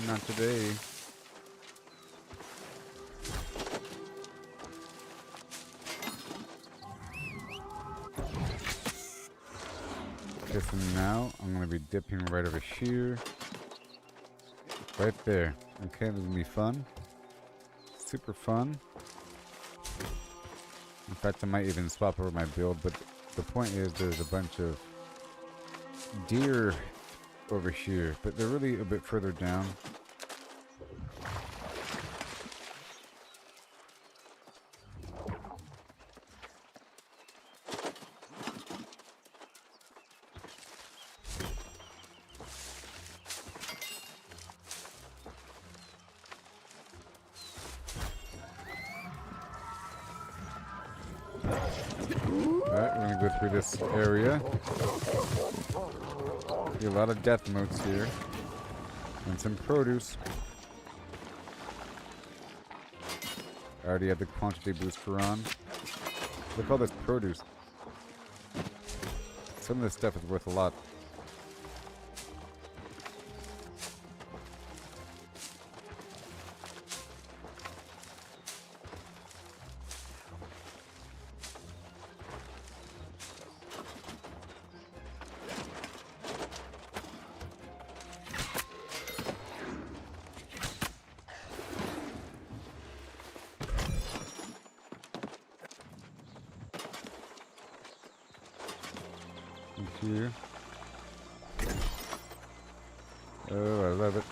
Not today. Okay, so now I'm gonna be dipping right over here. Right there. Okay, this is gonna be fun. Super fun. In fact, I might even swap over my build, but the point is there's a bunch of deer over here, but they're really a bit further down. Alright, we're gonna go through this area. See a lot of death motes here. And some produce. I already have the quantity booster on. Look at all this produce. Some of this stuff is worth a lot. Here. Oh, I love it.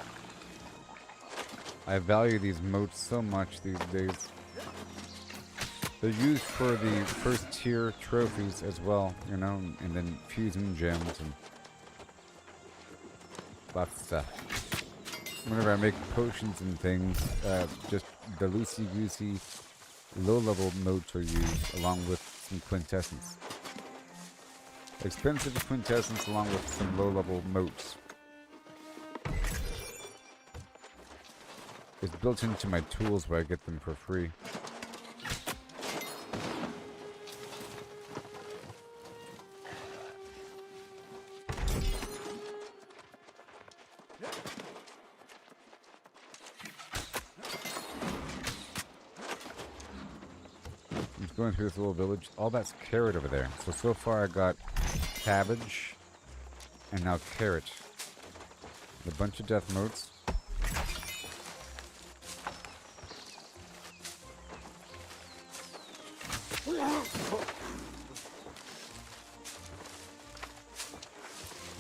I value these moats so much these days. They're used for the first tier trophies as well, you know, and then fusion gems and lots of stuff. Whenever I make potions and things, just the loosey-goosey low-level moats are used along with some quintessence. Expensive quintessence along with some low-level moats. It's built into my tools where I get them for free. I'm just going through this little village. All that's carrot over there. So far I got cabbage, and now carrot. A bunch of death motes.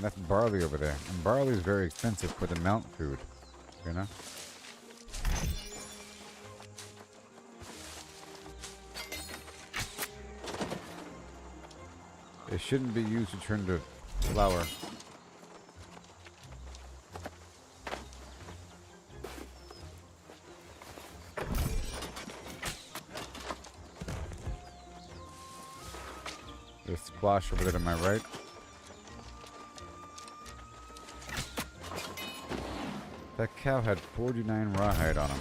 That's barley over there. And barley is very expensive for the mount food. You know? It shouldn't be used to turn to flour. There's squash over there to my right. That cow had 49 rawhide on him.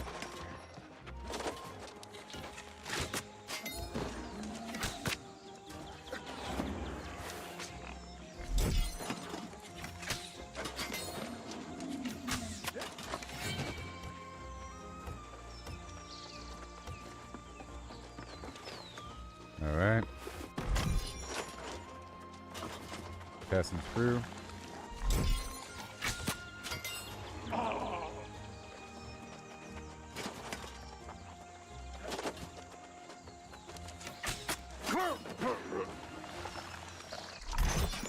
All right. Passing through.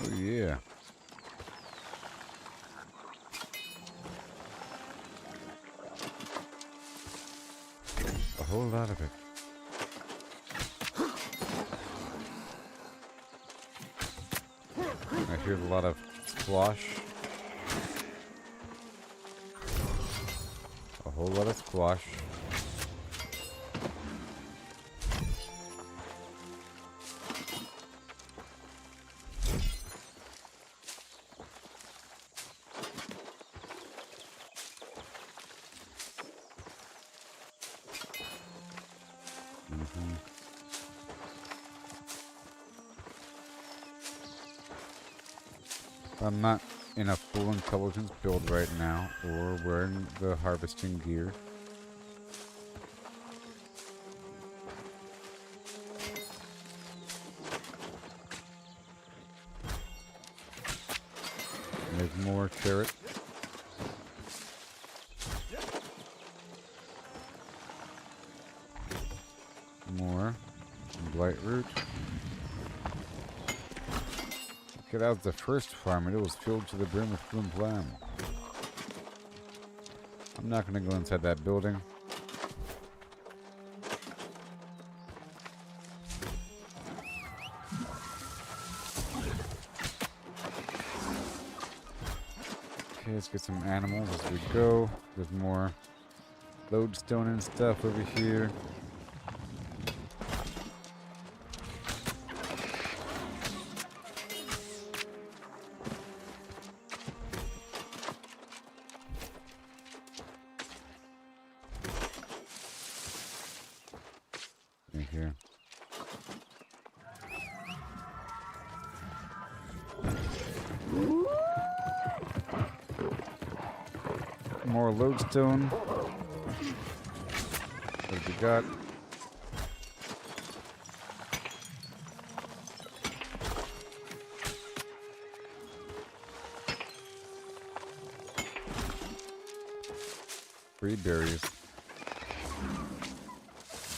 Oh yeah. A whole lot of it. I hear a lot of squash. A whole lot of squash. I'm not in a full intelligence build right now, or wearing the harvesting gear. There's more carrot. More blight root. Okay, that was the first farm, and it was filled to the brim with flim flam. I'm not going to go inside that building. Okay, let's get some animals as we go. There's more lodestone and stuff over here. Here. More lodestone. What we got? Three berries.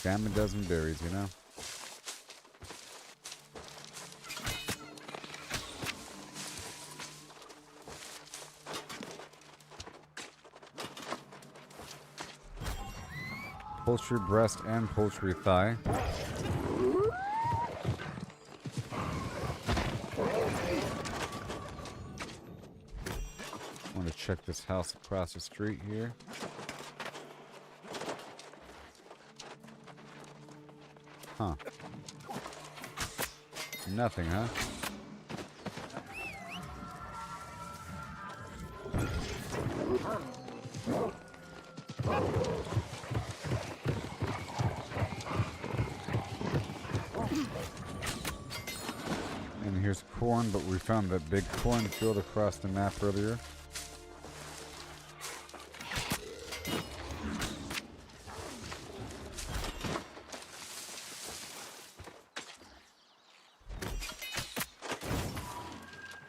Damn a dozen berries, you know? Poultry breast and poultry thigh. I want to check this house across the street here. Huh. Nothing, huh? And here's corn, but we found that big cornfield across the map earlier.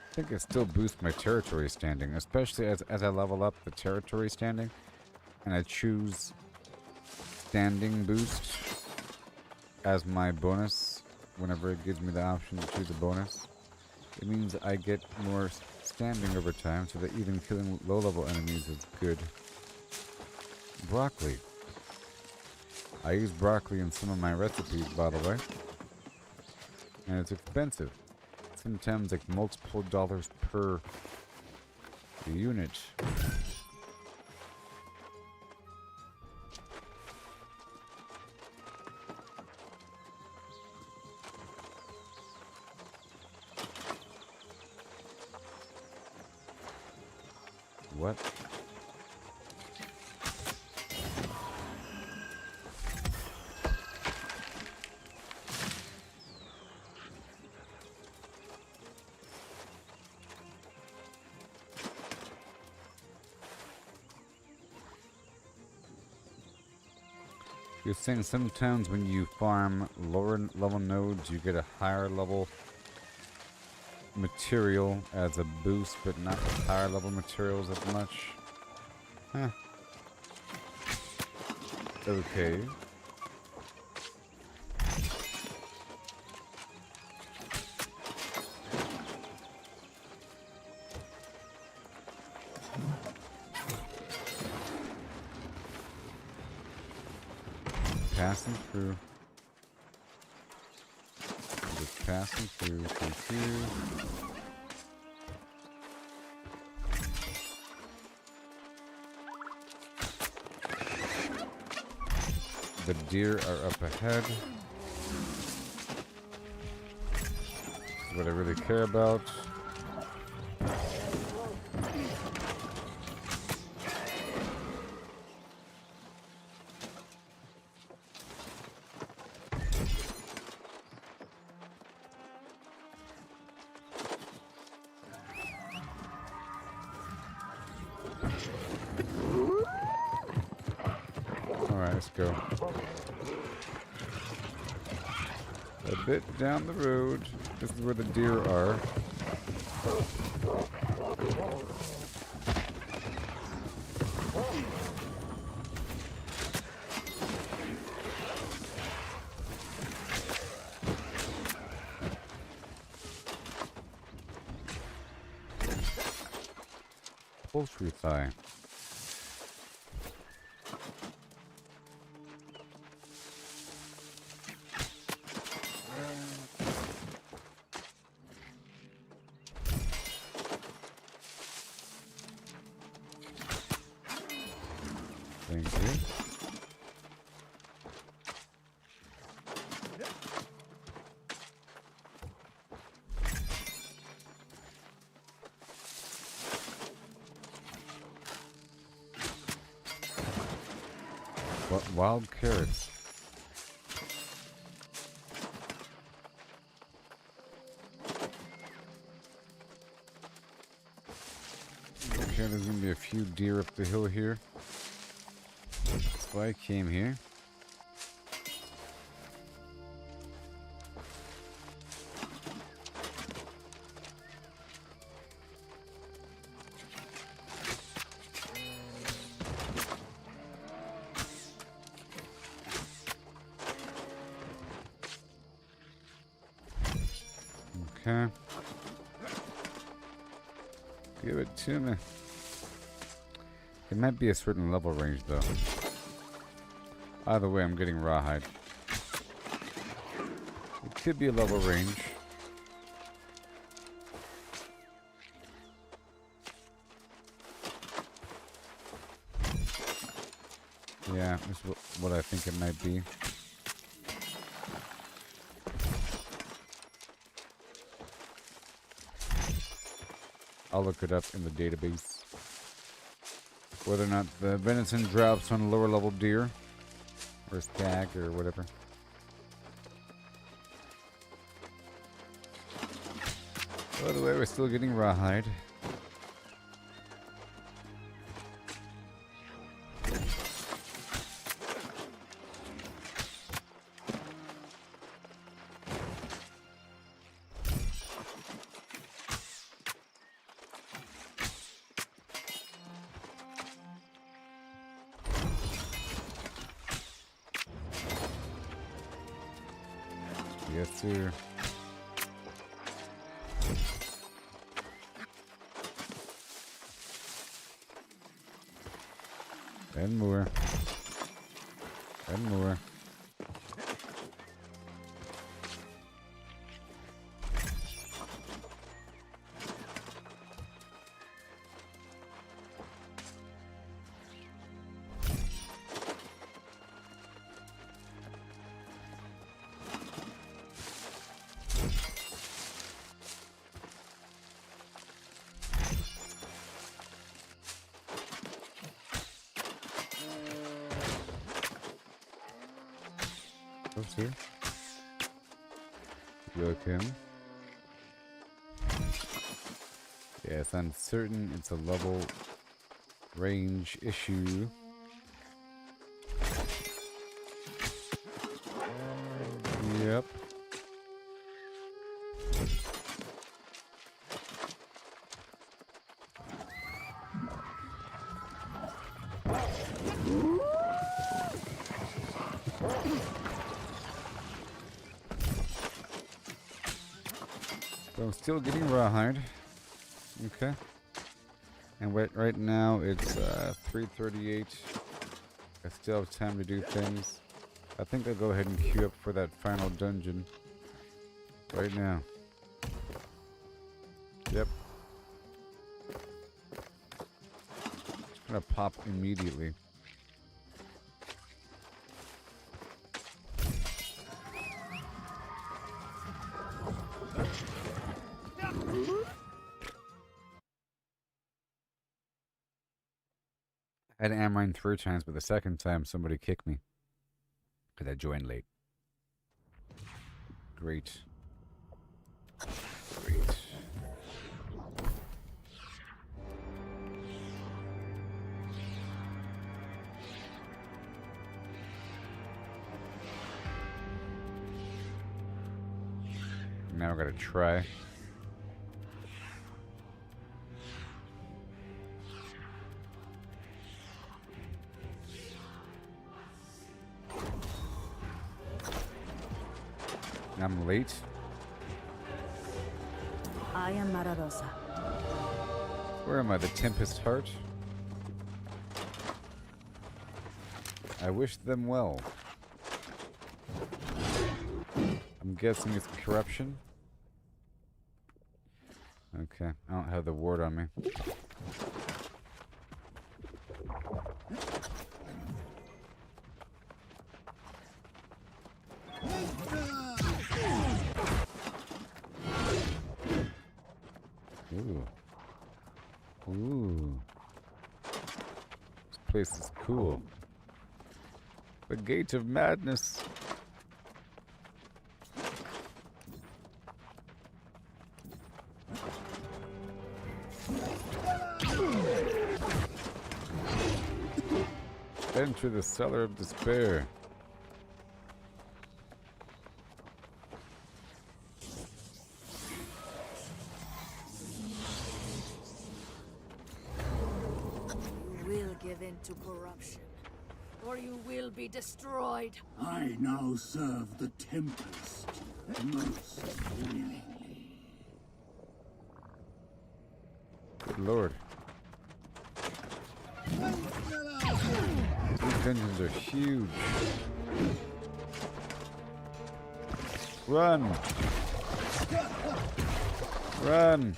I think it still boosts my territory standing, especially as I level up the territory standing and I choose standing boost as my bonus whenever it gives me the option to choose a bonus. It means I get more standing over time, so that even killing low-level enemies is good. Broccoli. I use broccoli in some of my recipes, by the way. And it's expensive. Sometimes like multiple dollars per unit. What? You're saying sometimes when you farm lower level nodes, you get a higher level material as a boost, but not the higher level materials as much. Huh. Okay. Passing through. Just passing through here. The deer are up ahead. That's what I really care about. Let's go. A bit down the road. This is where the deer are. Poultry thigh. Thank you. What wild carrots? Okay, there's gonna be a few deer up the hill here. That's why I came here. Okay. Give it to me. It might be a certain level range though. Either way, I'm getting rawhide. It could be a level range. Yeah, that's what I think it might be. I'll look it up in the database. Whether or not the venison drops on lower level deer. Or stag or whatever. By the way, we're still getting rawhide. Yes, sir. And more. And more. What's here? Look him. Yes, I'm certain it's a level range issue. Yep. So I'm still getting rawhide. Okay. And right now it's 3:38. I still have time to do things. I think I'll go ahead and queue up for that final dungeon right now. Yep. Just gonna pop immediately. I had Amrine 3 times, but the second time somebody kicked me because I joined late. Great. Great. Now I gotta try. I'm late. I am Mararosa. Where am I? The Tempest Heart? I wish them well. I'm guessing it's corruption. Okay, I don't have the ward on me. Ooh. Ooh. This place is cool. The Gate of Madness. Enter the Cellar of Despair. To corruption, or you will be destroyed. I now serve the Tempest most willingly. Good lord. These dungeons are huge. Run! Run!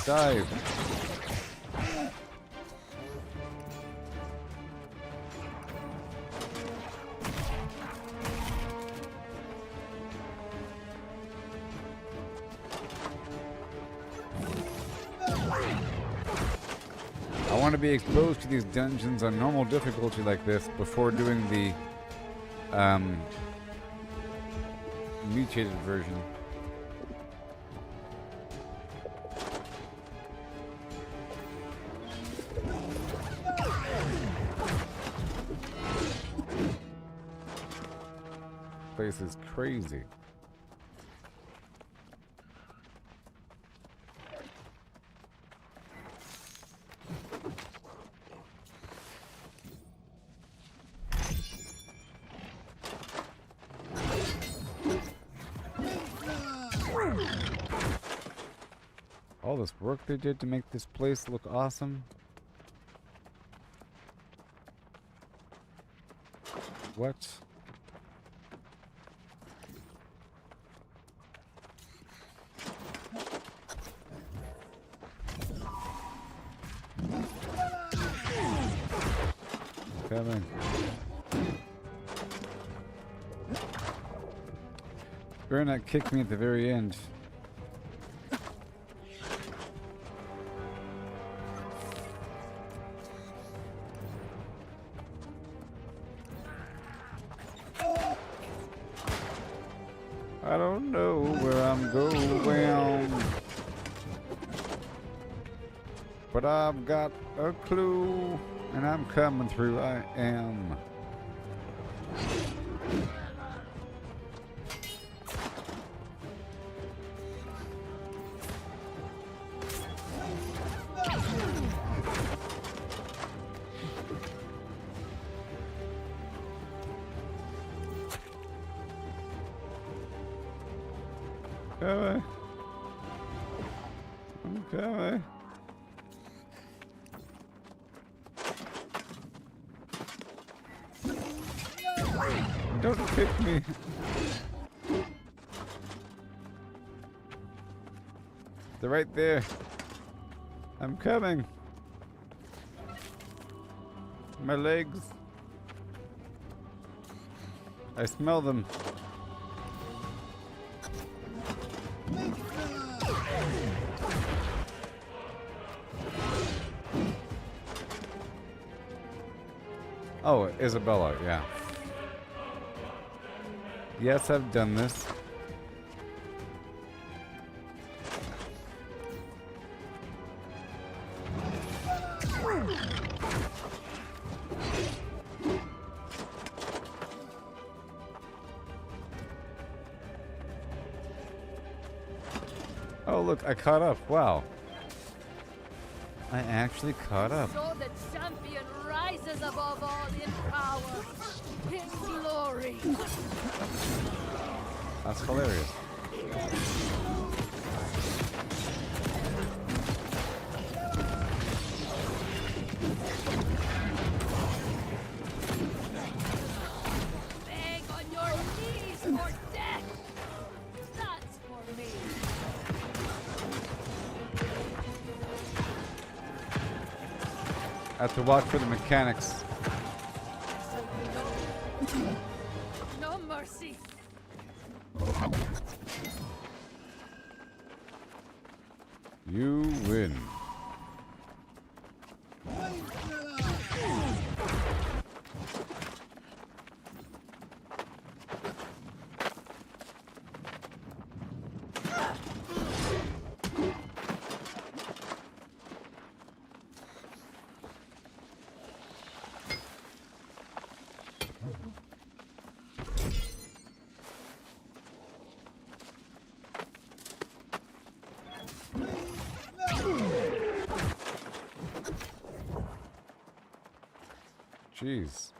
Dive! I want to be exposed to these dungeons on normal difficulty like this before doing the mutated version. Place is crazy. All this work they did to make this place look awesome. What? Coming. Better not kick me at the very end. I don't know where I'm going, but I've got a clue, and I'm coming through. I am. Coming. I'm coming. Don't kick me. They're right there. I'm coming. My legs. I smell them. Oh, Isabella, yeah. Yes, I've done this. Oh, look, I caught up. Wow. I actually caught up. So the champion rises above all in power, in glory. That's hilarious. Beg on your knees for death. That's for me. I have to watch for the mechanics. No mercy. You win. Jeez.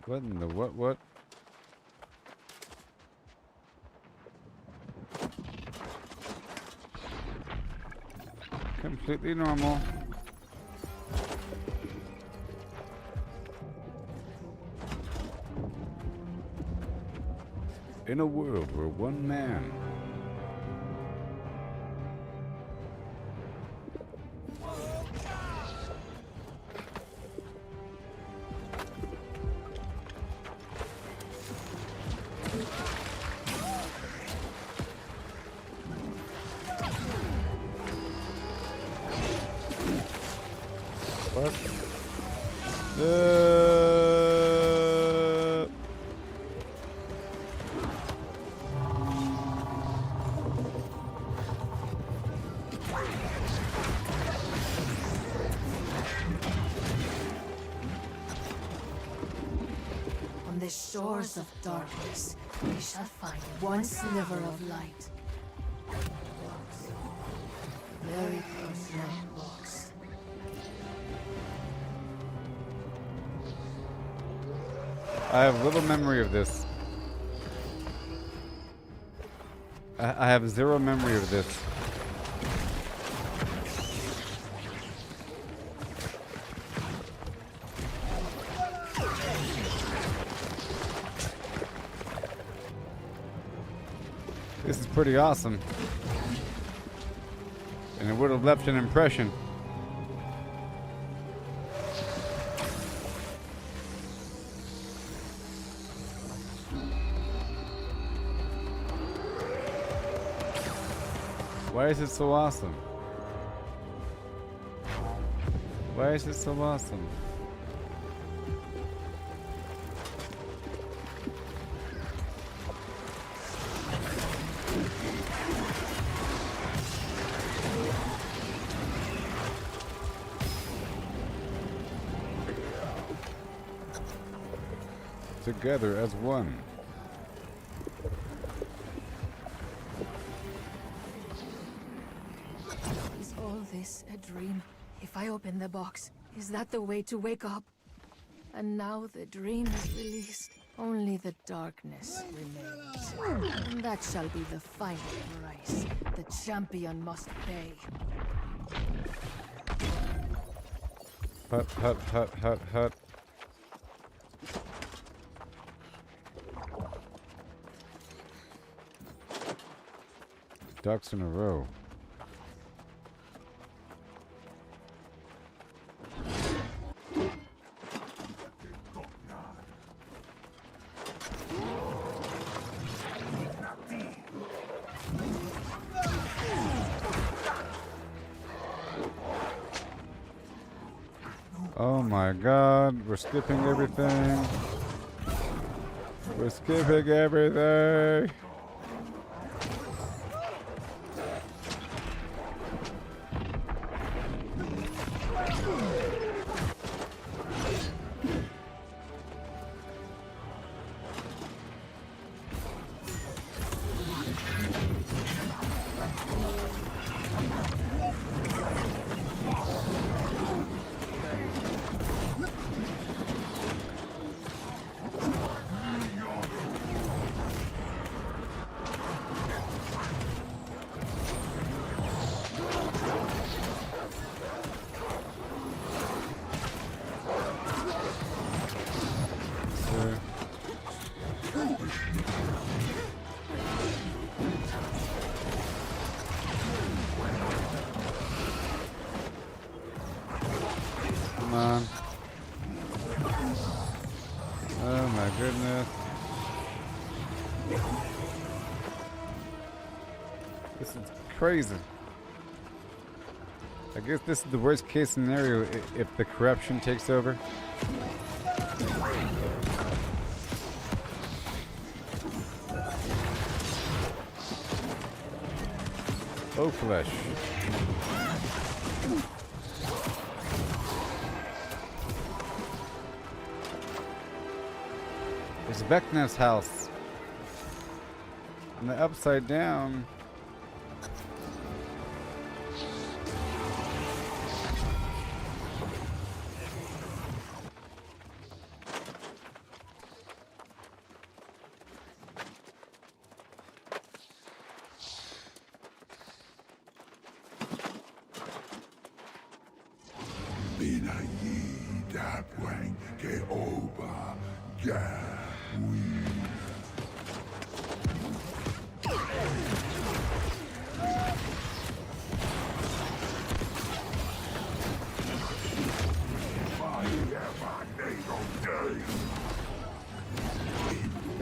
What in the what? Completely normal. In a world where one man What? On the shores of darkness, we shall find one sliver of light. Very close night walks. I have little memory of this. I have zero memory of this. This is pretty awesome. And it would have left an impression. Why is it so awesome? Why is it so awesome? Together as one. Is all this a dream? If I open the box, is that the way to wake up? And now the dream is released. Only the darkness remains. And that shall be the final price the champion must pay. Hut, hut, hut, hut, hut. Ducks in a row. Oh my god, we're skipping everything. We're skipping everything. Come on. Oh my goodness. This is crazy. I guess this is the worst case scenario if the corruption takes over. Oh, flesh. It's Vecna's house. And the upside down.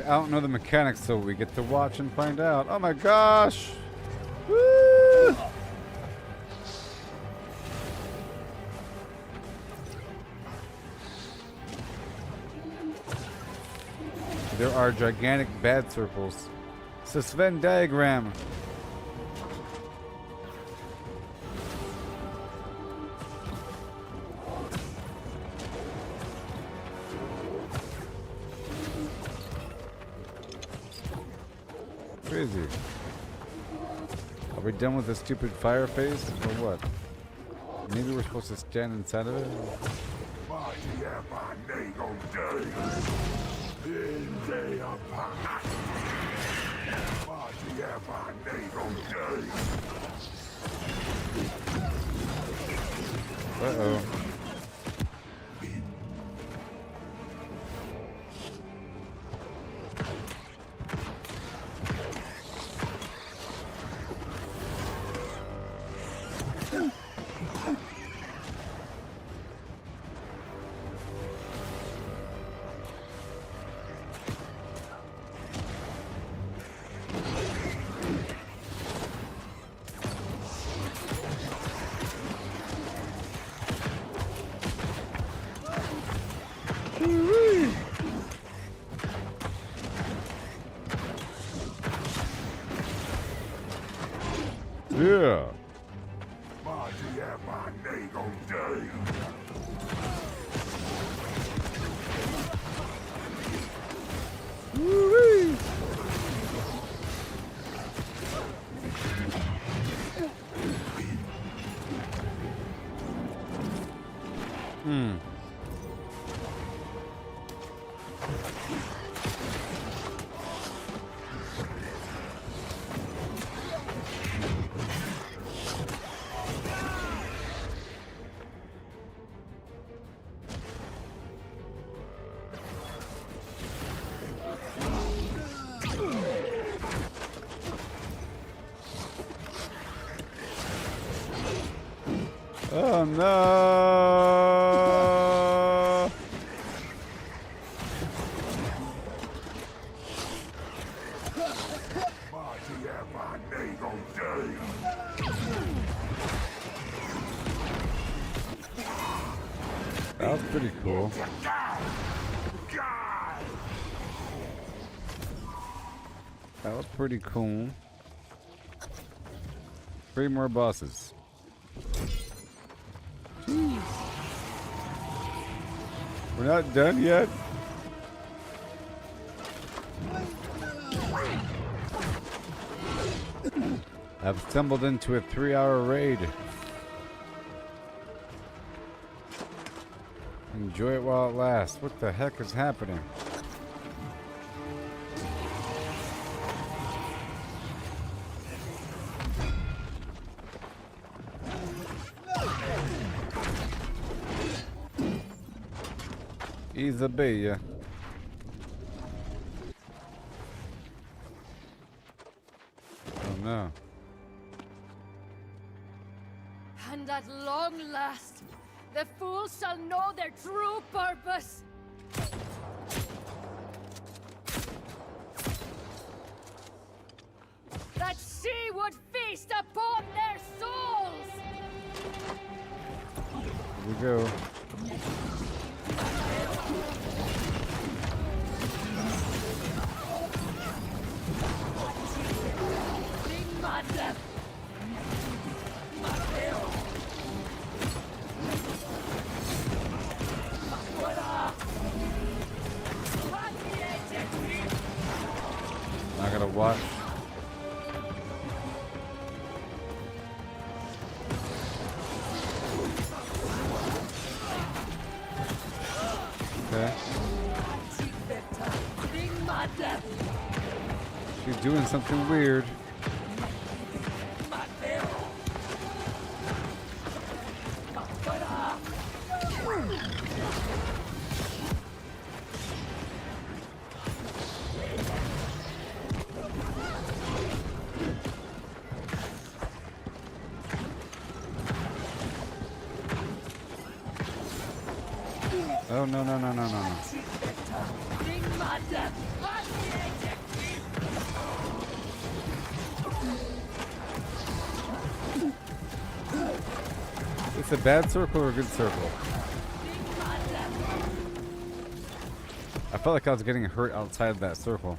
I don't know the mechanics, so we get to watch and find out. Oh my gosh! Woo! There are gigantic bad circles. It's a Venn diagram. Crazy. Are we done with the stupid fire phase or what? Maybe we're supposed to stand inside of it? Uh-oh. Yeah. Woo-wee. Oh no! That was pretty cool. That was pretty cool. 3 more bosses. Jeez. We're not done yet? I've stumbled into a 3-hour raid. Enjoy it while it lasts. What the heck is happening? Isabella. Oh no. And at long last, the fools shall know their true purpose. That she would feast upon their souls! Here we go. I gotta watch. Okay. She's doing something weird. Oh, no, no, no, no, no, no. It's a bad circle or a good circle? I felt like I was getting hurt outside of that circle.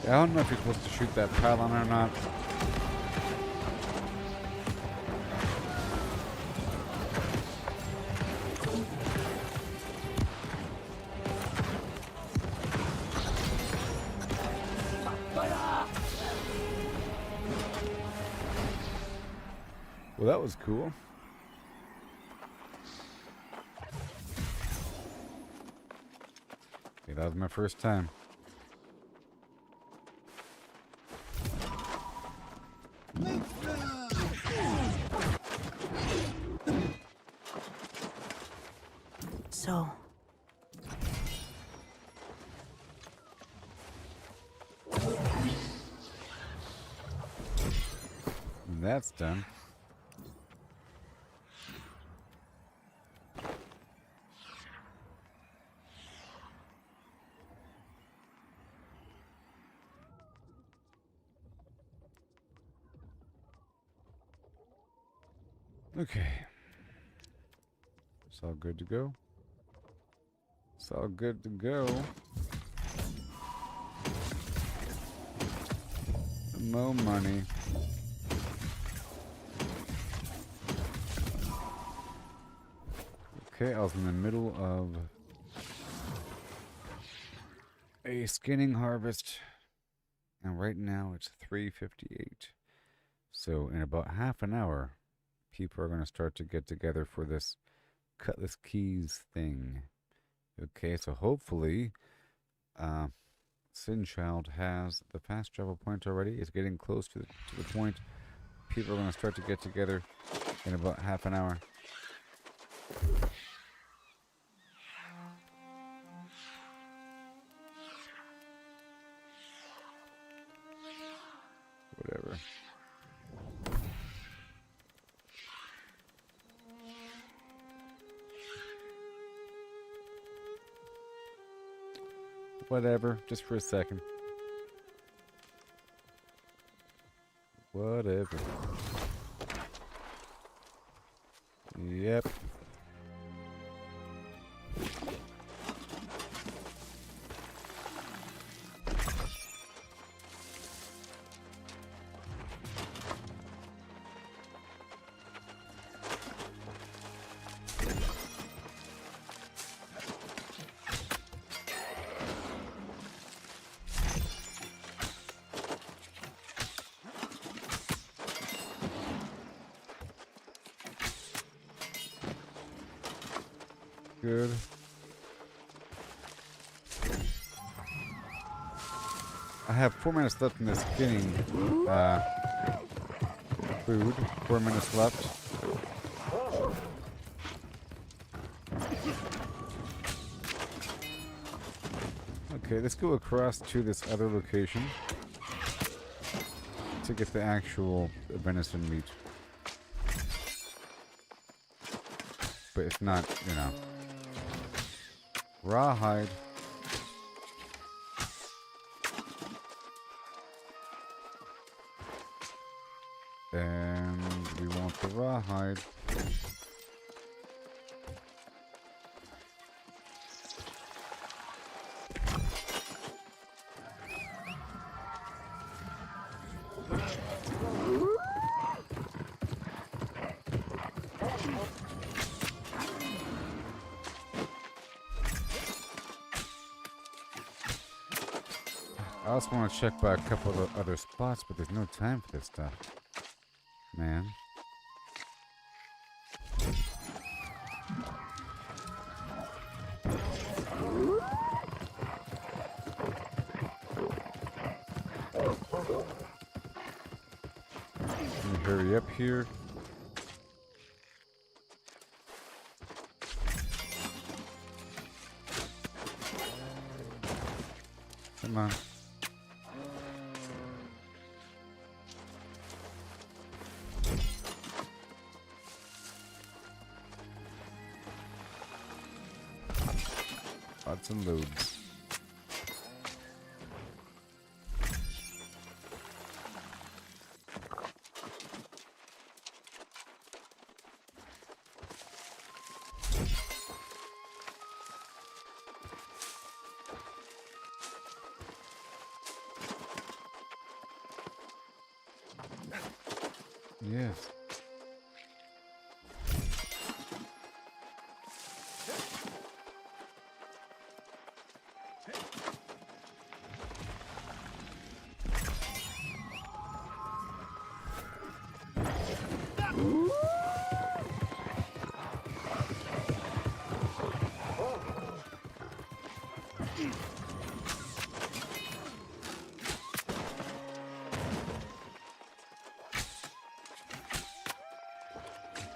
I don't know if you're supposed to shoot that pylon or not. Well, that was cool. Okay, that was my first time. So, that's done. Okay. It's all good to go. It's all good to go. More money. Okay, I was in the middle of a skinning harvest, and right now it's 3:58. So in about half an hour, people are going to start to get together for this Cutlass Keys thing. Okay, so hopefully, Sinchild has the fast travel point already. It's getting close to the point. People are going to start to get together in about half an hour. Whatever. Whatever, just for a second. Whatever. Yep. Good. I have 4 minutes left in this skinning food. 4 minutes left. Okay, let's go across to this other location to get the actual venison meat. But it's not, you know. Rawhide. And we want the rawhide. I also want to check by a couple of other spots, but there's no time for this stuff. Man. Let me hurry up here. Come on. Lots and loads. Yes.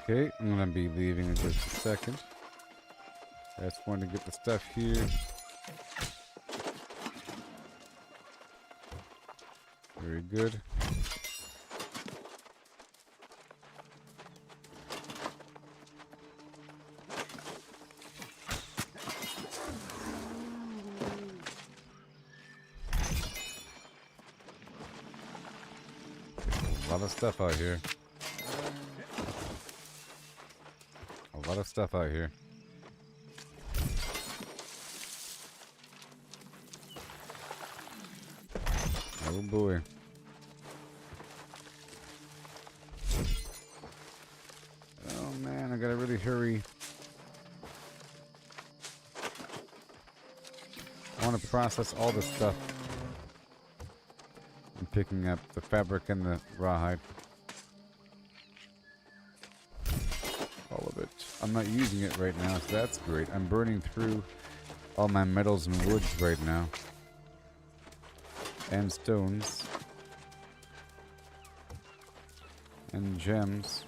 Okay, I'm gonna be leaving in just a second. I just want to get the stuff here. Very good. A lot of stuff out here. A lot of stuff out here. Oh boy. Oh man, I gotta really hurry. I want to process all this stuff. I'm picking up the fabric and the rawhide. All of it. I'm not using it right now, so that's great. I'm burning through all my metals and woods right now. And stones. And gems.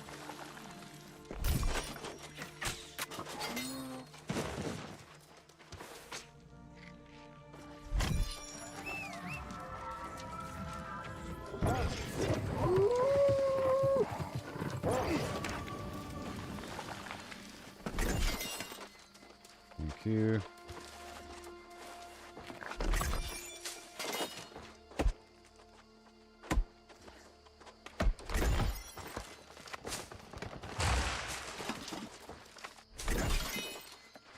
Thank you.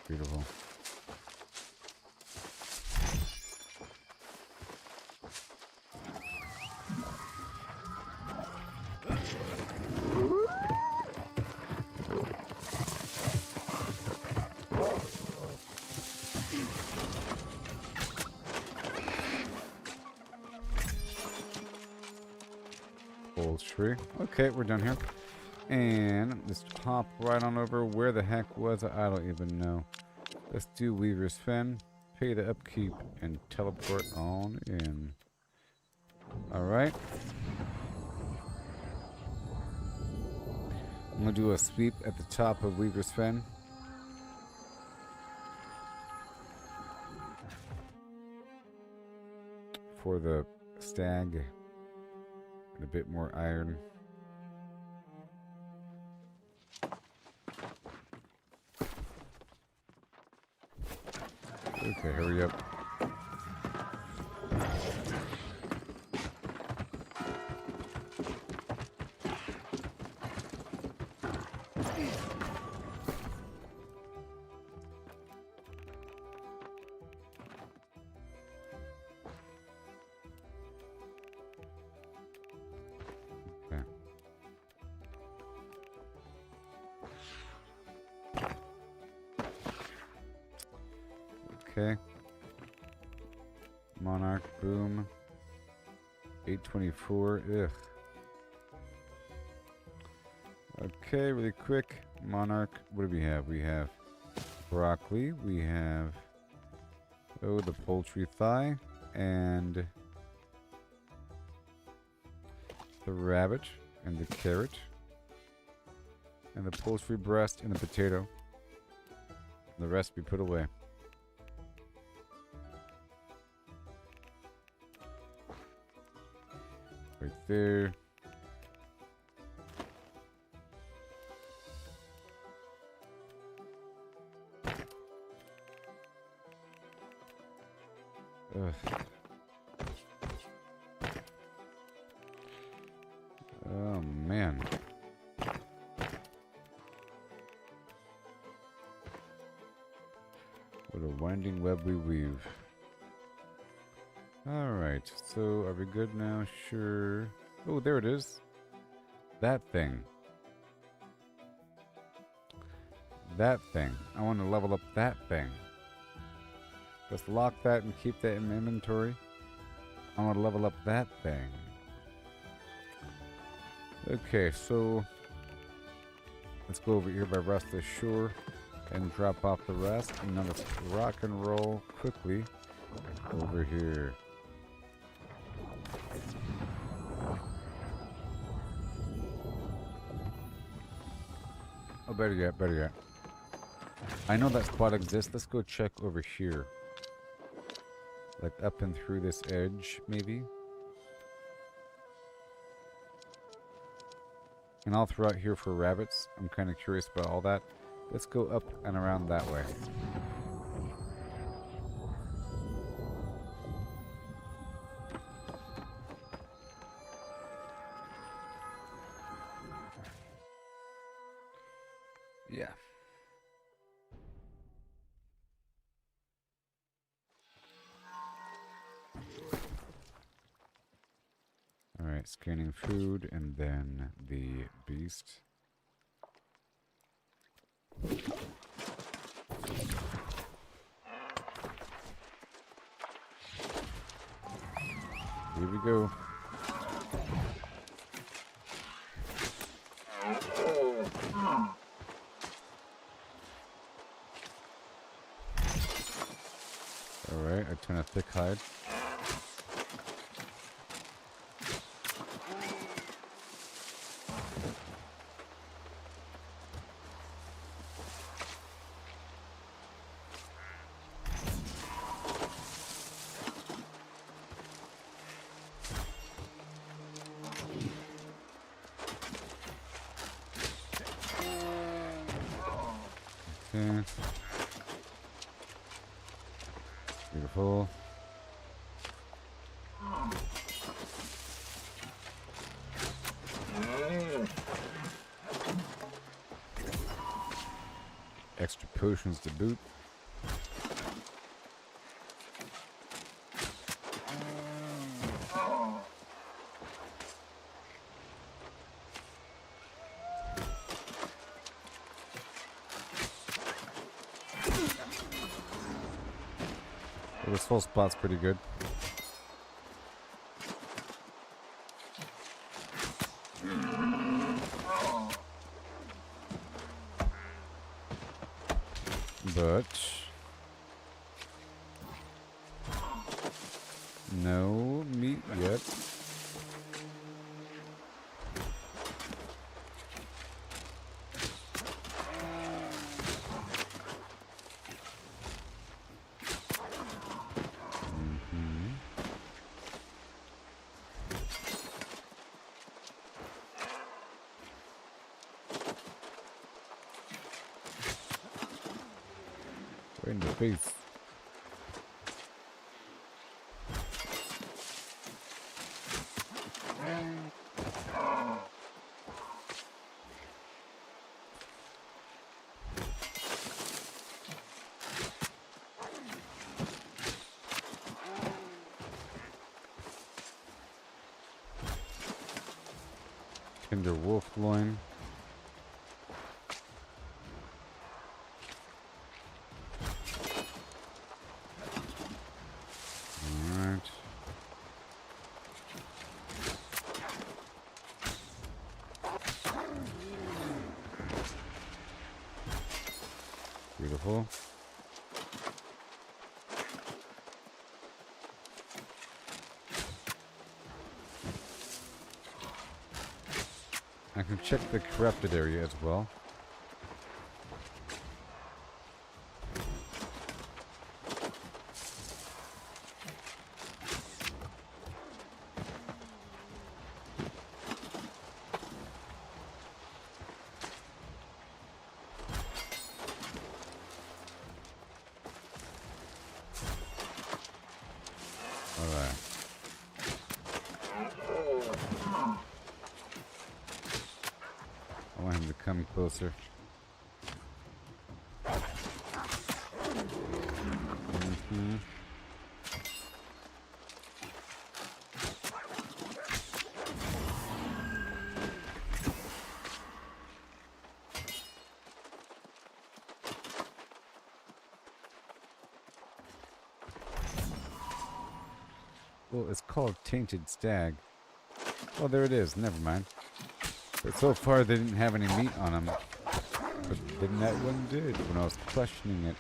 Beautiful. Poultry. Okay, we're done here. And let's hop right on over. Where the heck was I? I don't even know. Let's do Weaver's Fen, pay the upkeep, and teleport on in. Alright. I'm going to do a sweep at the top of Weaver's Fen. For the stag. And a bit more iron. Okay, hurry up. Okay. Okay. Monarch, boom. 824, ugh. Okay, really quick. Monarch, what do we have? We have broccoli, we have, oh, the poultry thigh, and the rabbit, and the carrot, and the poultry breast, and the potato. The rest we put away. Right there. Ugh. Oh man. What a winding web we weave. Alright, so are we good now? Sure. Oh, there it is. That thing. That thing. I want to level up that thing. Just lock that and keep that in inventory. I want to level up that thing. Okay, so let's go over here by Rustless Shore and drop off the rest. And now let's rock and roll quickly over here. Oh, better yet, better yet. I know that spot exists. Let's go check over here. Like up and through this edge, maybe. And I'll throw out here for rabbits. I'm kind of curious about all that. Let's go up and around that way. Yeah. Alright, scanning food and then the beast. Here we go. Alright, I turn a thick hide. Okay. Beautiful. Extra potions to boot. Well, this full spot's pretty good. But no meat yet. Right in the face. Tender wolf loin. Beautiful. I can check the corrupted area as well. I want him to come closer. Well, it's called Tainted Stag. Oh, there it is. Never mind. But so far, they didn't have any meat on them. But then that one did when I was questioning it.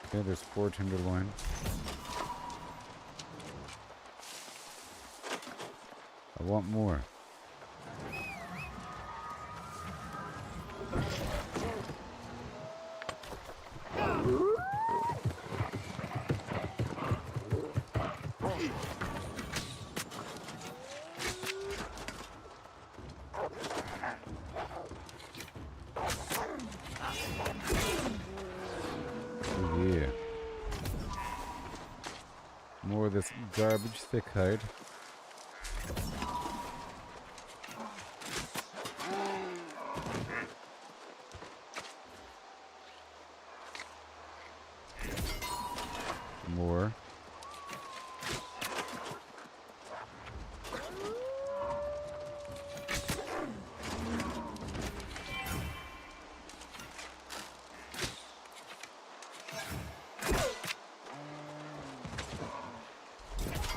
Okay, there's 4 tenderloin. I want more. More of this garbage thick hide. More.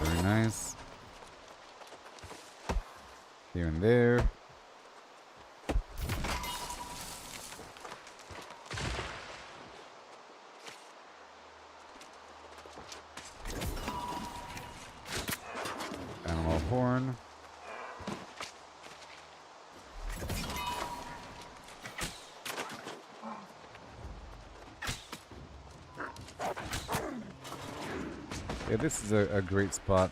Very nice. Here and there. Animal horn. Yeah, this is a great spot.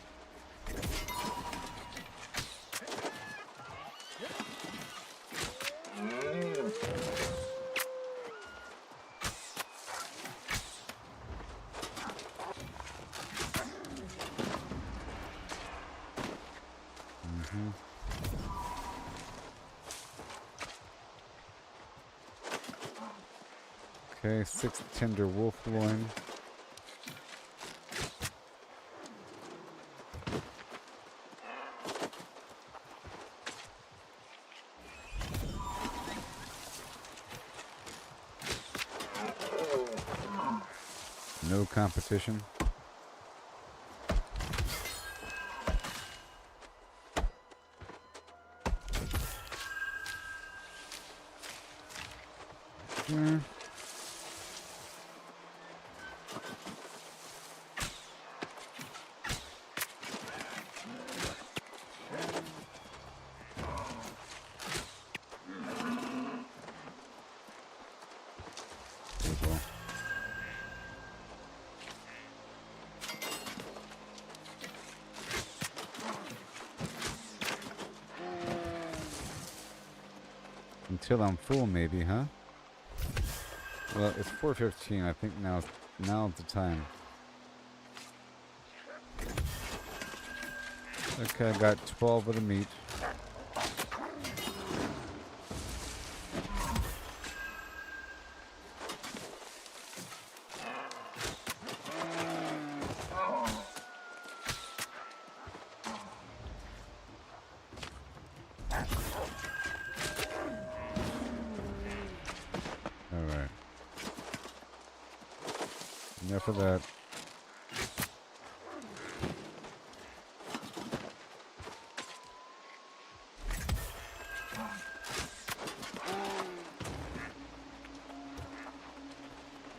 Okay, 6 tender wolf loin. No competition. Until I'm full, maybe, huh? Well, it's 4:15. I think now's the time. Okay, I got 12 of the meat. Alright. Enough of that.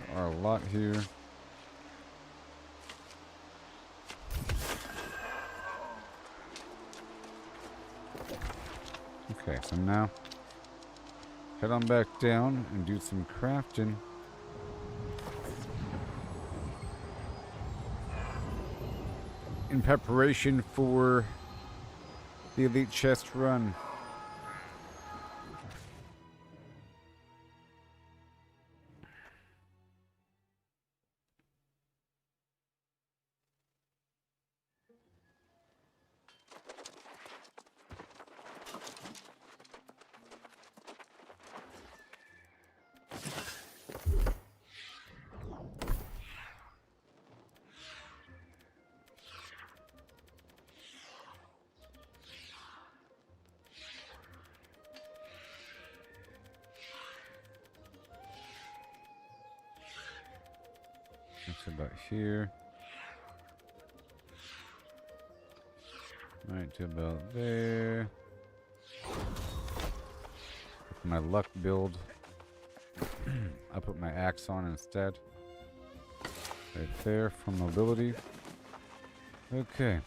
There are a lot here. Okay, so now head on back down and do some crafting. In preparation for the elite chest run. That's about here. Right to about there. With my luck build, I'll put my axe on instead. Right there for mobility. Okay.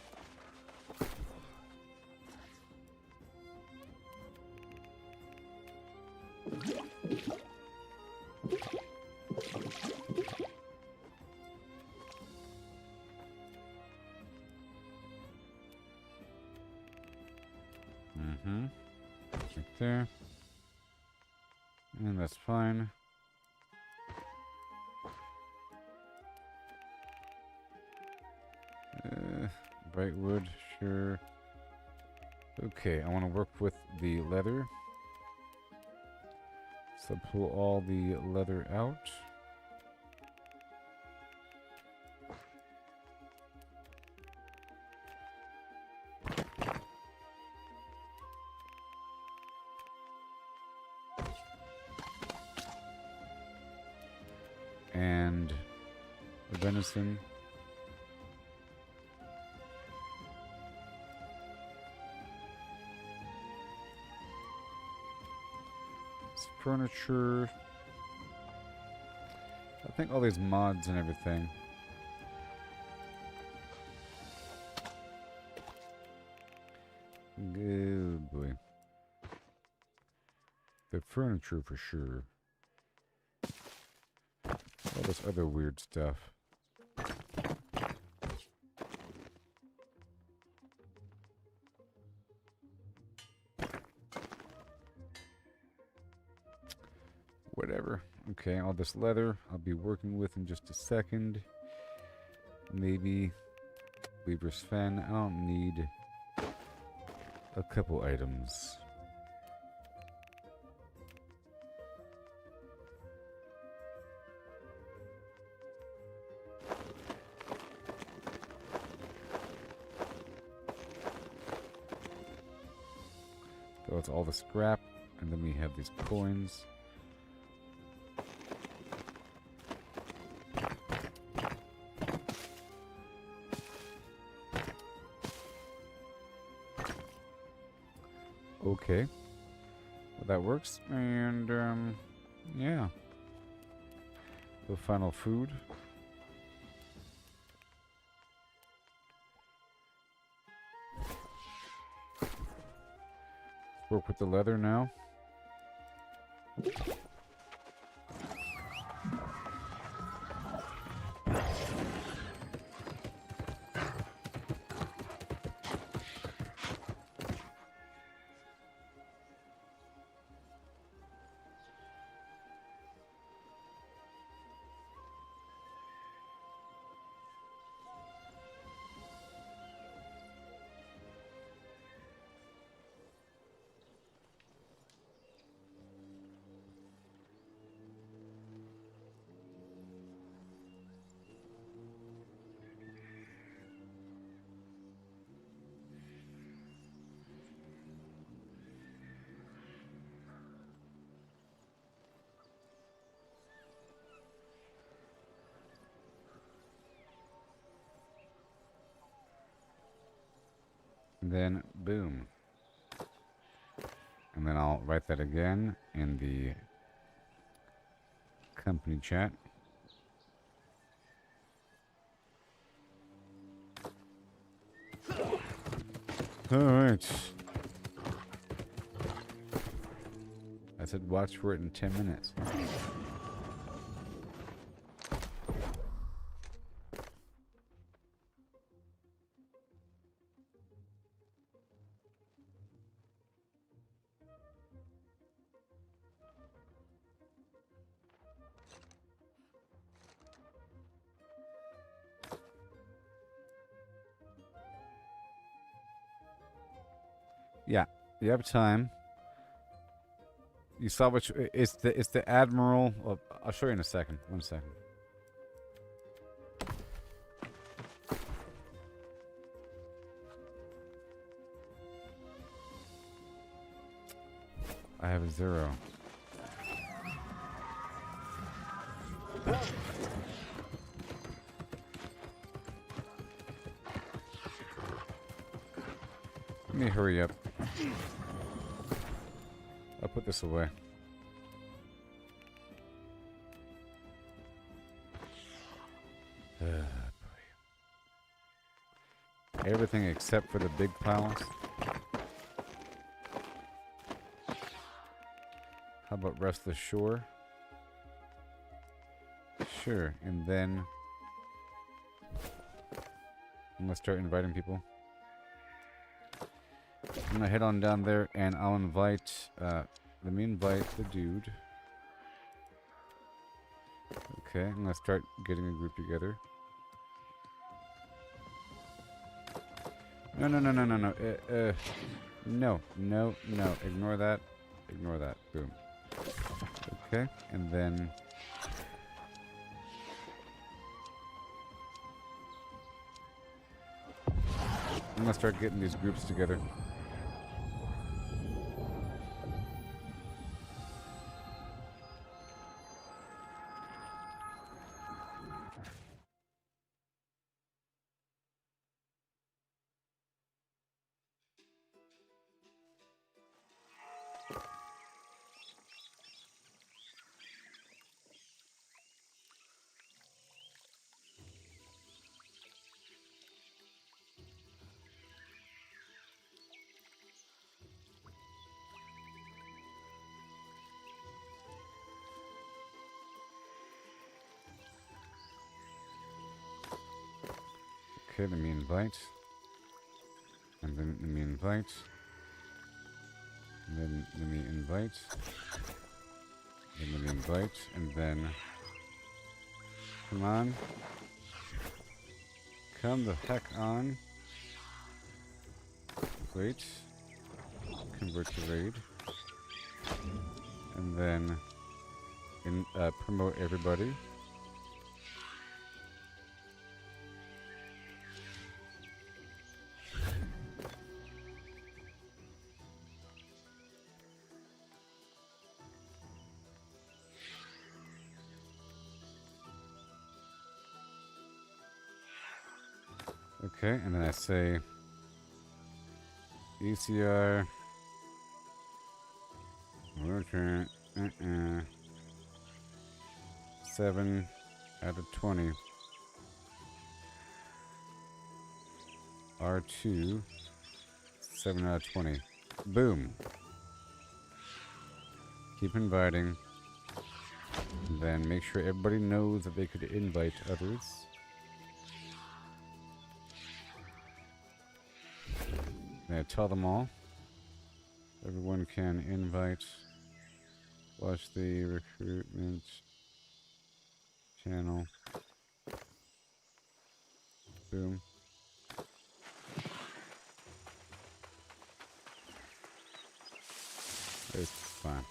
Right there. And that's fine. Bright wood, sure. Okay, I want to work with the leather. So pull all the leather out. And the venison. Furniture. I think all these mods and everything. Good boy. The furniture for sure. All this other weird stuff. Whatever. Okay, all this leather I'll be working with in just a second. Maybe Weaver's Fen. I don't need a couple items. So it's all the scrap, and then we have these coins. Okay, well, that works, and yeah, the final food. Let's work with the leather now. Then boom. And then I'll write that again in the company chat. Alright. I said watch for it in 10 minutes. Yeah, you have time. You saw which it's the Admiral. Well, I'll show you in a second. 1 second. I have a 0. Let me hurry up. I'll put this away. Everything except for the big piles. How about Restless Shore? Sure, and then I'm gonna start inviting people. I'm gonna head on down there and I'll invite, let me invite the dude. Okay, I'm gonna start getting a group together. No, no, no, no, no, no. No, no, no. Ignore that. Ignore that. Boom. Okay, and then... I'm gonna start getting these groups together. Okay, let me invite. And then let me invite. And then let me invite. Then let me invite. And then... Come on. Come the heck on. Wait. Convert to raid. And then... promote everybody. Okay, and then I say ECR. Okay. 7 out of 20. R2. 7 out of 20. Boom. Keep inviting. And then make sure everybody knows that they could invite others. Tell them all. Everyone can invite. Watch the recruitment channel. Boom. It's fine.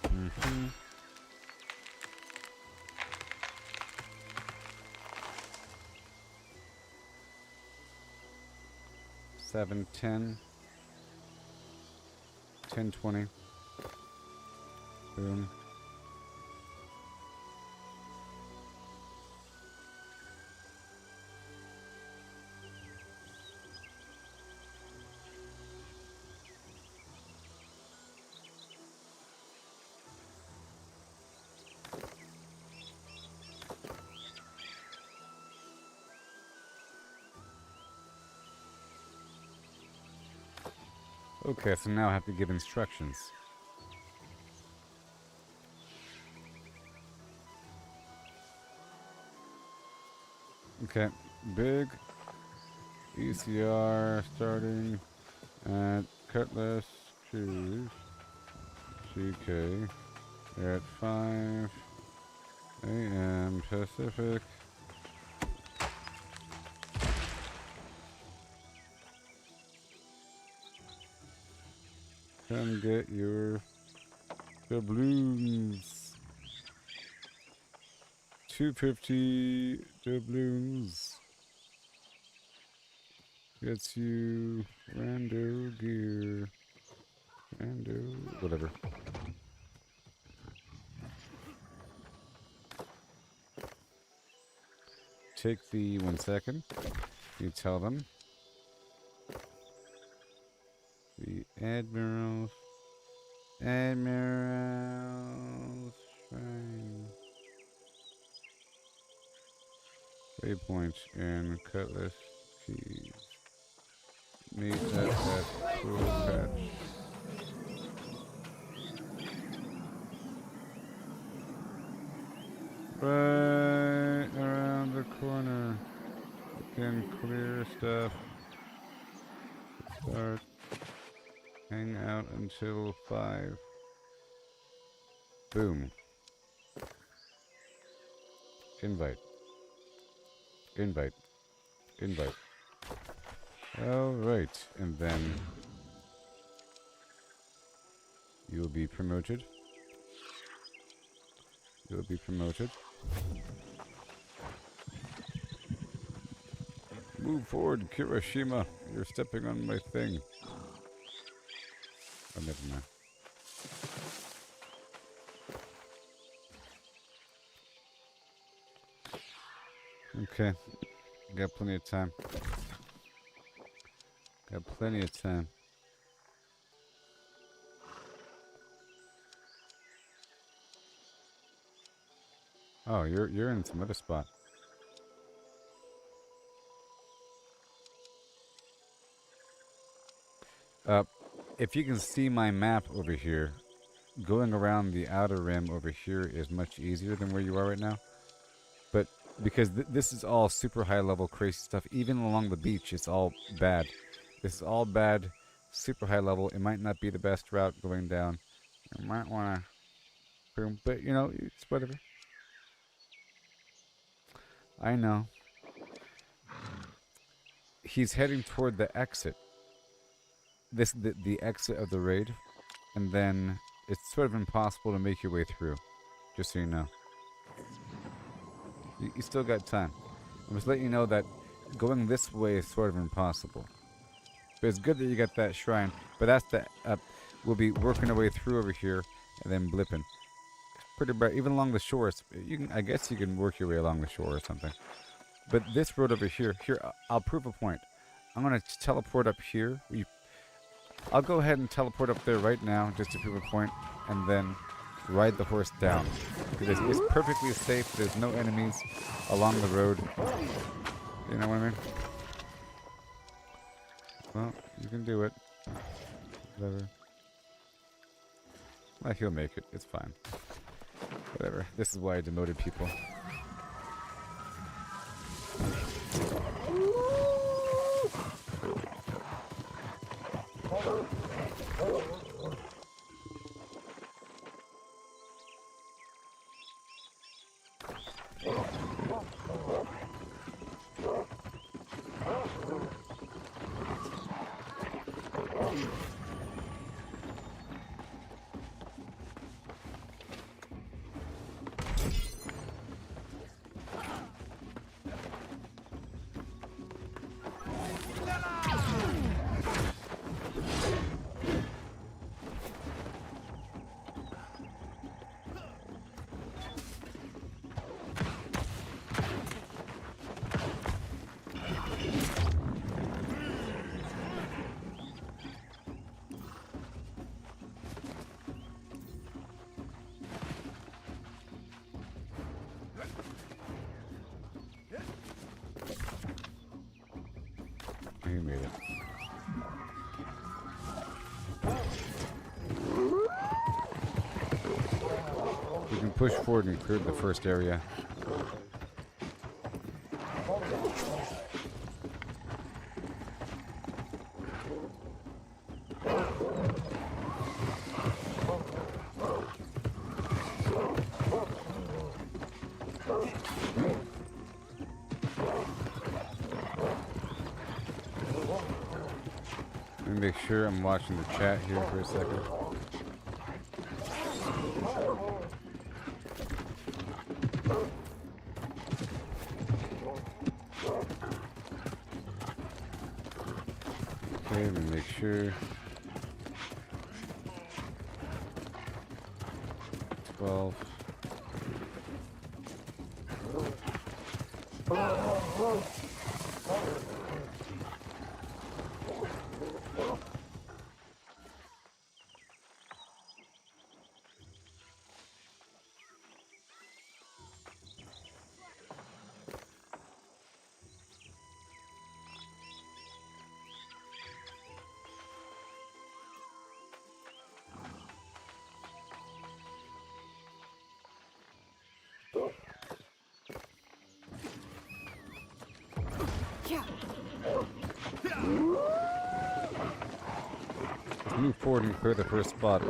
Mm-hmm. Seven, 10, 10, 20. Boom. Okay, so now I have to give instructions. Okay, big ECR starting at Cutlass Cruise CK at 5 a.m. Pacific. Come get your doubloons. 250 doubloons. Gets you rando gear. Rando, whatever. Take the 1 second. You tell them. The Admiral's Shrine. Waypoint and Cutlass Keys. Meet at Cool Patch. Right around the corner. You can clear stuff. Start. Hang out until 5. Boom. Invite. Invite. Invite. Alright, and then you will be promoted. You will be promoted. Move forward, Kirishima. You're stepping on my thing. Oh, never mind. Okay. Got plenty of time. Got plenty of time. Oh, you're in some other spot. If you can see my map over here, going around the outer rim over here is much easier than where you are right now. But because this is all super high level crazy stuff, even along the beach, it's all bad. This is all bad, super high level. It might not be the best route going down. You might want to, but you know, it's whatever. I know. He's heading toward the exit. The exit of the raid, and then it's sort of impossible to make your way through. Just so you know. You still got time. I'm just letting you know that going this way is sort of impossible. But it's good that you got that shrine. But that's the we'll be working our way through over here and then blipping. It's pretty bright, even along the shores. You can, I guess, you can work your way along the shore or something. But this road over here, I'll prove a point. I'm gonna teleport up here. I'll go ahead and teleport up there right now, just to prove a point, and then ride the horse down. Because it's perfectly safe. There's no enemies along the road. You know what I mean? Well, you can do it. Whatever. Well, he'll make it. It's fine. Whatever. This is why I demoted people. He made it. You can push forward and clear the first area. Let me make sure I'm watching the chat here for a second. Okay, let me make sure. 12. move forward and clear the first spot.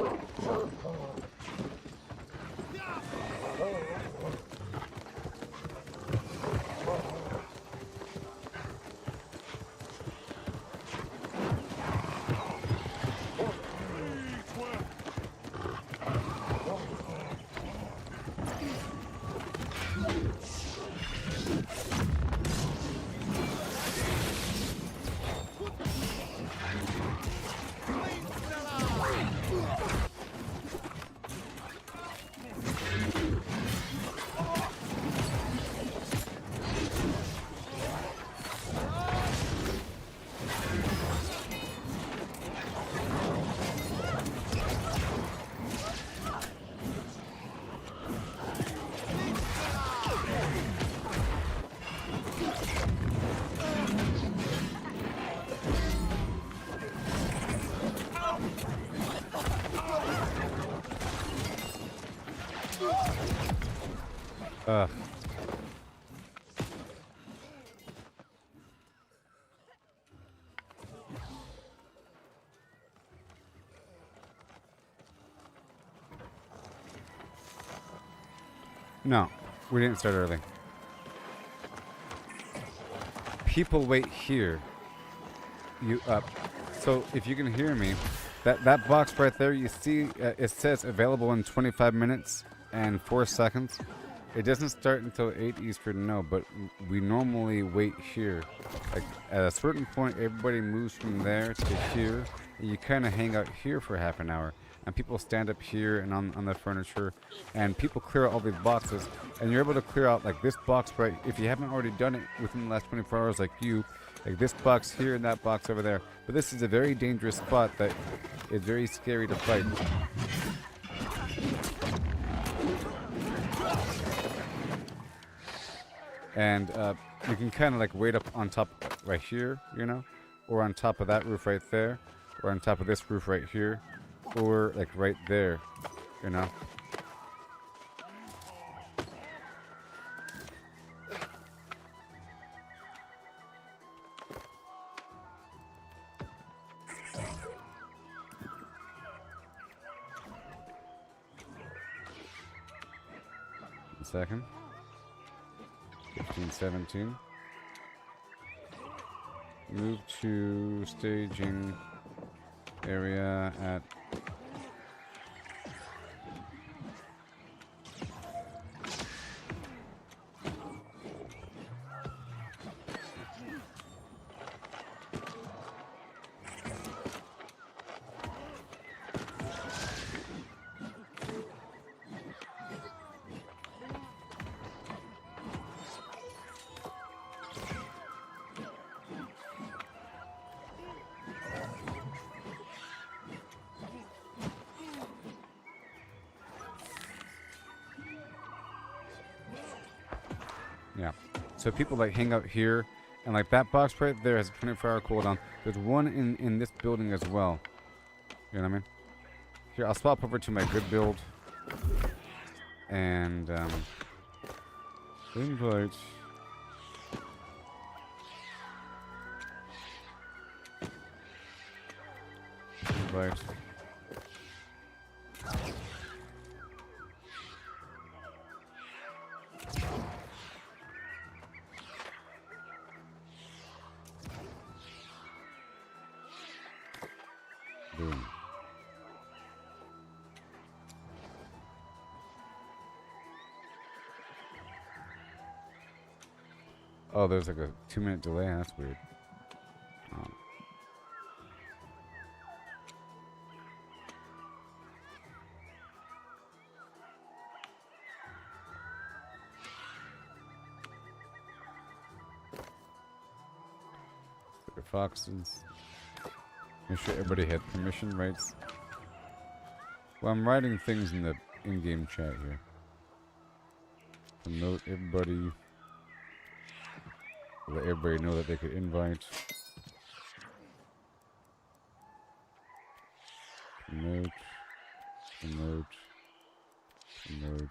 No, we didn't start early. People wait here. So if you can hear me, that box right there, you see, it says available in 25 minutes and 4 seconds. It doesn't start until 8 Eastern, no, but we normally wait here. Like, at a certain point, everybody moves from there to here, and you kind of hang out here for half an hour. And people stand up here and on the furniture, and people clear out all these boxes, and you're able to clear out, like, this box right, if you haven't already done it within the last 24 hours like this box here and that box over there. But this is a very dangerous spot that is very scary to fight. And you can kind of like wait up on top right here, you know, or on top of that roof right there, or on top of this roof right here, or like right there, you know. One second. 15, 17. Move to staging area at yeah. So people like hang out here, and like that box right there has a 24-hour cooldown. There's one in this building as well. You know what I mean? Here, I'll swap over to my good build. And invite. Invite. Boom. Oh, there's like a 2-minute delay. That's weird. Oh. The foxes. Make sure everybody had permission rights. Well, I'm writing things in the in-game chat here. Promote everybody. Let everybody know that they could invite. Promote. Promote. Promote.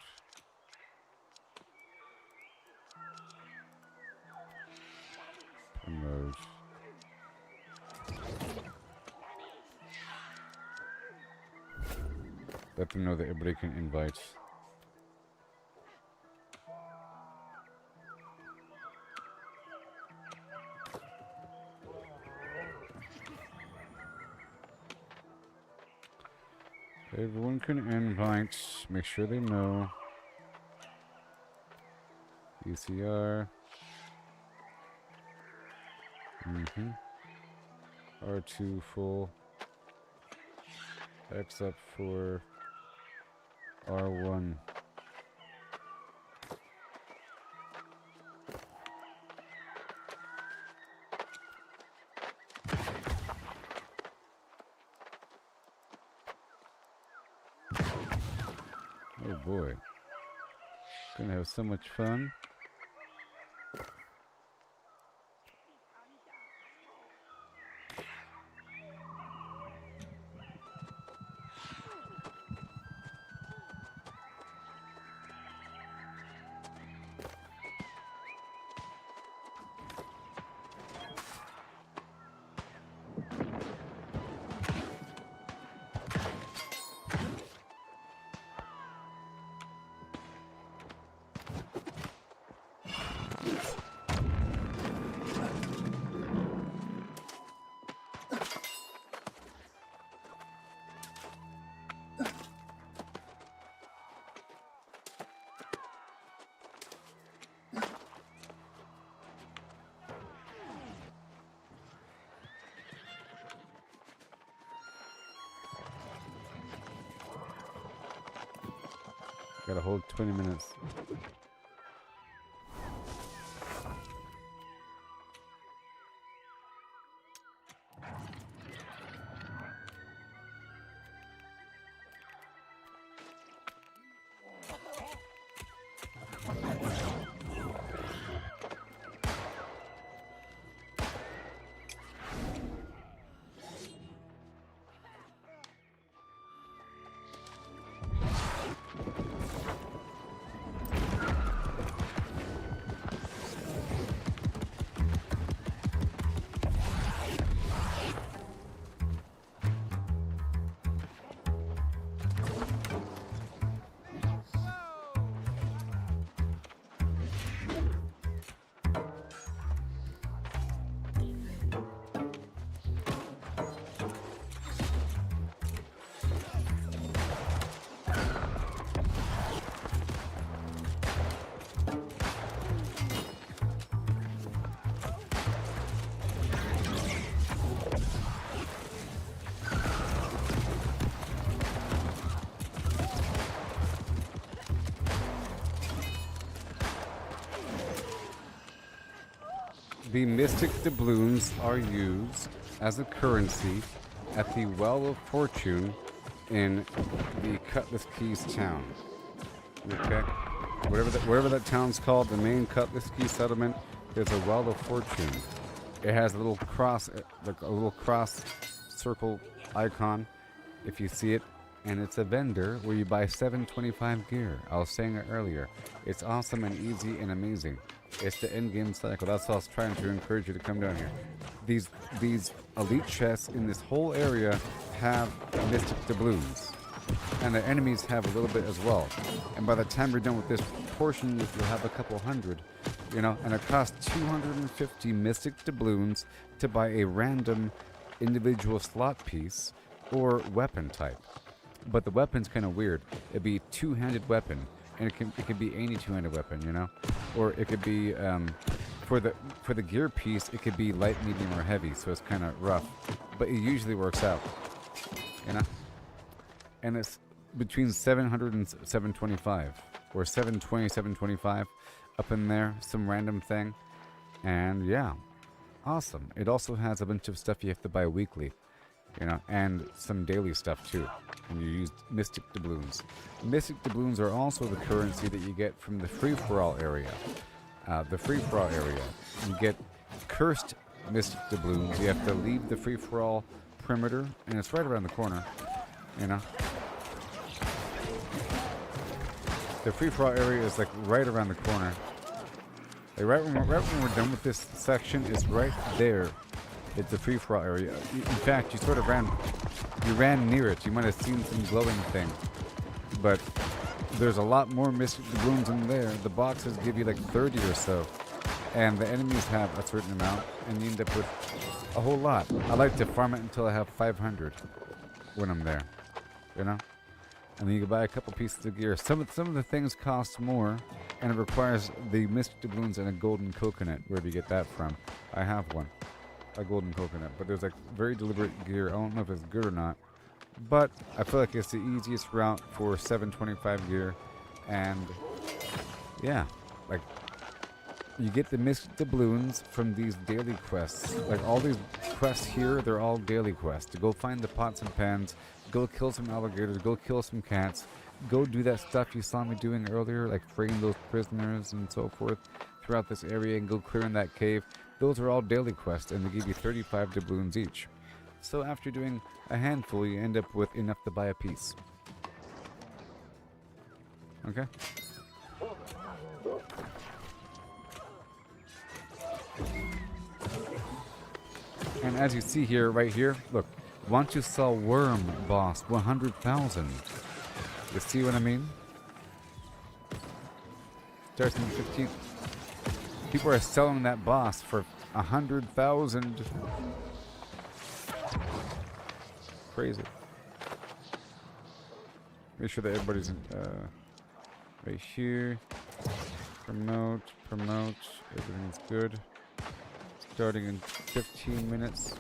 Promote. Let them know that everybody can invite. Everyone can invite. Make sure they know. ECR. R2 full. X up for R1. Oh boy. Gonna have so much fun. Gotta hold 20 minutes. The mystic doubloons are used as a currency at the Well of Fortune in the Cutlass Keys town. Okay? Whatever that town's called, the main Cutlass Keys settlement, there's a Well of Fortune. It has a little cross, like a little cross circle icon, if you see it, and it's a vendor where you buy 725 gear. I was saying it earlier. It's awesome and easy and amazing. It's the end game cycle. That's what I was trying to encourage you to come down here. These elite chests in this whole area have mystic doubloons, and the enemies have a little bit as well. And by the time you're done with this portion, you'll have a couple hundred, you know. And it costs 250 mystic doubloons to buy a random individual slot piece or weapon type. But the weapon's kind of weird. It'd be two-handed weapon. And it can be any two-handed weapon, you know, or it could be for the gear piece. It could be light, medium, or heavy, so it's kind of rough, but it usually works out, you know. And it's between 700 and 725, or 720, 725, up in there, some random thing, and yeah, awesome. It also has a bunch of stuff you have to buy weekly, you know, and some daily stuff too. And you use mystic doubloons. Mystic doubloons are also the currency that you get from the free-for-all area. The free-for-all area, you get cursed mystic doubloons. You have to leave the free-for-all perimeter, and it's right around the corner, you know. The free-for-all area is like right around the corner. Like right when we're done with this section, is right there. It's the free-for-all area. In fact, you sort of ran near it. You might have seen some glowing thing. but there's a lot more mystic doubloons in there. The boxes give you like 30 or so, and the enemies have a certain amount, and you end up with a whole lot. I like to farm it until I have 500 when I'm there, you know? And then you can buy a couple pieces of gear. Some of the things cost more, and it requires the mystic doubloons and a golden coconut. Where do you get that from? I have one, a golden coconut, but there's like very deliberate gear. I don't know if it's good or not, but I feel like it's the easiest route for 725 gear, and yeah, like you get the mystic doubloons from these daily quests. Like all these quests here, they're all daily quests. To go find the pots and pans, go kill some alligators, go kill some cats, go do that stuff you saw me doing earlier, like freeing those prisoners and so forth throughout this area, and go clear in that cave. Those are all daily quests, and they give you 35 doubloons each. So after doing a handful, you end up with enough to buy a piece. Okay? And as you see here, right here, look. Once you sell worm boss, 100,000. You see what I mean? Starts in 15. People are selling that boss for 100,000. Crazy. Make sure that everybody's in, right here. Promote. Everything's good. Starting in 15 minutes.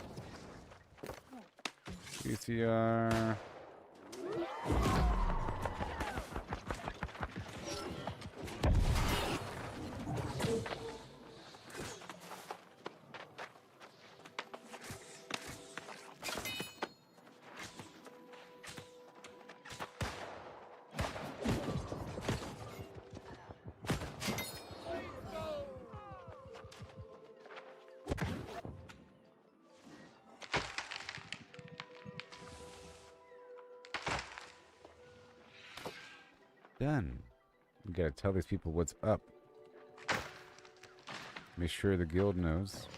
VCR. Done. You gotta tell these people what's up. Make sure the guild knows.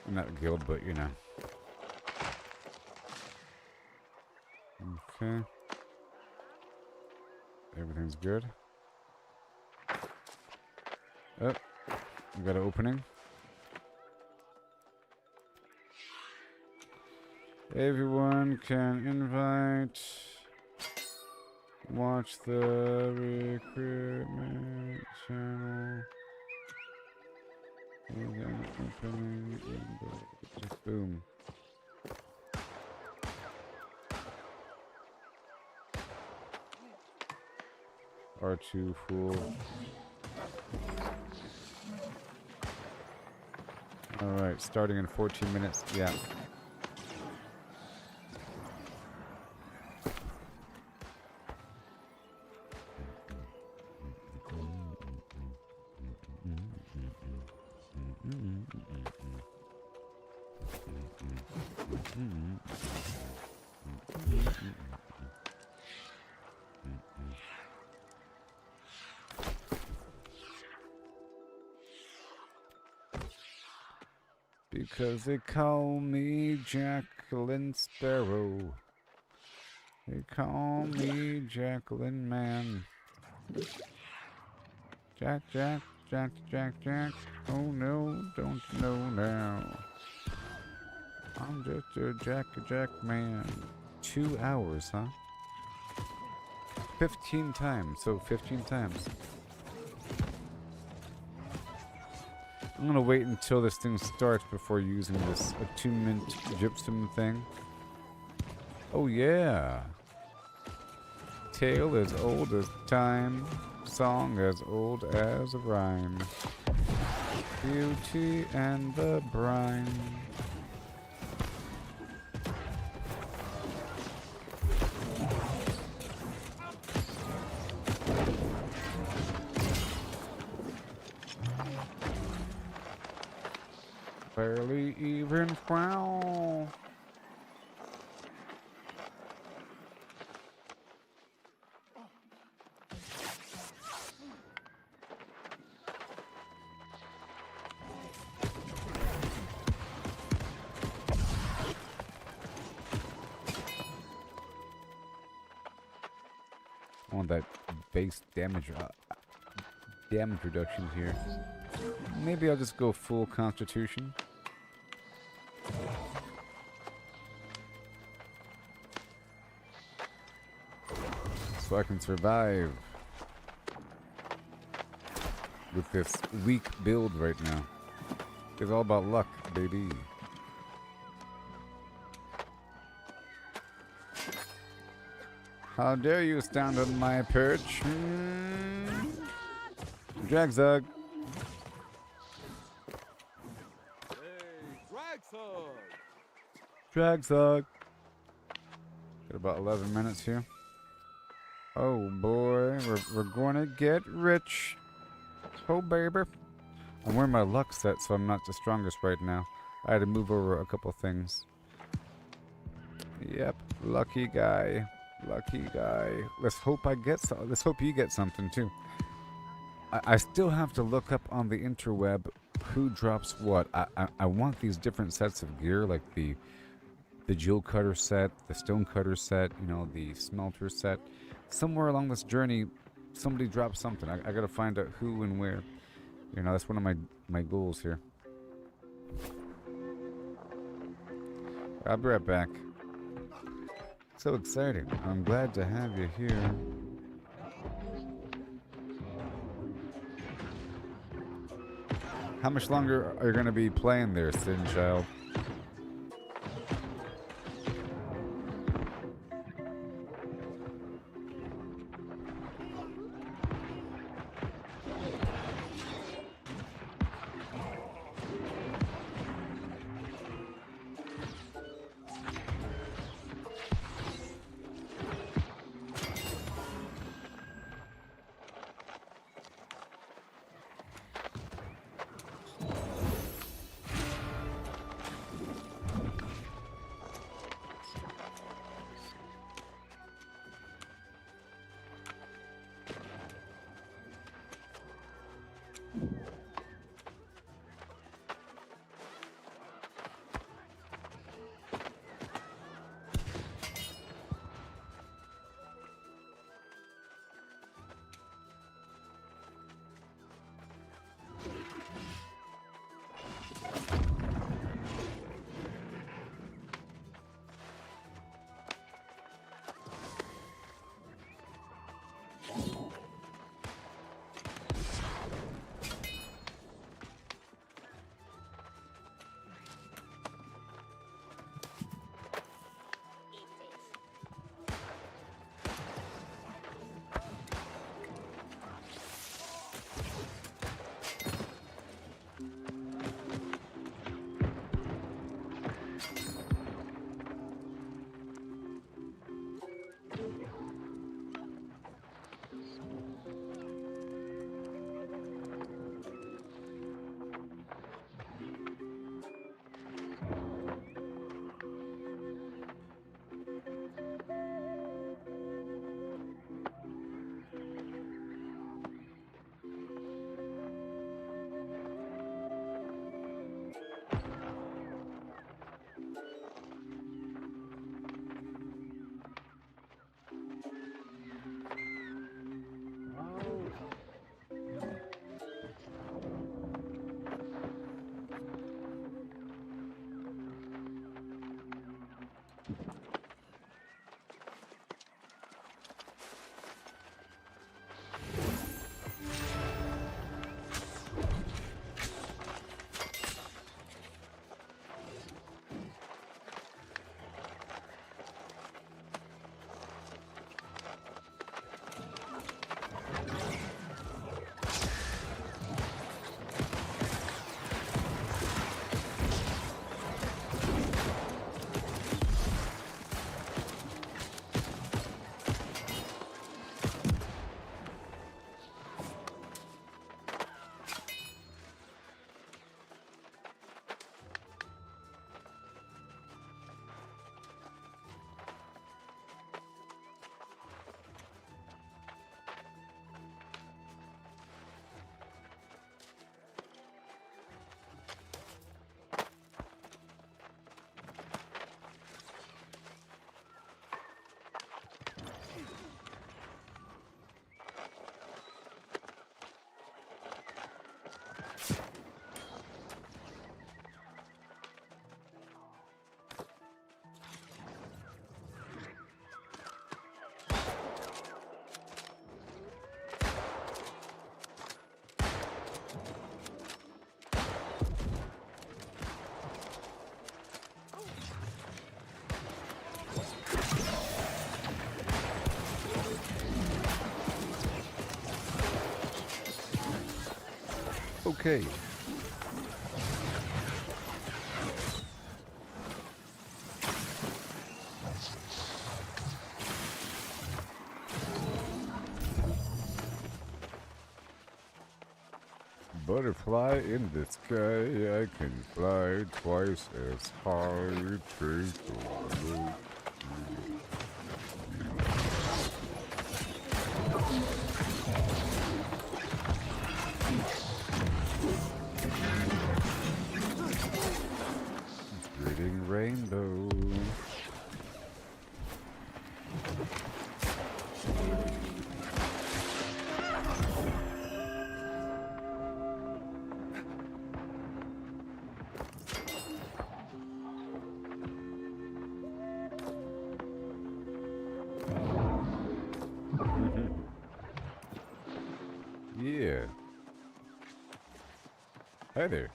Not guild, but you know. Okay. Everything's good. Oh, we got an opening. Everyone can invite. Watch the recruitment channel. Opening. Just boom. R2 fool. Alright, starting in 14 minutes. Yeah. Because they call me Jacqueline Sparrow. They call me Jacqueline Man. Jack. Oh no, don't you know now? I'm just a Jack Man. 2 hours, huh? 15 times, so 15 times. I'm gonna wait until this thing starts before using this attunement gypsum thing. Oh yeah. Tale as old as time, song as old as a rhyme. Beauty and the brine. Barely even frown. of that base damage damage reductions here. Maybe I'll just go full Constitution. So I can survive with this weak build right now. It's all about luck, baby. How dare you stand on my perch? Dragzug. Dragzug. Got about 11 minutes here. Oh boy, we're gonna get rich. Oh baby. I'm wearing my luck set, so I'm not the strongest right now. I had to move over a couple things. Yep, lucky guy. Lucky guy. Let's hope I get some. Let's hope you get something too. I still have to look up on the interweb who drops what. I want these different sets of gear, like the jewel cutter set, the stone cutter set, you know, the smelter set. Somewhere along this journey, somebody drops something. I gotta find out who and where. You know, that's one of my goals here. I'll be right back. So exciting. I'm glad to have you here. How much longer are you going to be playing there, Sin Child? Okay. Butterfly in the sky, I can fly twice as high. Spreading rainbow. Yeah. Hi there.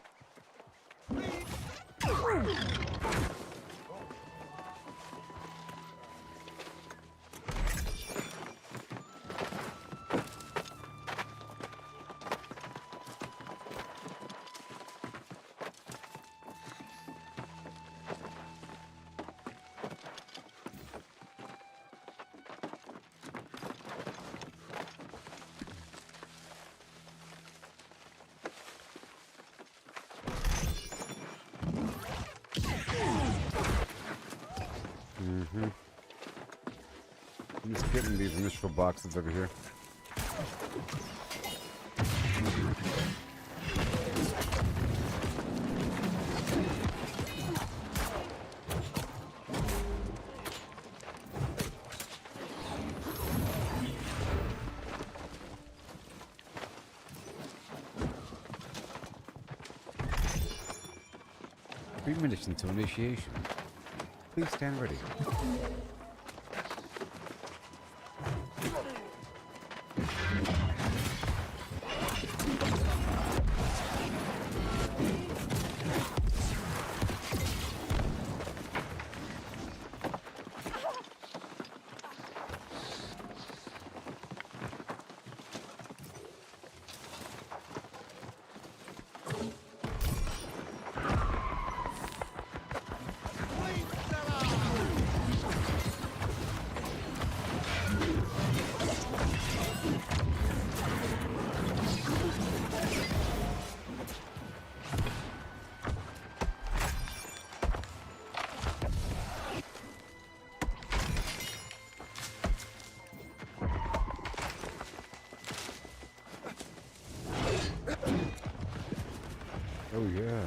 I'm just getting these initial boxes over here. Premonition to initiation. Please stand ready. Oh yeah.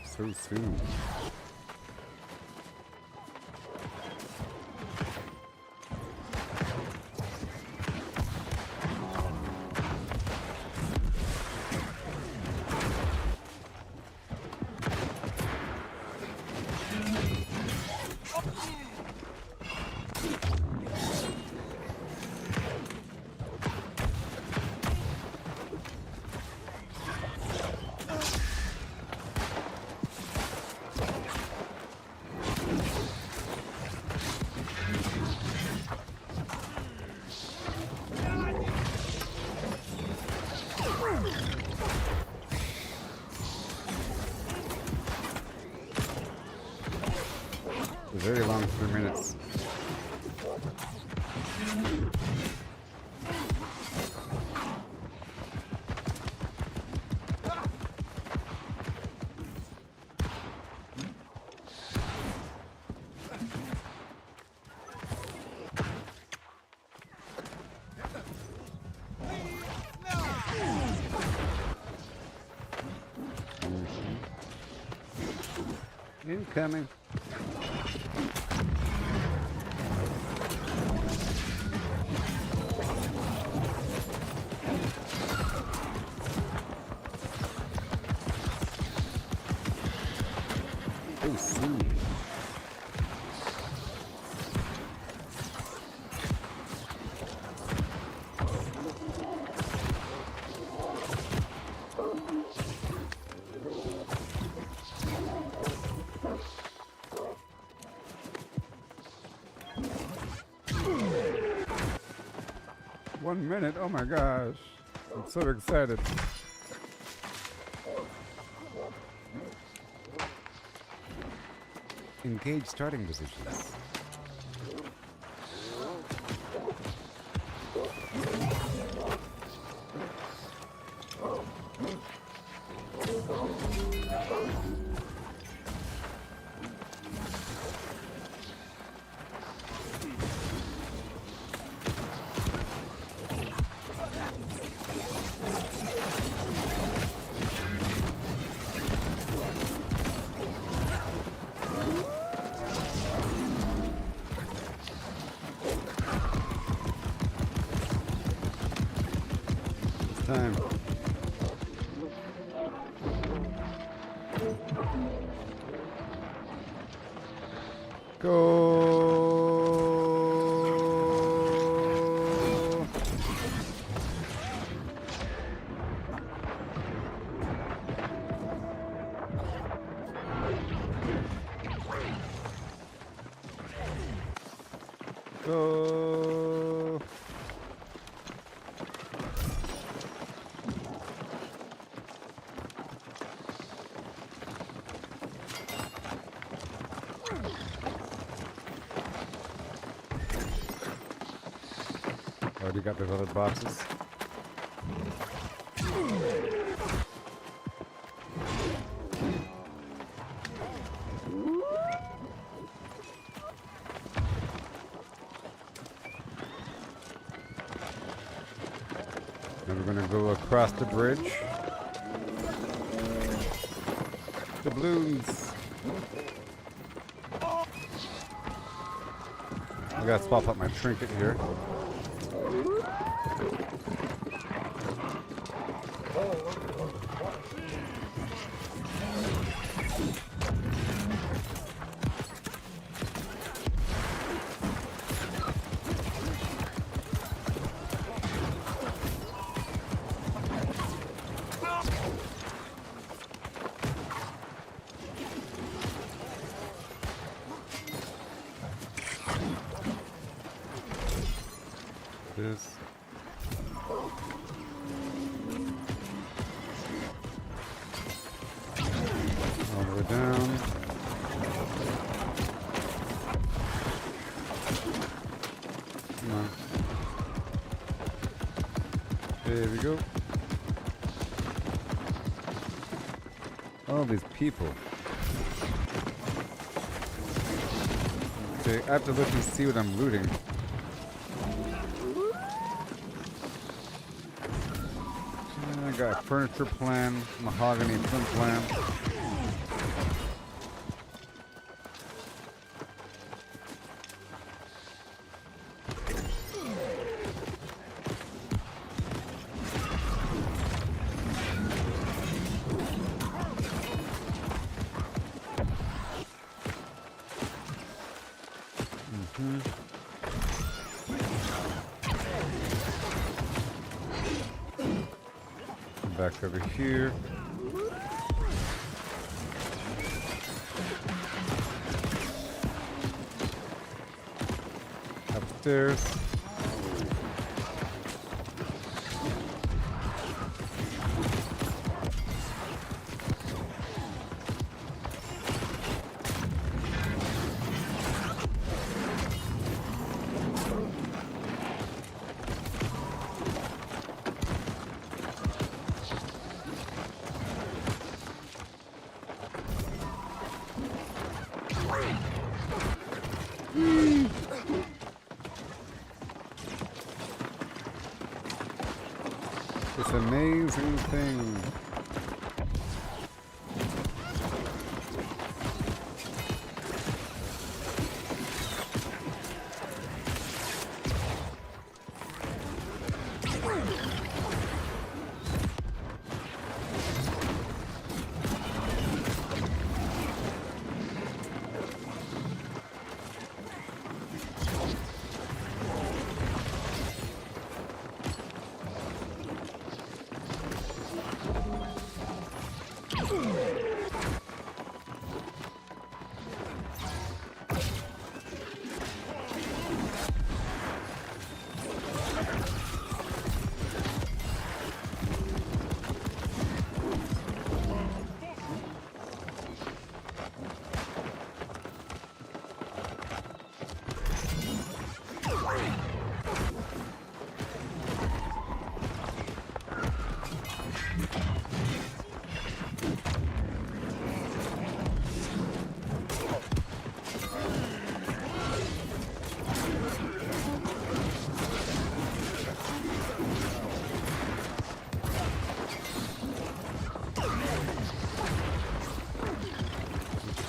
So soon. A very long 3 minutes. Incoming. Oh, soon. 1 minute. Oh my gosh. I'm so excited. Engage starting positions. Time. Go. Go. Already got those other boxes. Then we're gonna go across the bridge. The balloons. I gotta swap out my trinket here. This. All the way down. Come on. There we go. All these people. Okay, I have to look and see what I'm looting. I got furniture plan, mahogany flint plan. Back over here. Upstairs. This amazing thing.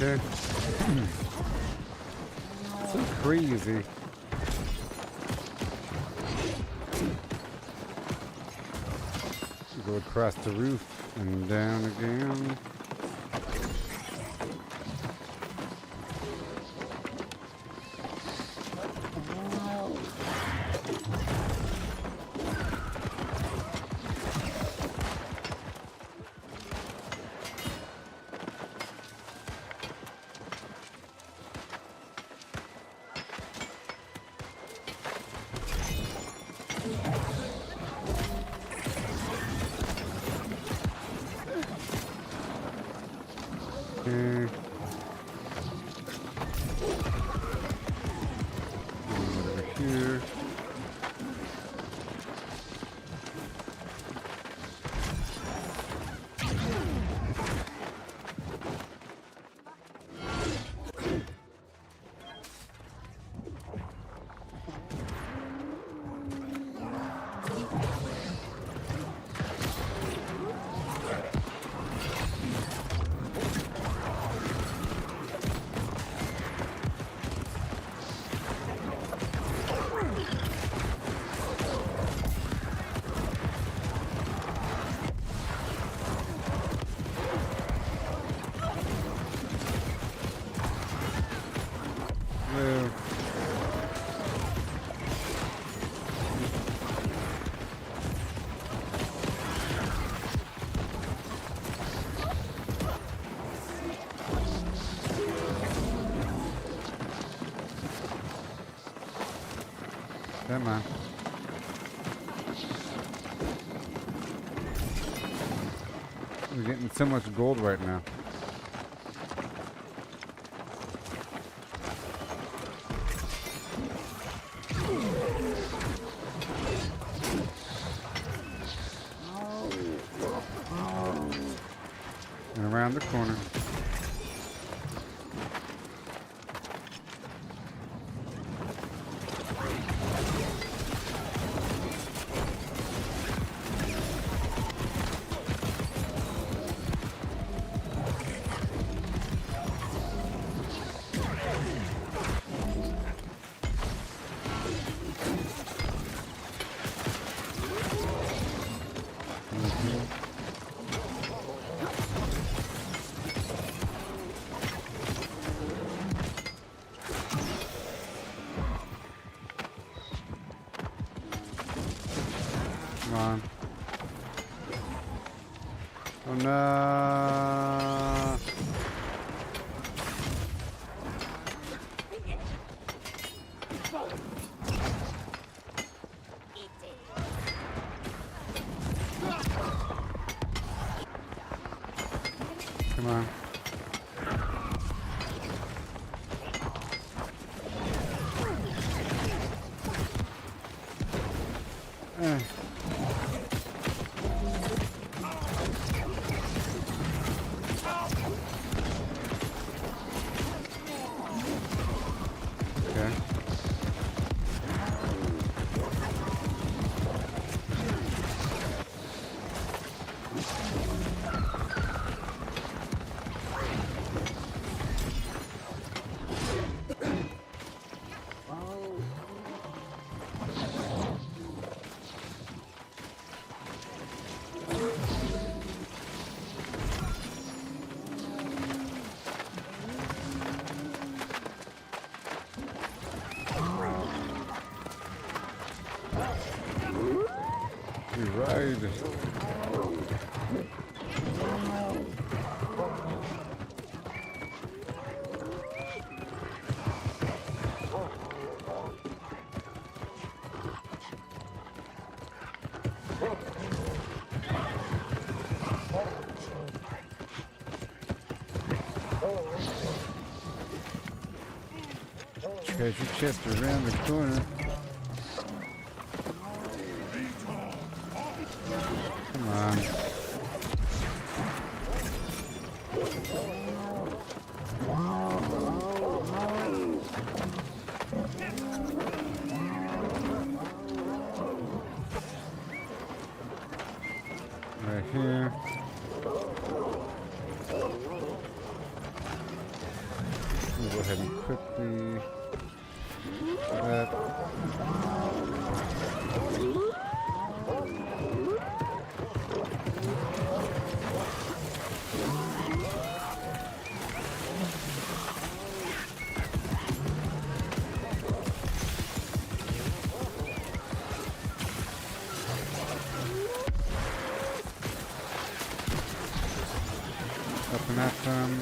Okay. So crazy. Go across the roof and down again. Okay. Over here. Move. Come on. We're getting so much gold right now. And around the corner. Come on. Oh no. Come on. Okay. You're right. Treasure chest around the corner. Come on. Right here. Up and at them.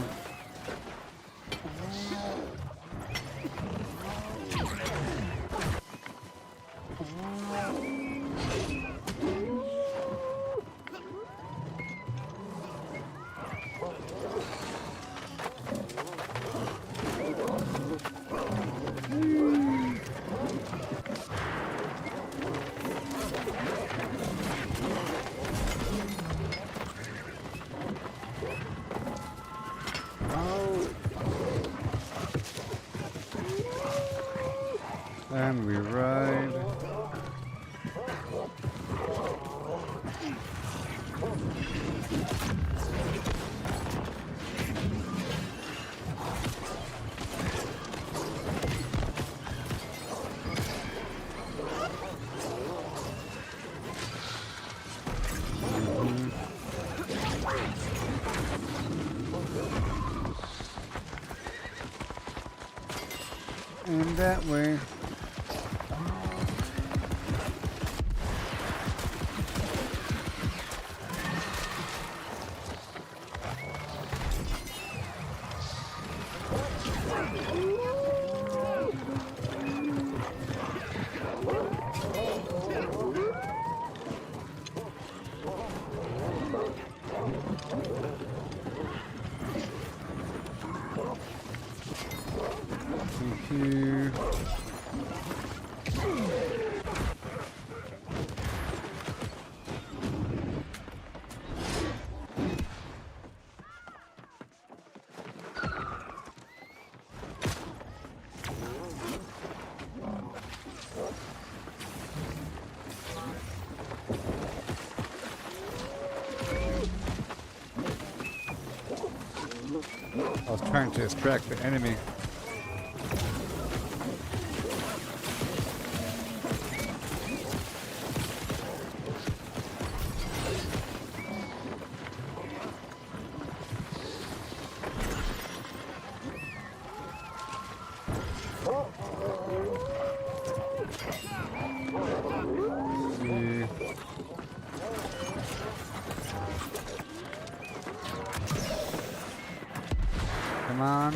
And we ride. And that way. Thank you. I was trying to distract the enemy. Come on.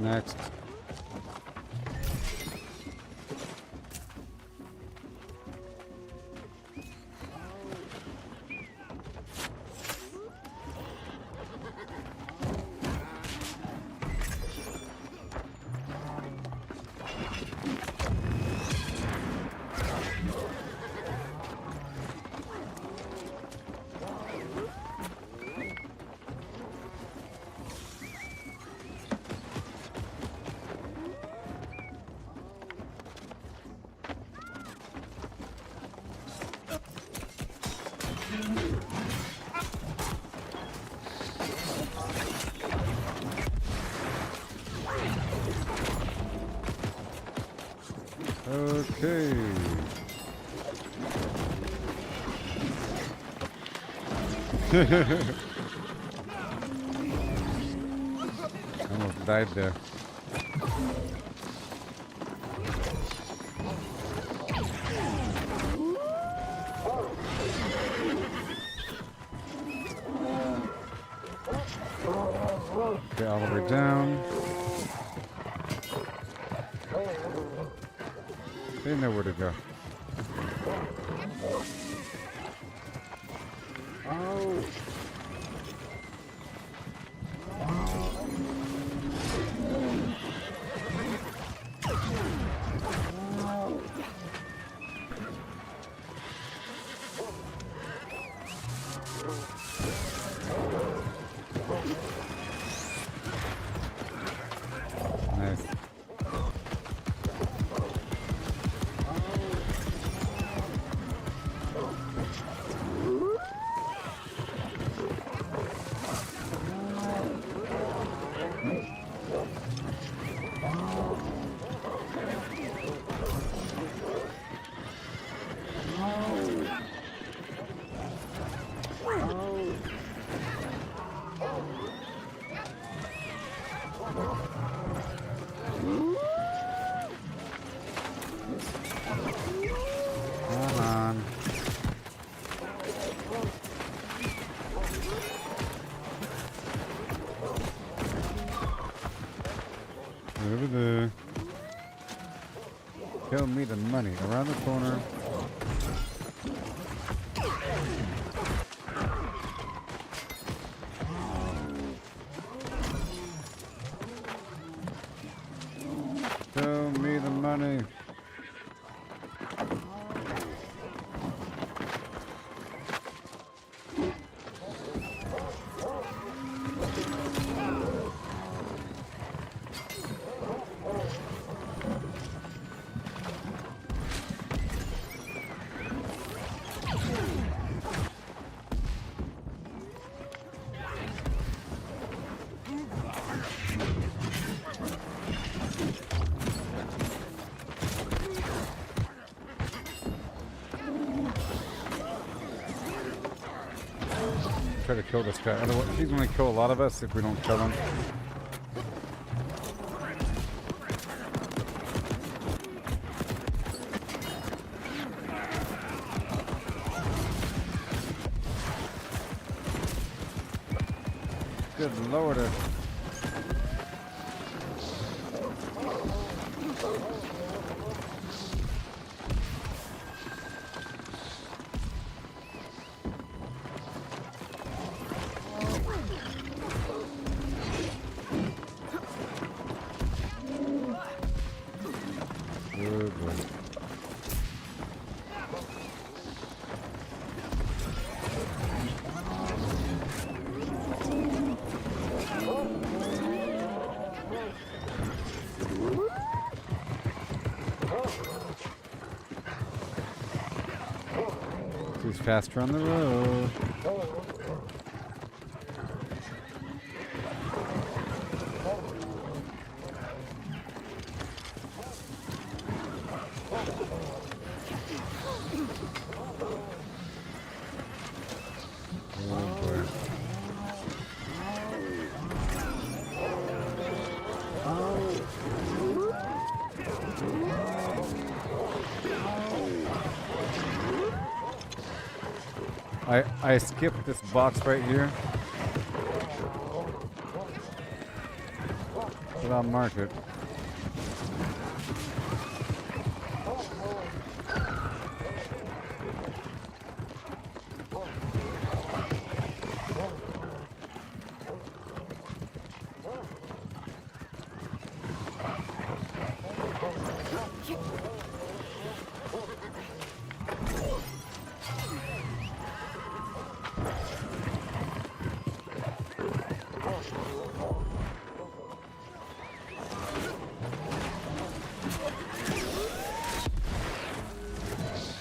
Next. Okay. Almost died there. Okay, all the way down. They know where to go. Over there. Show me the money. Around the corner. Show me the money. Try to kill this guy. Otherwise, he's gonna kill a lot of us if we don't kill him. Good lord. He's faster on the road. Oh boy. I skipped this box right here. But I'll mark it.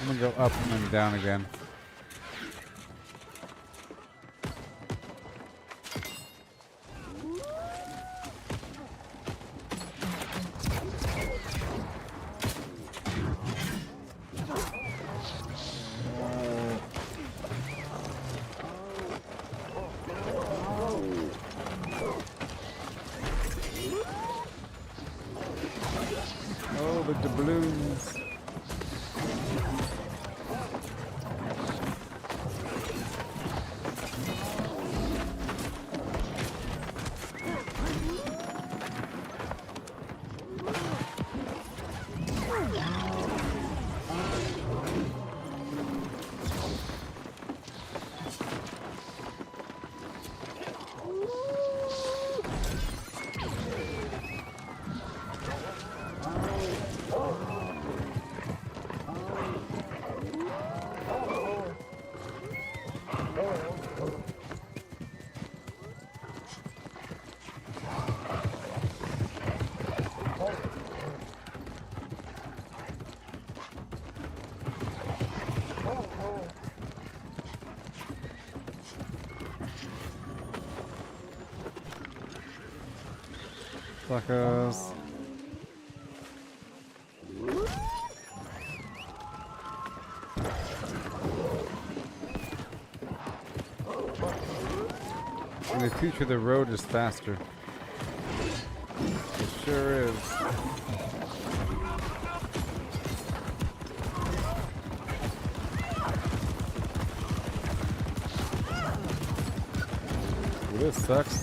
I'm gonna go up and then down again. Oh, the doubloons. Suckers. In the future, the road is faster. It sure is. Well, this sucks.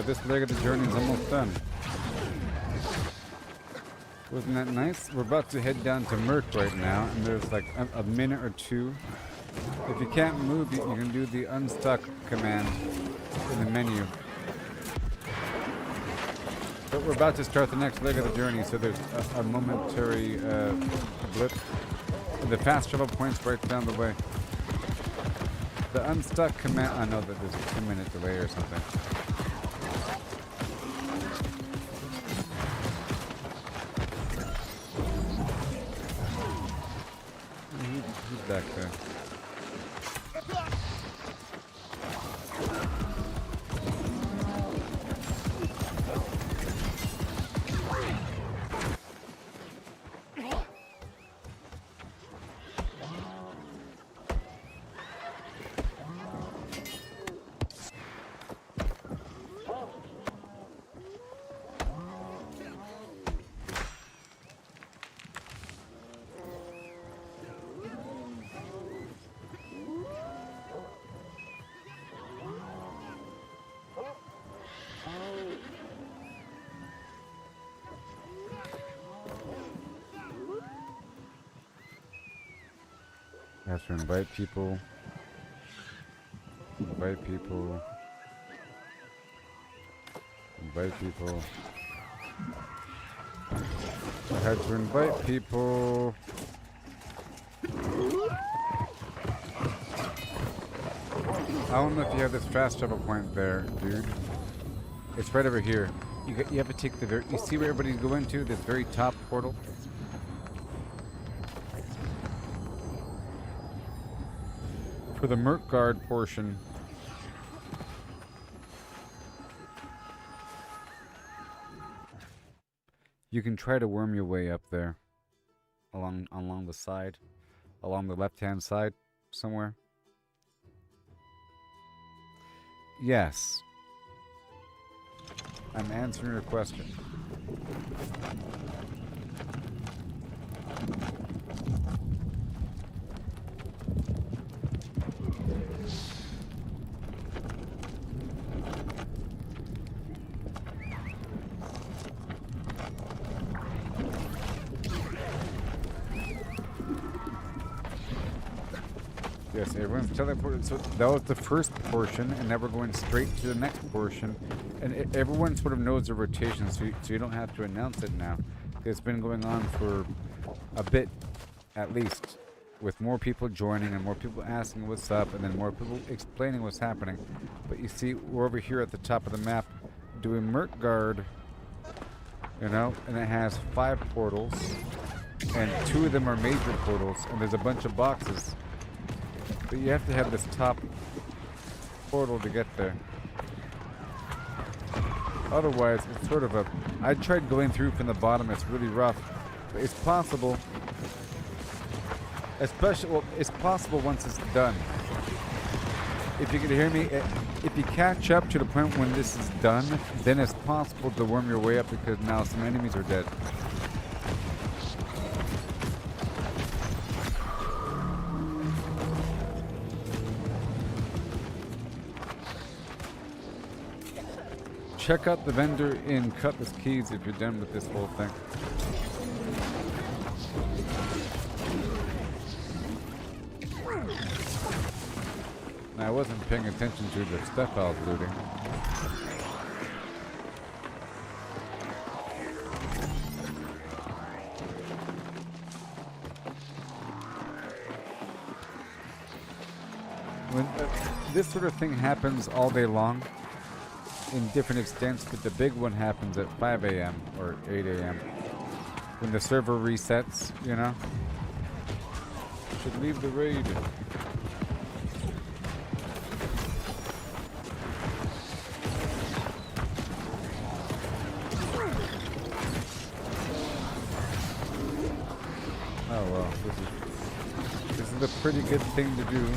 this leg of the journey is almost done. Wasn't that nice? We're about to head down to Merc right now, and there's like a minute or two. If you can't move, you can do the unstuck command in the menu. But we're about to start the next leg of the journey, so there's a momentary blip. The fast travel point's right down the way. The unstuck command, I know that there's a 2-minute delay or something. He's back there. You have to invite people. Invite people. Invite people. I had to invite people. I don't know if you have this fast travel point there, dude. It's right over here. You have to take the very... You see where everybody's going to? This very top portal? For the Merc Guard portion, you can try to worm your way up there, along the side, along the left-hand side, somewhere. Yes, I'm answering your question. Yes, everyone's teleported. So that was the first portion, and now we're going straight to the next portion. And everyone sort of knows the rotation, so you don't have to announce it now. It's been going on for a bit, at least, with more people joining and more people asking what's up, and then more people explaining what's happening. But you see, we're over here at the top of the map doing Merc Guard, you know, and it has 5 portals, and 2 of them are major portals, and there's a bunch of boxes. But you have to have this top portal to get there. Otherwise, it's sort of a... I tried going through from the bottom. It's really rough. But it's possible. Especially... Well, it's possible once it's done. If you can hear me, if you catch up to the point when this is done, then it's possible to worm your way up because now some enemies are dead. Check out the vendor in Cutlass Keys if you're done with this whole thing. Now, I wasn't paying attention to the stuff I was looting. When this sort of thing happens all day long, in different extents, but the big one happens at 5 a.m. or 8 a.m. when the server resets, you know? Should leave the raid. Oh well, this is a pretty good thing to do.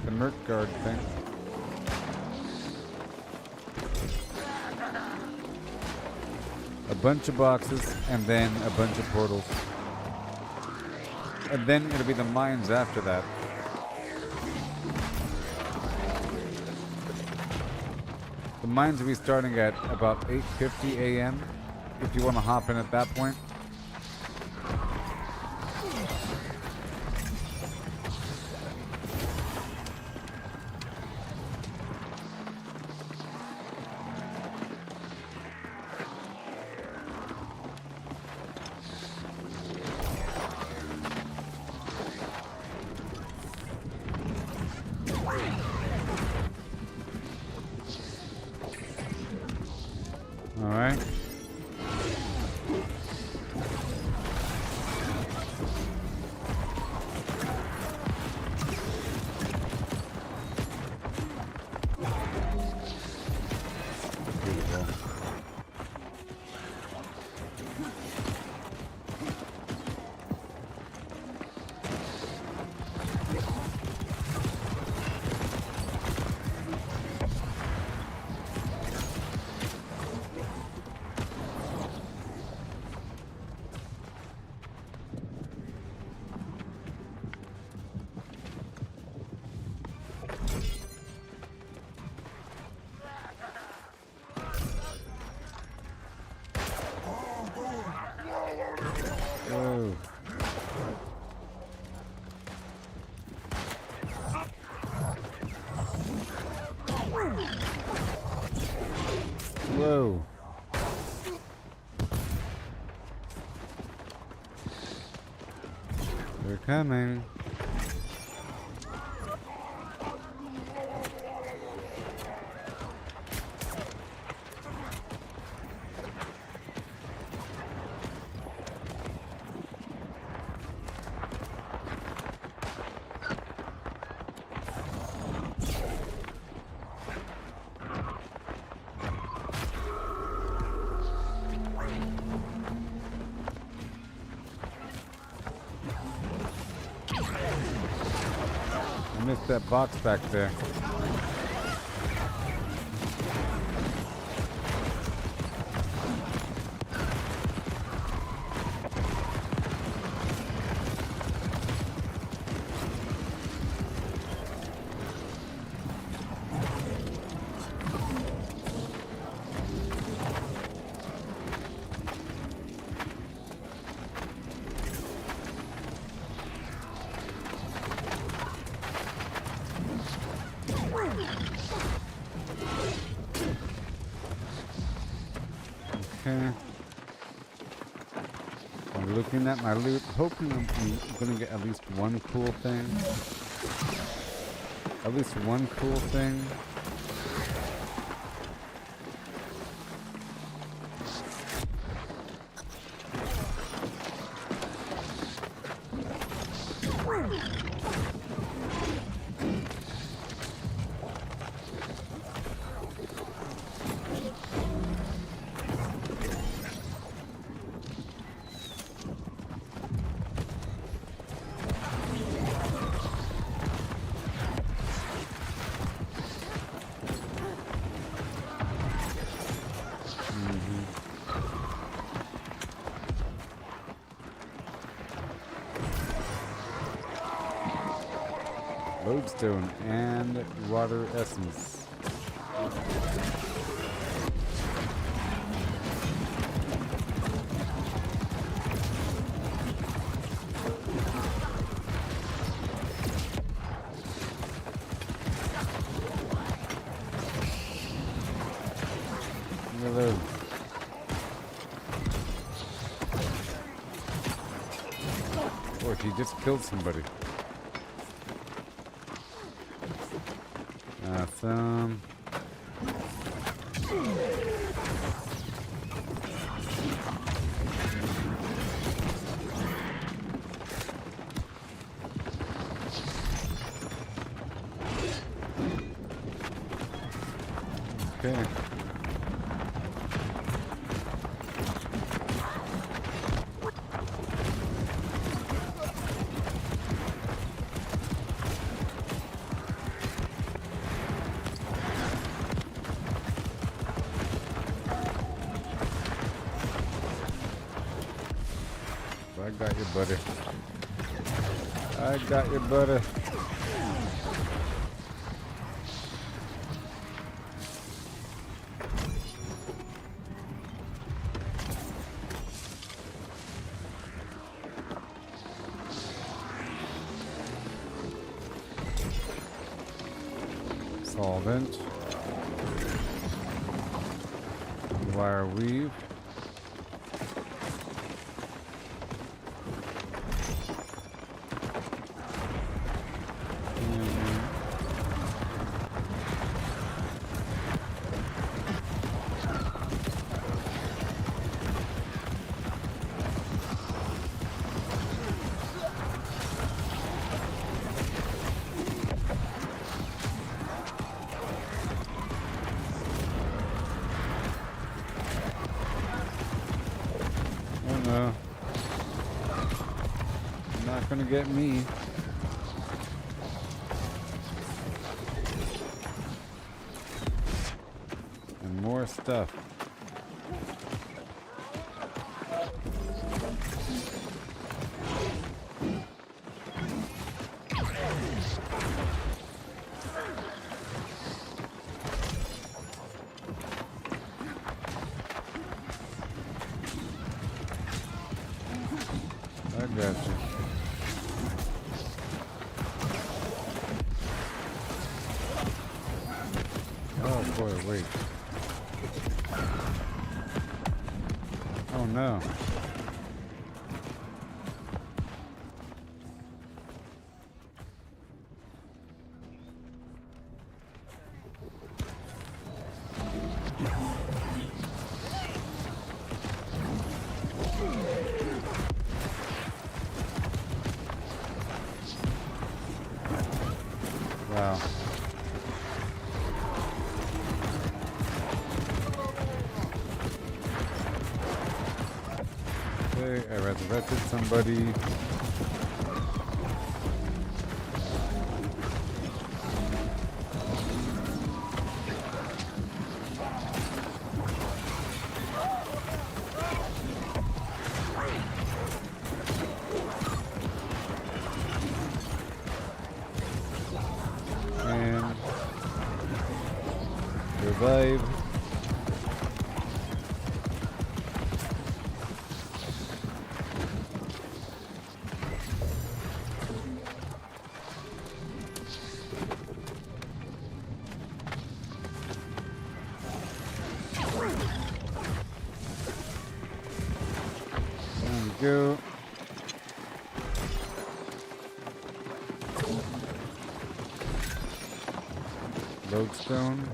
The Merc Guard thing. A bunch of boxes, and then a bunch of portals. And then it'll be the mines after that. The mine's restarting at about 8:50 a.m. if you want to hop in at that point. All right. Beautiful. Whoa. Whoa. They're coming. I missed that box back there. Okay. I'm looking at my loot, hoping I'm gonna get at least one cool thing. At least one cool thing. Lodestone and water essence. Look at those. Boy, he just killed somebody. Awesome. Okay. I got you, buddy. I got you, buddy. Solvent. Wire weave. Not gonna get me. And more stuff. I got you. Oh boy, wait. Oh no. Wow. Okay, I resurrected somebody. And revive. There we go. Lodestone.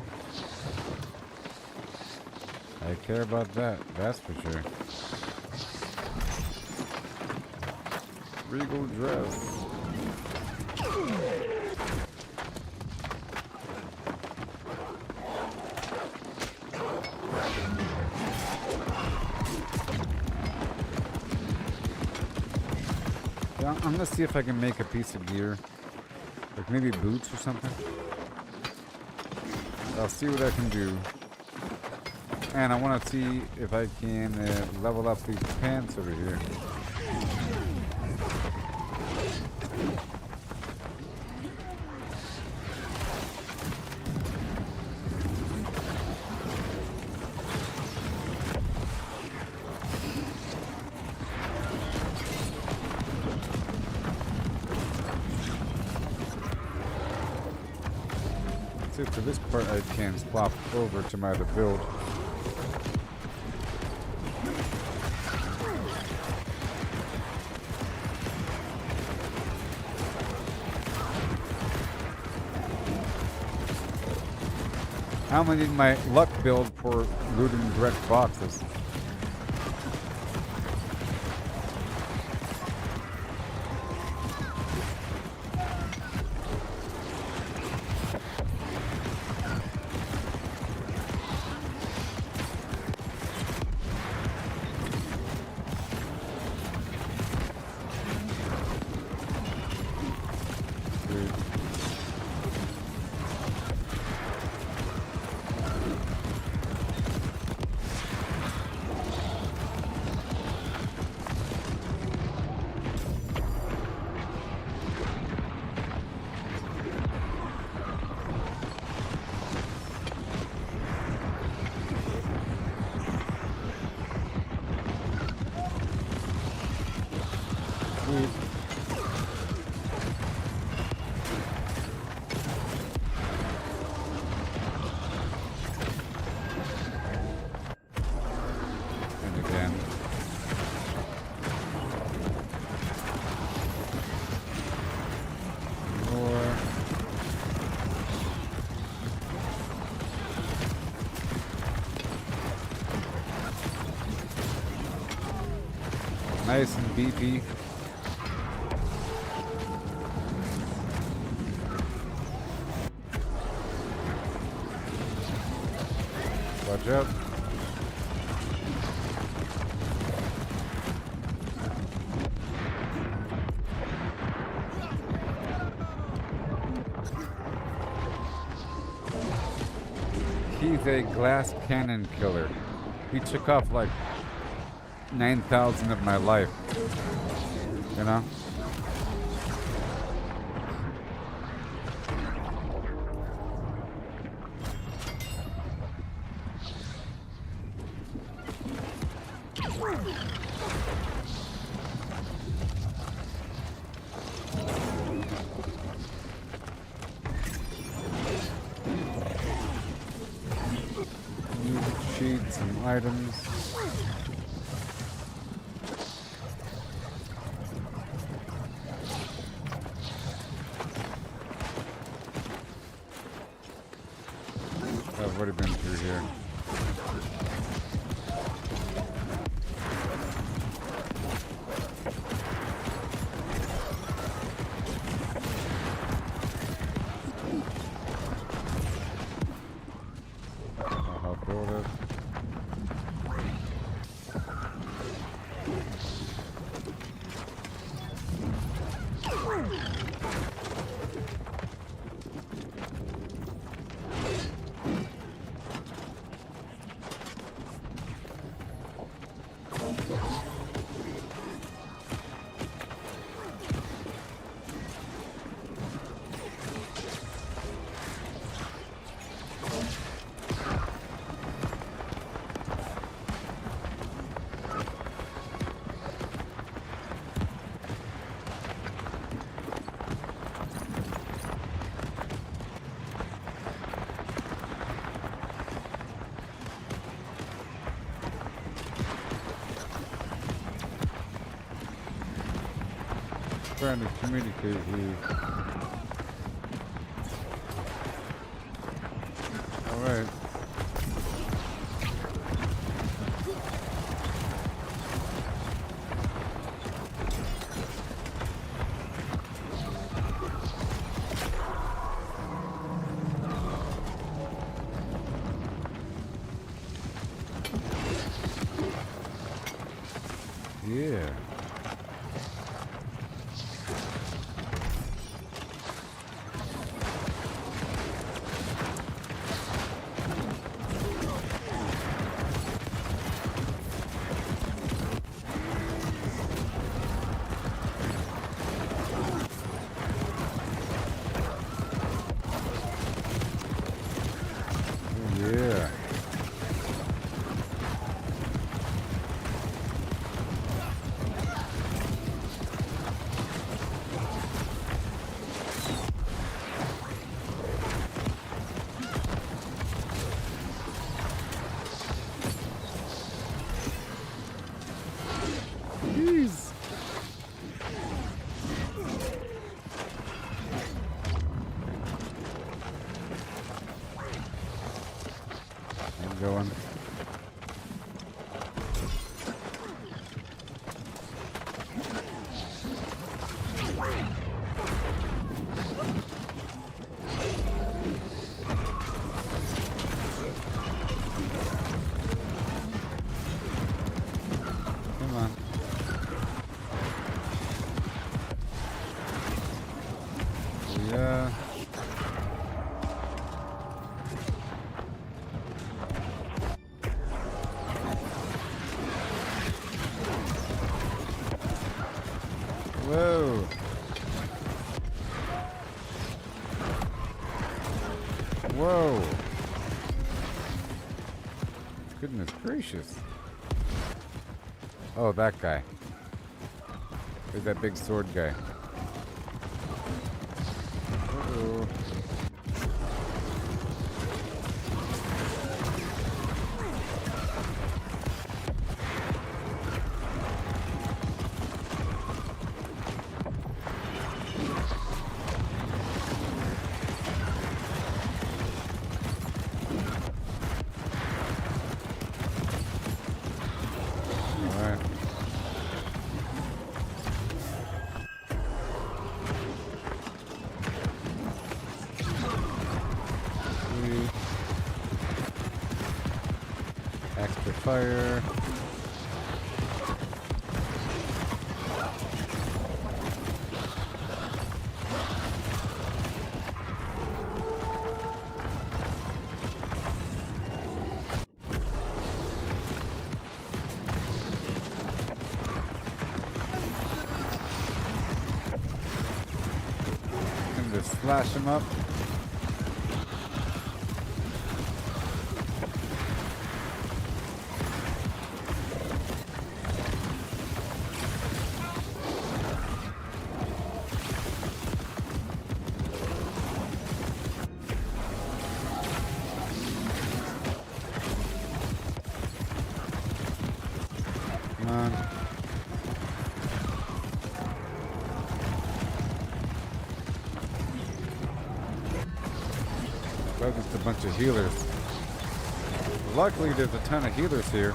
I care about that, that's for sure. Regal dress. Yeah, I'm gonna see if I can make a piece of gear. Like maybe boots or something. I'll see what I can do. And I want to see if I can level up these pants over here. See, for this part I can swap over to my other build. I'm gonna need my luck build for looting direct boxes. Nice and beefy. Watch out. He's a glass cannon killer. He took off like 9,000 of my life. You know? Sheets and items. I've already been through here. I'll build it. Trying to communicate here. All right. Yeah. Yeah. Jeez. I'm going. Come on. Yeah. Whoa. Whoa. Goodness gracious. Oh, that guy. There's that big sword guy. Uh-oh. All right. fire. And just slash him up. Come on. Well, just a bunch of healers. Luckily, there's a ton of healers here.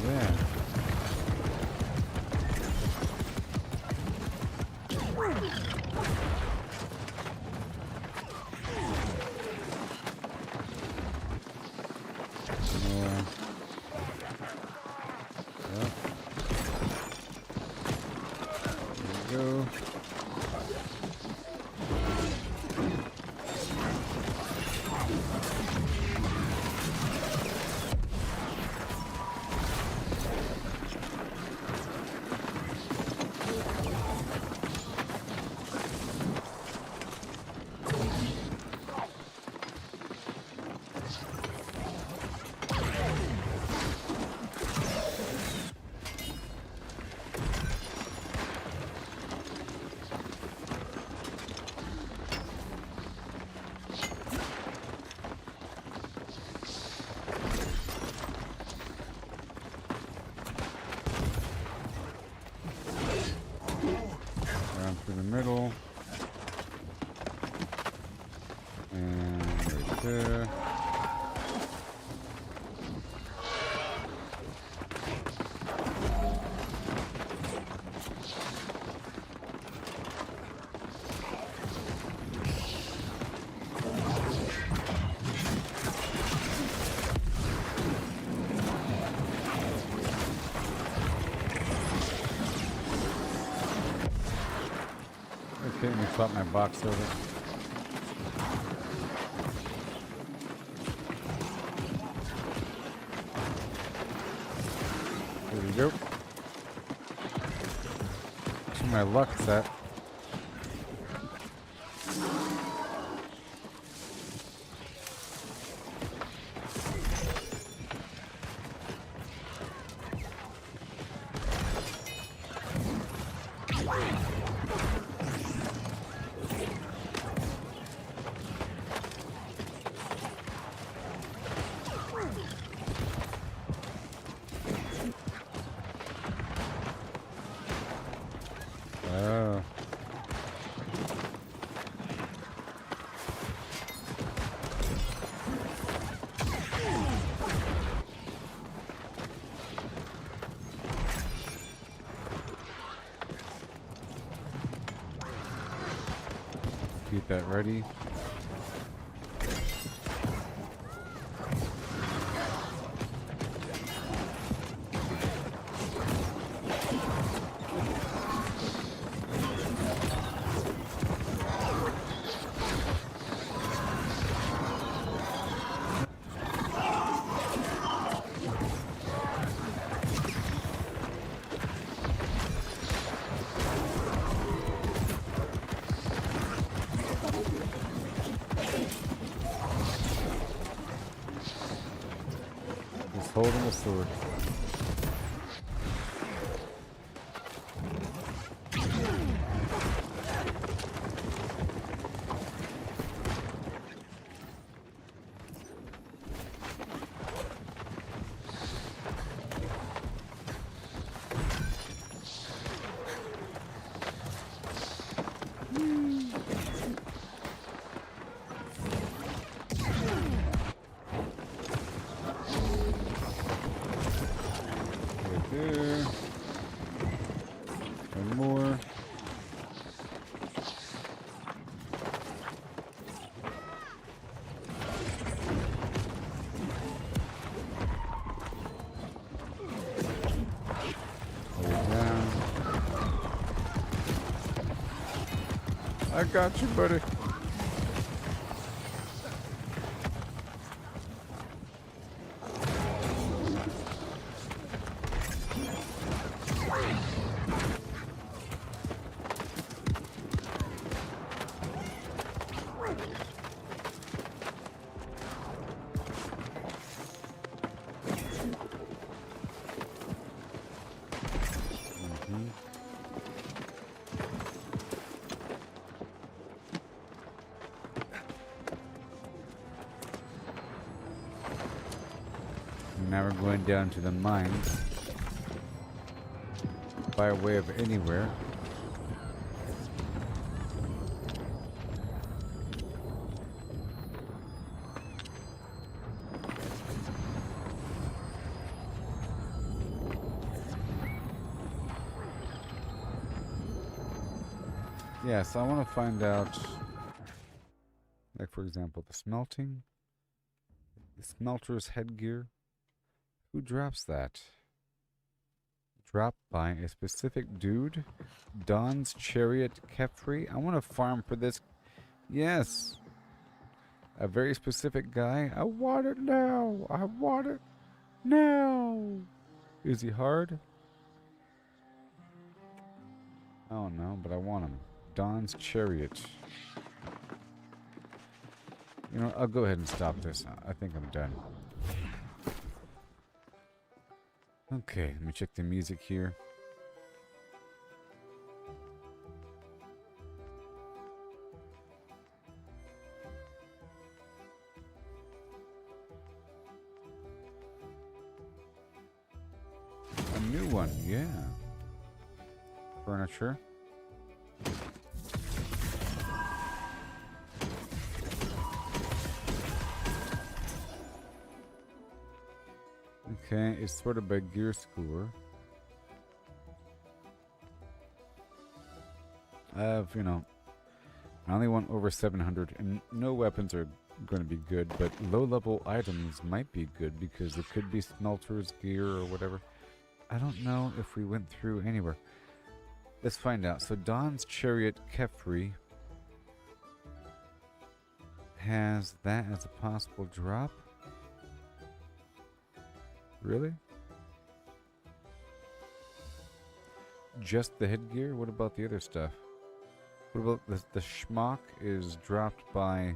Yeah. Yep. There we go. Down through the middle. And right there. Okay, let me swap my box over. There we go. That's where my luck's at. Oh. Keep that ready. Just holding the sword. I got you, buddy. Now we're going down to the mines by way of anywhere. Yeah, so I want to find out, like for example, the smelting, the smelter's headgear. Who drops that? Dropped by a specific dude? Don's Chariot Kefri? I want to farm for this. Yes. A very specific guy. I want it now. I want it now. Is he hard? I don't know, but I want him. Don's Chariot. You know, I'll go ahead and stop this. I think I'm done. Okay, let me check the music here. A new one, yeah. Furniture. Okay, it's sorted by gear score. I have, you know, I only want over 700, and no weapons are going to be good, but low-level items might be good because it could be smelters, gear, or whatever. I don't know if we went through anywhere. Let's find out. So Don's Chariot Kefri has that as a possible drop. Really? Just the headgear? What about the other stuff? What about the schmuck is dropped by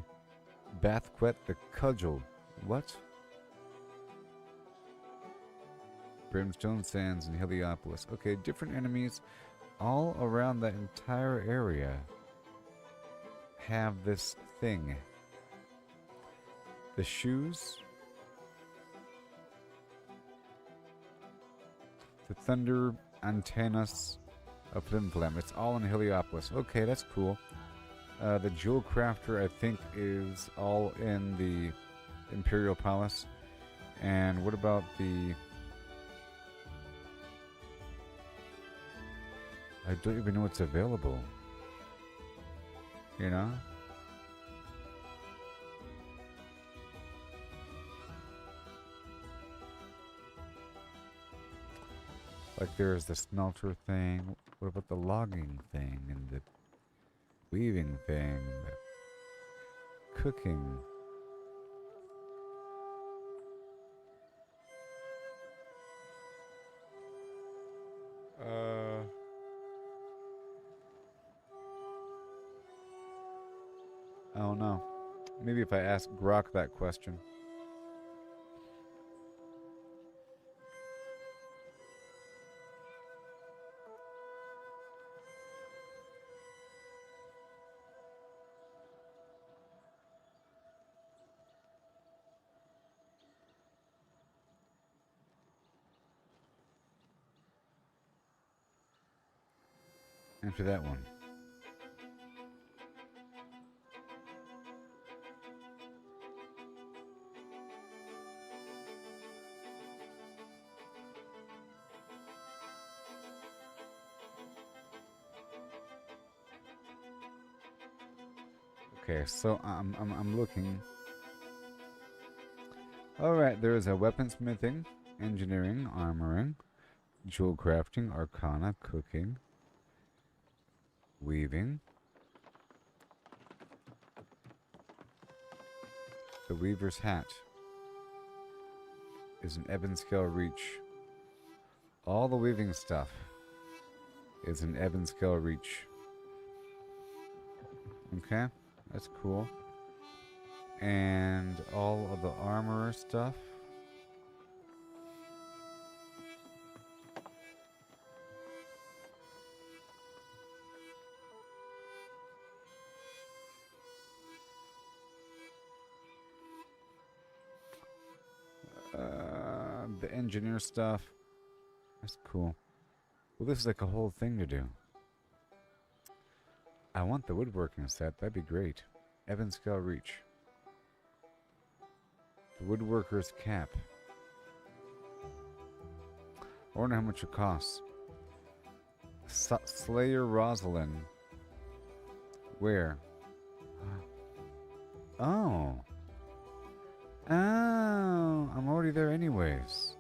Bathquet the Cudgel? What? Brimstone Sands and Heliopolis. Okay, different enemies all around that entire area have this thing. The shoes. The Thunder Antennas of Flimflam. It's all in Heliopolis. Okay, that's cool. The Jewel Crafter, I think, is all in the Imperial Palace. And what about the... I don't even know what's available. You know? Like there's the smelter thing. What about the logging thing and the weaving thing? The cooking. I don't know. Maybe if I ask Grok that question. After that one. Okay, so I'm looking. All right, there is a weaponsmithing, engineering, armoring, jewel crafting, arcana, cooking, weaving, The Weaver's hat is an ebon scale reach. All the weaving stuff is an ebon scale reach. Okay, that's cool. And all of the armor stuff. The engineer stuff. That's cool. Well, this is like a whole thing to do. I want the woodworking set. That'd be great. Ebon scale reach. The woodworker's cap. I wonder how much it costs. Slayer Rosalind. Where? Oh. Oh, I'm already there anyways.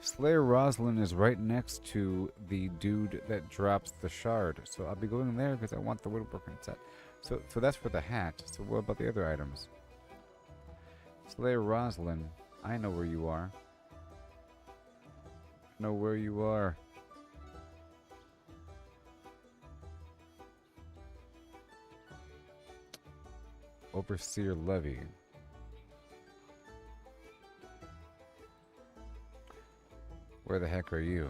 Slayer Rosalind is right next to the dude that drops the shard. So I'll be going there because I want the woodworking set. So that's for the hat. So what about the other items? Slayer Rosalind, I know where you are. Know where you are. Overseer Levy. Where the heck are you?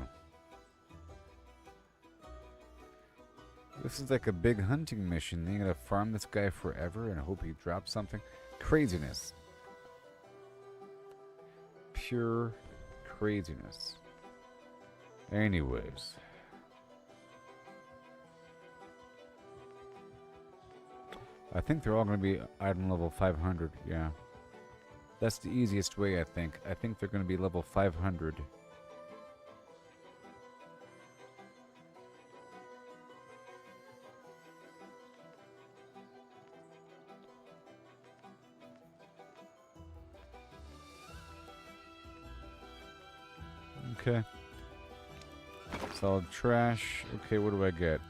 This is like a big hunting mission. You gotta farm this guy forever and hope he drops something. Craziness. Pure craziness. Anyways. I think they're all going to be item level 500, yeah. That's the easiest way, I think. I think they're going to be level 500. Okay. Solid trash. Okay, what do I get?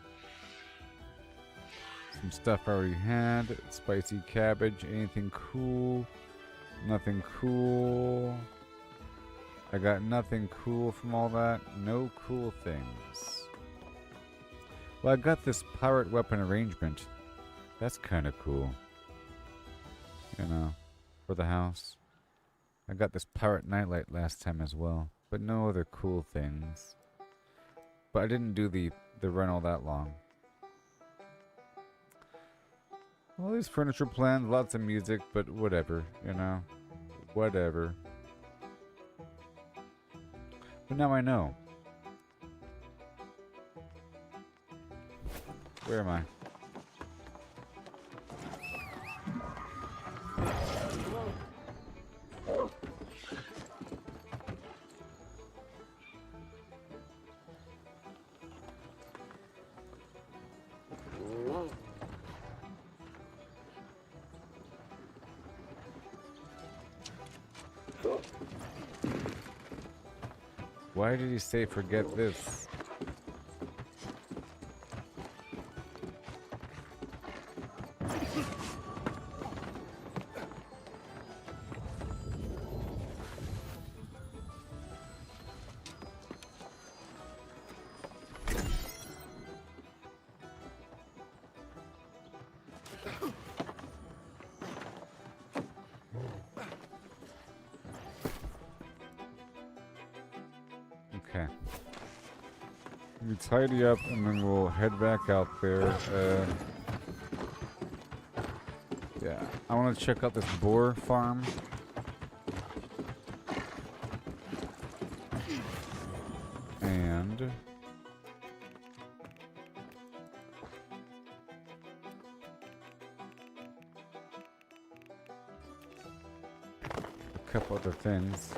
Some stuff I already had. Spicy cabbage. Anything cool? Nothing cool. I got nothing cool from all that. No cool things. Well, I got this pirate weapon arrangement. That's kind of cool. You know, for the house. I got this pirate nightlight last time as well. But no other cool things. But I didn't do the run all that long. All these furniture plans, lots of music, but whatever, you know. Whatever. But now I know. Where am I? Why did he say forget this? Okay. We tidy up and then we'll head back out there. Yeah, I want to check out this boar farm. And a couple other things.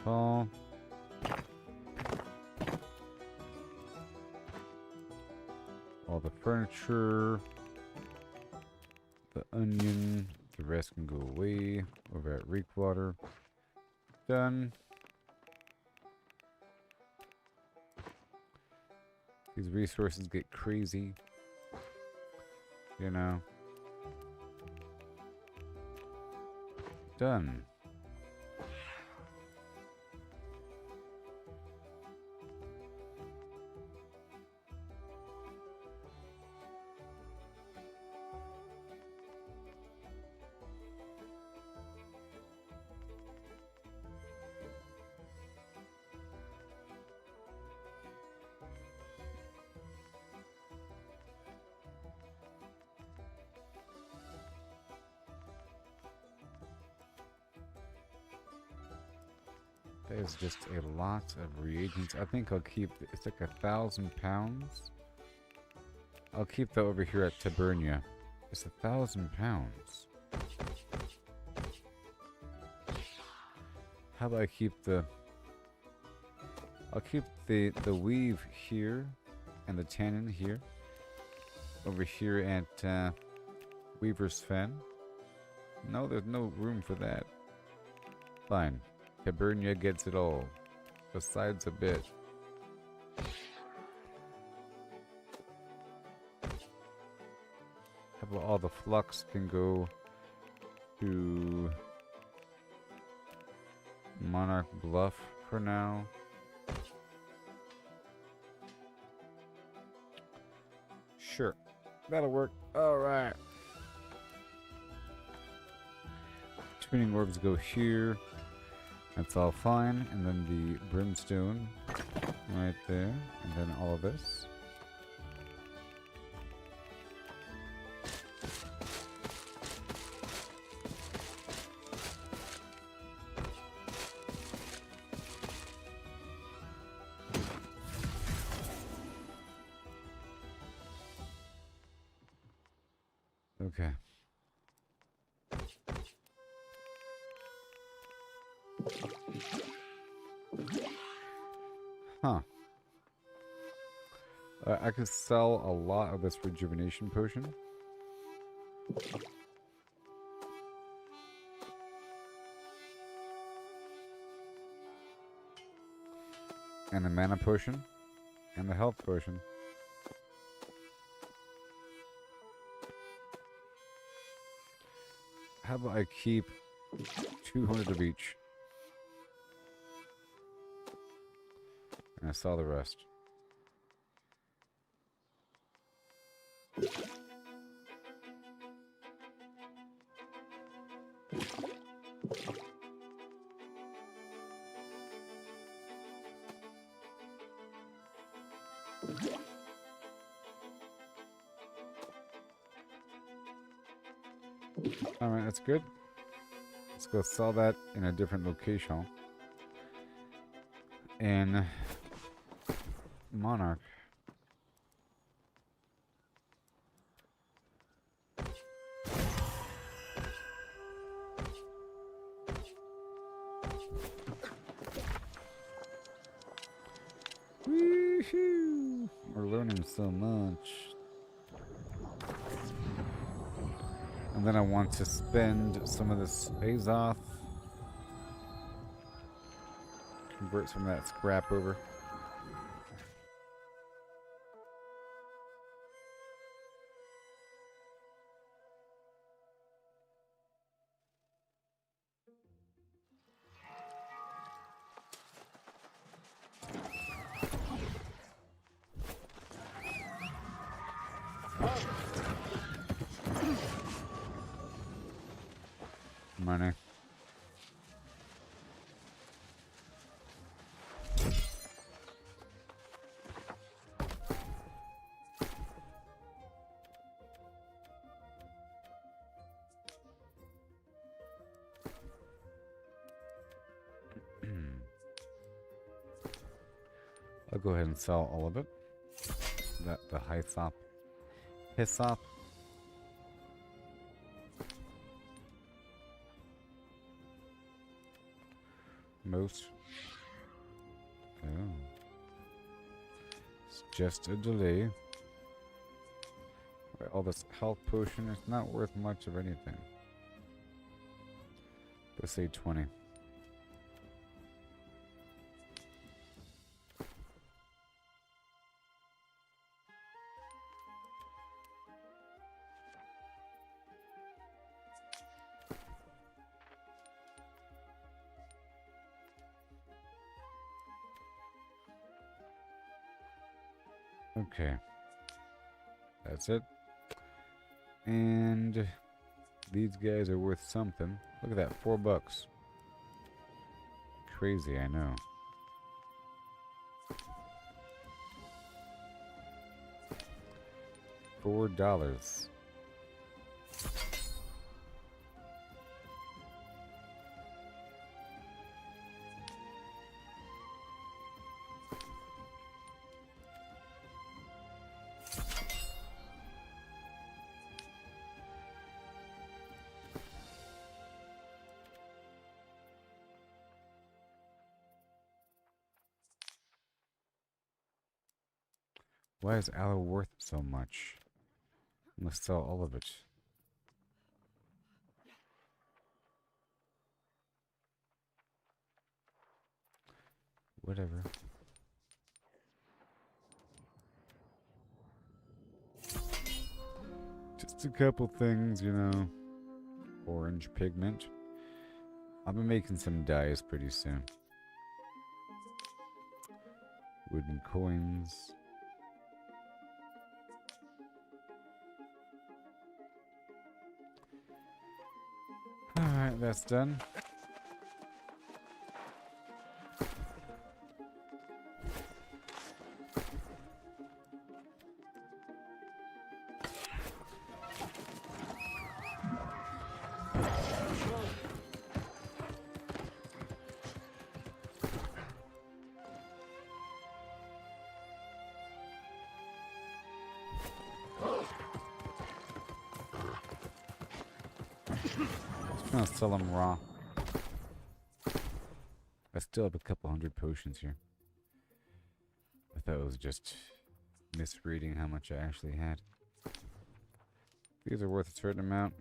Fall. All the furniture. the onion. The rest can go away over at Reekwater. Done. These resources get crazy. You know. Done. There's just a lot of reagents. I think I'll keep, it's like 1,000 pounds. I'll keep that over here at Tabernia. It's 1,000 pounds. How about I keep the, I'll keep the weave here and the tannin here. Over here at Weaver's Fen. No, there's no room for that. Fine. Tabernia gets it all, besides a bit. How about all the flux can go to Monarch Bluff for now? Sure, that'll work. Alright. Spinning orbs go here. That's all fine, and then the brimstone right there, and then all of this. Okay. Huh. I could sell a lot of this rejuvenation potion. And the mana potion. And the health potion. How about I keep 200 of each? And I saw the rest. Alright, that's good. Let's go sell that in a different location. In Monarch. Woohoo! We're learning so much. And then I want to spend some of this Azoth. Convert some of that scrap over. Money. I'll go ahead and sell all of it. The Hyssop. Hyssop. Most. Oh. It's just a delay. All this health potion is not worth much of anything. Let's say 20. Okay. That's it. And these guys are worth something. Look at that, $4. Crazy, I know. $4. Why is aloe worth so much? I must sell all of it. Whatever. Just a couple things, you know. Orange pigment. I'll be making some dyes pretty soon. Wooden coins. Alright, that's done. I'm gonna sell them raw. I still have a couple hundred potions here. I thought it was just misreading how much I actually had. These are worth a certain amount.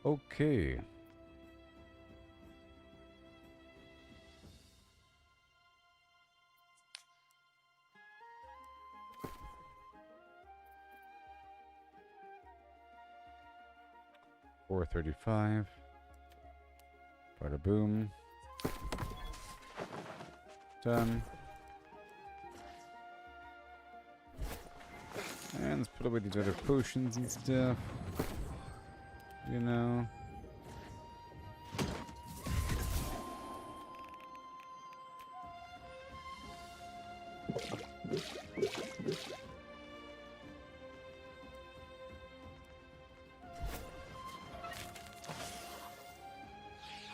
Okay. $4.35. Bada boom. Done. And let's put away these other potions and stuff. You know.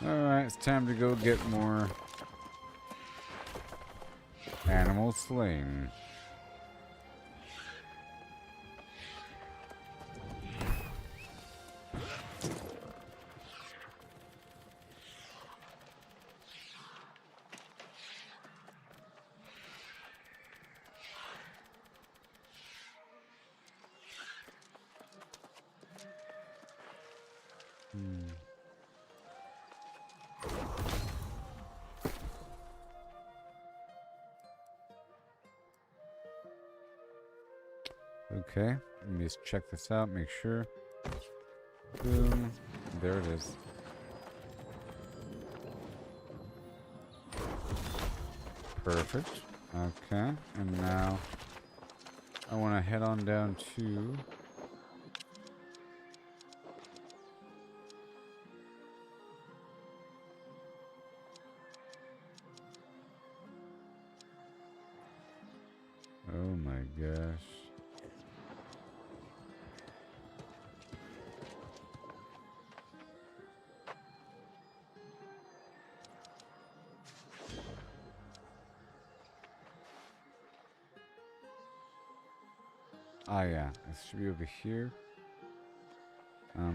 Alright, it's time to go get more animals slain. Okay, let me just check this out, make sure. Boom. There it is. Perfect. Okay, and now I want to head on down to... Oh my gosh. Ah, yeah. It should be over here. Oh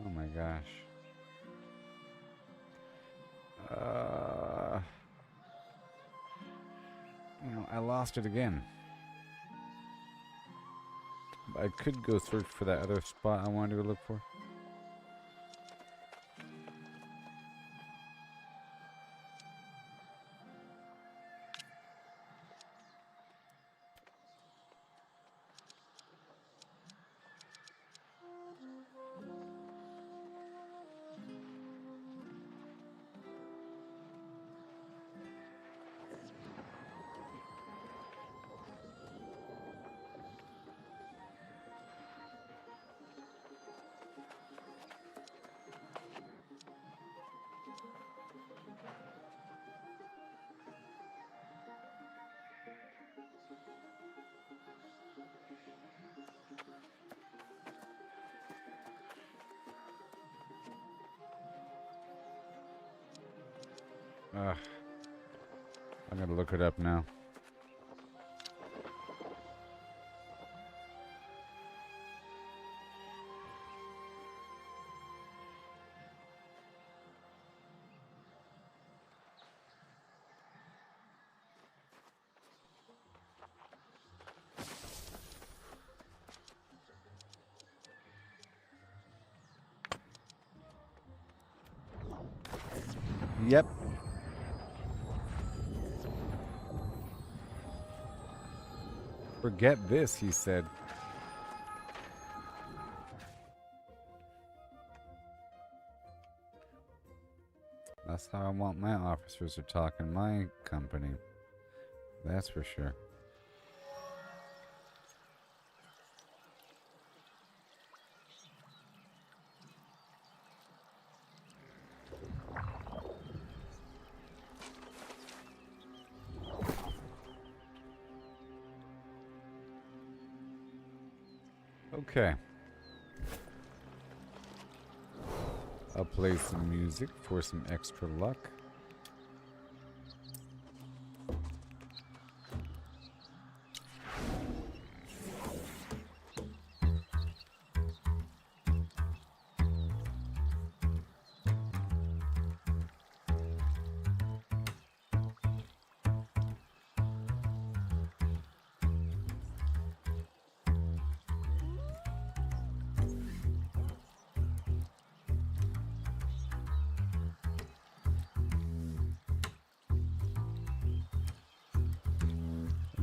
my gosh. I lost it again. I could go search for that other spot I wanted to look for. Ugh. I gotta look it up now. Yep. Forget this, he said. That's how I want my officers to talk in my company. That's for sure. Okay. I'll play some music for some extra luck.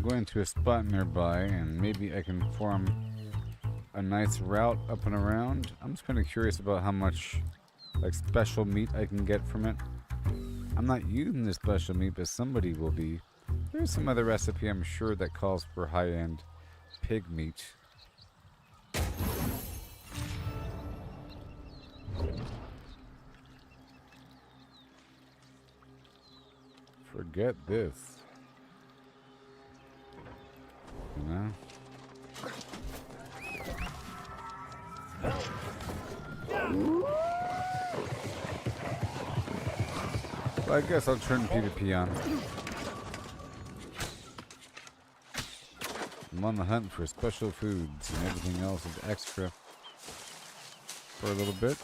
Going to a spot nearby and maybe I can form a nice route up and around. I'm just kind of curious about how much like special meat I can get from it. I'm not using the special meat, but somebody will be. There's some other recipe I'm sure that calls for high-end pig meat. Forget this. You know? Well, I guess I'll turn PvP on. I'm on the hunt for special foods and everything else is extra for a little bit.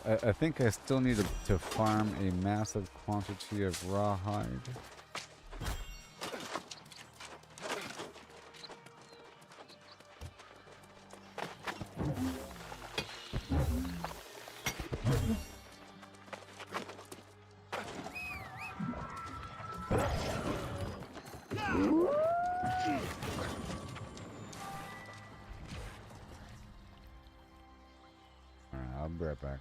I think I still need to farm a massive quantity of rawhide. Alright, I'll be right back.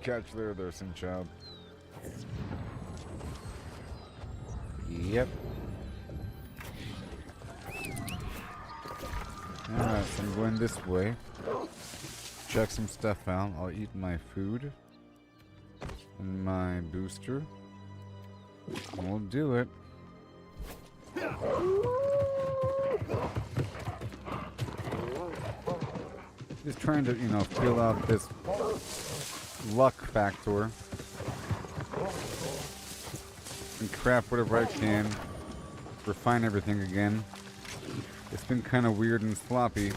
catch there, some child. Yep. Alright, so I'm going this way. Check some stuff out. I'll eat my food. And my booster. And we'll do it. Just trying to, feel out this luck factor. And craft whatever I can. Refine everything again. It's been kind of weird and sloppy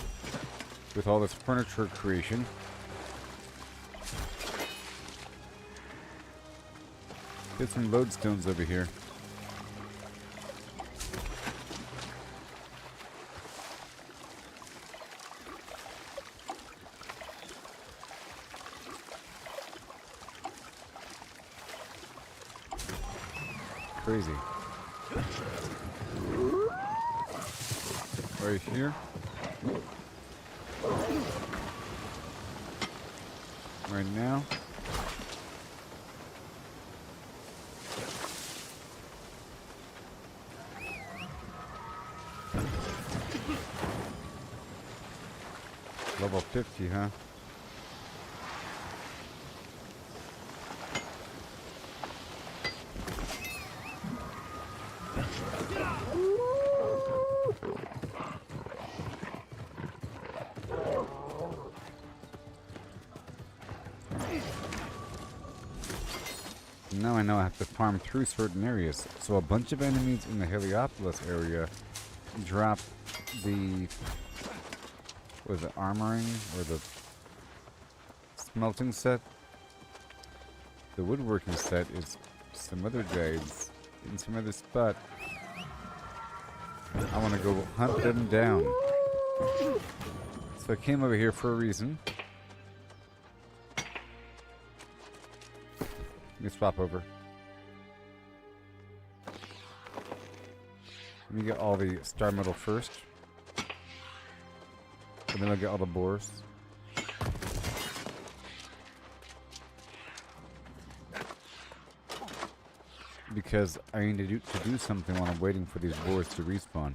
with all this furniture creation. Get some lodestones over here. Crazy. Right here. Right now. Level 50, huh? Now I know I have to farm through certain areas. So a bunch of enemies in the Heliopolis area drop the armoring or the smelting set. The woodworking set is some other guys in some other spot. I want to go hunt them down. So I came over here for a reason. Let me swap over. Let me get all the star metal first. And then I'll get all the boars. Because I need to do something while I'm waiting for these boars to respawn.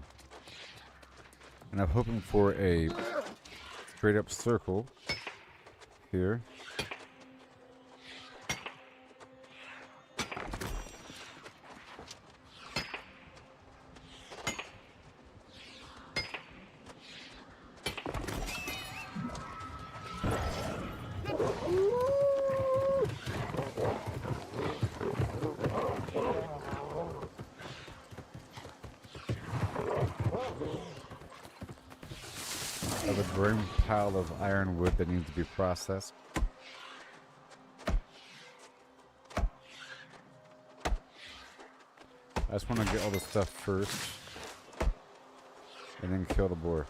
And I'm hoping for a straight up circle here. I have a growing pile of iron wood that needs to be processed. I just want to get all the stuff first and then kill the boar.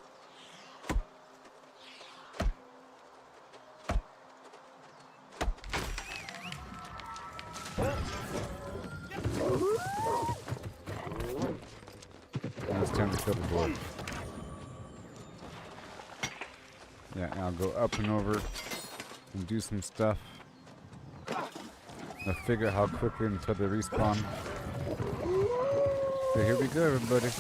Now it's time to kill the boar. Yeah, and I'll go up and over and do some stuff. I'll figure out how quickly until they respawn. So here we go, everybody.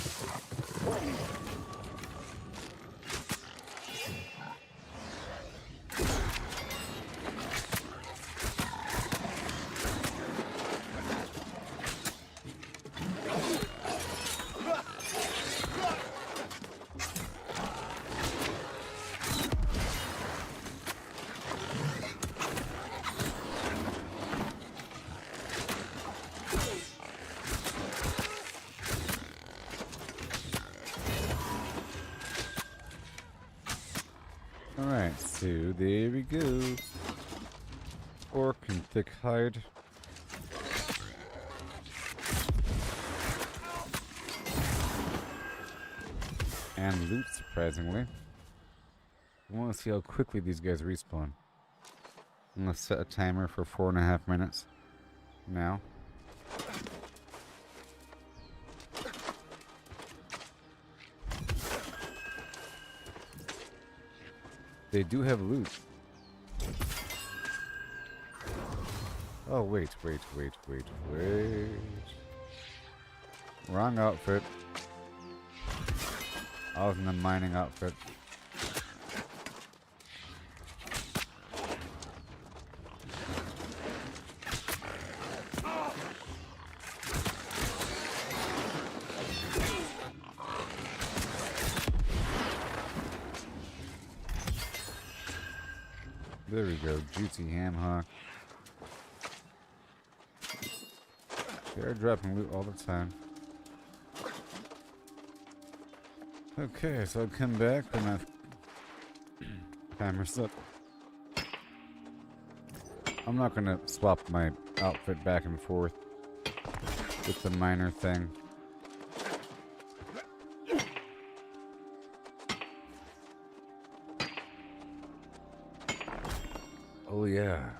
Alright, so there we go. Orc and thick hide. And loot, surprisingly. I want to see how quickly these guys respawn. I'm going to set a timer for 4.5 minutes. Now. They do have loot. Oh, wait. Wrong outfit. I was in the mining outfit. There we go, juicy ham hock. They're dropping loot all the time. Okay, so I'll come back when my timer's up. I'm not gonna swap my outfit back and forth with the miner thing. Oh yeah.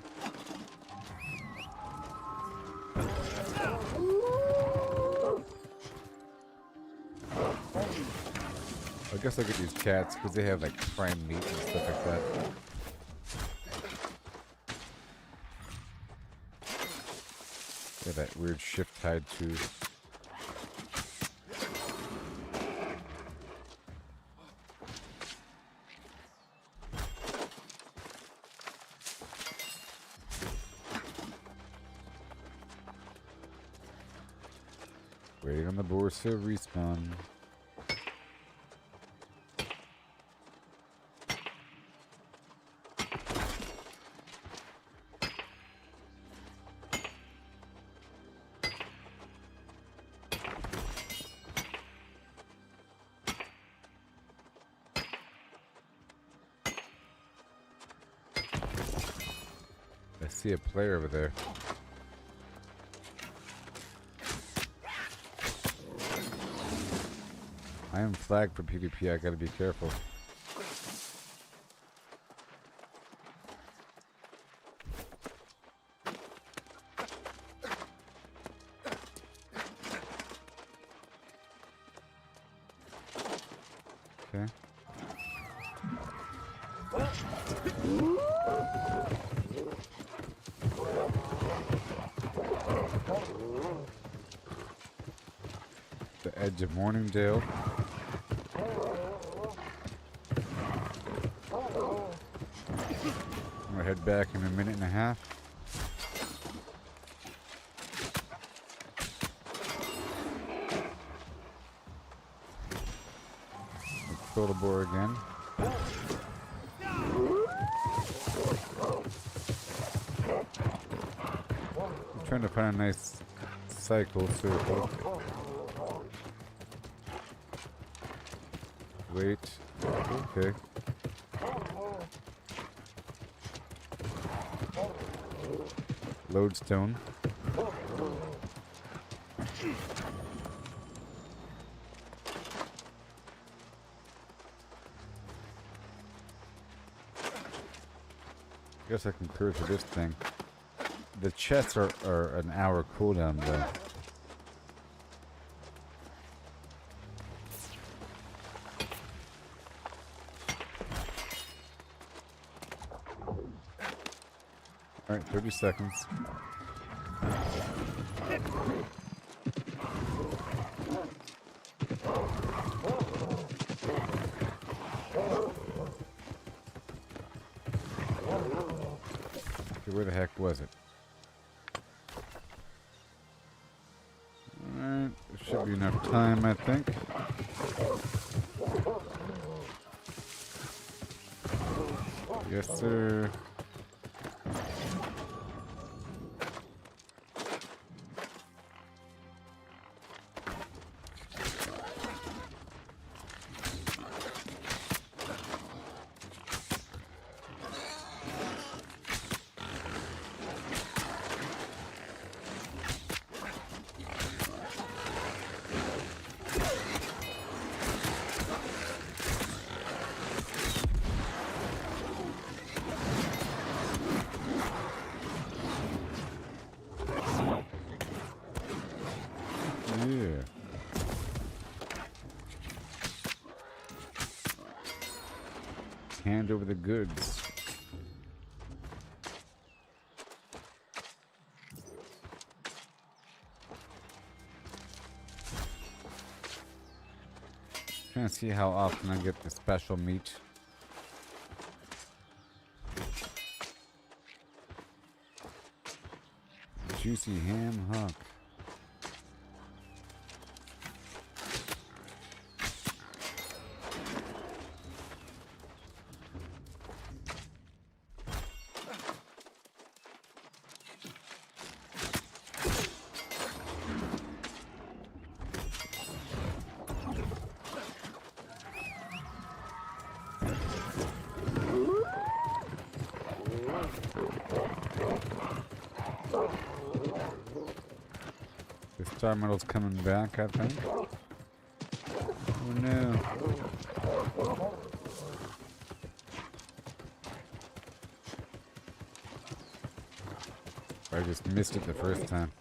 I guess I could use cats because they have like prime meat and stuff like that. They have that weird shift tied too. Waiting on the boars to respawn. I see a player over there. I am flagged for PvP, I gotta be careful. Okay. The edge of Morningdale. I'm gonna head back in a minute and a half. Let's go to board again. I'm trying to find a nice cycle circle. Wait. Okay. Lodestone. Guess I can clear for this thing. The chests are an hour cooldown though. Alright, 30 seconds. Okay, where the heck was it? Alright, there should be enough time, I think. Yes, sir. Yeah. Hand over the goods. Trying to see how often I get the special meat. Juicy ham hock. The star metal's coming back, I think. Oh no. I just missed it the first time.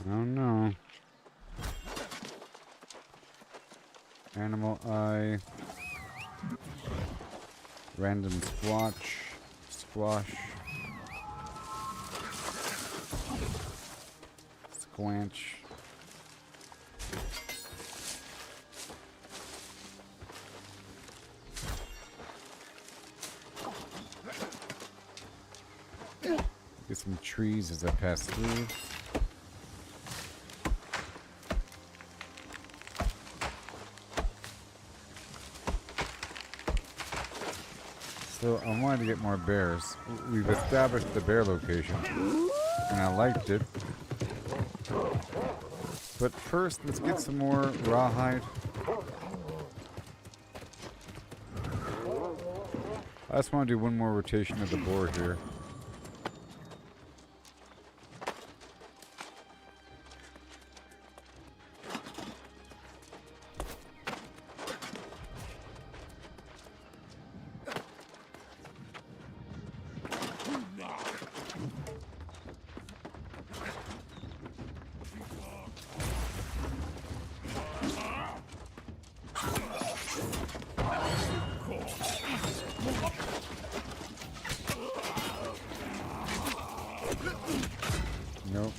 Oh no. Animal eye. Random squash. Squanch. Get some trees as I pass through. So I wanted to get more bears. We've established the bear location, and I liked it. But first, let's get some more rawhide. I just want to do one more rotation of the board here. Nope.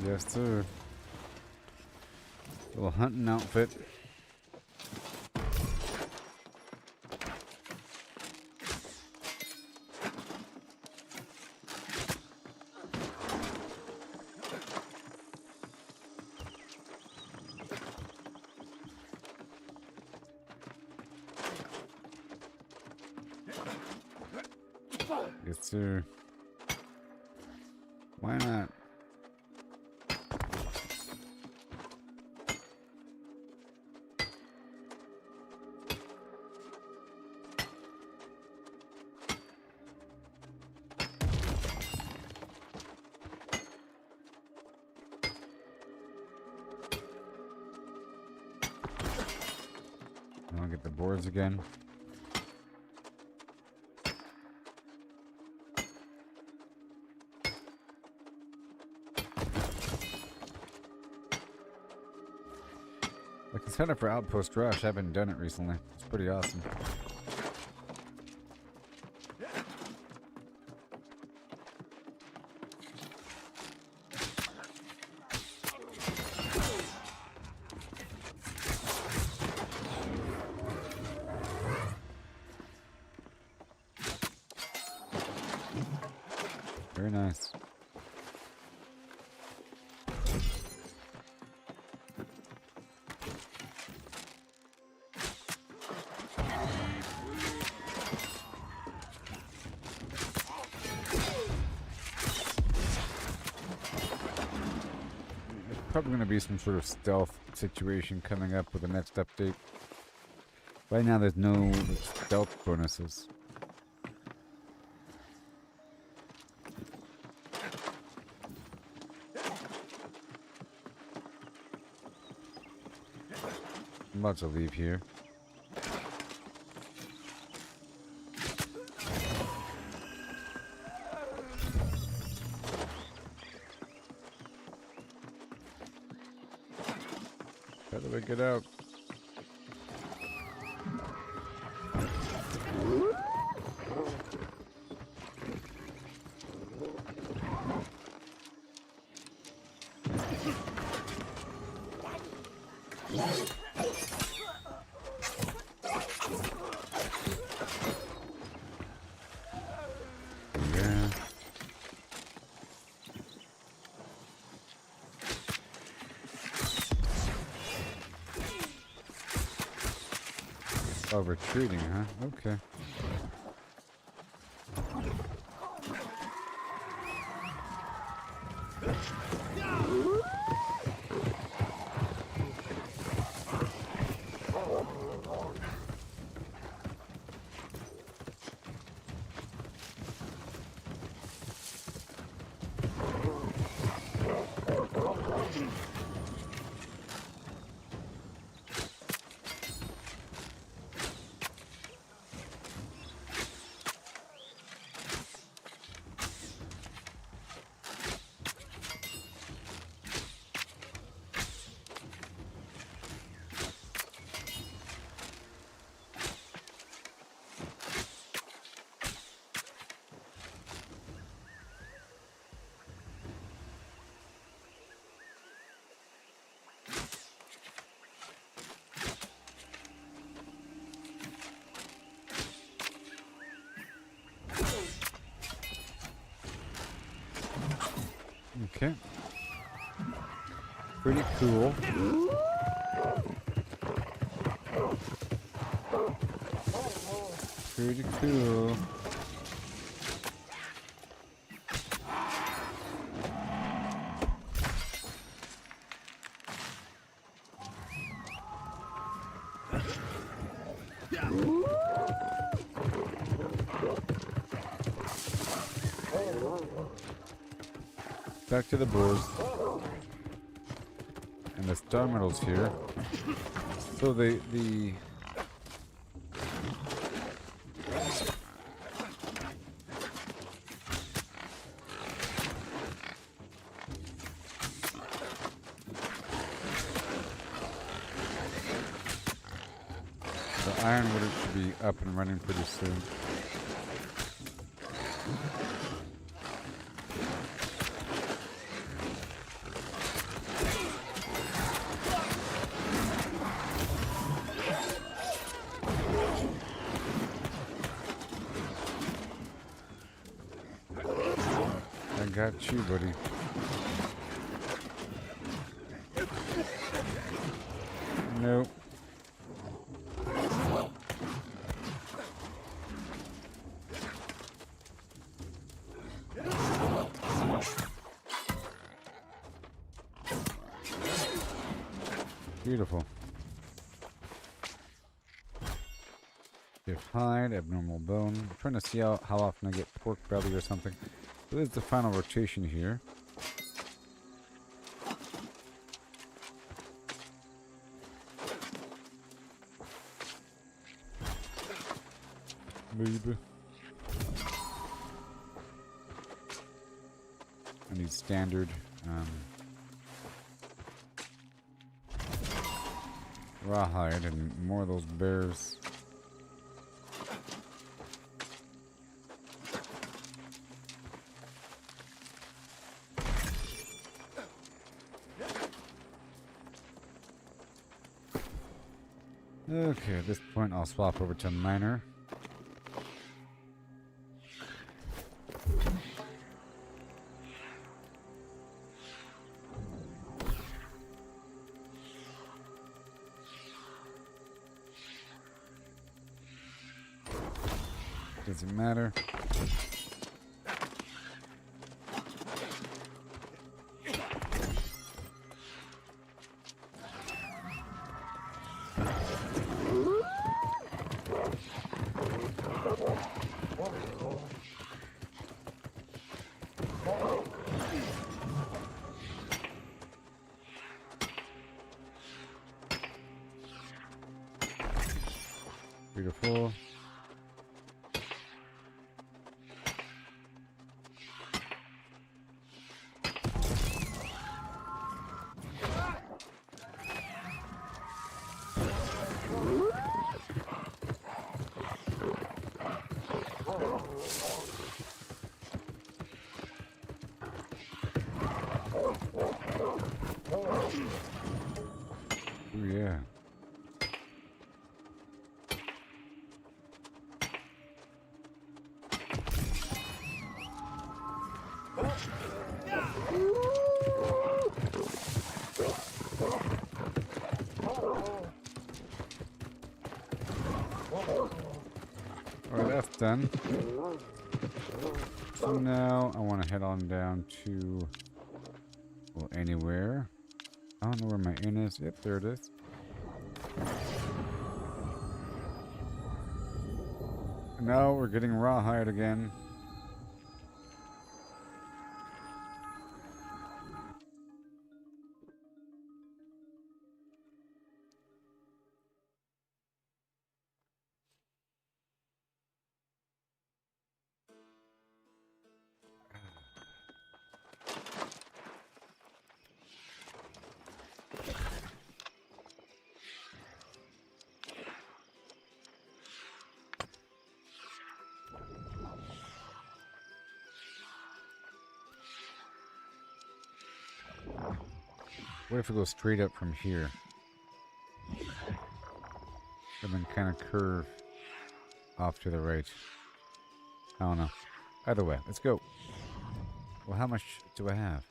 Yes, sir. Little hunting outfit. Yes, sir. Why not? I'll get the boards again. I can sign up for Outpost Rush. I haven't done it recently. It's pretty awesome. Very nice. probably going to be some sort of stealth situation coming up with the next update. Right now, there's no stealth bonuses. I'm about to leave here. How do I get out? Yeah. Oh, retreating, huh? Okay. Okay. Pretty cool. Pretty cool. Back to the boars. And the star medals here. So the ironwood should be up and running pretty soon. I got you, buddy. Nope. Beautiful. Give hide, abnormal bone. I'm trying to see how often I get pork belly or something. So this is the final rotation here. Maybe. I need standard rawhide and more of those bears. Okay, at this point I'll swap over to miner. Doesn't matter. Beautiful. Oh yeah. Alright, that's done. So now I want to head on down to, well, anywhere. I don't know where my inn is. Yep, there it is. No, we're getting rawhide again. What if we go straight up from here? And then kind of curve off to the right. I don't know. Either way, let's go. Well, how much do I have?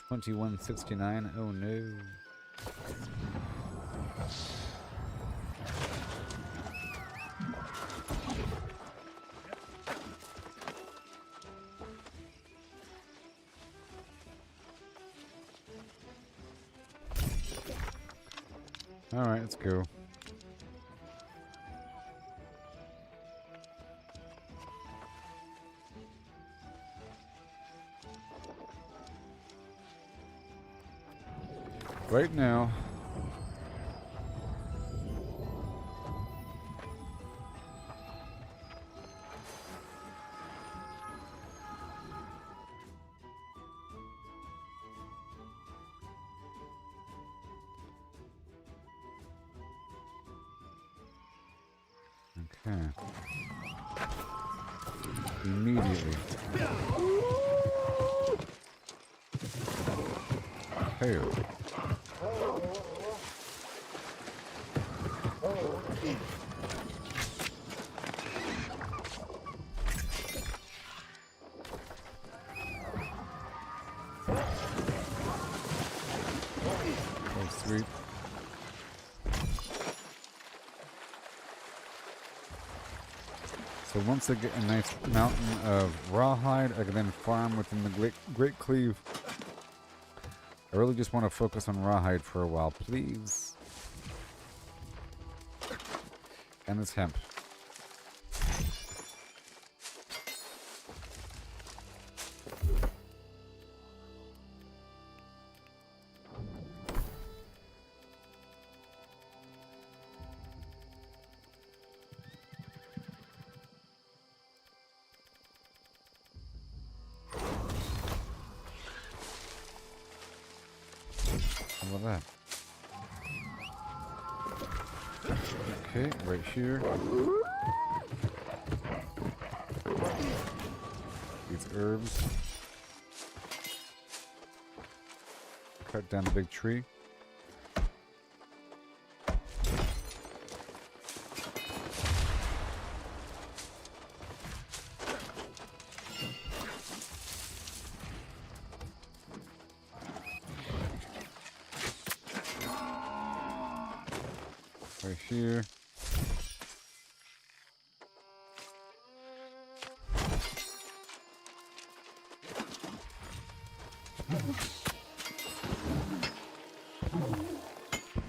2169. Oh no. Alright, let's go. Right now. Okay. Immediately. Hey. Oh, sweet. So once I get a nice mountain of rawhide, I can then farm within the Great Cleave. I really just want to focus on rawhide for a while, please. And this hemp. How about that? Okay, right here. These herbs. Cut down the big tree. Right here.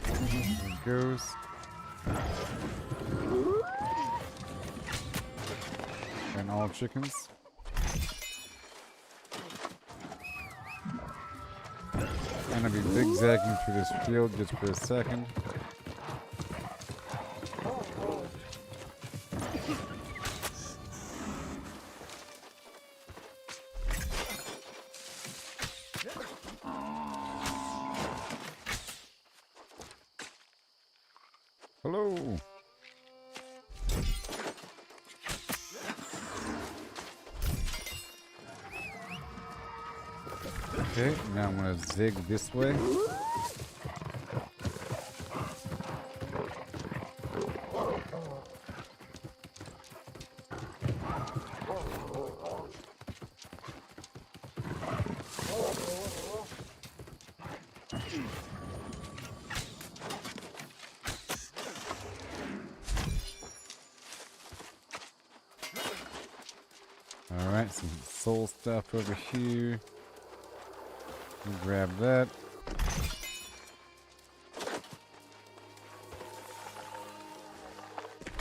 There it goes. And all chickens. I'm gonna be zigzagging through this field just for a second. Hello. Okay, now I'm gonna zig this way. Alright, some soul stuff over here. Grab that.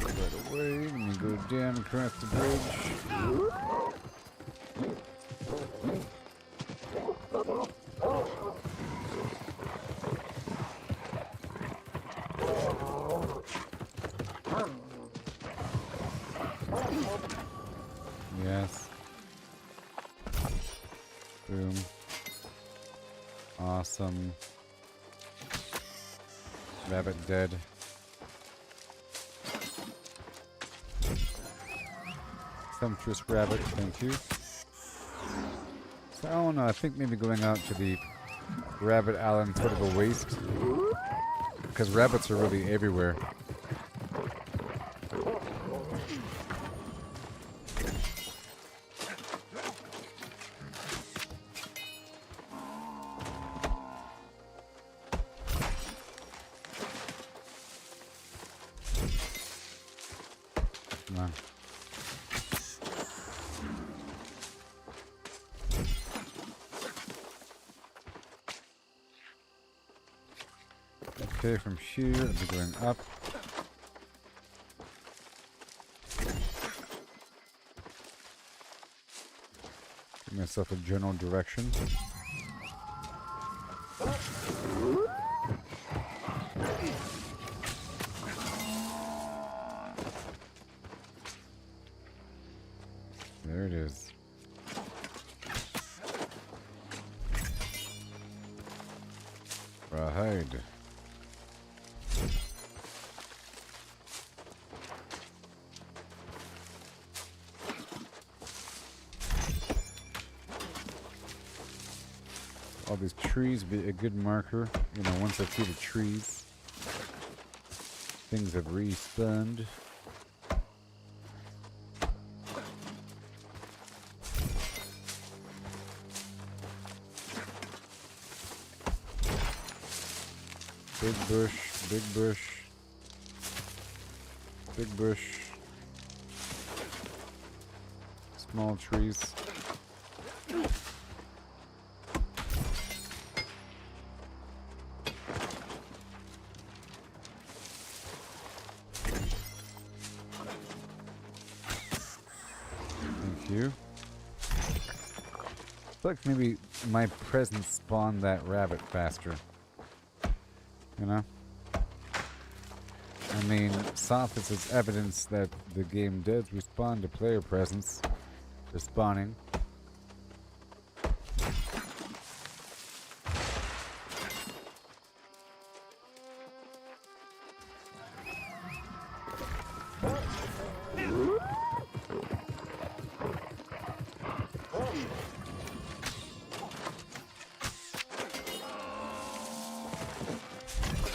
Right away. Let me go down across the bridge. Yes. Boom. Awesome. Rabbit dead. Sumptuous rabbit, thank you. So I don't know, I think maybe going out to the rabbit island sort of a waste. Because rabbits are really everywhere. Come on. Okay, from here, I'll be going up. Give myself a general direction. There it is. Rawhide. All these trees be a good marker. You know, once I see the trees, things have respawned. Big bush, big bush, big bush, small trees. Thank you. I feel like maybe my presence spawned that rabbit faster. You know? I mean, Sophis is evidence that the game does respond to player presence. Respawning.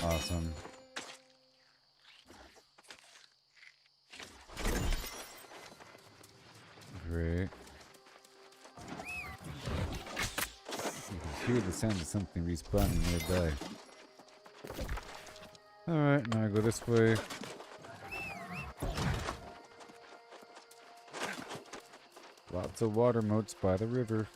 Awesome. Great. You can hear the sound of something respawning nearby. Alright, now I go this way. Lots of water moats by the river.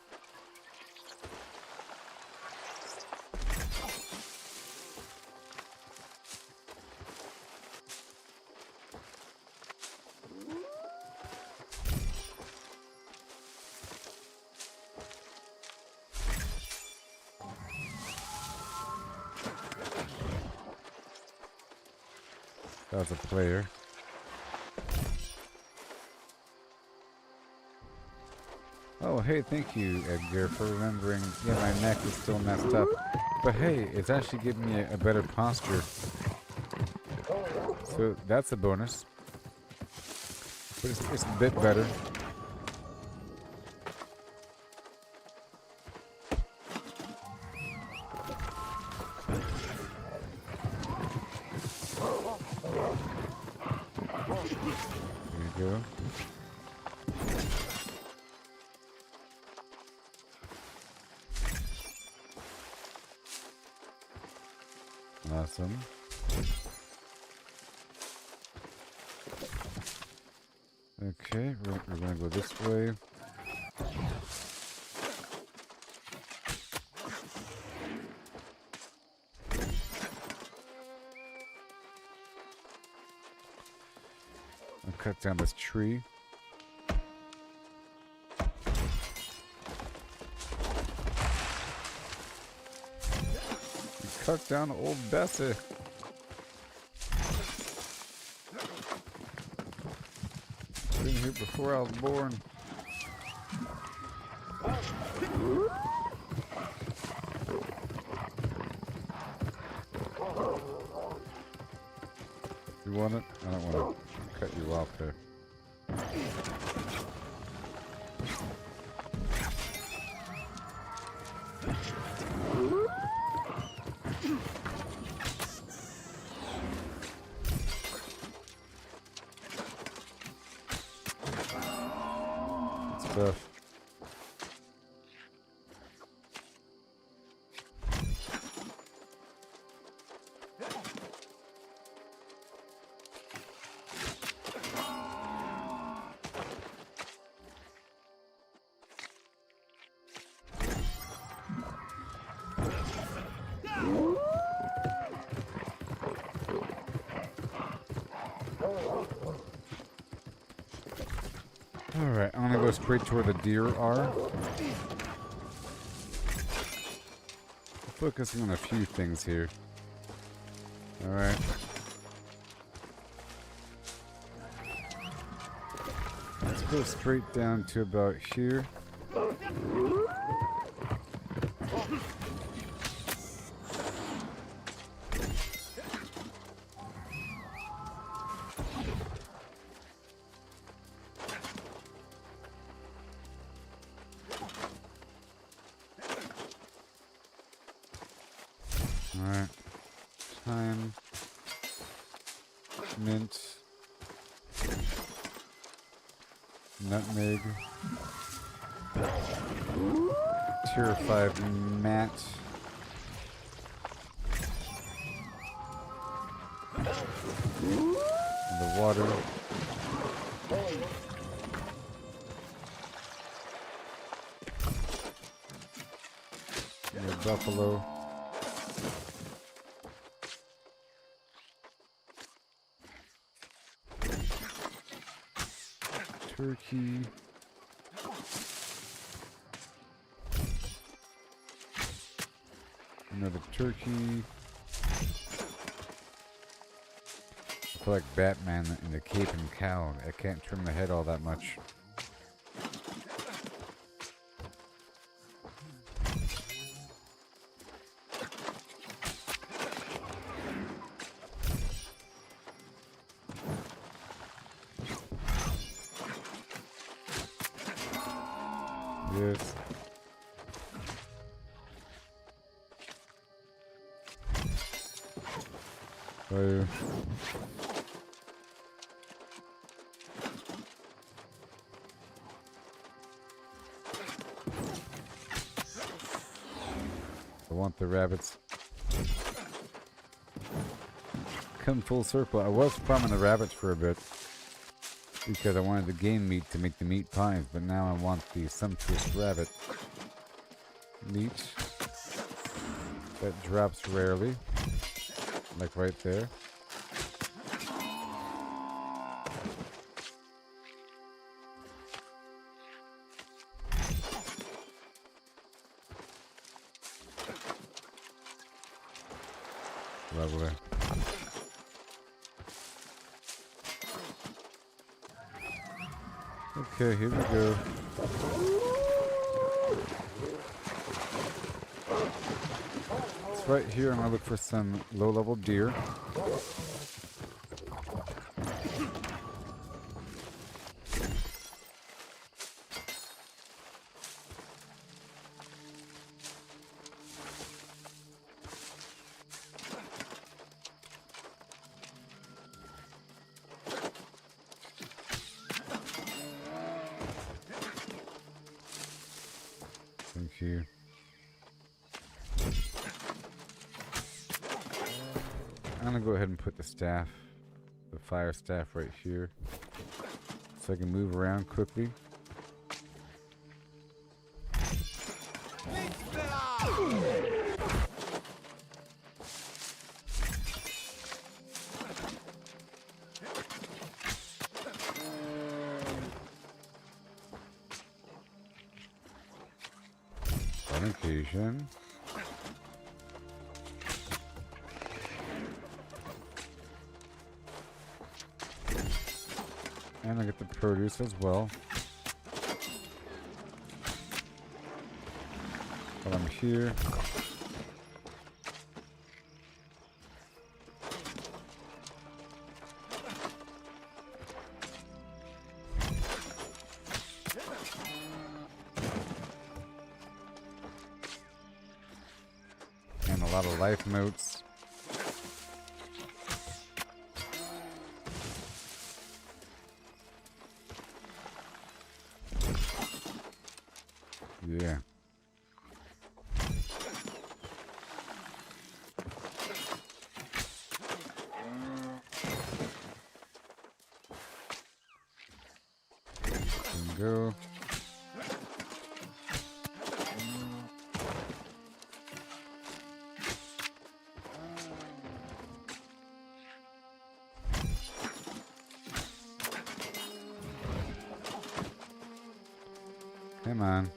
as a player. Oh, hey, thank you, Edgar, for remembering. Yeah, my neck is still messed up. But hey, it's actually giving me a better posture. So that's a bonus. But it's a bit better. There you go. Awesome. Okay, we're gonna go this way. I'll cut down this tree. Cut down old Bessie. Been here before I was born. You want it? I don't want to cut you off there. Stuff. Alright, I'm gonna go straight to where the deer are. Focusing on a few things here. Alright. Let's go straight down to about here. Alright. Thyme. Mint. Nutmeg. Tier 5 mat. And the water. And the buffalo. Turkey. Another turkey. I feel like Batman in the cape and cowl. I can't trim the head all that much. Yes. Fire. I want the rabbits. Come full circle. I was farming the rabbits for a bit because I wanted the game meat to make the meat pies, but now I want the sumptuous rabbit meat that drops rarely, like right there. Lovely. Okay, here we go. It's right here. I'm gonna look for some low-level deer. Thank you. I'm gonna go ahead and put the staff, the fire staff right here, so I can move around quickly. On occasion. And I get the produce as well. While I'm here. And a lot of life notes. Yeah. And go. Come on.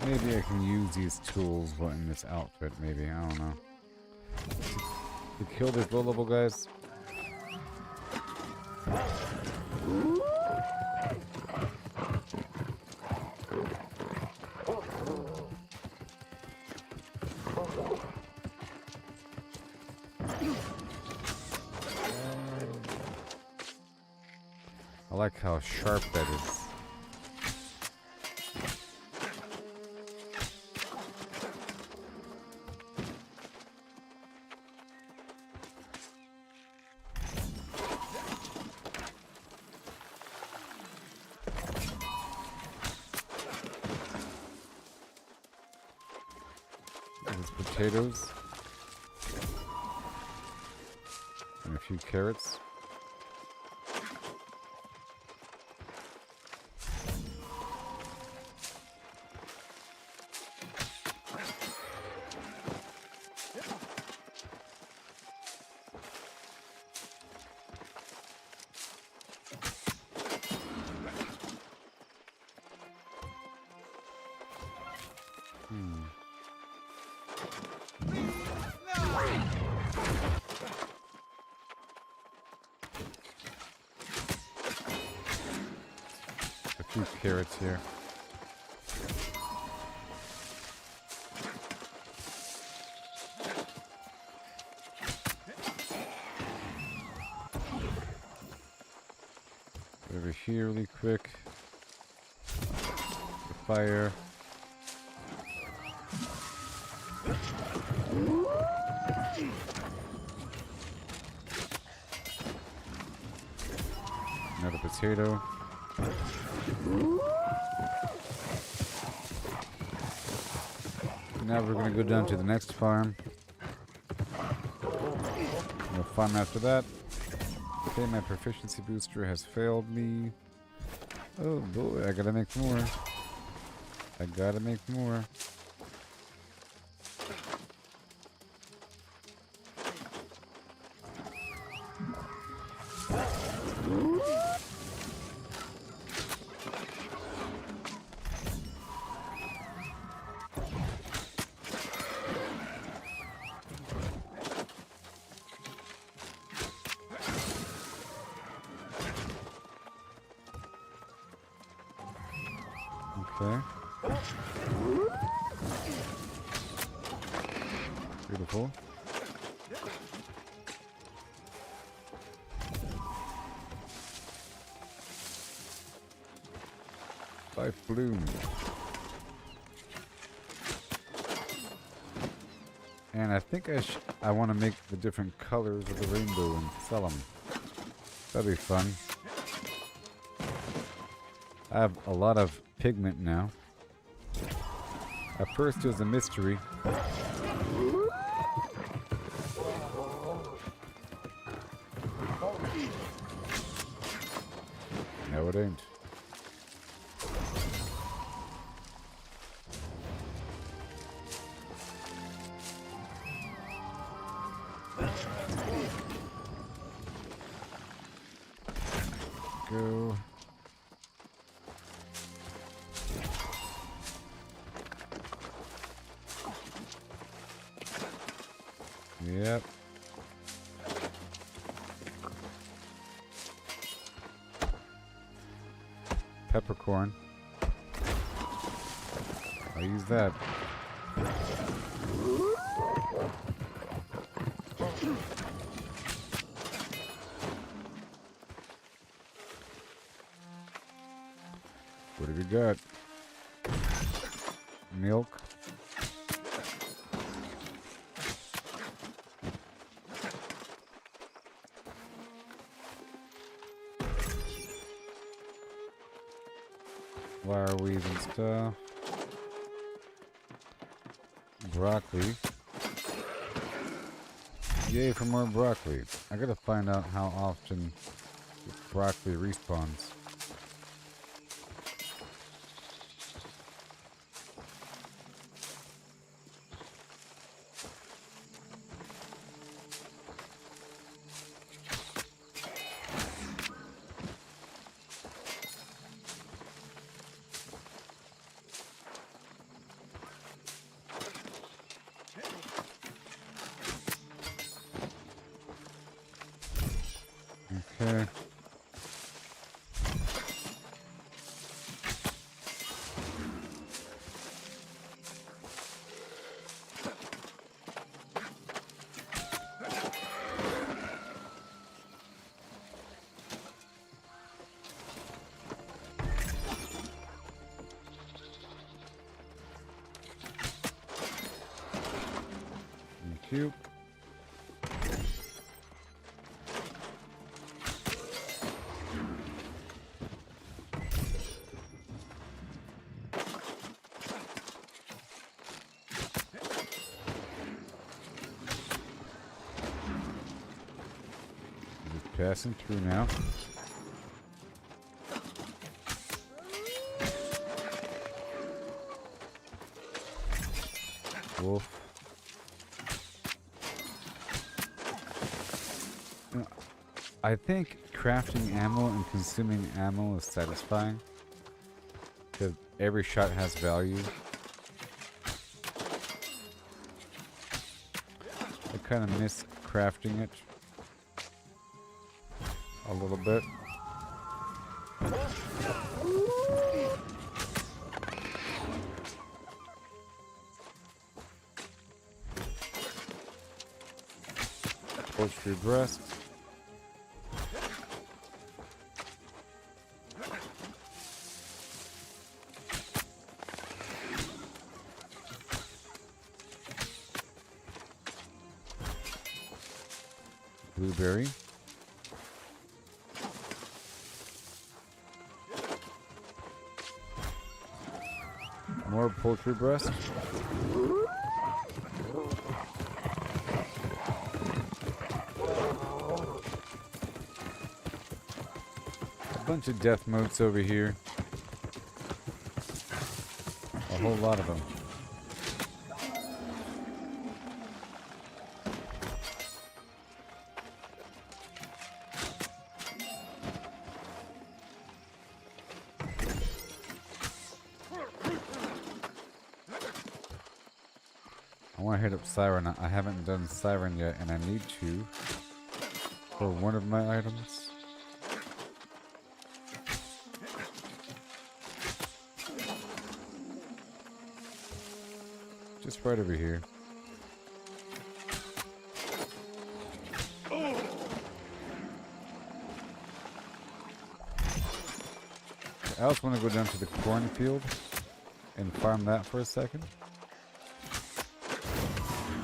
Maybe I can use these tools in this outfit, maybe, I don't know. To kill these low-level guys. I like how sharp that is. There's potatoes. And a few carrots. A few carrots here. Over here really quick. The fire. Another potato. Now we're gonna go down to the next farm. No farm after that. Okay, my proficiency booster has failed me. Oh boy, I gotta make more. I gotta make more. Okay. Beautiful. Life bloom. And I think I want to make the different colors of the rainbow and sell them. That'd be fun. I have a lot of pigment now. At first it was a mystery. No, it ain't. Go. Yep. Peppercorn. I'll use that. What have we got? Milk. Flower weeds and stuff. Broccoli. Yay for more broccoli. I gotta find out how often broccoli respawns. Okay. Thank you. Passing through now. Wolf. I think crafting ammo and consuming ammo is satisfying because every shot has value. I kind of miss crafting it a little bit. Poultry breast. Blueberry. More poultry breast. A bunch of death motes over here. A whole lot of them. I want to hit up Siren. I haven't done Siren yet, and I need to for one of my items. right over here. I also want to go down to the cornfield and farm that for a second.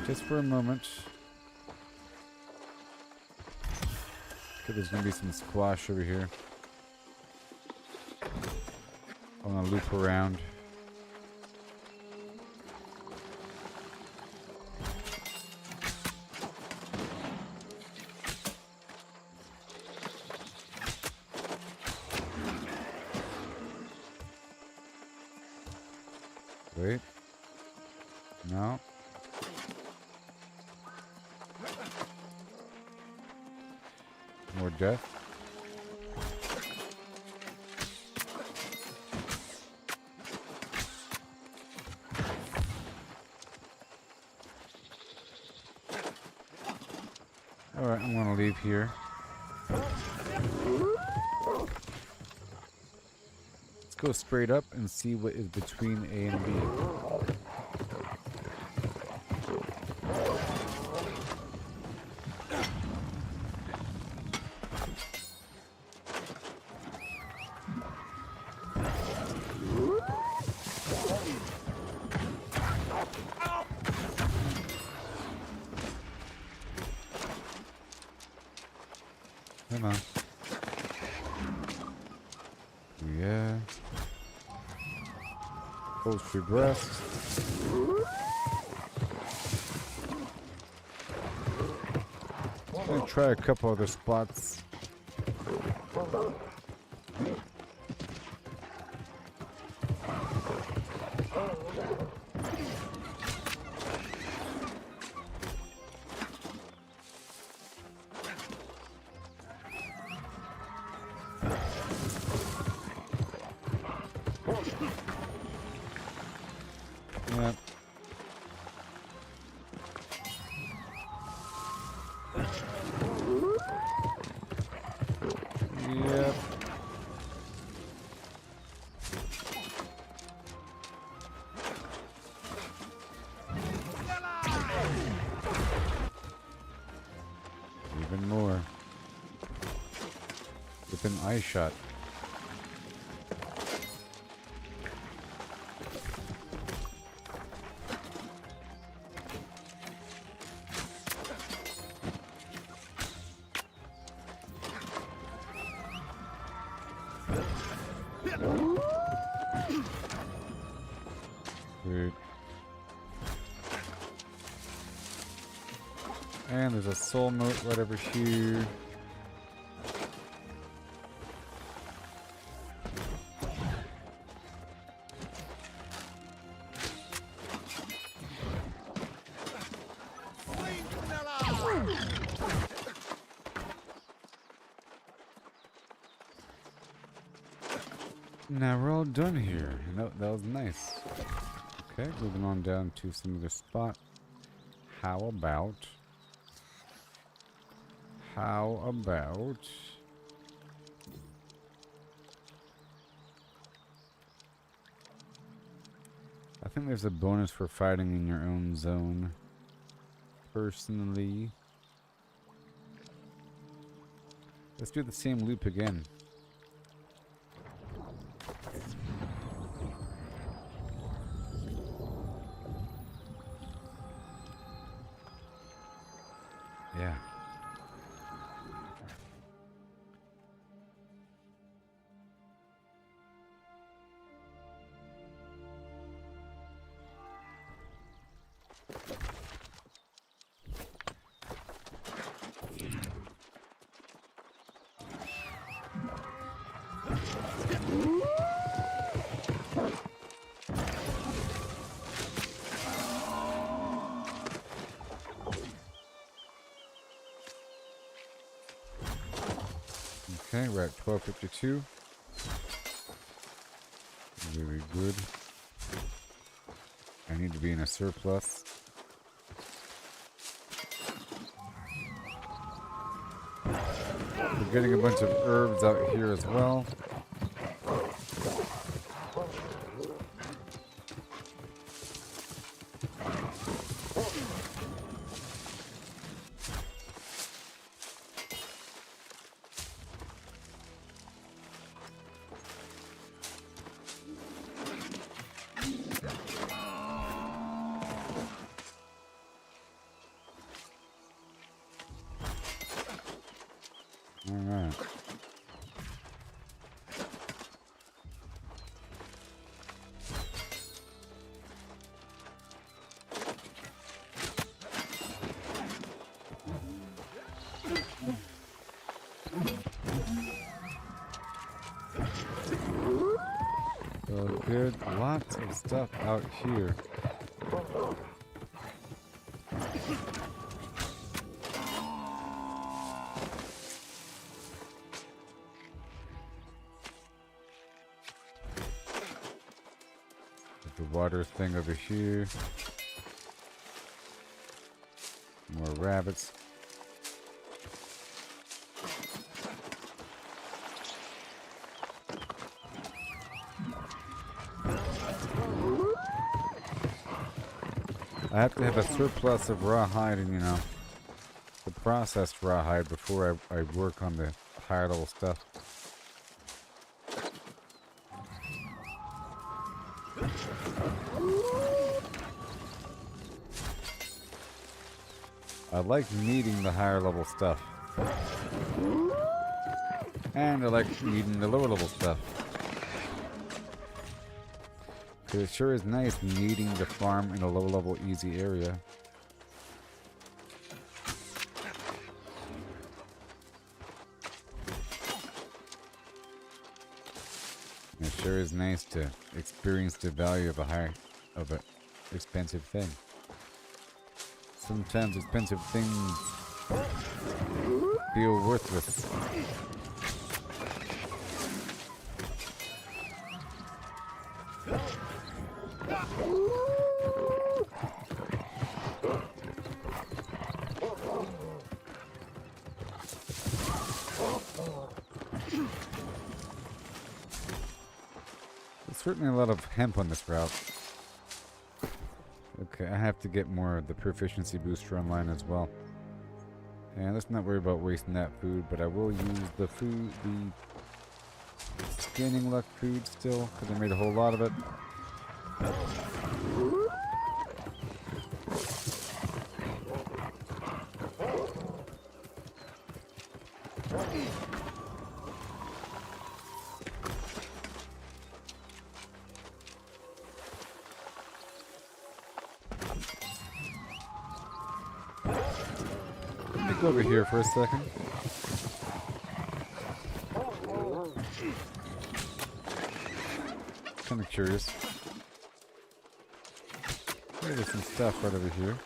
Just for a moment. Okay, there's going to be some squash over here. I want to loop around. Wait. No. More death. Alright, I'm gonna leave here. Let's go straight up and see what is between A and B. Come on. Yeah. Hold your breath. I'm gonna try a couple other spots. Yep. Yep. Even more. With an eye shot. Good. And there's a soul note right over here. Now we're all done here. That was nice. Okay, moving on down to some other spot. How about I think there's a bonus for fighting in your own zone. Personally, let's do the same loop again. Yeah. Okay, we're at 12:52. Really good. I need to be in a surplus. We're getting a bunch of herbs out here as well. Alright. So good, lots of stuff out here. The water thing over here. More rabbits. I have to have a surplus of rawhide and, you know, the processed rawhide before I work on the higher level stuff. I like needing the higher level stuff. And I like needing the lower level stuff. It sure is nice needing to farm in a low-level, easy area. It sure is nice to experience the value of an expensive thing. Sometimes expensive things feel worthless. Certainly a lot of hemp on this route. Okay, I have to get more of the proficiency booster online as well. And let's not worry about wasting that food, but I will use the food, the scanning luck food still, because I made a whole lot of it. Over here for a second. Kind of curious. There's some stuff right over here.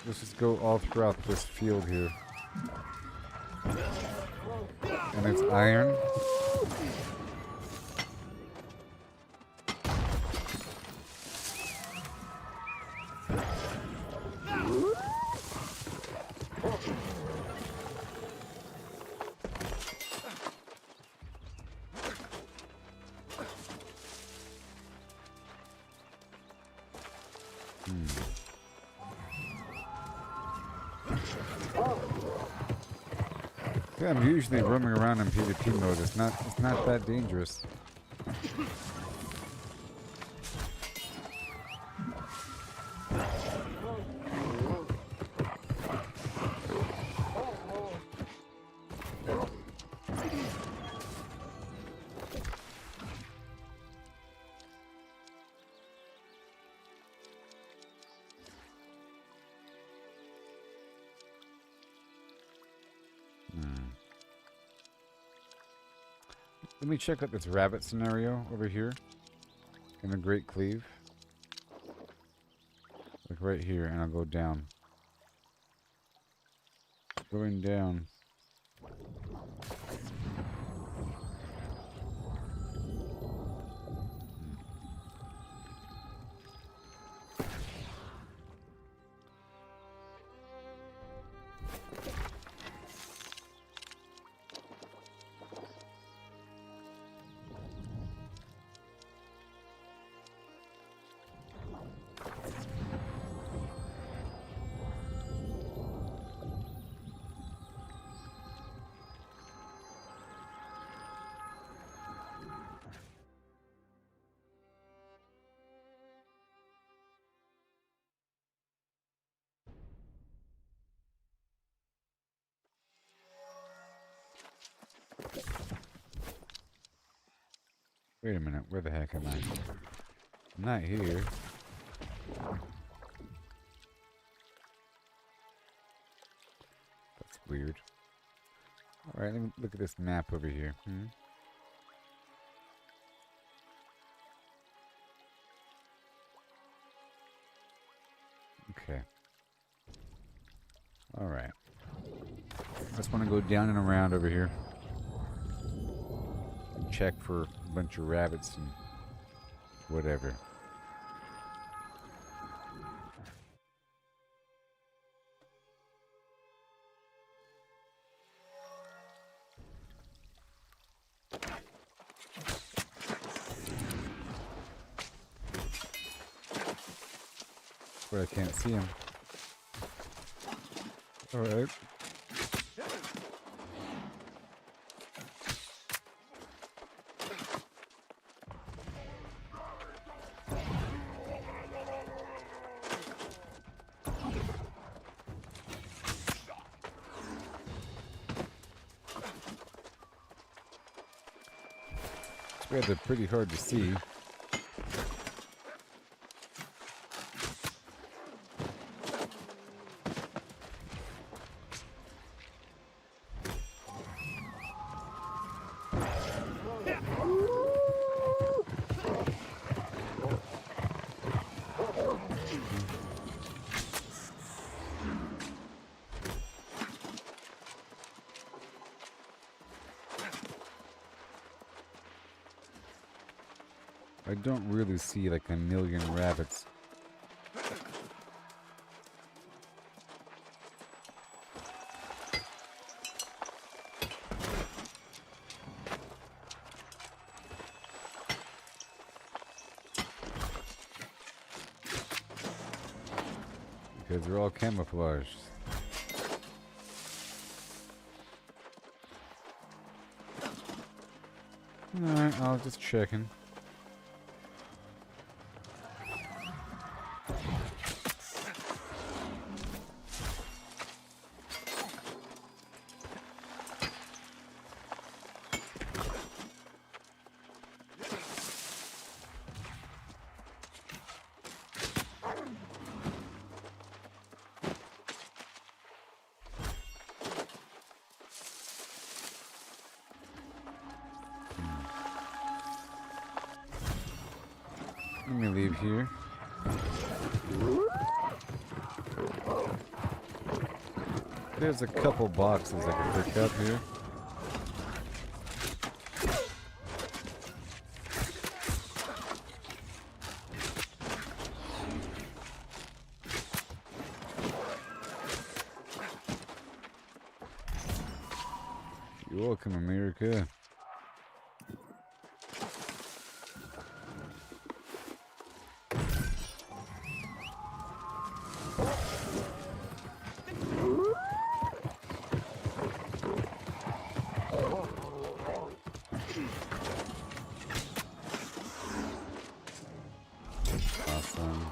Let's just go all throughout this field here. And it's iron. Yeah, I'm usually roaming around in PvP mode. It's not that dangerous. Let me check out this rabbit scenario over here in the Great Cleave. Like right here, and I'll go down. Going down. Wait a minute, where the heck am I? I'm not here. That's weird. Alright, let me look at this map over here. Okay. Alright. I just want to go down and around over here. And check for a bunch of rabbits and whatever. But I can't see him. Alright. Spreads are pretty hard to see. I don't really see like a million rabbits. Because they're all camouflaged. Alright, I was just checking. Let me leave here. There's a couple boxes I can pick up here. You're welcome, America. Awesome.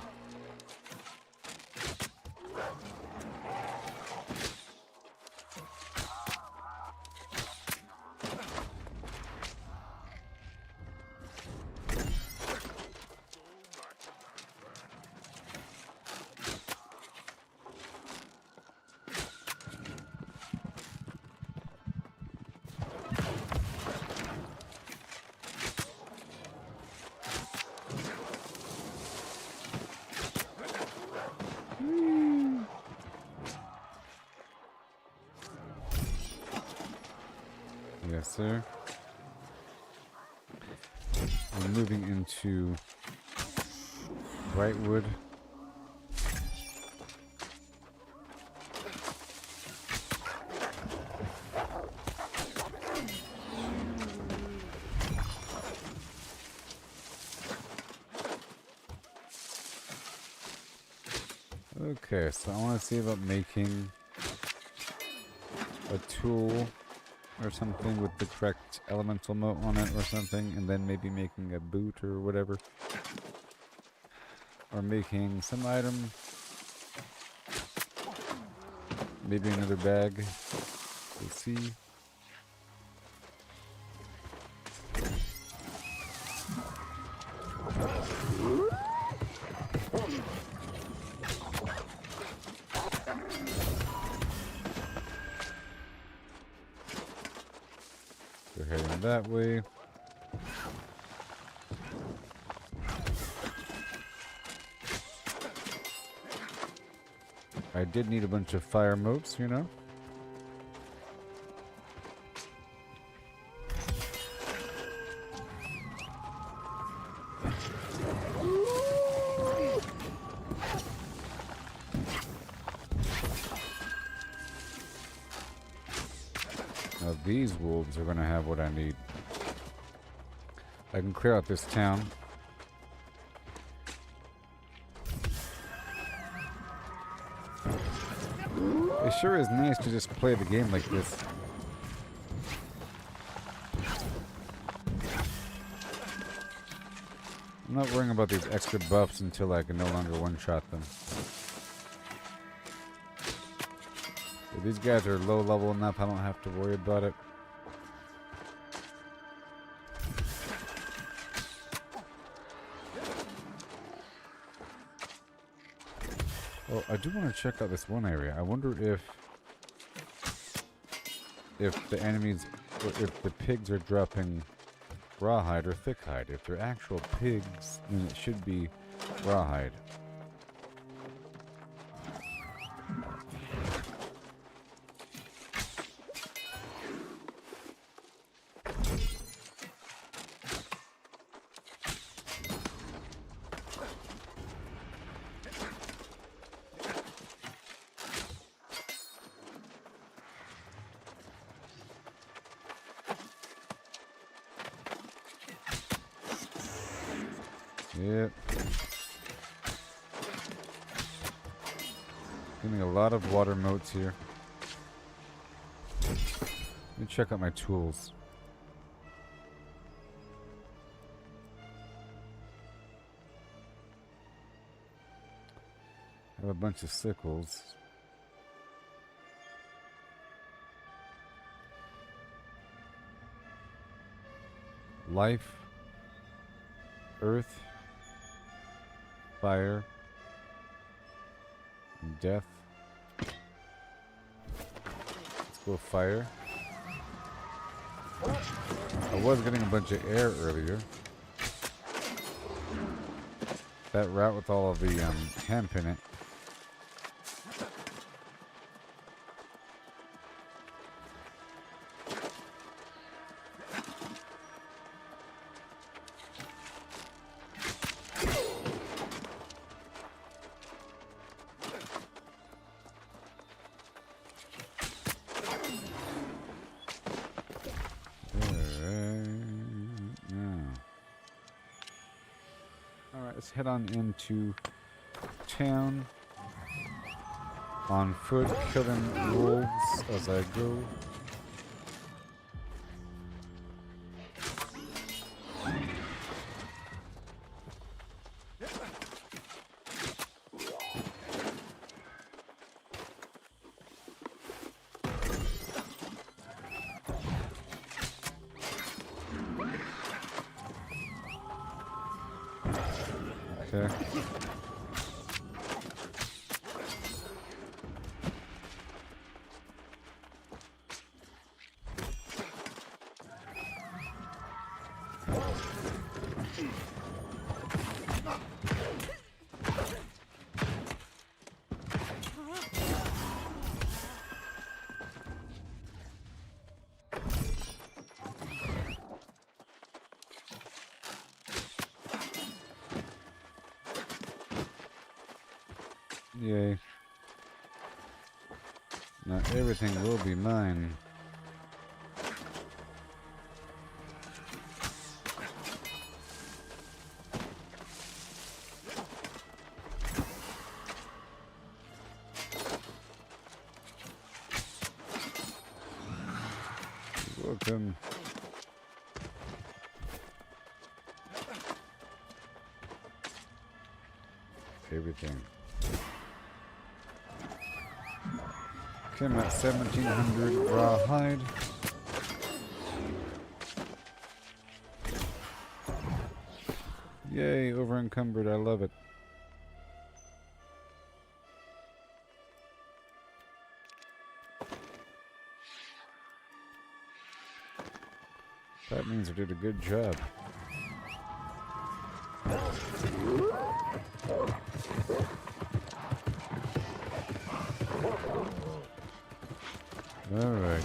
Yes, sir. We're moving into Brightwood. Okay, so I want to see about making a tool or something with the correct elemental mote on it or something, and then maybe making a boot or whatever. Or making some item. Maybe another bag. We'll see. Going that way. I did need a bunch of fire motes, you know? Now these wolves are gonna have what I need. I can clear out this town. It sure is nice to just play the game like this. I'm not worrying about these extra buffs until I can no longer one-shot them. If these guys are low level enough, I don't have to worry about it. Oh, I do want to check out this one area. I wonder if the enemies, or if the pigs are dropping rawhide or thick hide. If they're actual pigs, then it should be rawhide. Yep. Getting a lot of water motes here. Let me check out my tools. I have a bunch of sickles. Life, earth, fire, and death. Let's go fire. I was getting a bunch of air earlier. That route with all of the hemp in it. Let's head on into town on foot, killing wolves as I go. Okay. Yay. Now everything will be mine. Welcome. Everything. Okay, I'm at 1700 rawhide. Yay, over encumbered, I love it. That means I did a good job. Alright.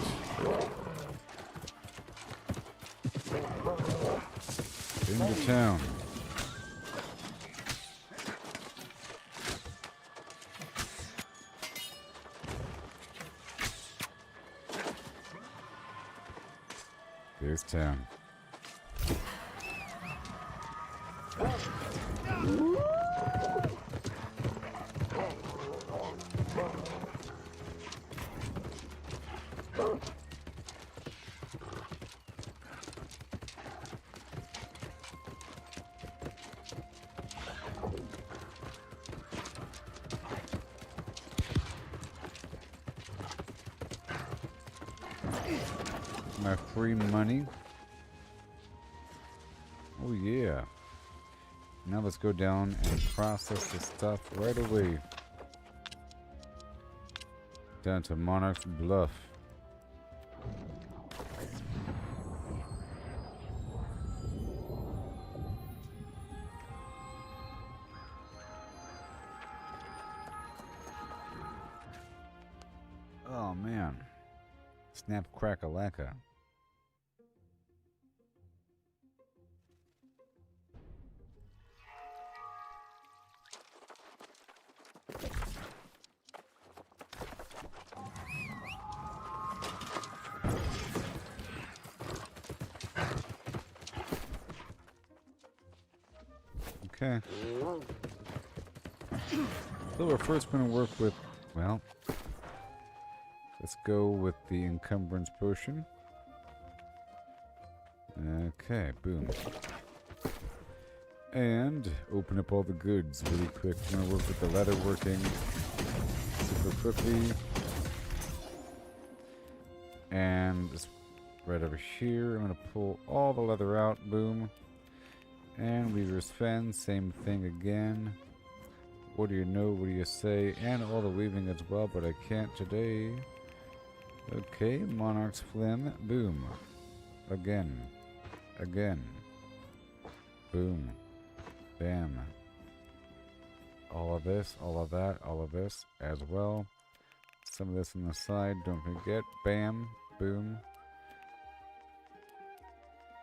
Into town. There's town. My free money. Oh yeah. Now let's go down and process the stuff right away. Down to Monarch's Bluff. Oh man. Snap crack-a-lacka. Okay. So we're first going to work with, well, let's go with the encumbrance potion. Okay, boom. And open up all the goods really quick. I'm going to work with the leather working super quickly. And just right over here, I'm going to pull all the leather out, boom. And weaver's fen, same thing again. What do you know, what do you say? And all the weaving as well, but I can't today. Okay, Monarch's Phlegm, boom. Again. Again. Boom. Bam. All of this, all of that, all of this as well. Some of this on the side, don't forget. Bam. Boom.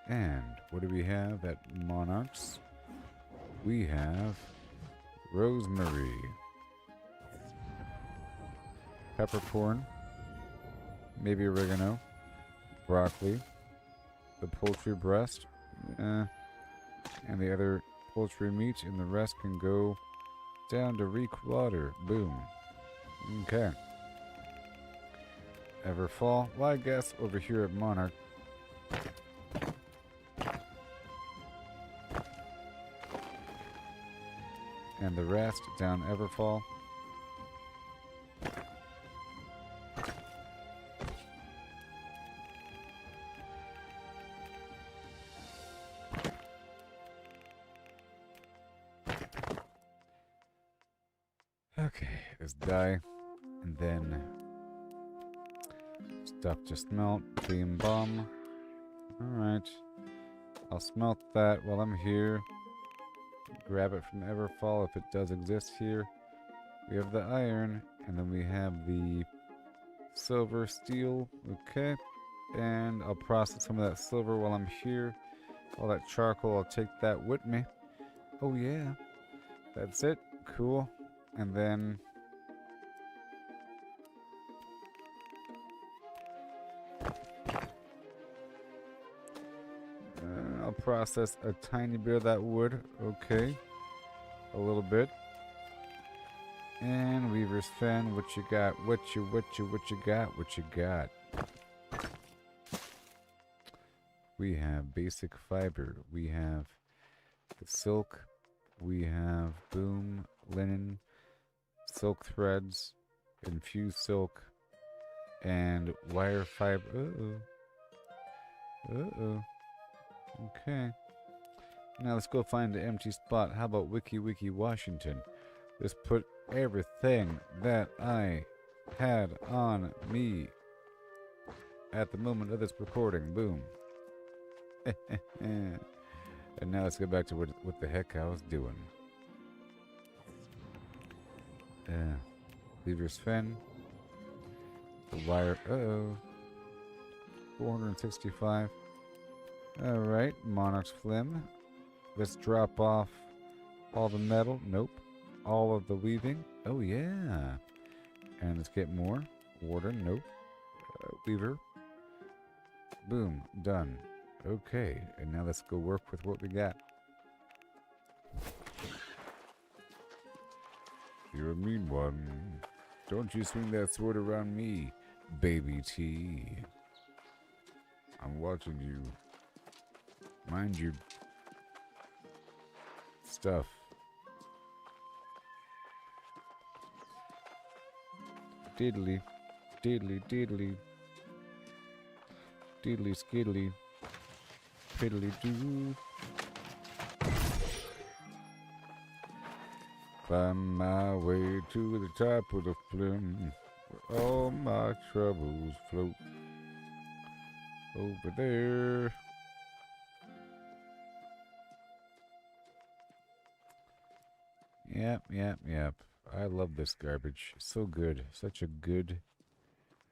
And what do we have at Monarch's? We have rosemary, peppercorn, maybe oregano, broccoli, the poultry breast, and the other poultry meat, and the rest can go down to reek water. Boom. Okay. Everfall? Well, I guess over here at Monarch, and the rest down Everfall. Okay, let's die, and then stuff to smelt. Beam bomb. Alright, I'll smelt that while I'm here. Grab it from Everfall if it does exist here. We have the iron, and then we have the silver, steel. Okay, and I'll process some of that silver while I'm here. All that charcoal, I'll take that with me. Oh yeah, that's it. Cool. And then I'll process a tiny bit of that wood. Okay, a little bit. And weaver's fen. What you got? What you got? What you got? We have basic fiber. We have the silk. We have boom, linen, silk threads, infused silk, and wire fiber. Okay. Now let's go find an empty spot. How about Wiki Washington? Let's put everything that I had on me at the moment of this recording. Boom. And now let's get back to what the heck I was doing. Leader's Fen. The wire. Uh-oh. 465. Alright, Monarch's Phlegm. Let's drop off all the metal. Nope. All of the weaving. Oh, yeah. And let's get more. Warden. Nope. Weaver. Boom. Done. Okay. And now let's go work with what we got. You're a mean one. Don't you swing that sword around me, baby T. I'm watching you. Mind your stuff. Diddly, diddly, diddly, diddly, skiddly, fiddly doo. Climb my way to the top of the flim, where all my troubles float. Over there. Yep. I love this garbage. So good. Such a good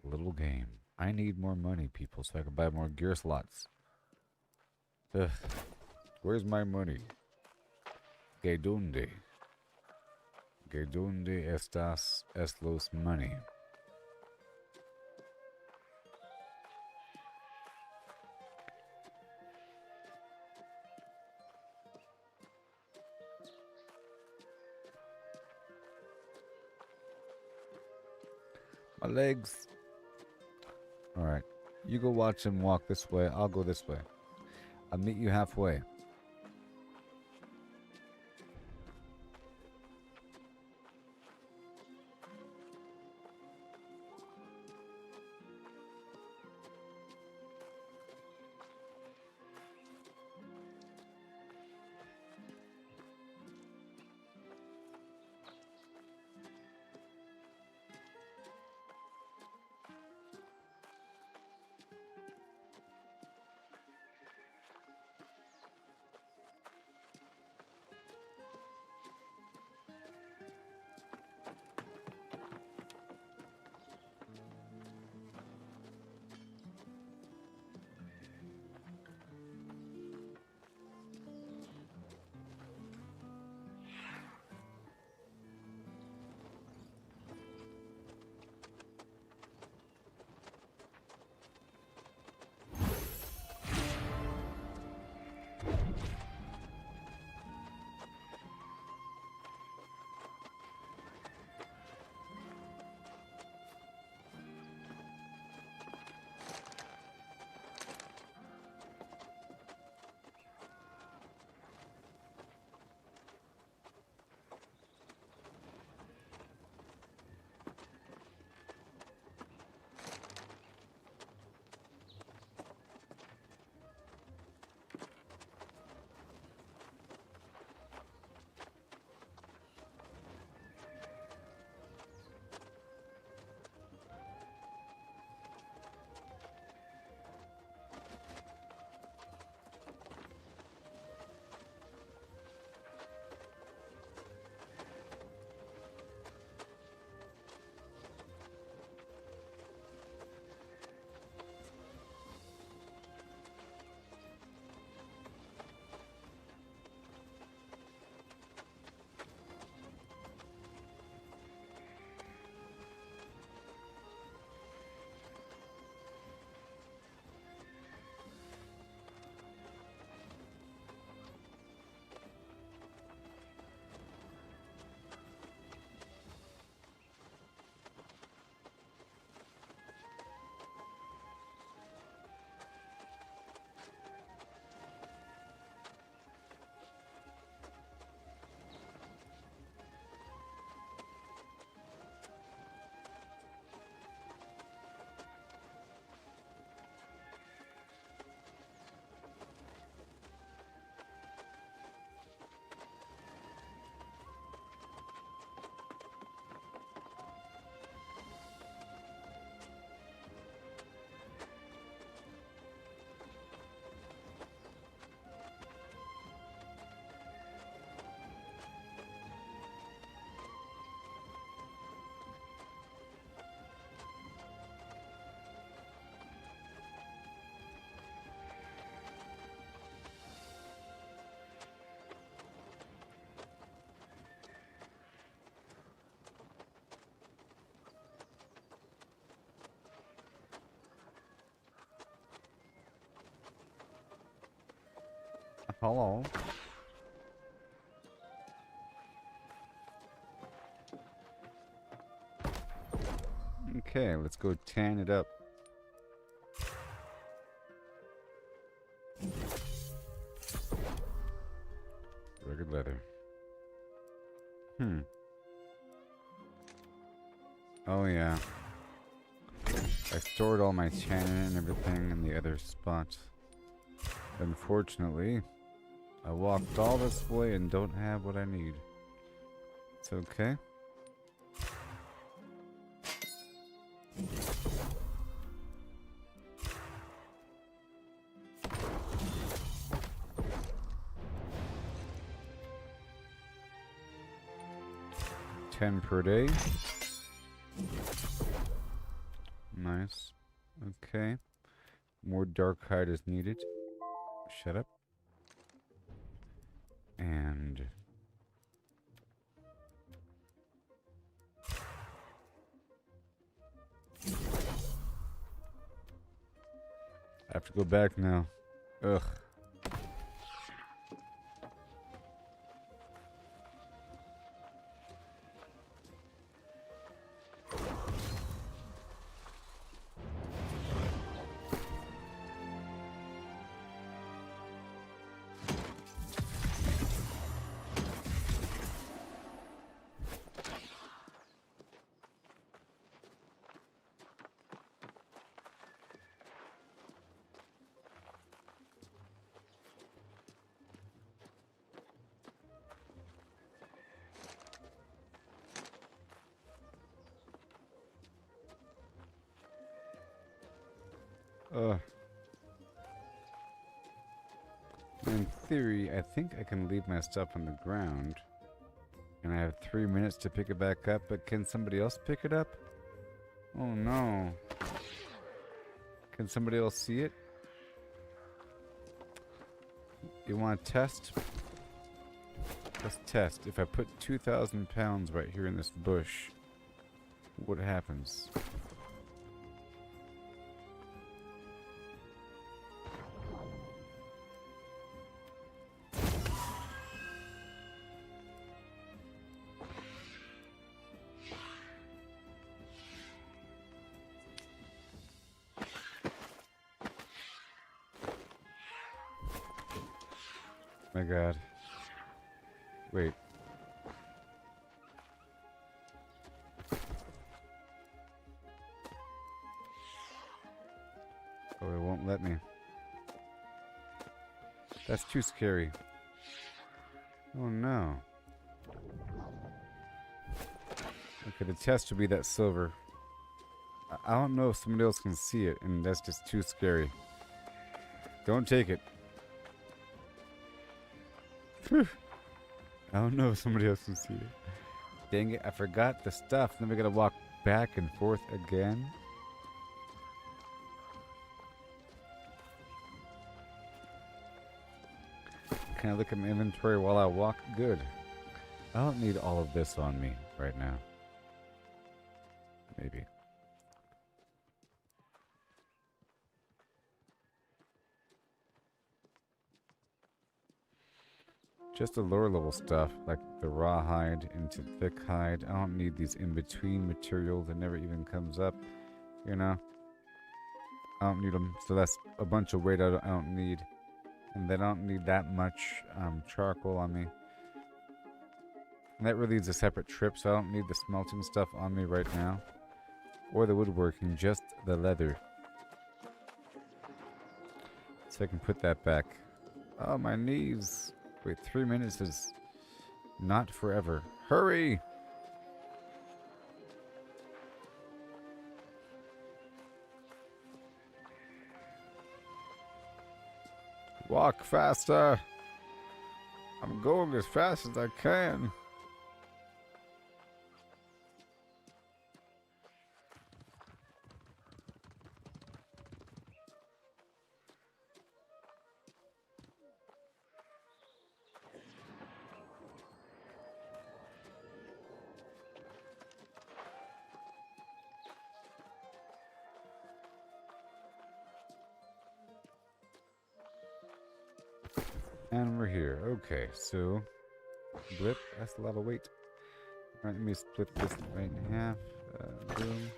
little game. I need more money, people, so I can buy more gear slots. Ugh. Where's my money? ¿Que dónde? ¿Que dónde estás los money? My legs. Alright. You go watch him walk this way. I'll go this way. I'll meet you halfway. Hello. Okay, let's go tan it up. Rugged leather. Oh yeah. I stored all my tannin and everything in the other spot. Unfortunately, I walked all this way and don't have what I need. It's okay. $10 per day. Nice. Okay. More dark hide is needed. Shut up. And I have to go back now. Ugh. In theory, I think I can leave my stuff on the ground. And I have 3 minutes to pick it back up, but can somebody else pick it up? Oh no. Can somebody else see it? You want to test? Let's test. If I put 2,000 pounds right here in this bush, what happens? My God. Wait. Oh, it won't let me. That's too scary. Oh no. Okay, the test will be that silver. I don't know if somebody else can see it, and that's just too scary. Don't take it. I don't know if somebody else can see it. Dang it, I forgot the stuff. Then we gotta walk back and forth again. Can I look at my inventory while I walk? Good. I don't need all of this on me right now. Maybe. Just the lower level stuff, like the raw hide into thick hide. I don't need these in-between materials that never even comes up, you know? I don't need them, so that's a bunch of weight I don't need. And then I don't need that much charcoal on me. And that really is a separate trip, so I don't need the smelting stuff on me right now. Or the woodworking, just the leather. So I can put that back. Oh, my knees. Wait, 3 minutes is not forever. Hurry! Walk faster! I'm going as fast as I can. And we're here. Okay, so blip. That's a lot of weight. Alright, let me split this right in half. Boom.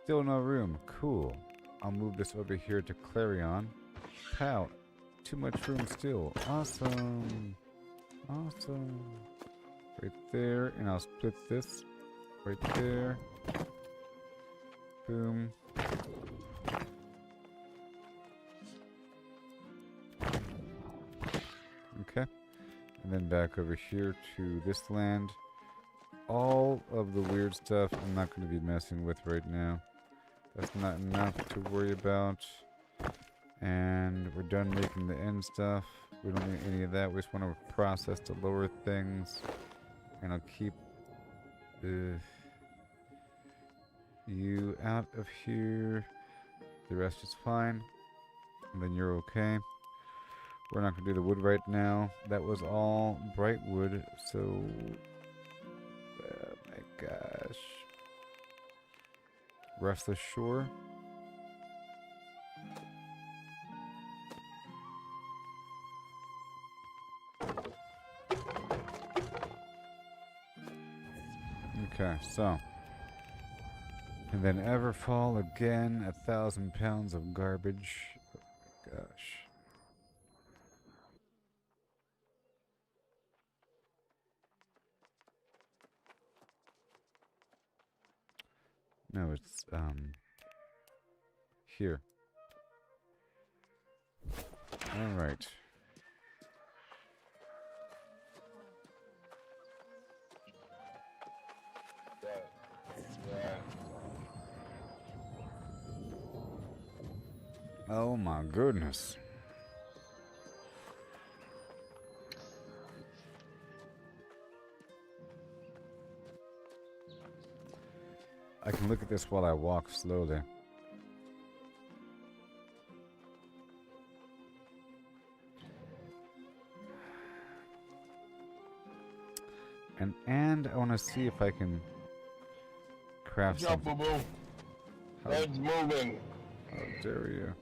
Still no room. Cool. I'll move this over here to Clarion. Pow. Too much room still. Awesome. Awesome. Right there. And I'll split this right there. Boom. Okay. And then back over here to this land. All of the weird stuff I'm not going to be messing with right now. That's not enough to worry about. And we're done making the end stuff. We don't need any of that. We just want to process the lower things. And I'll keep you out of here. The rest is fine. And then you're okay. We're not going to do the wood right now. That was all bright wood. So, oh my gosh. Restless Shore. Okay, so. And then Everfall again, 1,000 pounds of garbage. Oh my gosh. No, it's, here. Alright. Oh my goodness. I can look at this while I walk slowly. And I want to see if I can craft something. It's moving. How dare you?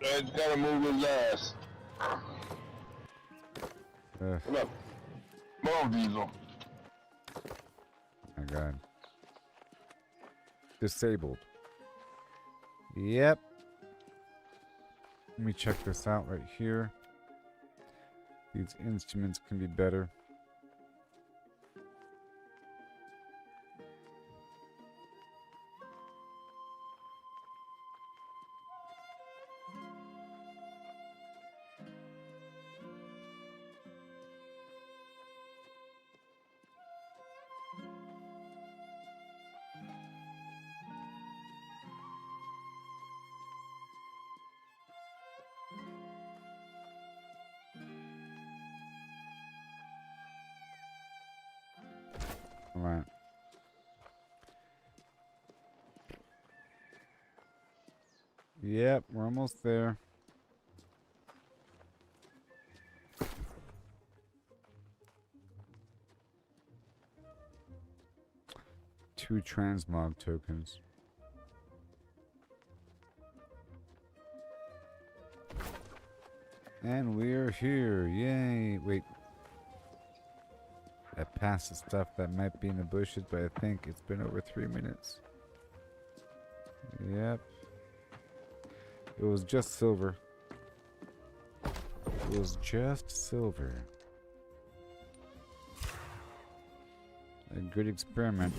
It's gotta move his ass. Look. Move, Diesel. My God. Disabled. Yep. Let me check this out right here. These instruments can be better. Right. Yep, we're almost there. Two transmog tokens. And we're here. Yay. Wait. I passed the stuff that might be in the bushes, but I think it's been over 3 minutes. Yep. It was just silver. It was just silver. A good experiment.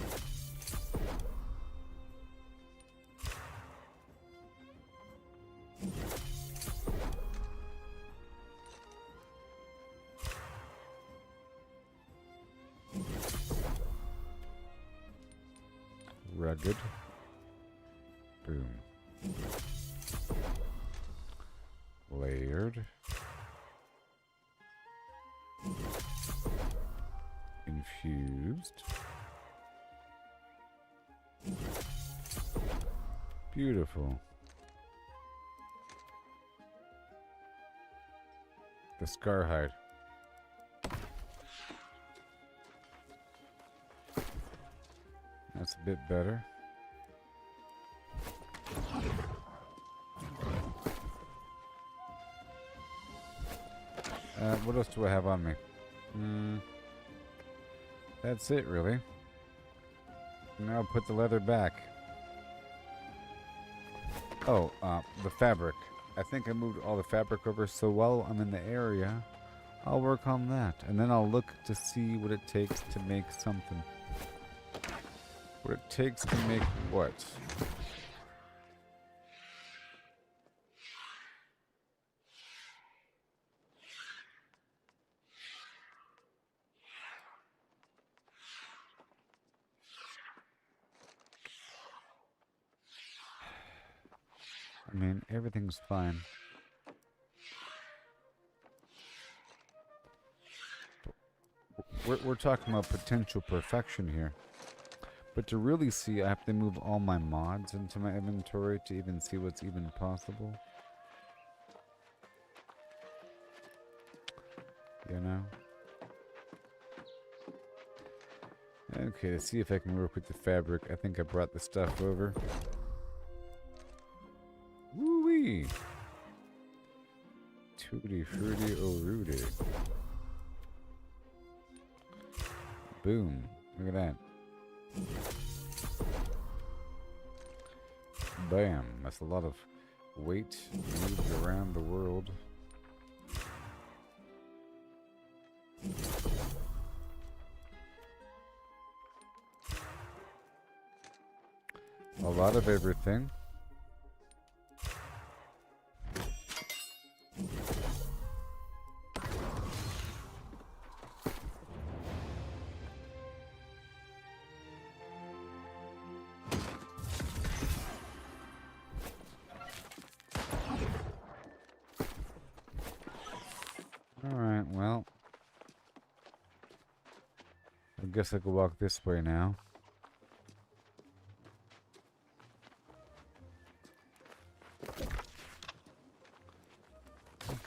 Rugged. Boom. Layered. Infused. Beautiful. The scar hide. That's a bit better. what else do I have on me? That's it, really. Now I'll put the leather back. Oh, the fabric. I think I moved all the fabric over, so while I'm in the area, I'll work on that. And then I'll look to see what it takes to make something. What it takes to make what? I mean, everything's fine. We're talking about potential perfection here. But to really see, I have to move all my mods into my inventory to even see what's even possible. You know? Okay, let's see if I can work with the fabric. I think I brought the stuff over. Woo-wee! Tutti frutti oh Rudy. Boom. Look at that. Bam. That's a lot of weight moved around the world. A lot of everything. Alright, well. I guess I could walk this way now.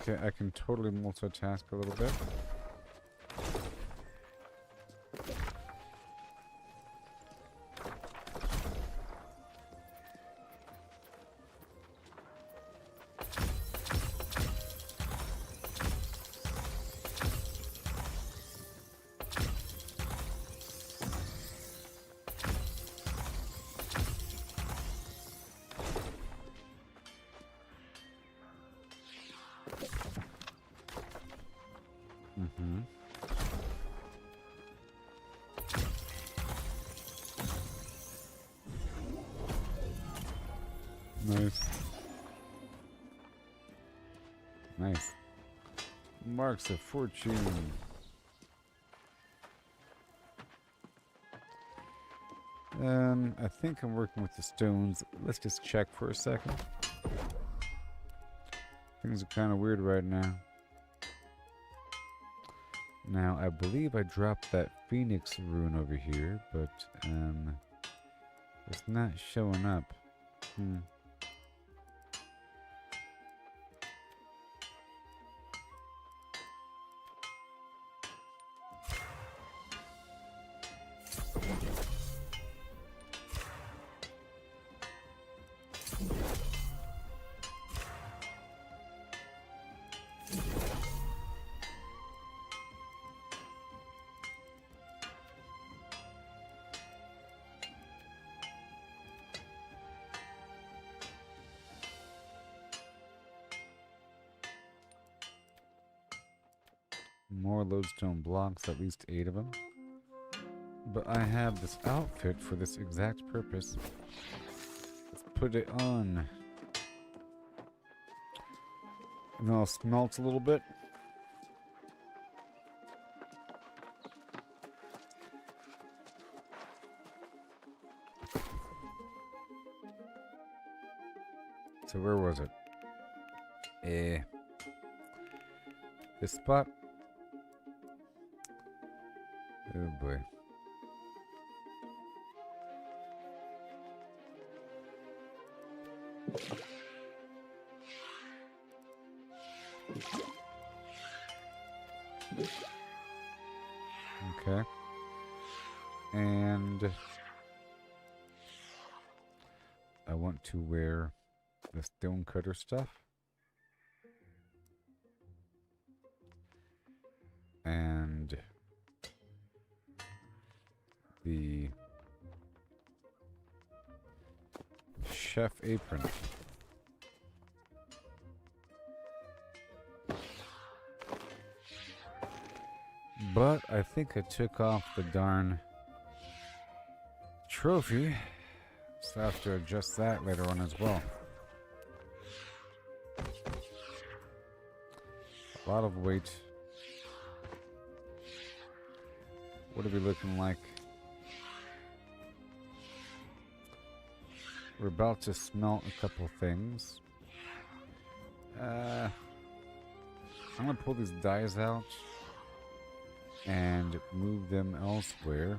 Okay, I can totally multitask a little bit. Nice. Nice. Marks of fortune. I think I'm working with the stones. Let's just check for a second. Things are kind of weird right now. Now, I believe I dropped that Phoenix rune over here, but it's not showing up. More lodestone blocks, at least 8 of them. But I have this outfit for this exact purpose. Let's put it on. And then I'll smelt a little bit. So where was it? This spot. Oh boy. Okay. And I want to wear the stonecutter stuff. and the chef apron. But I think I took off the darn trophy, so I have to adjust that later on as well. A lot of weight. What are we looking like? We're about to smelt a couple things. I'm gonna pull these dyes out and move them elsewhere.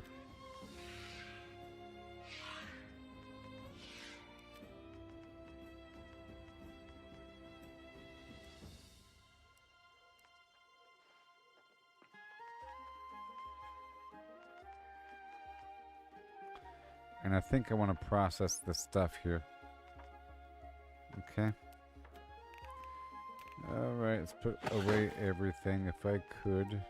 And I think I want to process this stuff here. Okay. Alright, let's put away everything if I could.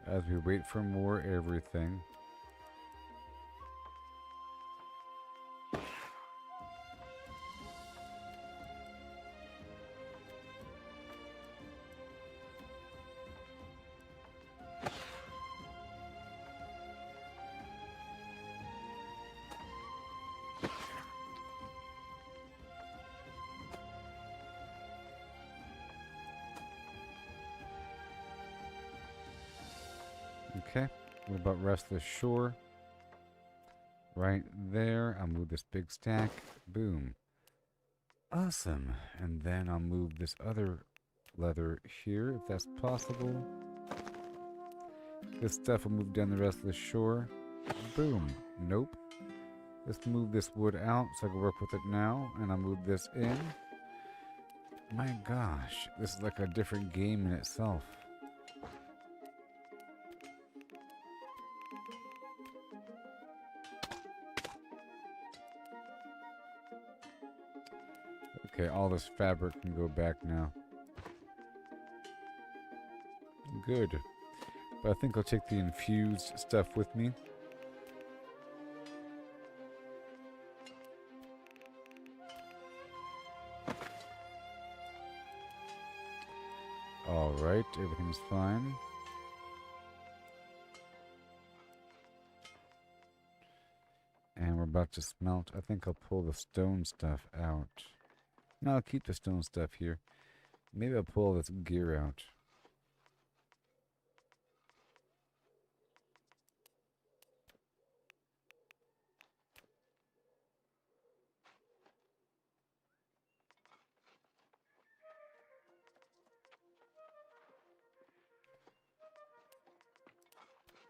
As we wait for more everything. Okay, what about rest of the shore? Right there, I'll move this big stack. Boom. Awesome. And then I'll move this other leather here, if that's possible. This stuff will move down the rest of the shore. Boom. Nope. Let's move this wood out so I can work with it now. And I'll move this in. My gosh, this is like a different game in itself. Okay, all this fabric can go back now. Good. But I think I'll take the infused stuff with me. Alright, everything's fine. And we're about to smelt. I think I'll pull the stone stuff out. No, I'll keep the stone stuff here. Maybe I'll pull this gear out.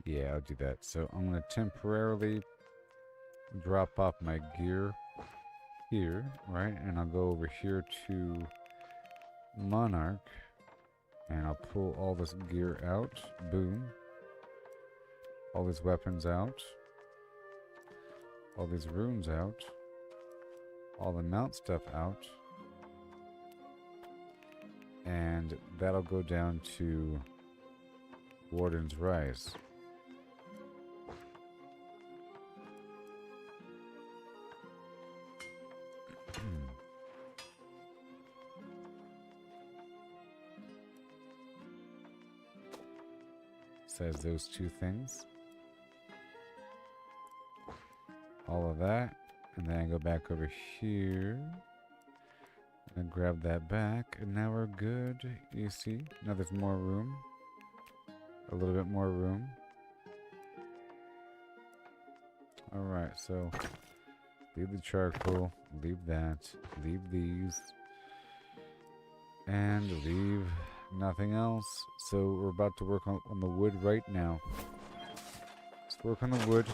Yeah, I'll do that. So I'm going to temporarily drop off my gear here, right? And I'll go over here to Monarch and I'll pull all this gear out. Boom. All these weapons out. All these runes out. All the mount stuff out. And that'll go down to Warden's Rise. Says those two things. All of that. And then I go back over here. And grab that back. And now we're good. You see? Now there's more room. A little bit more room. Alright, so leave the charcoal. Leave that. Leave these. And leave nothing else. So we're about to work on the wood right now. Let's work on the wood.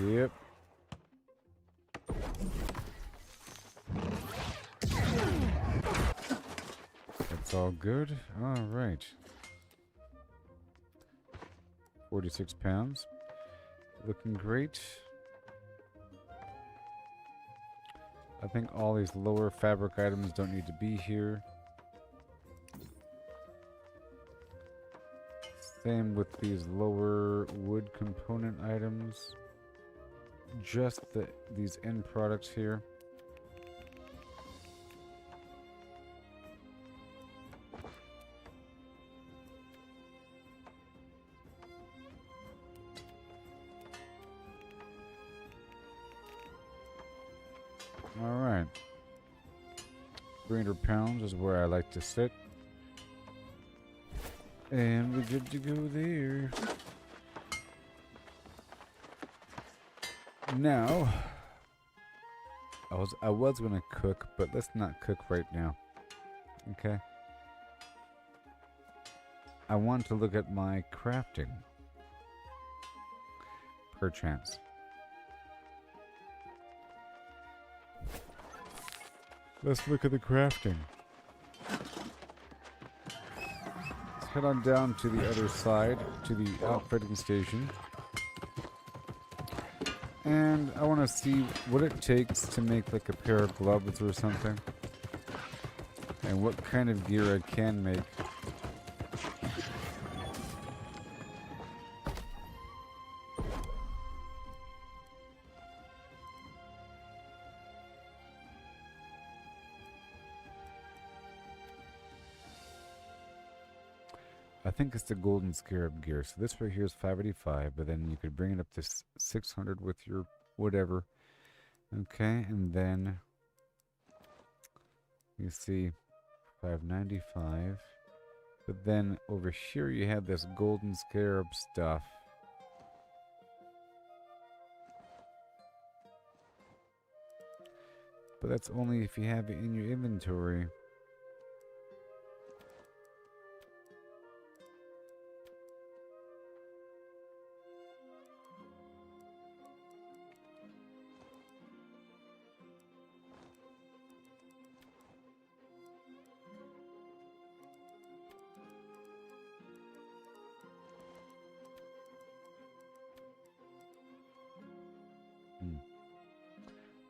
Yep. That's all good. All right. 46 pounds. Looking great. I think all these lower fabric items don't need to be here. Same with these lower wood component items. Just these end products here. Alright. 300 pounds is where I like to sit. And we're good to go there. Now, I was gonna cook, but let's not cook right now. Okay. I want to look at my crafting. Perchance. Let's look at the crafting. Let's head on down to the other side, to the outfitting station. And I want to see what it takes to make like a pair of gloves or something. And what kind of gear I can make. I think it's the golden scarab gear. So this right here is 585, but then you could bring it up to 600 with your whatever. Okay, and then you see 595. But then over here you have this golden scarab stuff. But that's only if you have it in your inventory.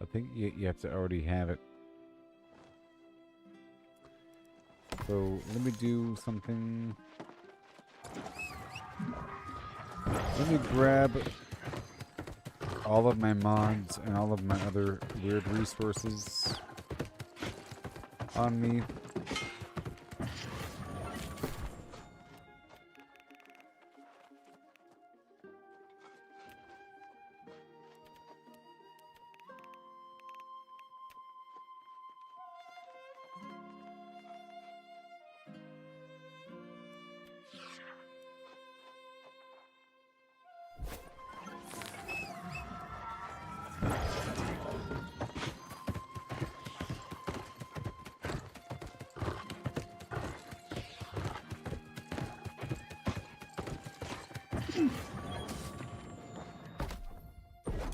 I think you have to already have it. So let me do something. Let me grab all of my mods and all of my other weird resources on me.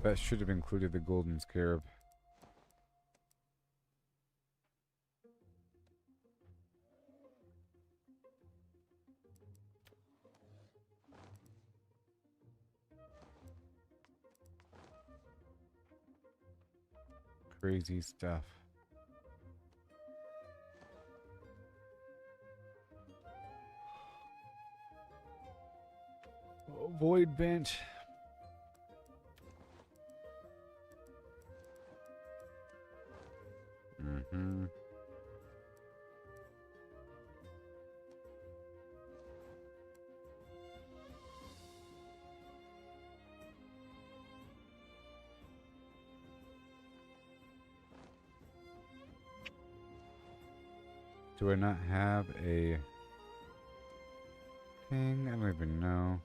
That should have included the golden scarab. Crazy stuff. Oh, void bench. Mm-hmm. Do I not have a thing? I don't even know.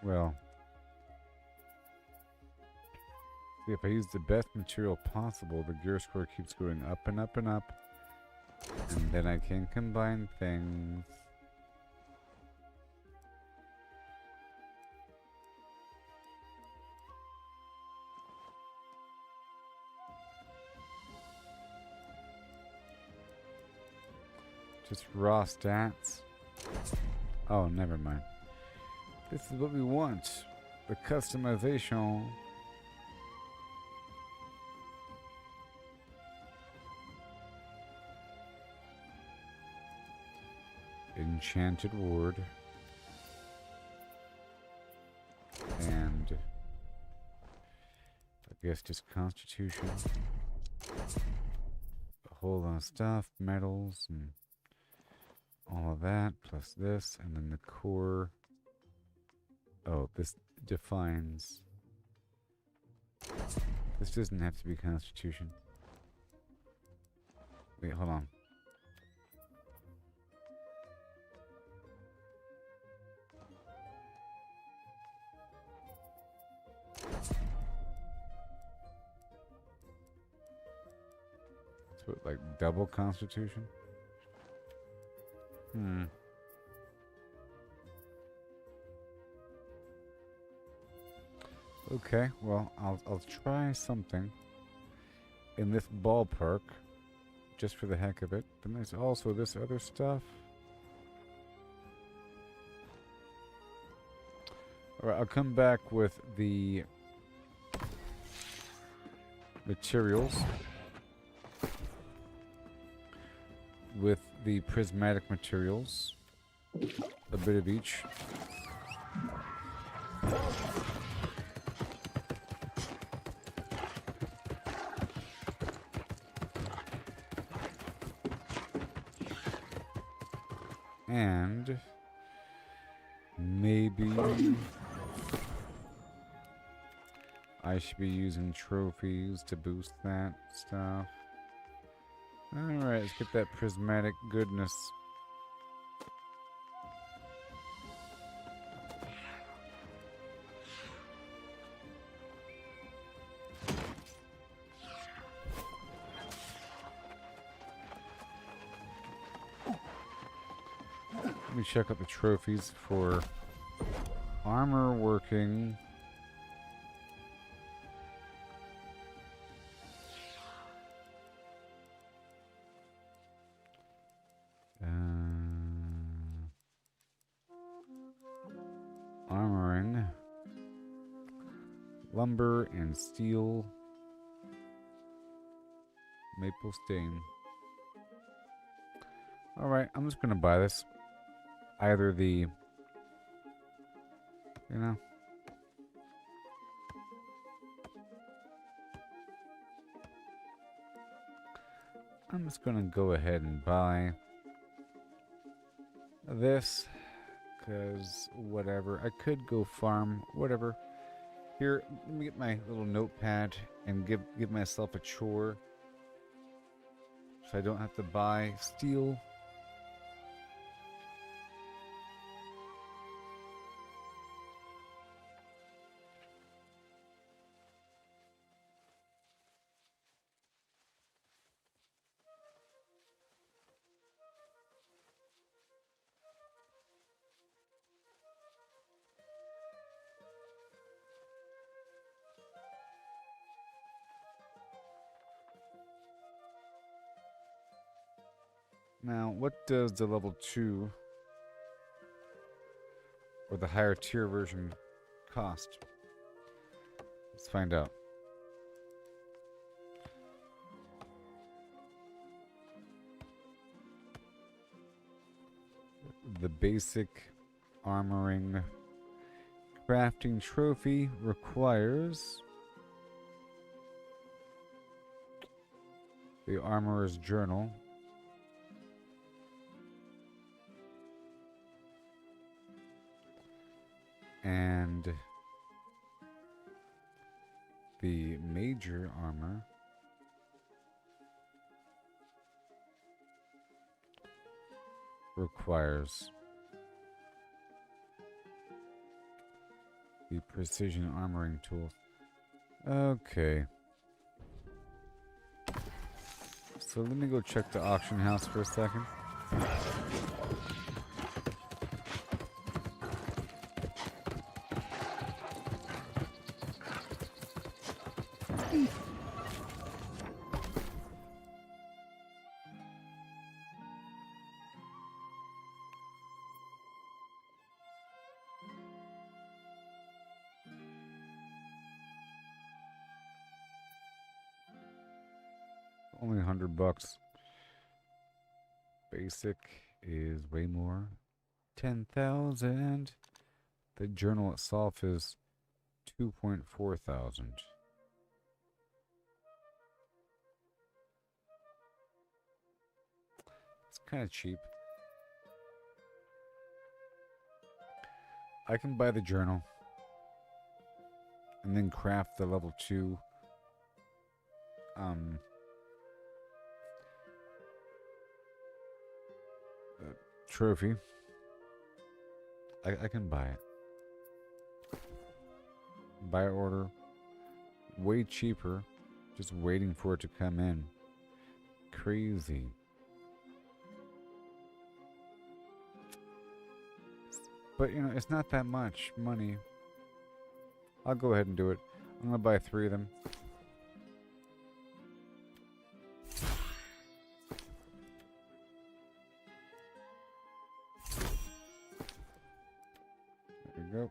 Well, see, if I use the best material possible, the gear score keeps going up and up and up. And then I can combine things. Just raw stats. Oh, never mind. This is what we want. The customization. Enchanted ward. And I guess just constitution. A whole lot of stuff, metals and all of that, plus this, and then the core. Oh, this defines. This doesn't have to be constitution. Wait, hold on. So, like, double constitution? Okay, well, I'll try something in this ballpark just for the heck of it. But there's also this other stuff. All right, I'll come back with the materials, with the prismatic materials, a bit of each. And maybe I should be using trophies to boost that stuff. Alright, let's get that prismatic goodness. Let me check out the trophies for armor working. Armoring, lumber and steel, maple stain. Alright, I'm just gonna buy this. Either the, you know, I'm just gonna go ahead and buy this. Because whatever, I could go farm, whatever. Here, let me get my little notepad and give myself a chore, so I don't have to buy steel. Now, what does the level 2 or the higher tier version cost? Let's find out. The basic armoring crafting trophy requires the armorer's journal. And the major armor requires The precision armoring tool. Okay. So let me go check the auction house for a second. Only $100. Basic is way more. 10,000. The journal itself is 2.4 thousand. It's kind of cheap. I can buy the journal and then craft the level 2 trophy. I can buy it. Buy order. Way cheaper. Just waiting for it to come in. Crazy. But, you know, it's not that much money. I'll go ahead and do it. I'm going to buy 3 of them. Go.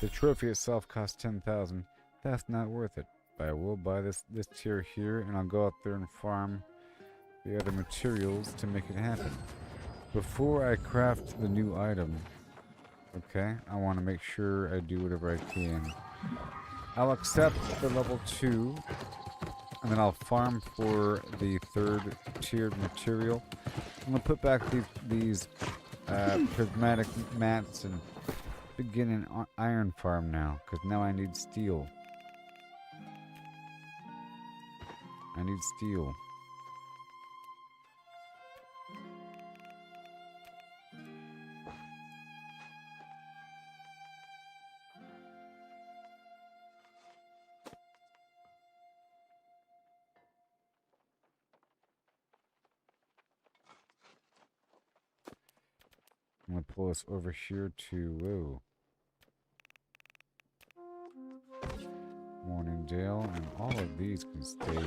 The trophy itself costs 10,000. That's not worth it. But I will buy this tier here, and I'll go out there and farm the other materials to make it happen. Before I craft the new item, okay, I want to make sure I do whatever I can. I'll accept the level 2, and then I'll farm for the 3rd tiered material. I'm gonna put back these prismatic mats and begin an iron farm now, because now I need steel. I need steel. I'm gonna pull us over here to, whoa, Morningdale, and all of these can stay.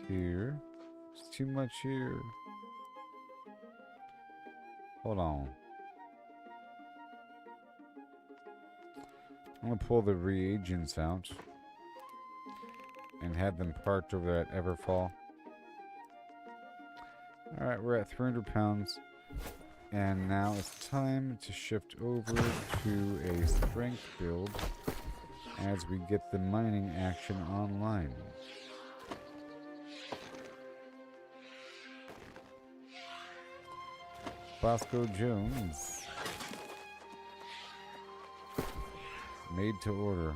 Here. It's too much here. Hold on. I'm gonna pull the reagents out and have them parked over there at Everfall. Alright, we're at 300 pounds. And now it's time to shift over to a strength build as we get the mining action online. Bosco Jones. Made to order.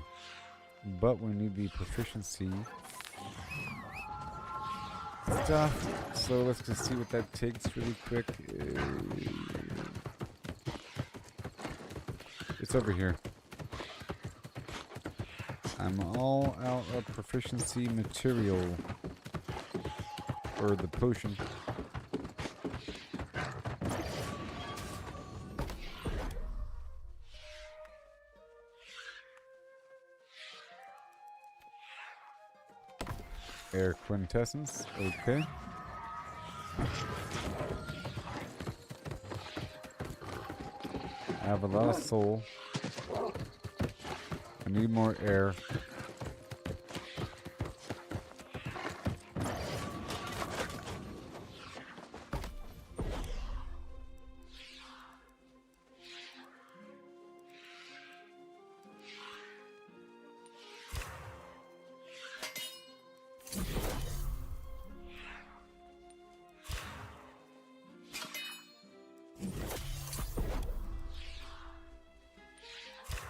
But we need the proficiency stuff, so let's just see what that takes really quick. It's over here. I'm all out of proficiency material, or the potion. Air quintessence, okay. I have a lot of soul. I need more air.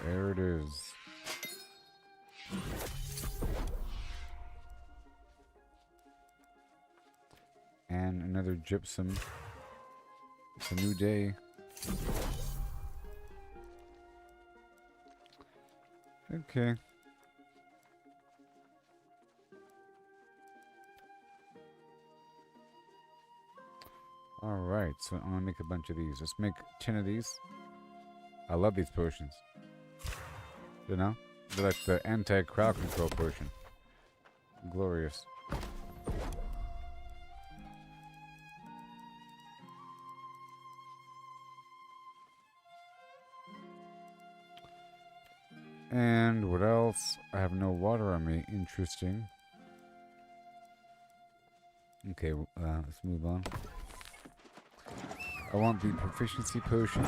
There it is. And another gypsum. It's a new day. Okay. Alright, so I'm gonna make a bunch of these. Let's make 10 of these. I love these potions. You know? They're like the anti-crowd control potion. Glorious. And what else? I have no water on me. Interesting. Okay, let's move on. I want the proficiency potion.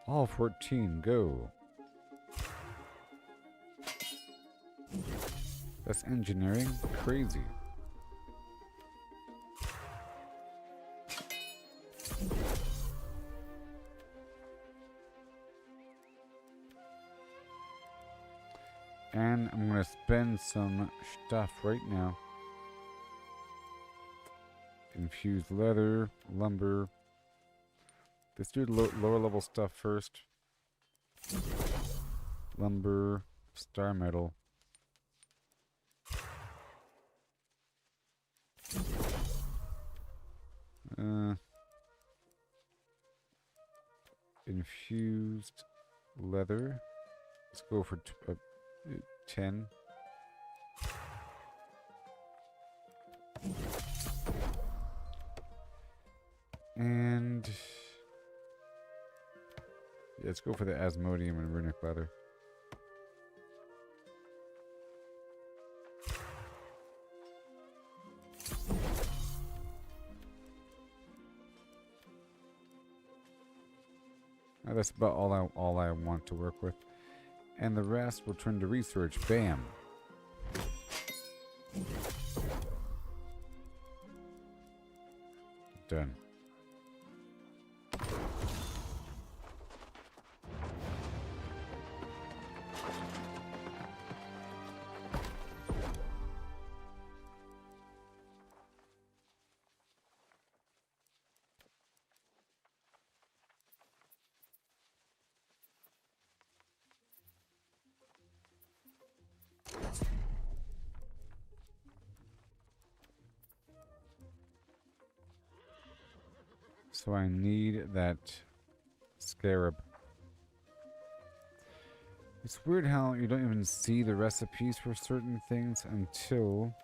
All 14, go. That's engineering? Crazy. And I'm gonna spend some stuff right now. Infused leather, lumber. Let's do lower level stuff first. Lumber, star metal. Infused leather. Let's go for 10. And yeah, let's go for the Asmodium and runic leather. Now that's about all I want to work with, and the rest will turn to research. Bam. Done. So I need that scarab. It's weird how you don't even see the recipes for certain things until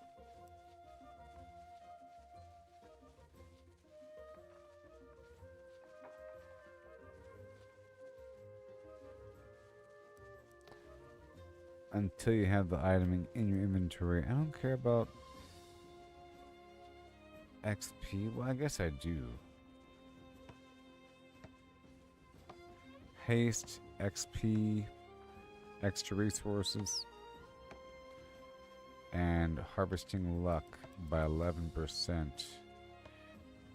you have the item in your inventory. I don't care about XP. Well, I guess I do. Haste, XP, extra resources, and harvesting luck by 11%.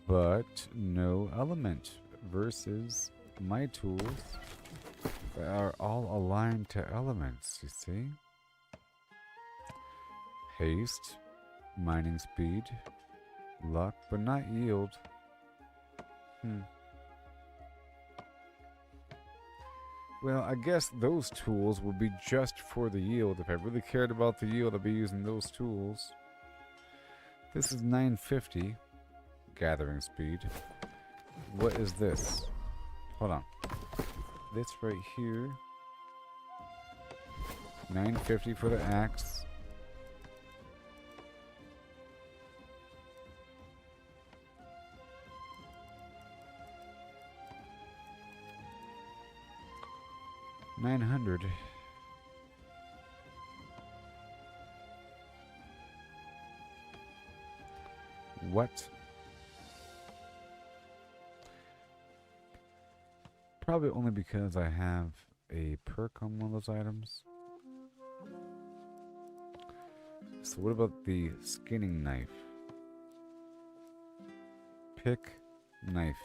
But no element versus my tools that are all aligned to elements, you see? Haste, mining speed, luck, but not yield. Well, I guess those tools would be just for the yield. If I really cared about the yield, I'd be using those tools. This is 950 gathering speed. What is this? Hold on. This right here. 950 for the axe. $900. What? Probably only because I have a perk on one of those items. So what about the skinning knife? pick, knife.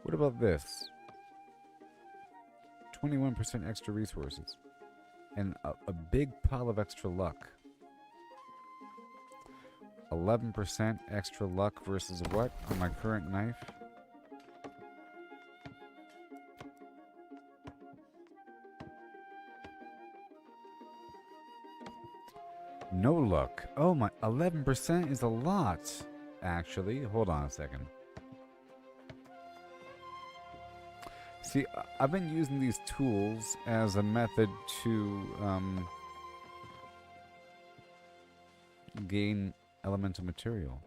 What about this? 21% extra resources. And a big pile of extra luck. 11% extra luck versus what on my current knife? No luck. Oh my, 11% is a lot, actually. Hold on a second. See, I've been using these tools as a method to gain elemental material.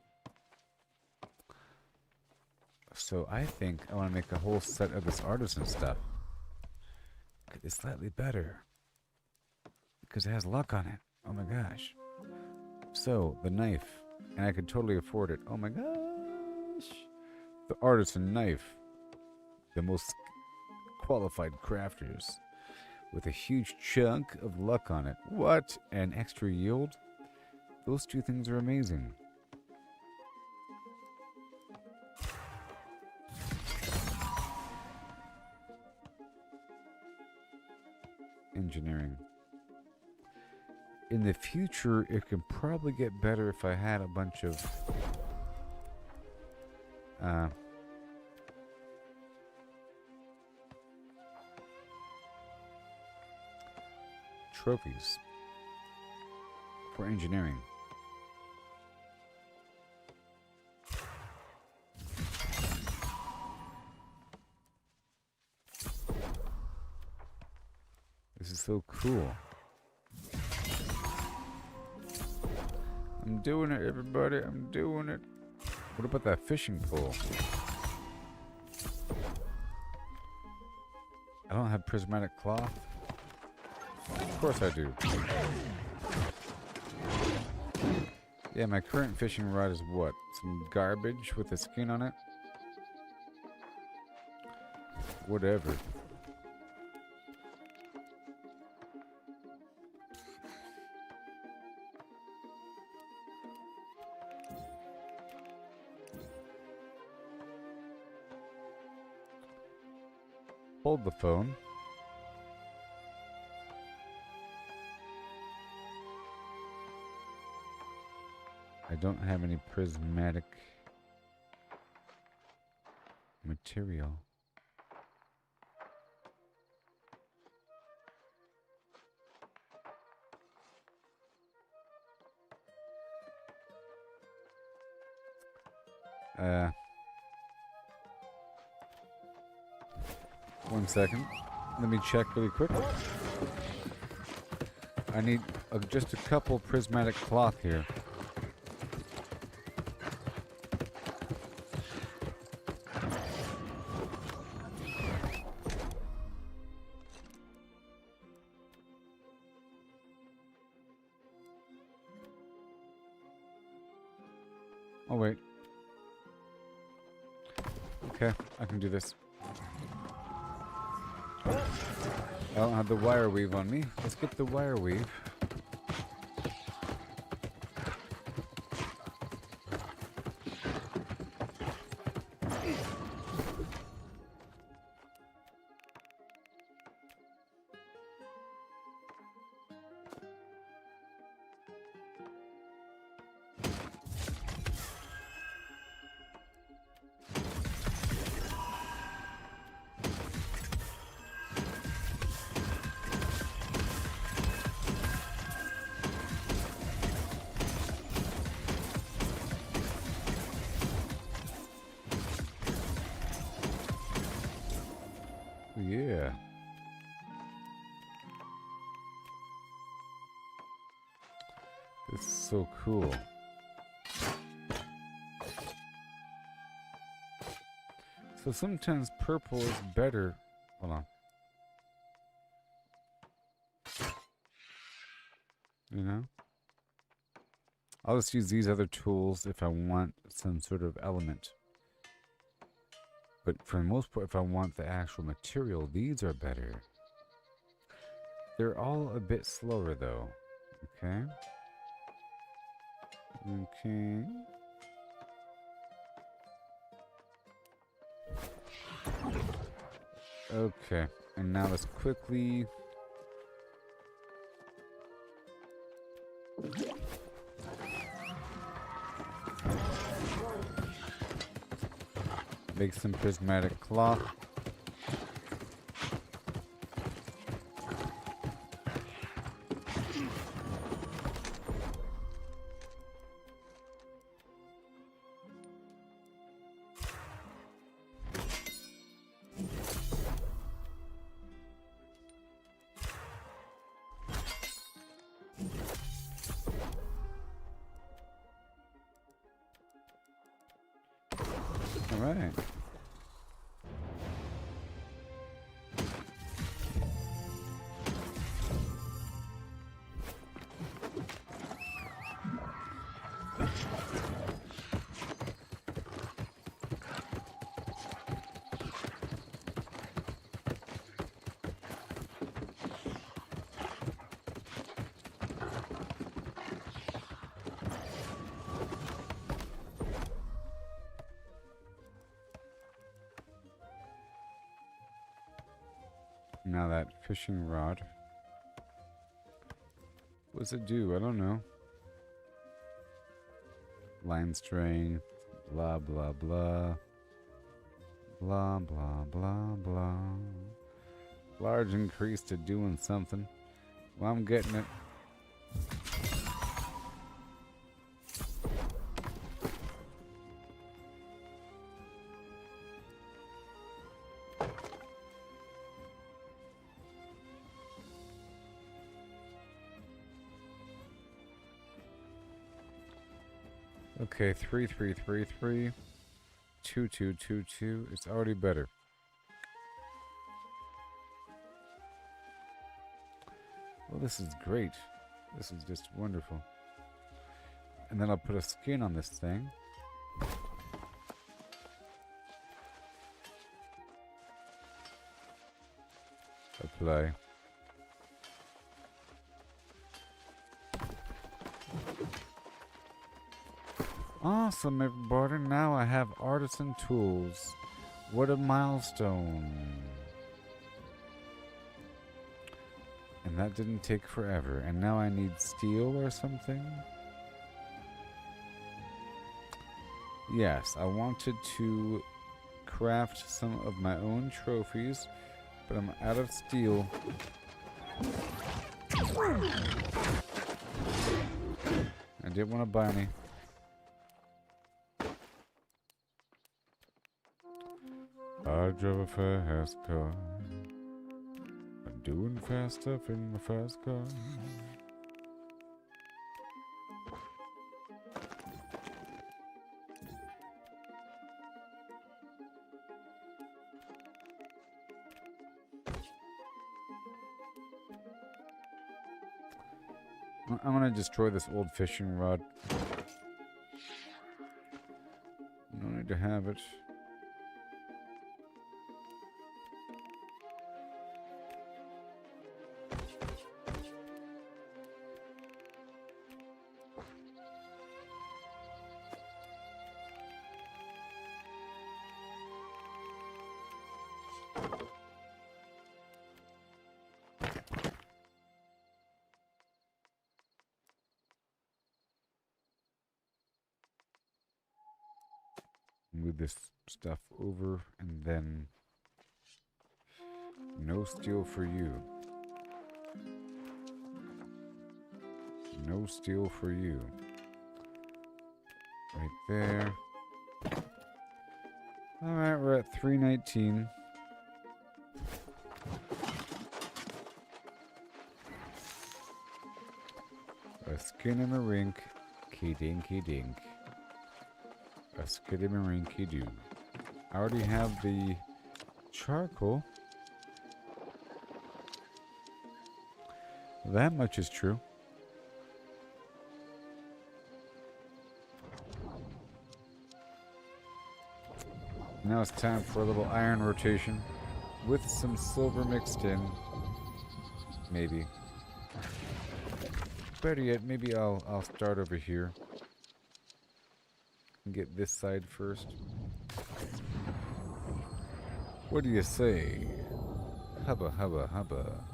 So I think I want to make a whole set of this artisan stuff. It's slightly better because it has luck on it. Oh my gosh. So, the knife. And I could totally afford it. Oh my gosh. The artisan knife. The most qualified crafters. With a huge chunk of luck on it. What? And extra yield? Those two things are amazing. Engineering. In the future, it could probably get better if I had a bunch of trophies for engineering. This is so cool. I'm doing it, everybody. I'm doing it. What about that fishing pole? I don't have prismatic cloth. Of course I do. Yeah, my current fishing rod is what? Some garbage with a skin on it? Whatever. Hold the phone. I don't have any prismatic material. One second. Let me check really quick. I need just a couple prismatic cloth here. Oh, wait. Okay, I can do this. I don't have the wire weave on me. Let's get the wire weave. Yeah. This is so cool. So sometimes purple is better. Hold on. You know? I'll just use these other tools if I want some sort of element. But for the most part, if I want the actual material, these are better. They're all a bit slower though. Okay. Okay. Okay, and now let's quickly... make some prismatic cloth. All right. Now that fishing rod. What does it do? I don't know. Line string. Blah, blah, blah. Blah, blah, blah, blah. Large increase to doing something. Well, I'm getting it. Okay, 3, 3, 3, 3, 2, 2, 2, 2. It's already better. Well, this is great. This is just wonderful. And then I'll put a skin on this thing. Apply. Awesome, everybody. Now I have artisan tools. What a milestone. And that didn't take forever. And now I need steel or something? Yes, I wanted to craft some of my own trophies, but I'm out of steel. I didn't want to buy any. I drove a fast car. I'm doing fast stuff in my fast car. I'm gonna destroy this old fishing rod. No need to have it. Move this stuff over, and then no steel for you. No steel for you. Right there. Alright, we're at 319. A skin and a rink. Key dink. A skidamarinky doo. I already have the charcoal. That much is true. Now it's time for a little iron rotation with some silver mixed in. Maybe. Better yet, maybe I'll start over here. Get this side first. What do you say? Hubba, hubba, hubba.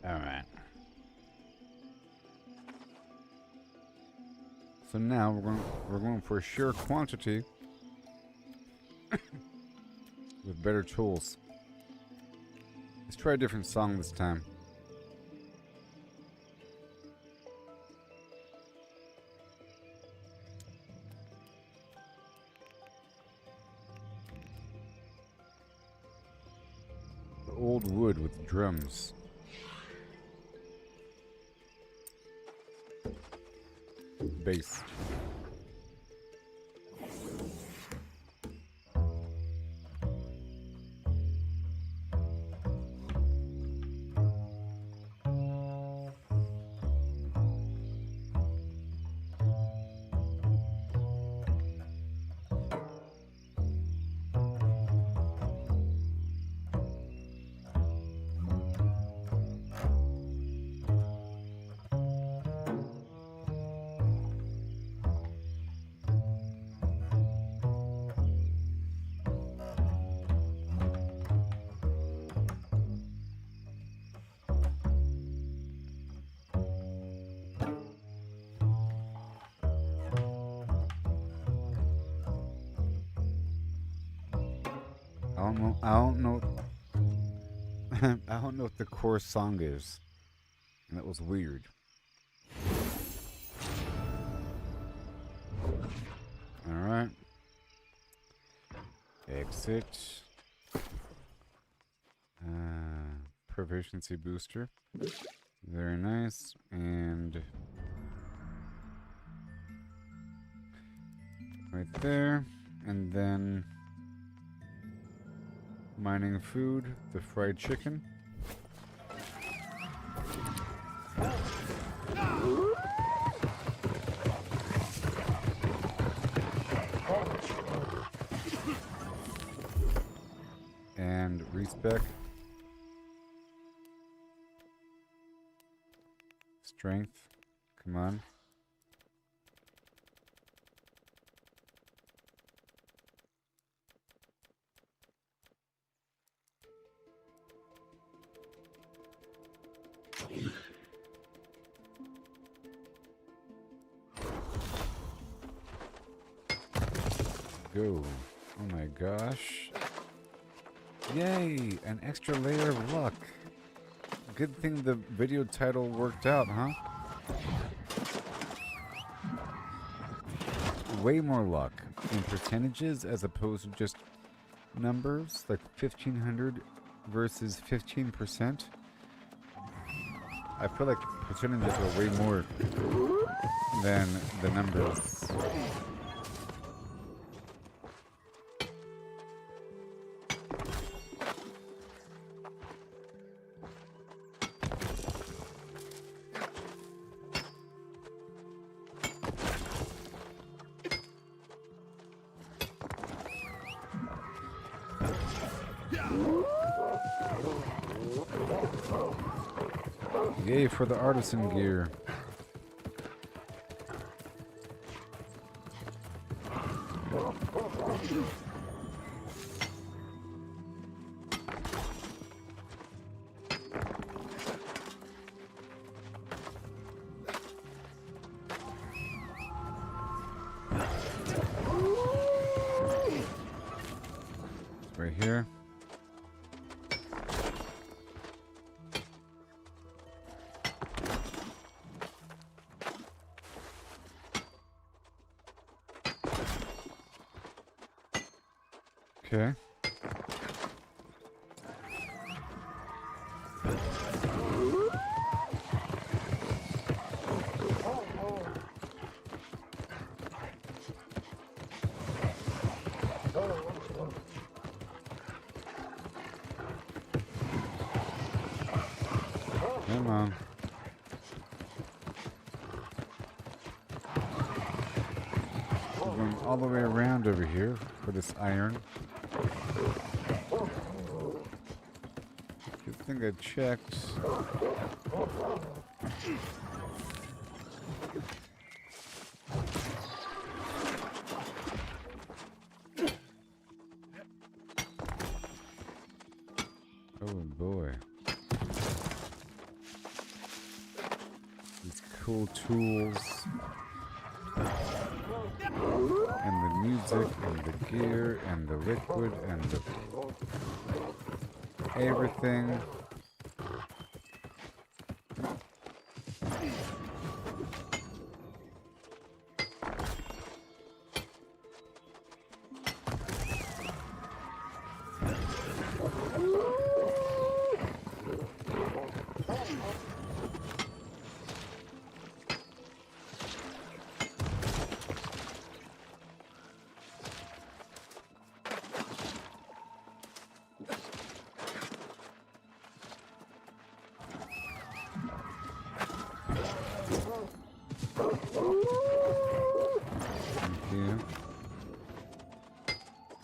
All right. So now we're going for sheer quantity with better tools. Let's try a different song this time. Old wood with drums. Bass. I don't know. I don't know what the core song is. And that was weird. Alright. Exit. proficiency booster. Very nice. And right there. And then mining food, the fried chicken. And respec. Strength. Come on. Go. Oh my gosh. Yay! An extra layer of luck. Good thing the video title worked out, huh? Way more luck in percentages as opposed to just numbers, like 1500 versus 15%. I feel like percentages are way more than the numbers. Yay for the artisan gear. Right here. Okay. Come on. We're going all the way around over here for this iron. Good thing I checked. Oh boy. These cool tools. And the music and the gear and the liquid and the everything.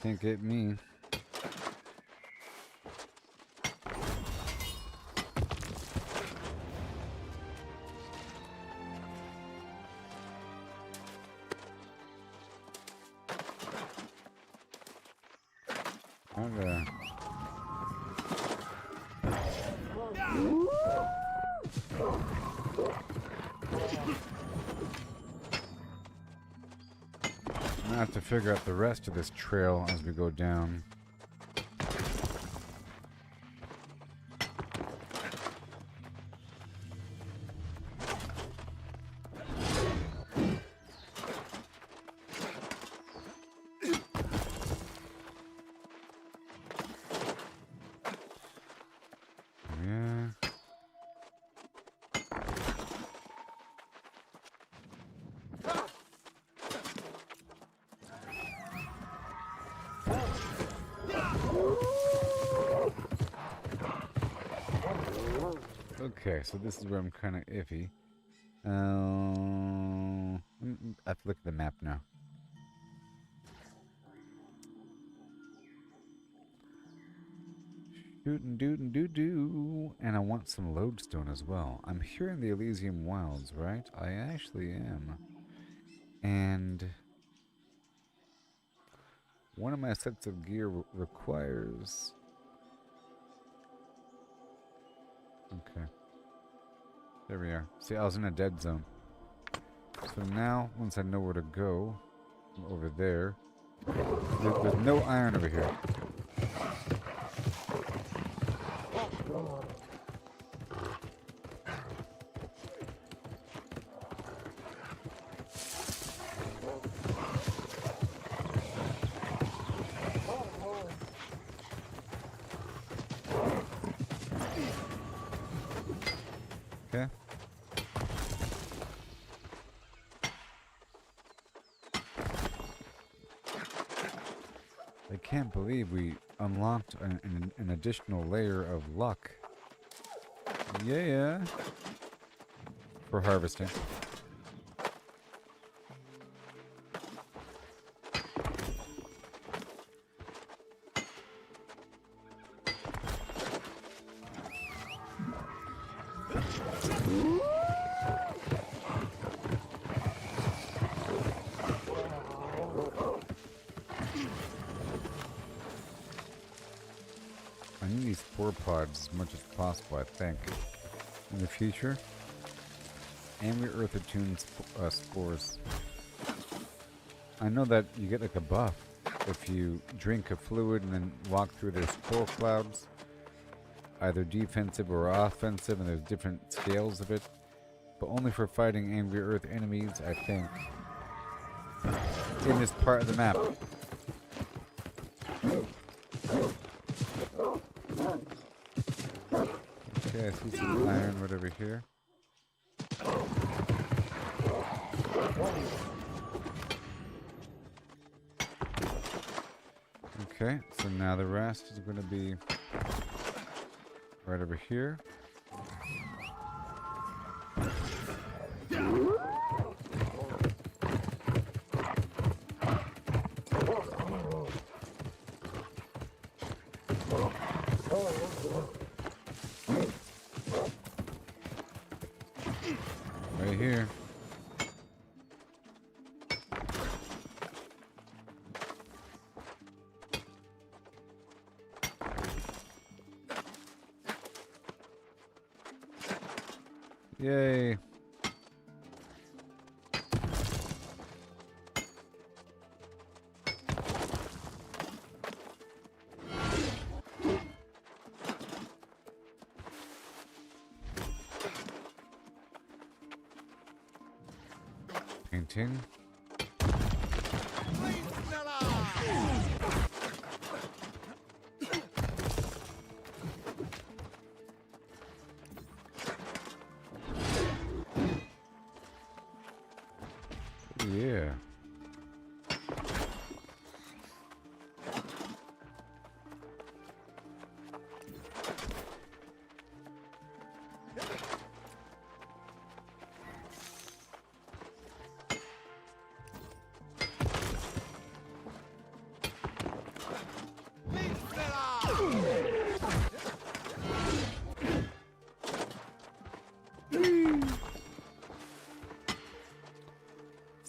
Can't get me. Okay. I have to figure out the rest of this trail as we go down. Yeah. Okay, so this is where I'm kind of iffy. I have to look at the map now. Dootin' dootin' doo doo. And I want some lodestone as well. I'm here in the Elysium Wilds, right? I actually am. And one of my sets of gear requires... Okay. There we are. See, I was in a dead zone. So now, once I know where to go, I'm over there. There's no iron over here. Okay. I can't believe we unlocked an additional layer of luck. Yeah. For harvesting. I need these spore pods as much as possible, I think. In the future. And we earth attuned spores. I know that you get like a buff if you drink a fluid and then walk through their spore clouds. Either defensive or offensive, and there's different scales of it. But only for fighting angry earth enemies, I think. In this part of the map. Okay, I see some iron right over here. Okay, so now the rest is going to be right over here. Right here. Yay. Painting. Yeah.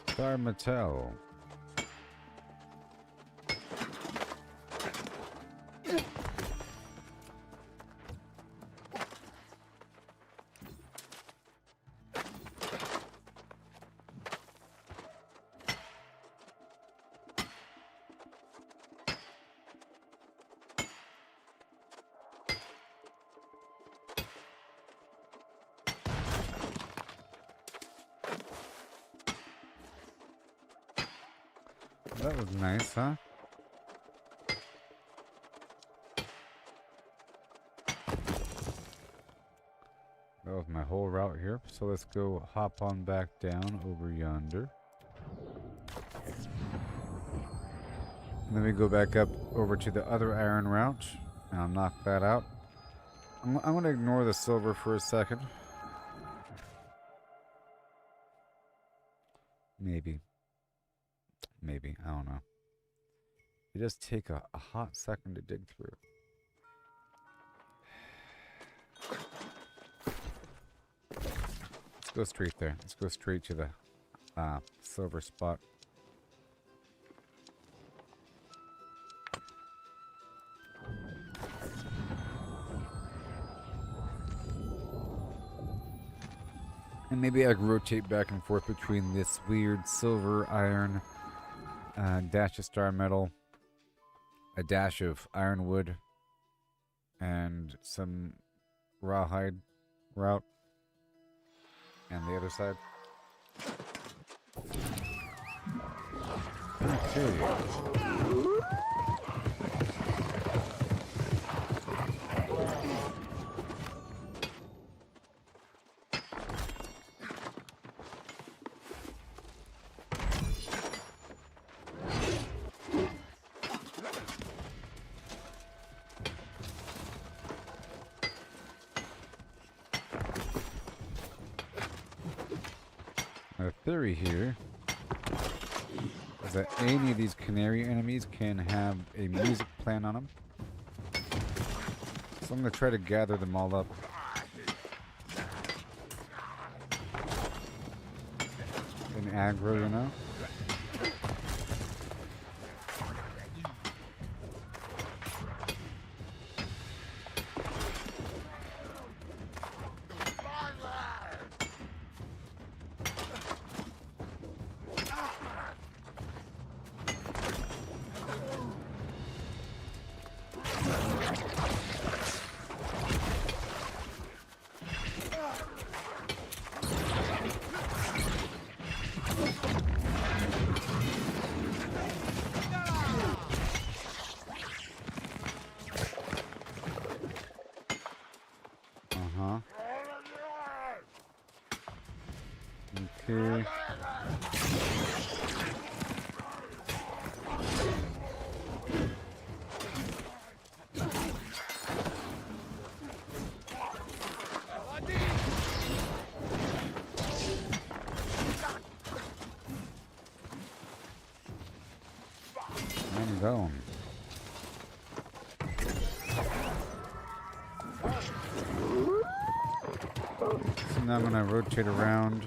Star Mattel. That was nice, huh? That was my whole route here. So let's go hop on back down over yonder. And then we go back up over to the other iron route. And I'll knock that out. I'm going to ignore the silver for a second. Maybe. Maybe. I don't know. It does take a hot second to dig through. Let's go straight there. Let's go straight to the silver spot. And maybe I can rotate back and forth between this weird silver, iron, dash of star metal, a dash of ironwood, and some rawhide route. And the other side. Okay. My theory here is that any of these canary enemies can have a music playing on them. So I'm going to try to gather them all up. In aggro, you know? Okay. I'm going. So now I'm going to rotate around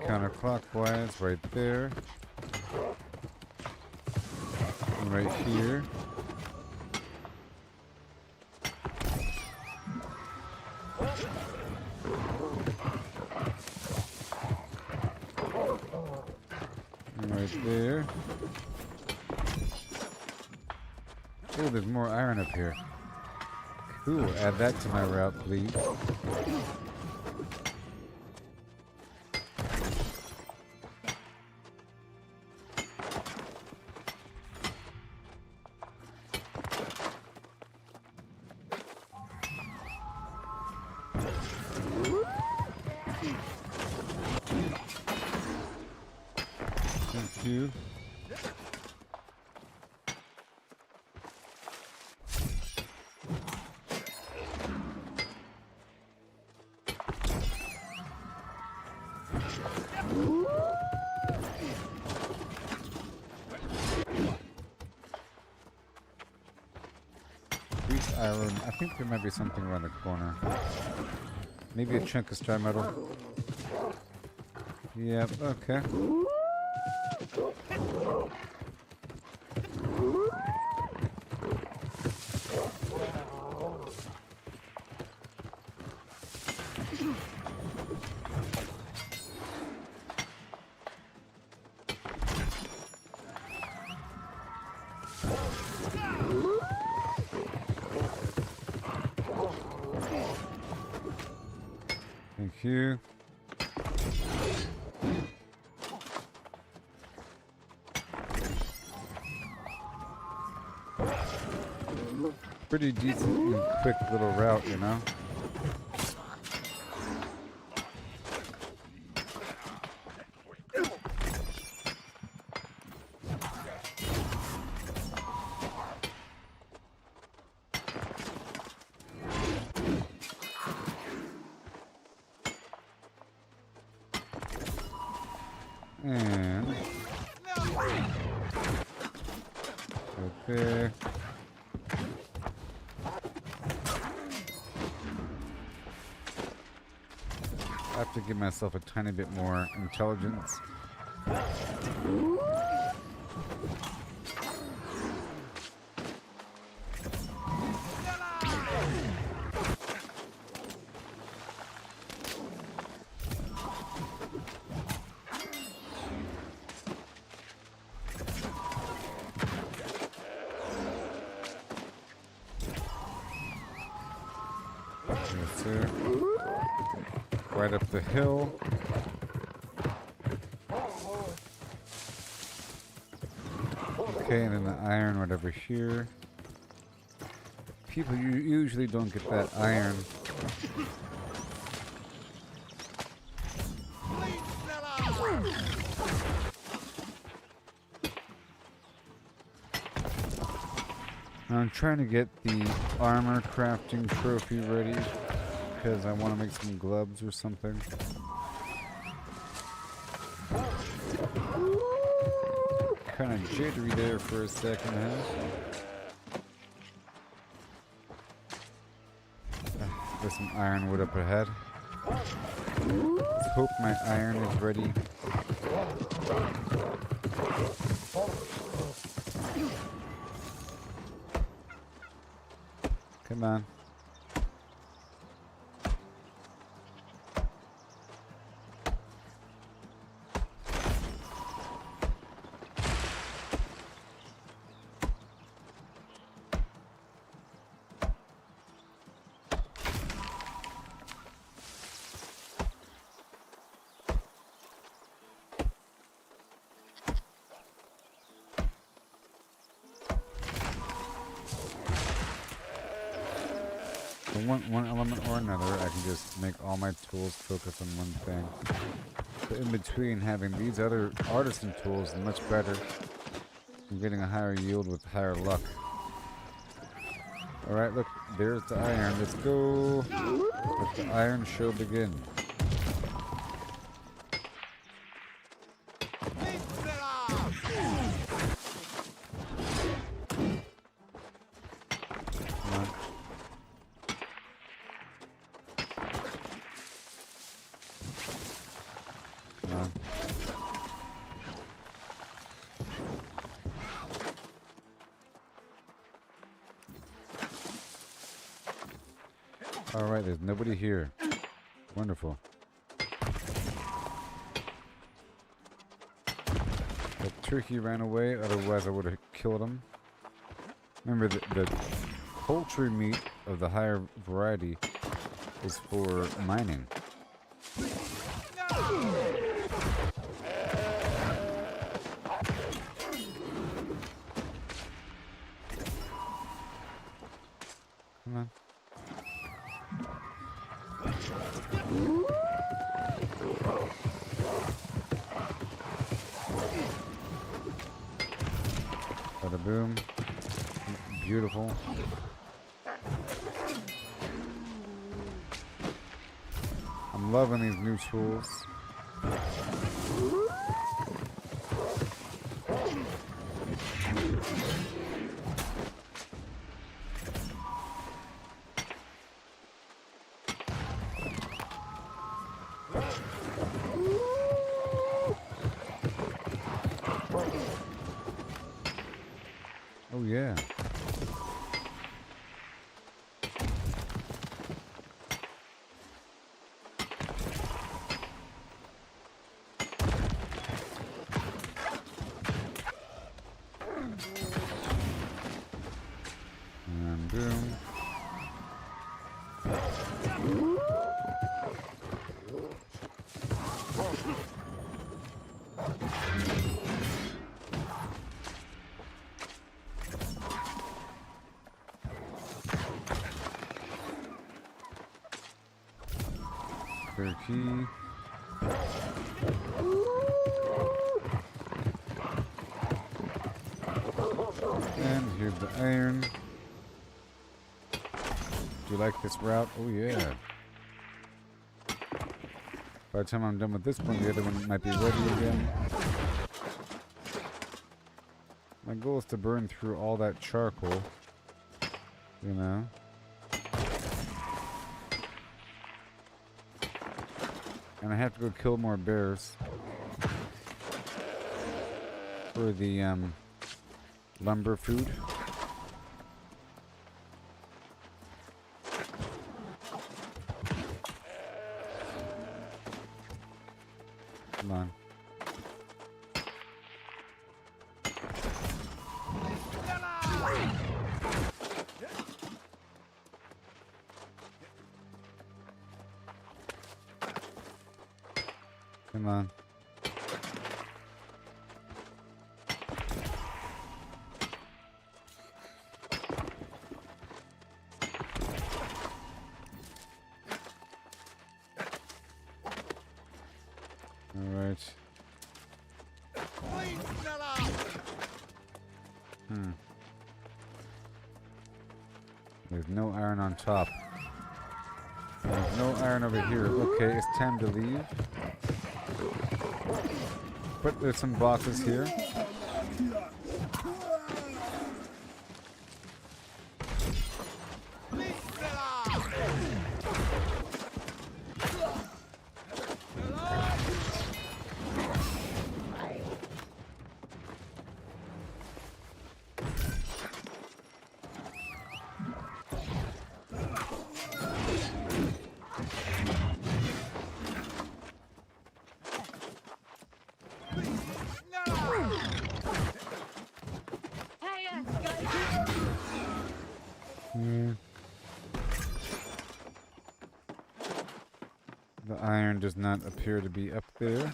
counterclockwise right there. And right here. And right there. Oh, there's more iron up here. Cool, add that to my route, please. Thank you. Iron. I think there might be something around the corner. Maybe a chunk of star metal. Yep, okay. Thank you. Pretty decent and quick little route, you know? And right there. I have to give myself a tiny bit more intelligence. Yes, sir. Right up the hill. Okay, and then the iron right over here. People usually don't get that iron. I'm trying to get the armor crafting trophy ready because I want to make some gloves or something. Kind of jittery there for a second, huh? There's some ironwood up ahead. Let's hope my iron is ready. Come on. One element or another, I can just make all my tools focus on one thing. But in between, having these other artisan tools is much better. I'm getting a higher yield with higher luck. Alright, look, there's the iron. Let's go. Let the iron show begin. Alright, there's nobody here. Wonderful. The turkey ran away, otherwise I would have killed him. Remember, the poultry meat of the higher variety is for mining. Come on. Bada boom. Beautiful. I'm loving these new tools. Oh yeah. And boom. Key. And here's the iron. Do you like this route? Oh yeah. By the time I'm done with this one, the other one might be ready again. My goal is to burn through all that charcoal. You know? And I have to go kill more bears. For the, lumber food. Come on. Come on. Alright. There's no iron on top. There's no iron over here. Okay, it's time to leave. But there's some boxes here. The iron does not appear to be up there.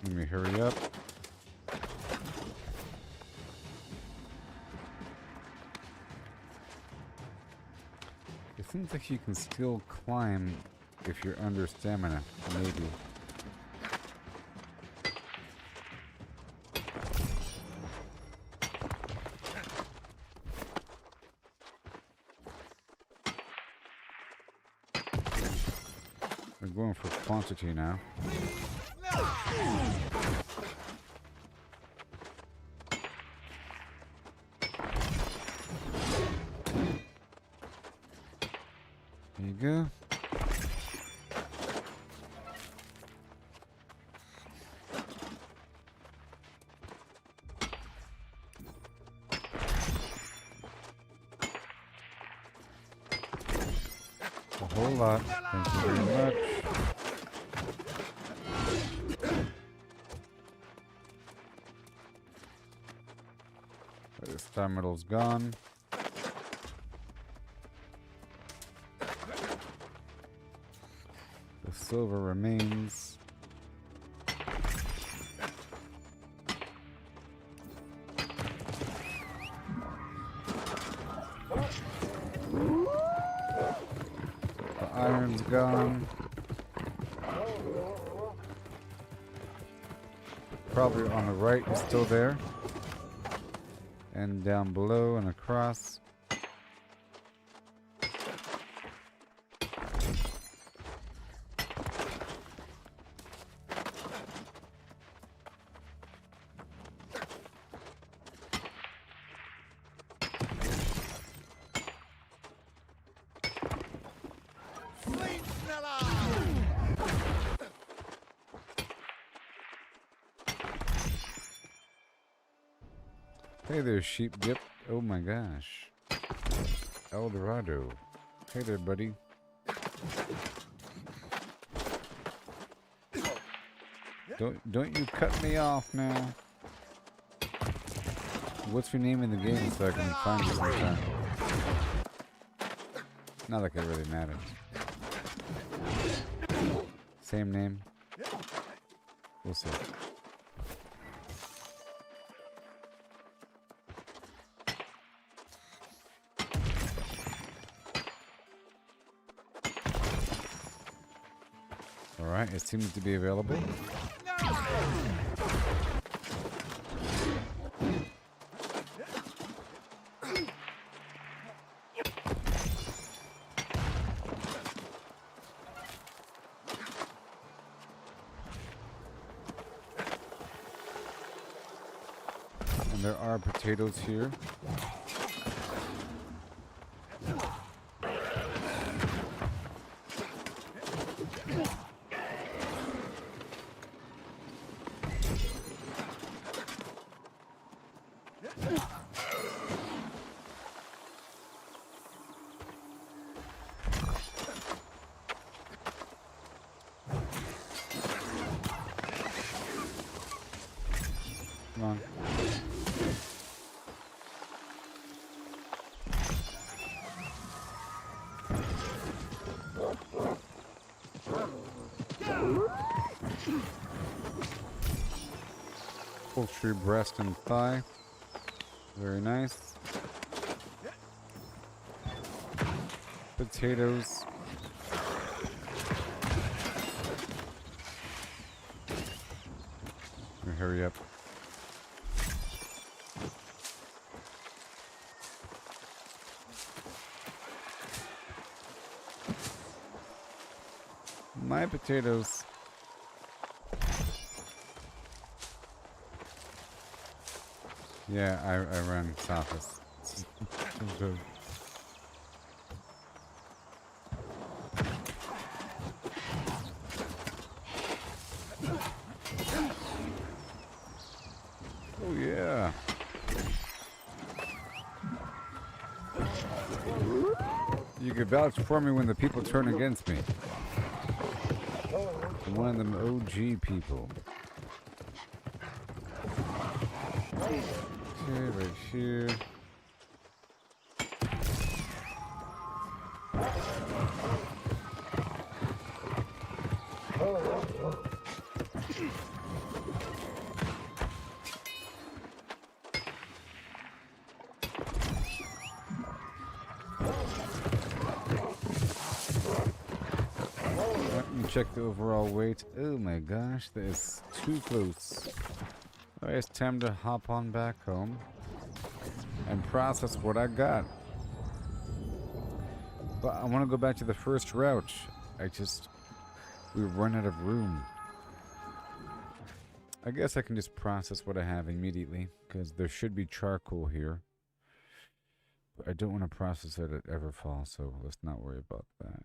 Let me hurry up. It seems like you can still climb if you're under stamina, maybe. We're going for quantity now. There you go. A whole lot. Thank you very much. This star metal's gone. The silver remains. The iron's gone. Probably on the right is still there. And down below and across. Hey there, sheep dip. Oh my gosh. Dorado. Hey there, buddy. Don't you cut me off now. What's your name in the game so I can find you sometime? Not like it really matters. Same name. We'll see. Alright, it seems to be available. And there are potatoes here. Come on. Poultry breast and thigh. Very nice. Potatoes. Hurry up. My potatoes. Yeah, I ran south. Oh yeah. You can vouch for me when the people turn against me. I'm one of them OG people. Okay, right here. Let me check the overall weight. Oh my gosh, that is too close. Alright, it's time to hop on back home and process what I got. But I want to go back to the first route. We run out of room. I guess I can just process what I have immediately, because there should be charcoal here. But I don't want to process it at Everfall, so let's not worry about that.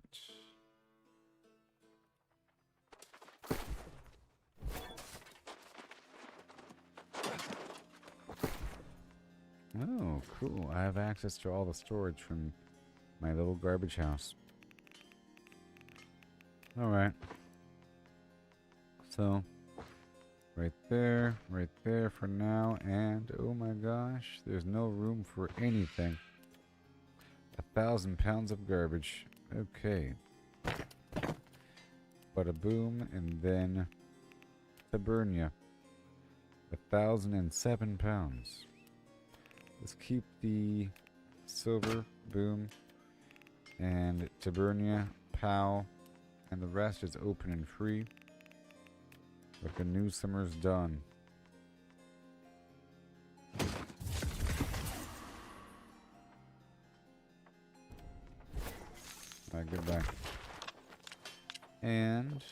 Oh, cool. I have access to all the storage from my little garbage house. Alright. So, right there for now, and oh my gosh, there's no room for anything. 1,000 pounds of garbage. Okay. Bada boom, and then Tabernia. 1,007 pounds. Let's keep the silver, boom, and Tabernia, pow, and the rest is open and free. Like a new summer's done. Alright, goodbye. And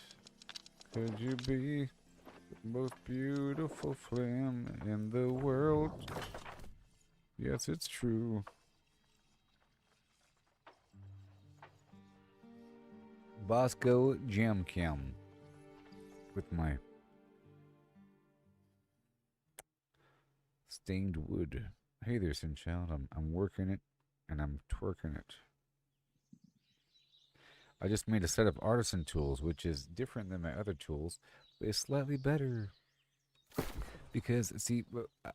could you be the most beautiful flame in the world? Yes, it's true. Bosco Jam Cam with my stained wood. Hey there, Sinchild. I'm working it and I'm twerking it. I just made a set of artisan tools, which is different than my other tools, but it's slightly better. Because, see,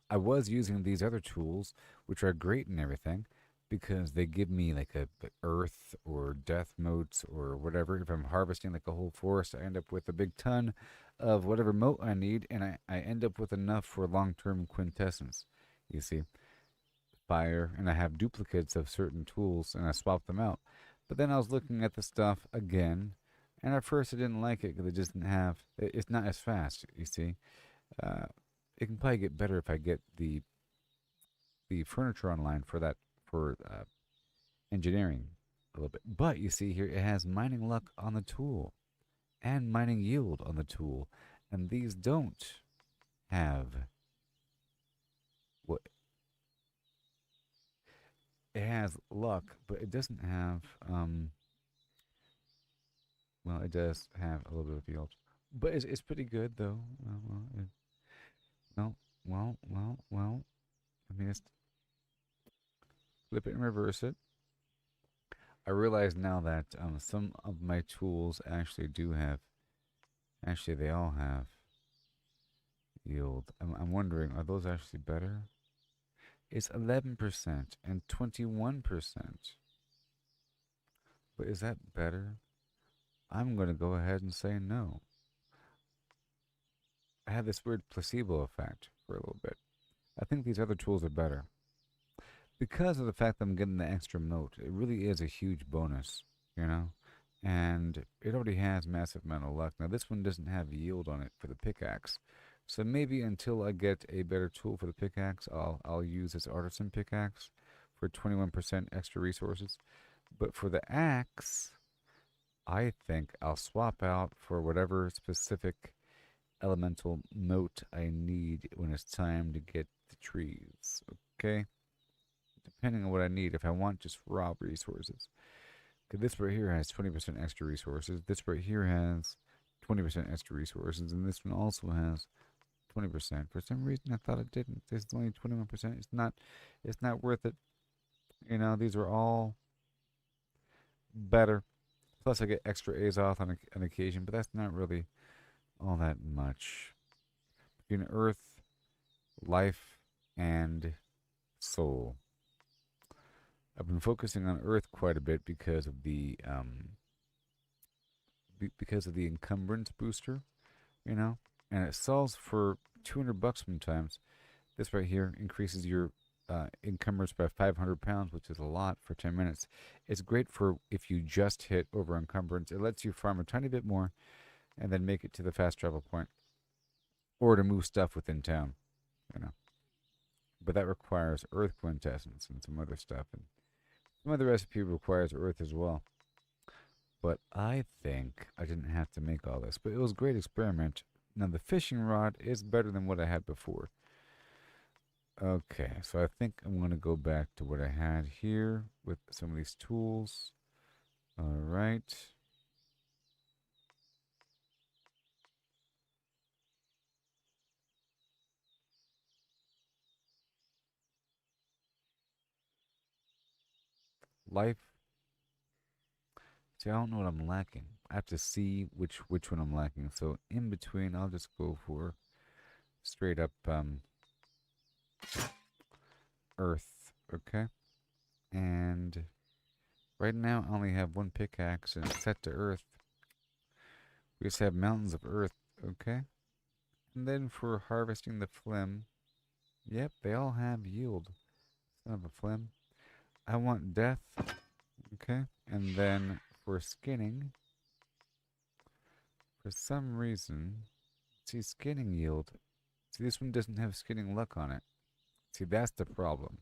I was using these other tools, which are great and everything, because they give me like a earth or death motes or whatever. If I'm harvesting like a whole forest, I end up with a big ton of whatever mote I need, and I end up with enough for long-term quintessence. You see, fire, and I have duplicates of certain tools, and I swap them out. But then I was looking at the stuff again, and at first I didn't like it because it just didn't have. It's not as fast. You see, uh, it can probably get better if I get the furniture online for that for engineering a little bit. But you see here, it has mining luck on the tool and mining yield on the tool, and these don't have what it has luck, but it doesn't have well, it does have a little bit of yield, but it's pretty good though. Well, well. Let me just flip it and reverse it. I realize now that some of my tools actually do have. Actually, they all have yield. I'm wondering, are those actually better? It's 11% and 21%. But is that better? I'm going to go ahead and say no. I had this weird placebo effect for a little bit. I think these other tools are better. Because of the fact that I'm getting the extra mote, it really is a huge bonus, you know? And it already has massive amount of luck. Now, this one doesn't have yield on it for the pickaxe. So maybe until I get a better tool for the pickaxe, I'll use this artisan pickaxe for 21% extra resources. But for the axe, I think I'll swap out for whatever specific elemental mote I need when it's time to get the trees. Okay? Depending on what I need. If I want just raw resources. Because this right here has 20% extra resources. This right here has 20% extra resources. And this one also has 20%. For some reason, I thought it didn't. This is only 21%. It's not worth it. You know, these are all better. Plus, I get extra Azoth on occasion, but that's not really all that much. Between Earth, Life, and Soul. I've been focusing on Earth quite a bit because of the encumbrance booster, you know, and it sells for $200 sometimes. This right here increases your encumbrance by 500 pounds, which is a lot for 10 minutes. It's great for if you just hit over encumbrance. It lets you farm a tiny bit more and then make it to the fast travel point or to move stuff within town, you know. But that requires Earth quintessence and some other stuff, and some other recipe requires Earth as well. But I think I didn't have to make all this, but it was a great experiment. Now the fishing rod is better than what I had before. Okay, so I think I'm going to go back to what I had here with some of these tools. All right. Life. See, I don't know what I'm lacking. I have to see which one I'm lacking. So in between, I'll just go for straight up Earth. Okay. And right now, I only have one pickaxe and it's set to Earth. We just have mountains of Earth. Okay. And then for harvesting the phlegm, yep, they all have yield. Son of a phlegm. I want death. Okay. And then for skinning, for some reason, see, skinning yield. See, this one doesn't have skinning luck on it. See, that's the problem.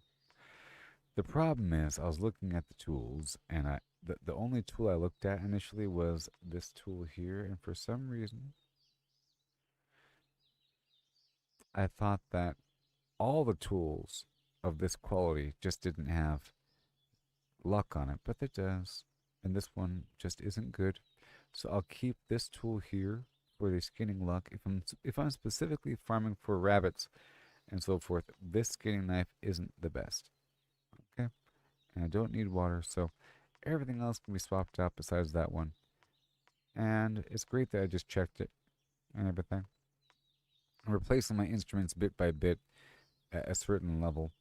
The problem is, I was looking at the tools, and the only tool I looked at initially was this tool here, and for some reason, I thought that all the tools of this quality just didn't have luck on it, but it does. And this one just isn't good. So I'll keep this tool here for the skinning luck. If I'm specifically farming for rabbits and so forth, this skinning knife isn't the best. Okay? And I don't need water, so everything else can be swapped out besides that one. And it's great that I just checked it and everything. I'm replacing my instruments bit by bit at a certain level.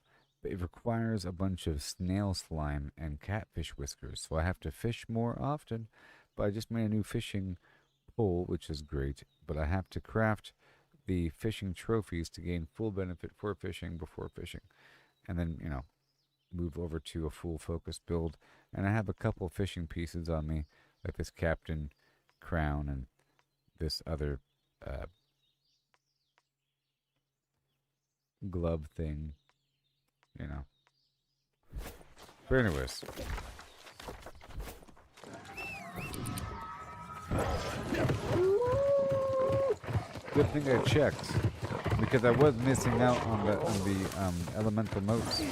But it requires a bunch of snail slime and catfish whiskers, so I have to fish more often. But I just made a new fishing pole, which is great, but I have to craft the fishing trophies to gain full benefit for fishing before fishing. And then, you know, move over to a full focus build. And I have a couple fishing pieces on me, like this captain crown and this other glove thing, you know. But anyways. Good thing I checked, because I was missing out on the elemental motes.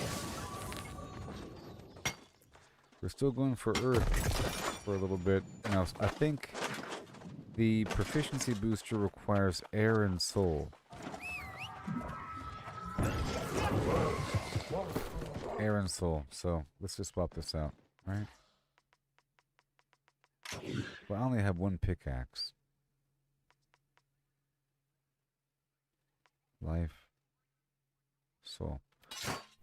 We're still going for Earth for a little bit. Now, I think the proficiency booster requires Air and Soul. Air and Soul. So let's just swap this out, right? Well, I only have one pickaxe. Life. Soul.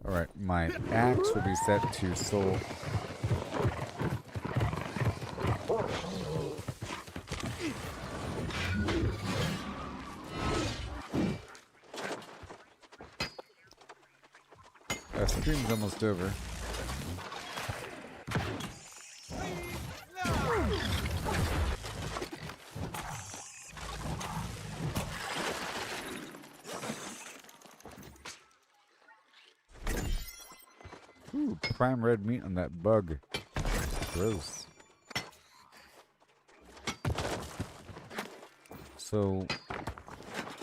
Alright, my axe will be set to Soul. Our stream's almost over. Ooh, prime red meat on that bug. Gross. So,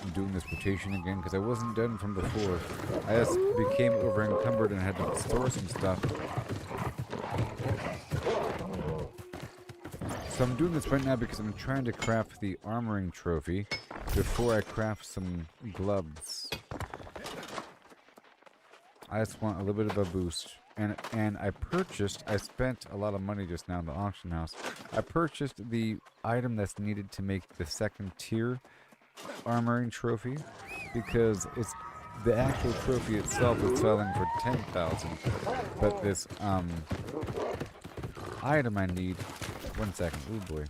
I'm doing this rotation again because I wasn't done from before. I just became over encumbered and had to store some stuff. So I'm doing this right now because I'm trying to craft the armoring trophy before I craft some gloves. I just want a little bit of a boost. And I spent a lot of money just now in the auction house. I purchased the item that's needed to make the second tier armoring trophy, because it's the actual trophy itself is selling for 10,000, but this item I need. 1 second. Oh boy.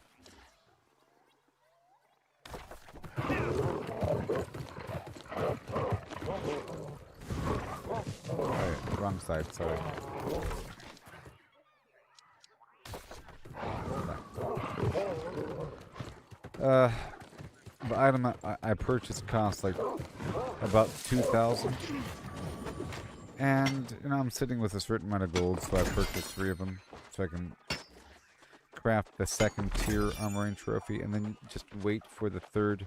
Alright, wrong side, sorry. The item I purchased costs like about 2,000. And, you know, I'm sitting with a certain amount of gold, so I purchased 3 of them so I can craft the second tier armoring trophy and then just wait for the third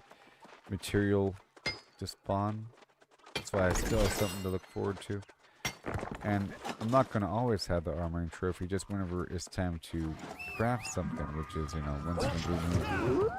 material to spawn. So I still have something to look forward to. And I'm not going to always have the armoring trophy, just whenever it's time to craft something, which is, you know, once in a blue moon.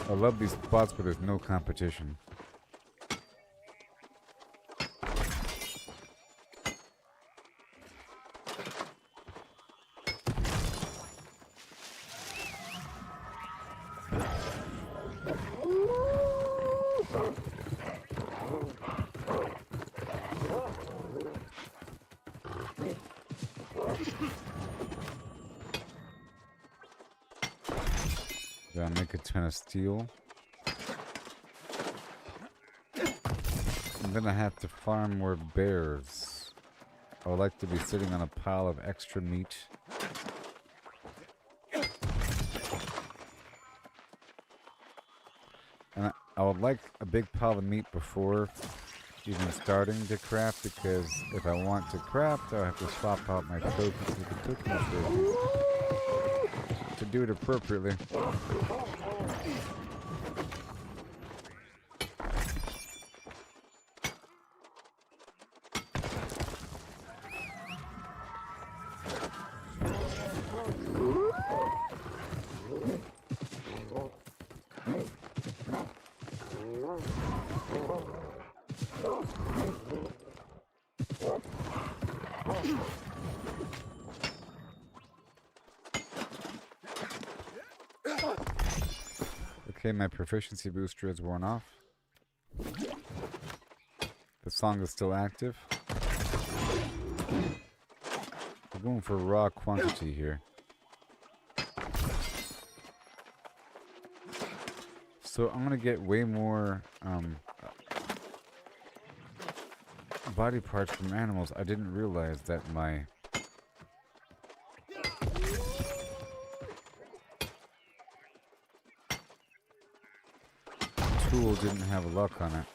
I love these spots where there's no competition. Gotta make a ton of steel. And then I have to farm more bears. I would like to be sitting on a pile of extra meat. And I would like a big pile of meat before even starting to craft, because if I want to craft, I have to swap out my trophies with the cooking trophies to do it appropriately. Okay, my proficiency booster has worn off. The song is still active. We're going for raw quantity here. So I'm gonna get way more body parts from animals. I didn't realize that my tool didn't have luck on it.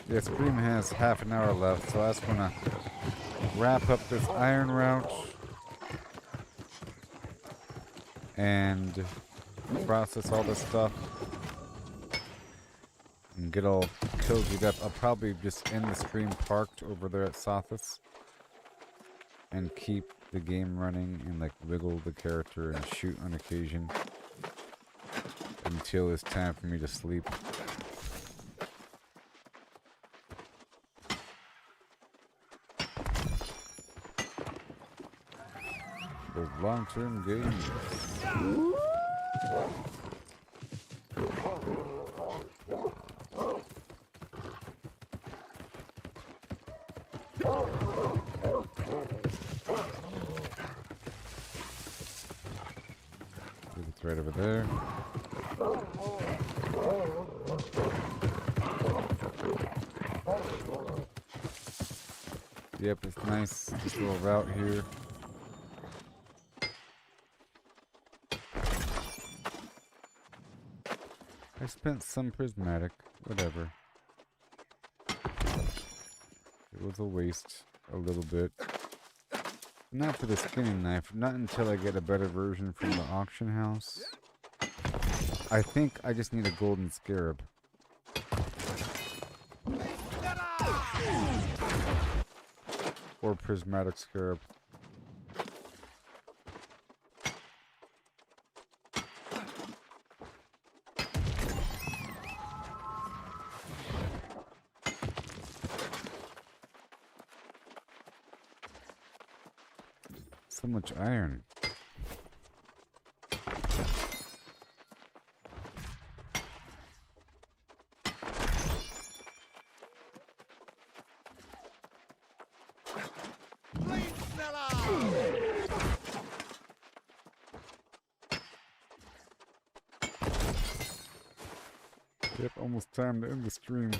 Yeah, Scream has half an hour left, so I just want to wrap up this iron route and process all this stuff and get all cozied up. I'll probably just end the stream parked over there at Sothis and keep the game running and like wiggle the character and shoot on occasion until it's time for me to sleep. Those long-term games. It's right over there. Yep, it's nice. This little route here. I spent some prismatic, whatever. It was a waste, a little bit. Not for the skinning knife, not until I get a better version from the auction house. I think I just need a golden scarab. Or prismatic scarab. So much iron. Yep, almost time to end the stream.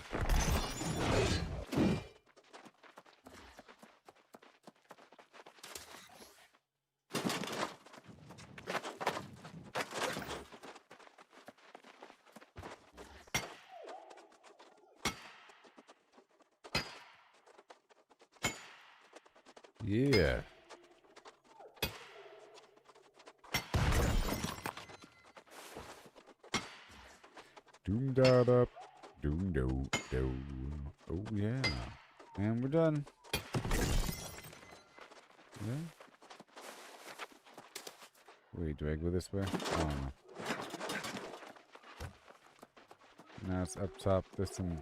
Yeah. Doom da da, doom do do. Oh yeah, and we're done. Yeah. Wait, do I go this way? Oh no. Now it's up top. This one.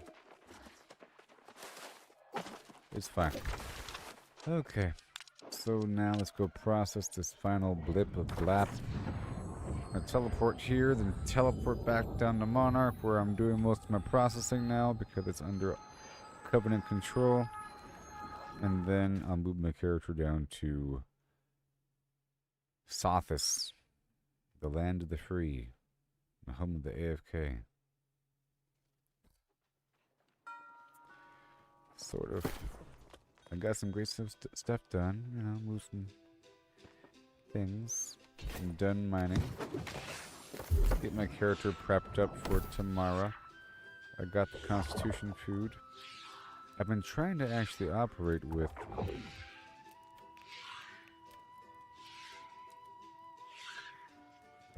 It's fine. Okay, so now let's go process this final blip of blap. I teleport here, then teleport back down to Monarch, where I'm doing most of my processing now because it's under Covenant control. And then I'll move my character down to Sothis, the land of the free, the home of the AFK. Sort of. I got some great stuff done, you know, move some things. I'm done mining. Get my character prepped up for tomorrow. I got the Constitution food. I've been trying to actually operate with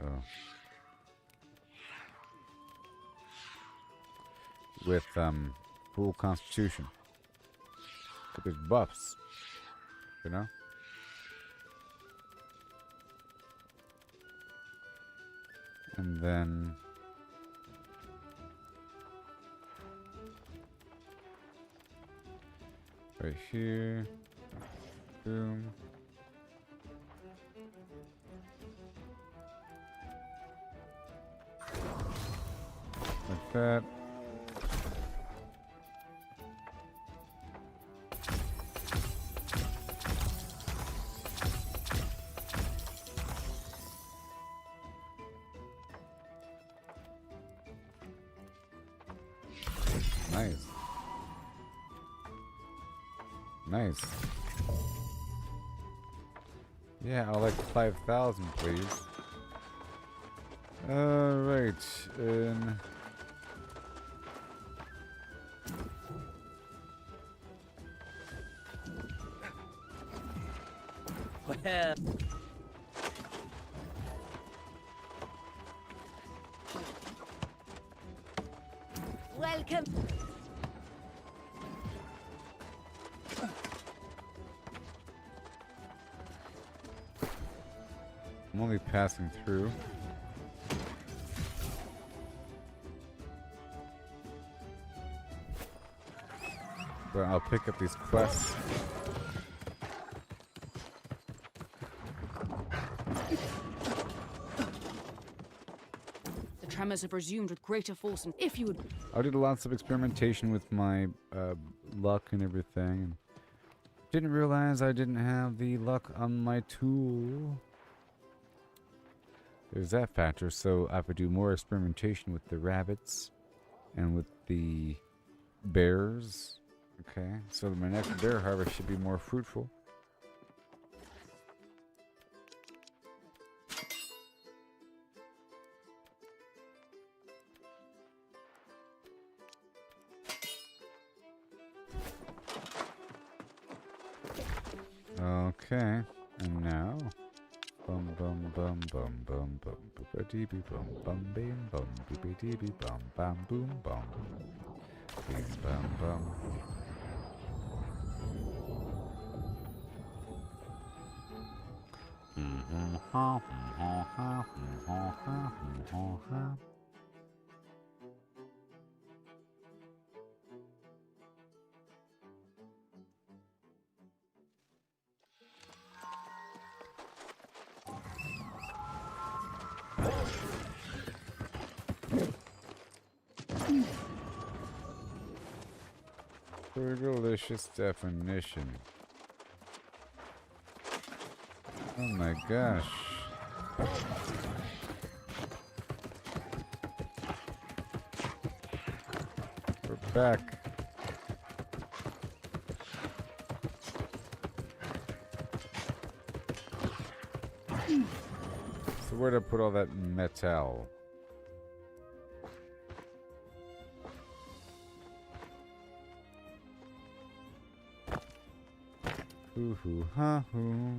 Uh-oh. With, full constitution. With his buffs. You know? And then... right here. Boom. Like that. Nice. Nice. Yeah, I'll like 5,000, please. Alright, Well. Welcome. I'm only passing through. But I'll pick up these quests. The tremors have resumed with greater force, and if you would... I did lots of experimentation with my luck and everything. And didn't realize I didn't have the luck on my tool. There's that factor, so I have to do more experimentation with the rabbits and with the bears. Okay, so my next bear harvest should be more fruitful. Okay, and now... Bum bum bum bum bum bum boop dee bee bum bum bim bum boop dee bee bum bam boom bum bim bum bum. For delicious definition. Oh my gosh. We're back. So where'd I put all that metal? Hoo hoo ha hoo.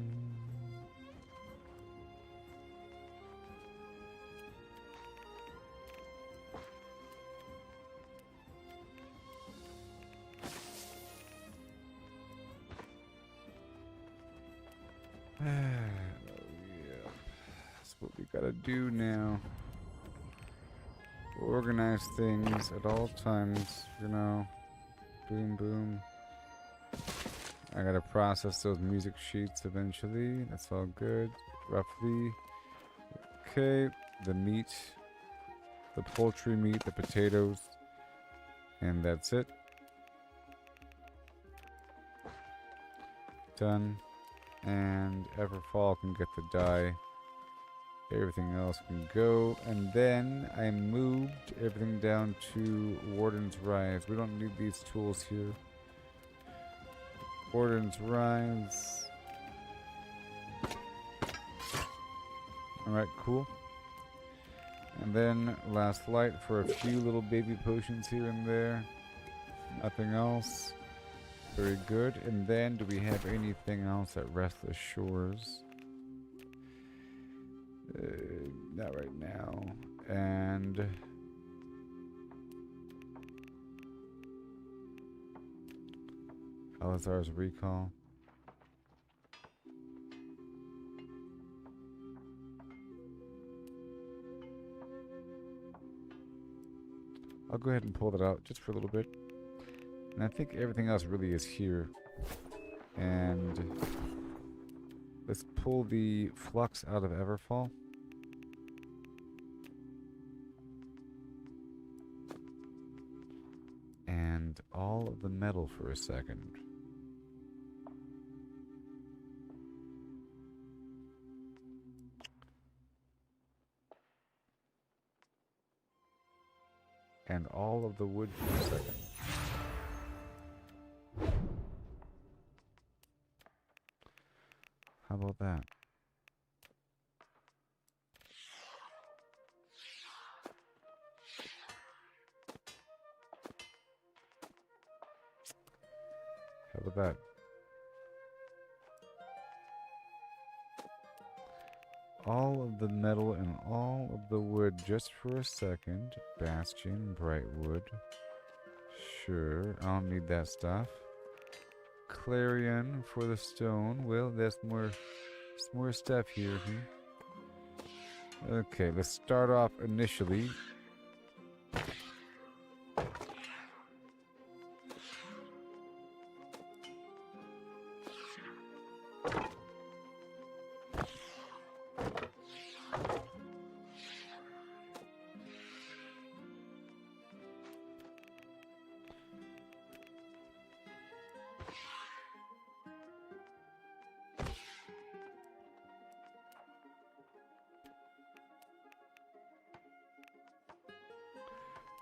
That's what we gotta do now. Organize things at all times, you know. Boom, boom. I gotta process those music sheets eventually. That's all good. Roughly. Okay. The meat. The poultry meat. The potatoes. And that's it. Done. And Everfall can get the dye. Everything else can go. And then I moved everything down to Warden's Rise. We don't need these tools here. Warden's Rise. Alright, cool. And then Last Light for a few little baby potions here and there. Nothing else. Very good. And then, do we have anything else at Restless Shores? that right now. And Alazar's recall. I'll go ahead and pull that out just for a little bit. And I think everything else really is here. And let's pull the flux out of Everfall. And all of the metal for a second. And all of the wood for a second. How about that? How about that? All of the metal and all of the wood just for a second. Bastion, Brightwood. Sure, I don't need that stuff. Clarion for the stone. Well, there's more stuff here. Okay, let's start off initially.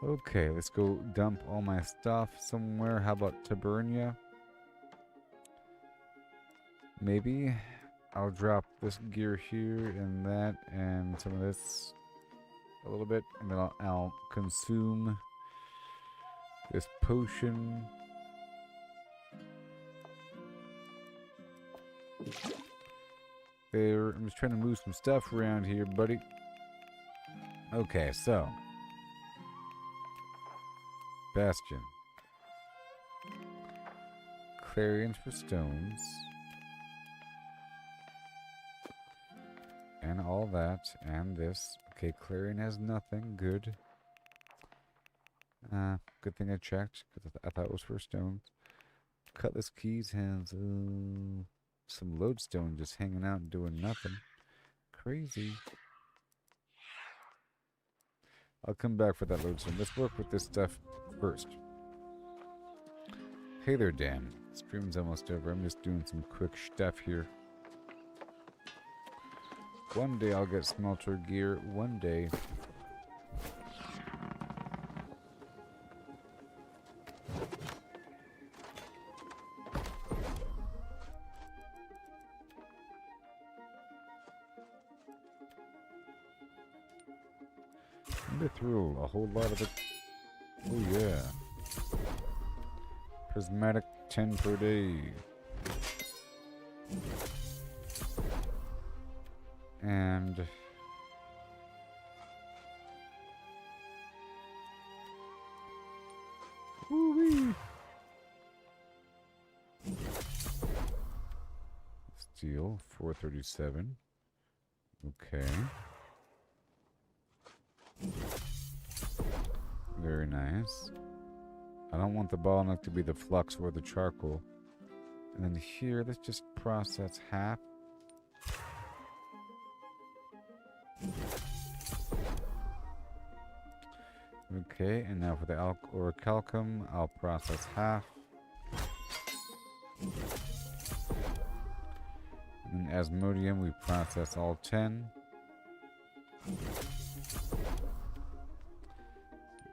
Okay, let's go dump all my stuff somewhere. How about Tabernia? Maybe I'll drop this gear here and that and some of this a little bit, and then I'll consume this potion. There, I'm just trying to move some stuff around here, buddy. Okay, so Bastion. Clarions for stones. And all that. And this. Okay, Clarion has nothing. Good. Good thing I checked, because I thought it was for stones. Cutlass Keys has some lodestone just hanging out and doing nothing. Crazy. I'll come back for that lodestone. Let's work with this stuff first. Hey there, Dan. Stream's almost over. I'm just doing some quick stuff here. One day I'll get smelter gear. One day. I threw a whole lot of it. Oh yeah. Prismatic 10 per day. And woo-wee. Steel 437. Okay. Very nice. I don't want the bottleneck to be the flux or the charcoal. And then here, let's just process half. Okay, and now for the orichalcum, I'll process half. And then asmodium, we process all 10. And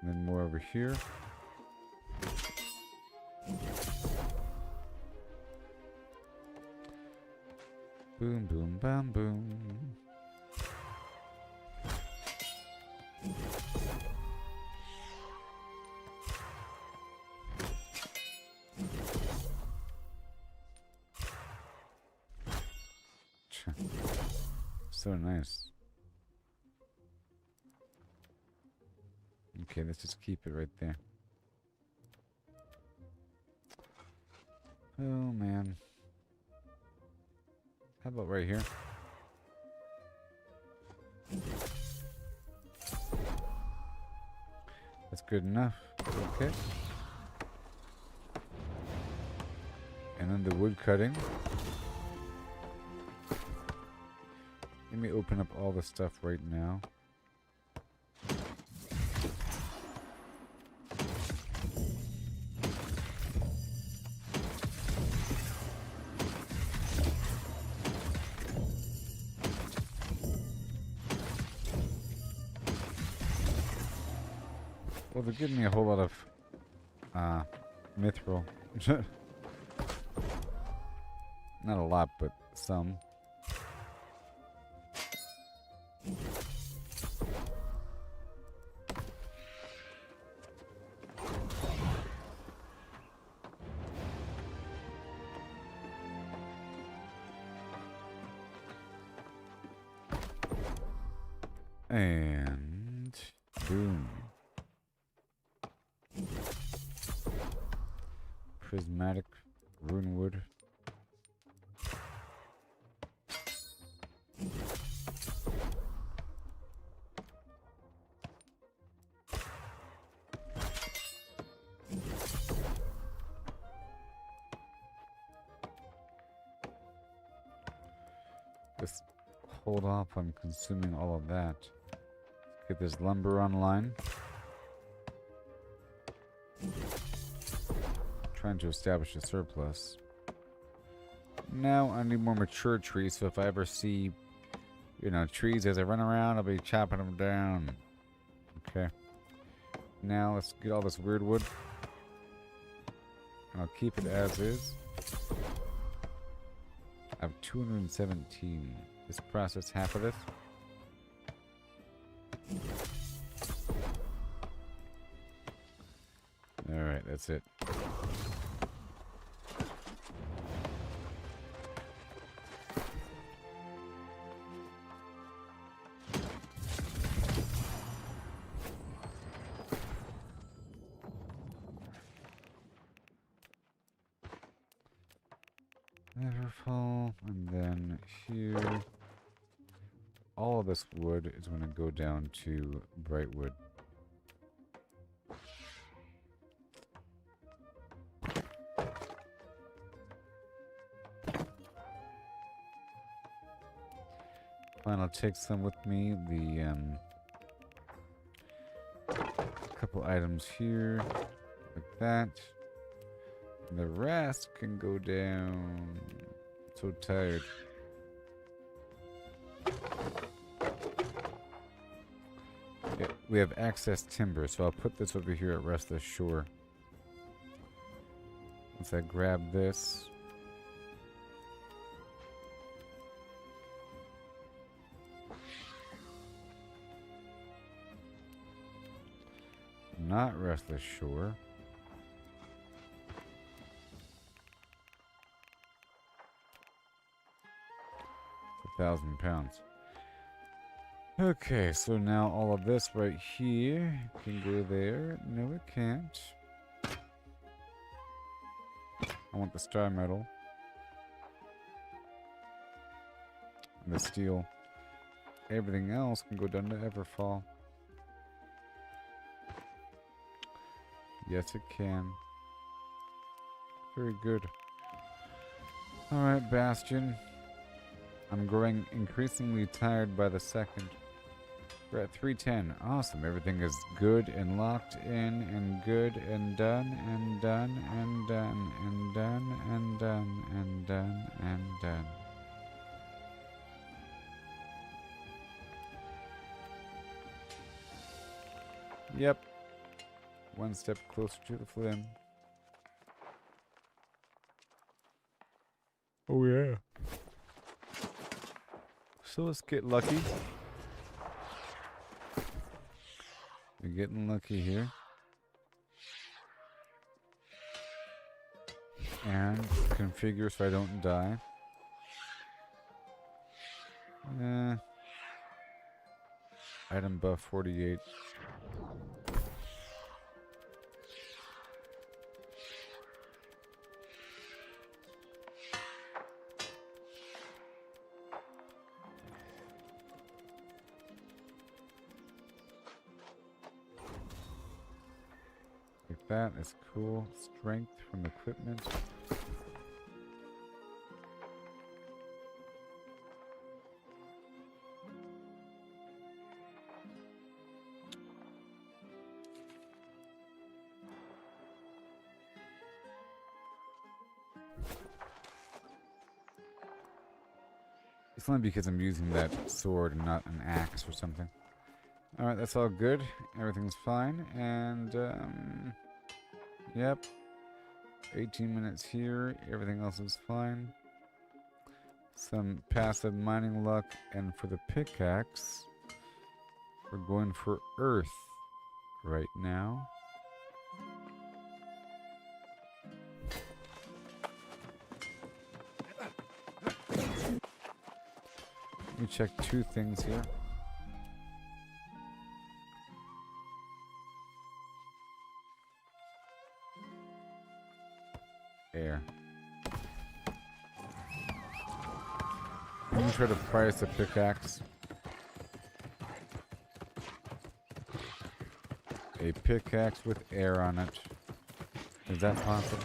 then more over here. Boom, boom, bam, boom. So nice. Okay, let's just keep it right there. Oh, man. How about right here? That's good enough. Okay. And then the wood cutting. Let me open up all the stuff right now. Well, they're giving me a whole lot of mithril. Not a lot, but some. And boom. Prismatic runewood. Just hold off on consuming all of that. Get this lumber online. Trying to establish a surplus. Now I need more mature trees, so if I ever see, you know, trees as I run around, I'll be chopping them down. Okay. Now let's get all this weird wood. And I'll keep it as is. I have 217. Let's process half of this. Alright, that's it. Neverfall, and then here. All of this wood is going to go down to Brightwood. Fine, I'll take some with me. The couple items here, like that. And the rest can go down. So tired. Yeah, we have excess timber, so I'll put this over here at Restless Shore. Once I grab this. Not Restless Shore. It's 1,000 pounds. Okay, so now all of this right here can go there. No, it can't. I want the star metal. And the steel. Everything else can go down to Everfall. Yes, it can. Very good. Alright, Bastion. I'm growing increasingly tired by the second. We're at 310. Awesome. Everything is good and locked in and good and done and done and done and done and done and done and done. Yep. One step closer to the flame. Oh yeah. So let's get lucky. We're getting lucky here. And configure so I don't die. Item buff 48. that. It's cool. Strength from equipment. It's only because I'm using that sword and not an axe or something. Alright, that's all good. Everything's fine. And, yep. 18 minutes here. Everything else is fine. Some passive mining luck. And for the pickaxe, we're going for earth right now. Let me check two things here. Air. Let me try to price a pickaxe. A pickaxe with air on it. Is that possible?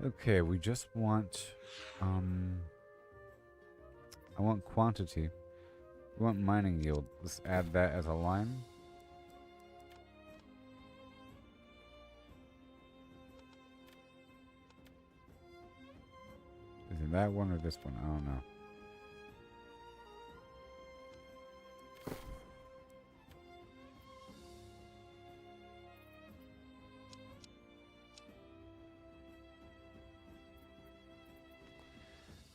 Okay, we just want, I want quantity. We want mining yield. Let's add that as a line. Is it that one or this one? I don't know.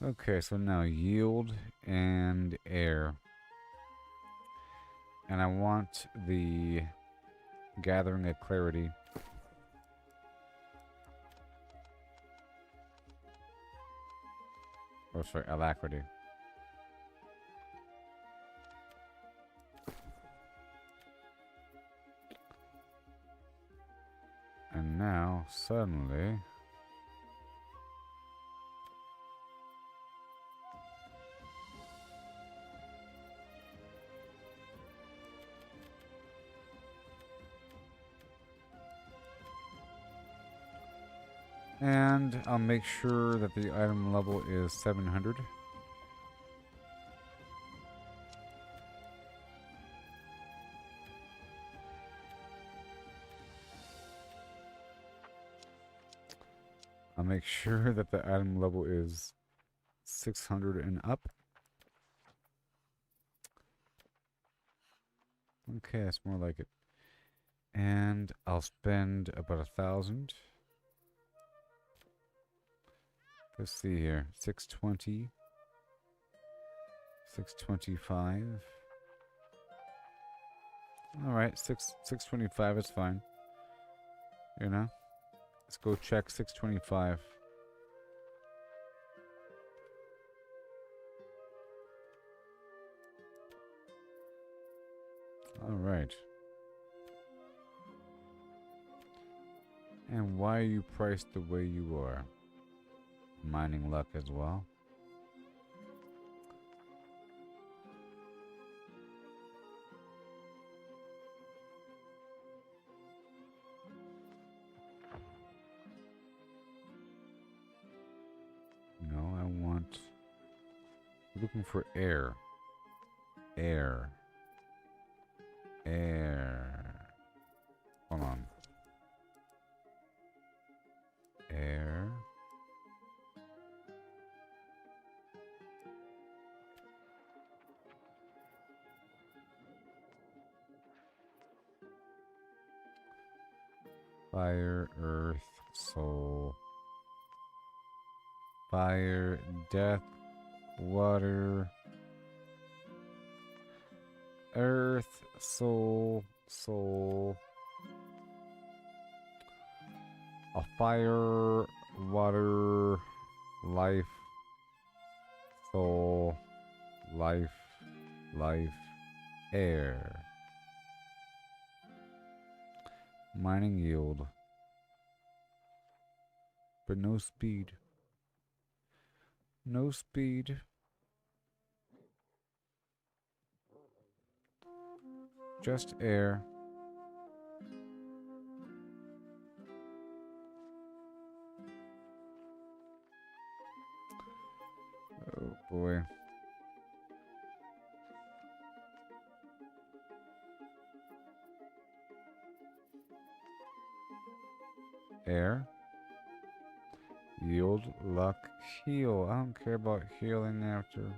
Okay, so now yield and air. And I want the gathering of clarity. Oh, sorry, alacrity. And now, suddenly... And I'll make sure that the item level is 700. I'll make sure that the item level is 600 and up. Okay, that's more like it. And I'll spend about 1,000. Let's see here. 620. 625. Alright, 625 is fine. You know? Let's go check 625. Alright. And why are you priced the way you are? Mining luck as well. No, I want... looking for air. Air. Air. Hold on. Air. Fire, earth, soul. Fire, death, water. Earth, soul, soul. A fire, water, life. Soul, life, life, air. Mining yield. But no speed. No speed. Just air. Oh boy. Air. Yield, luck, heal. I don't care about healing after.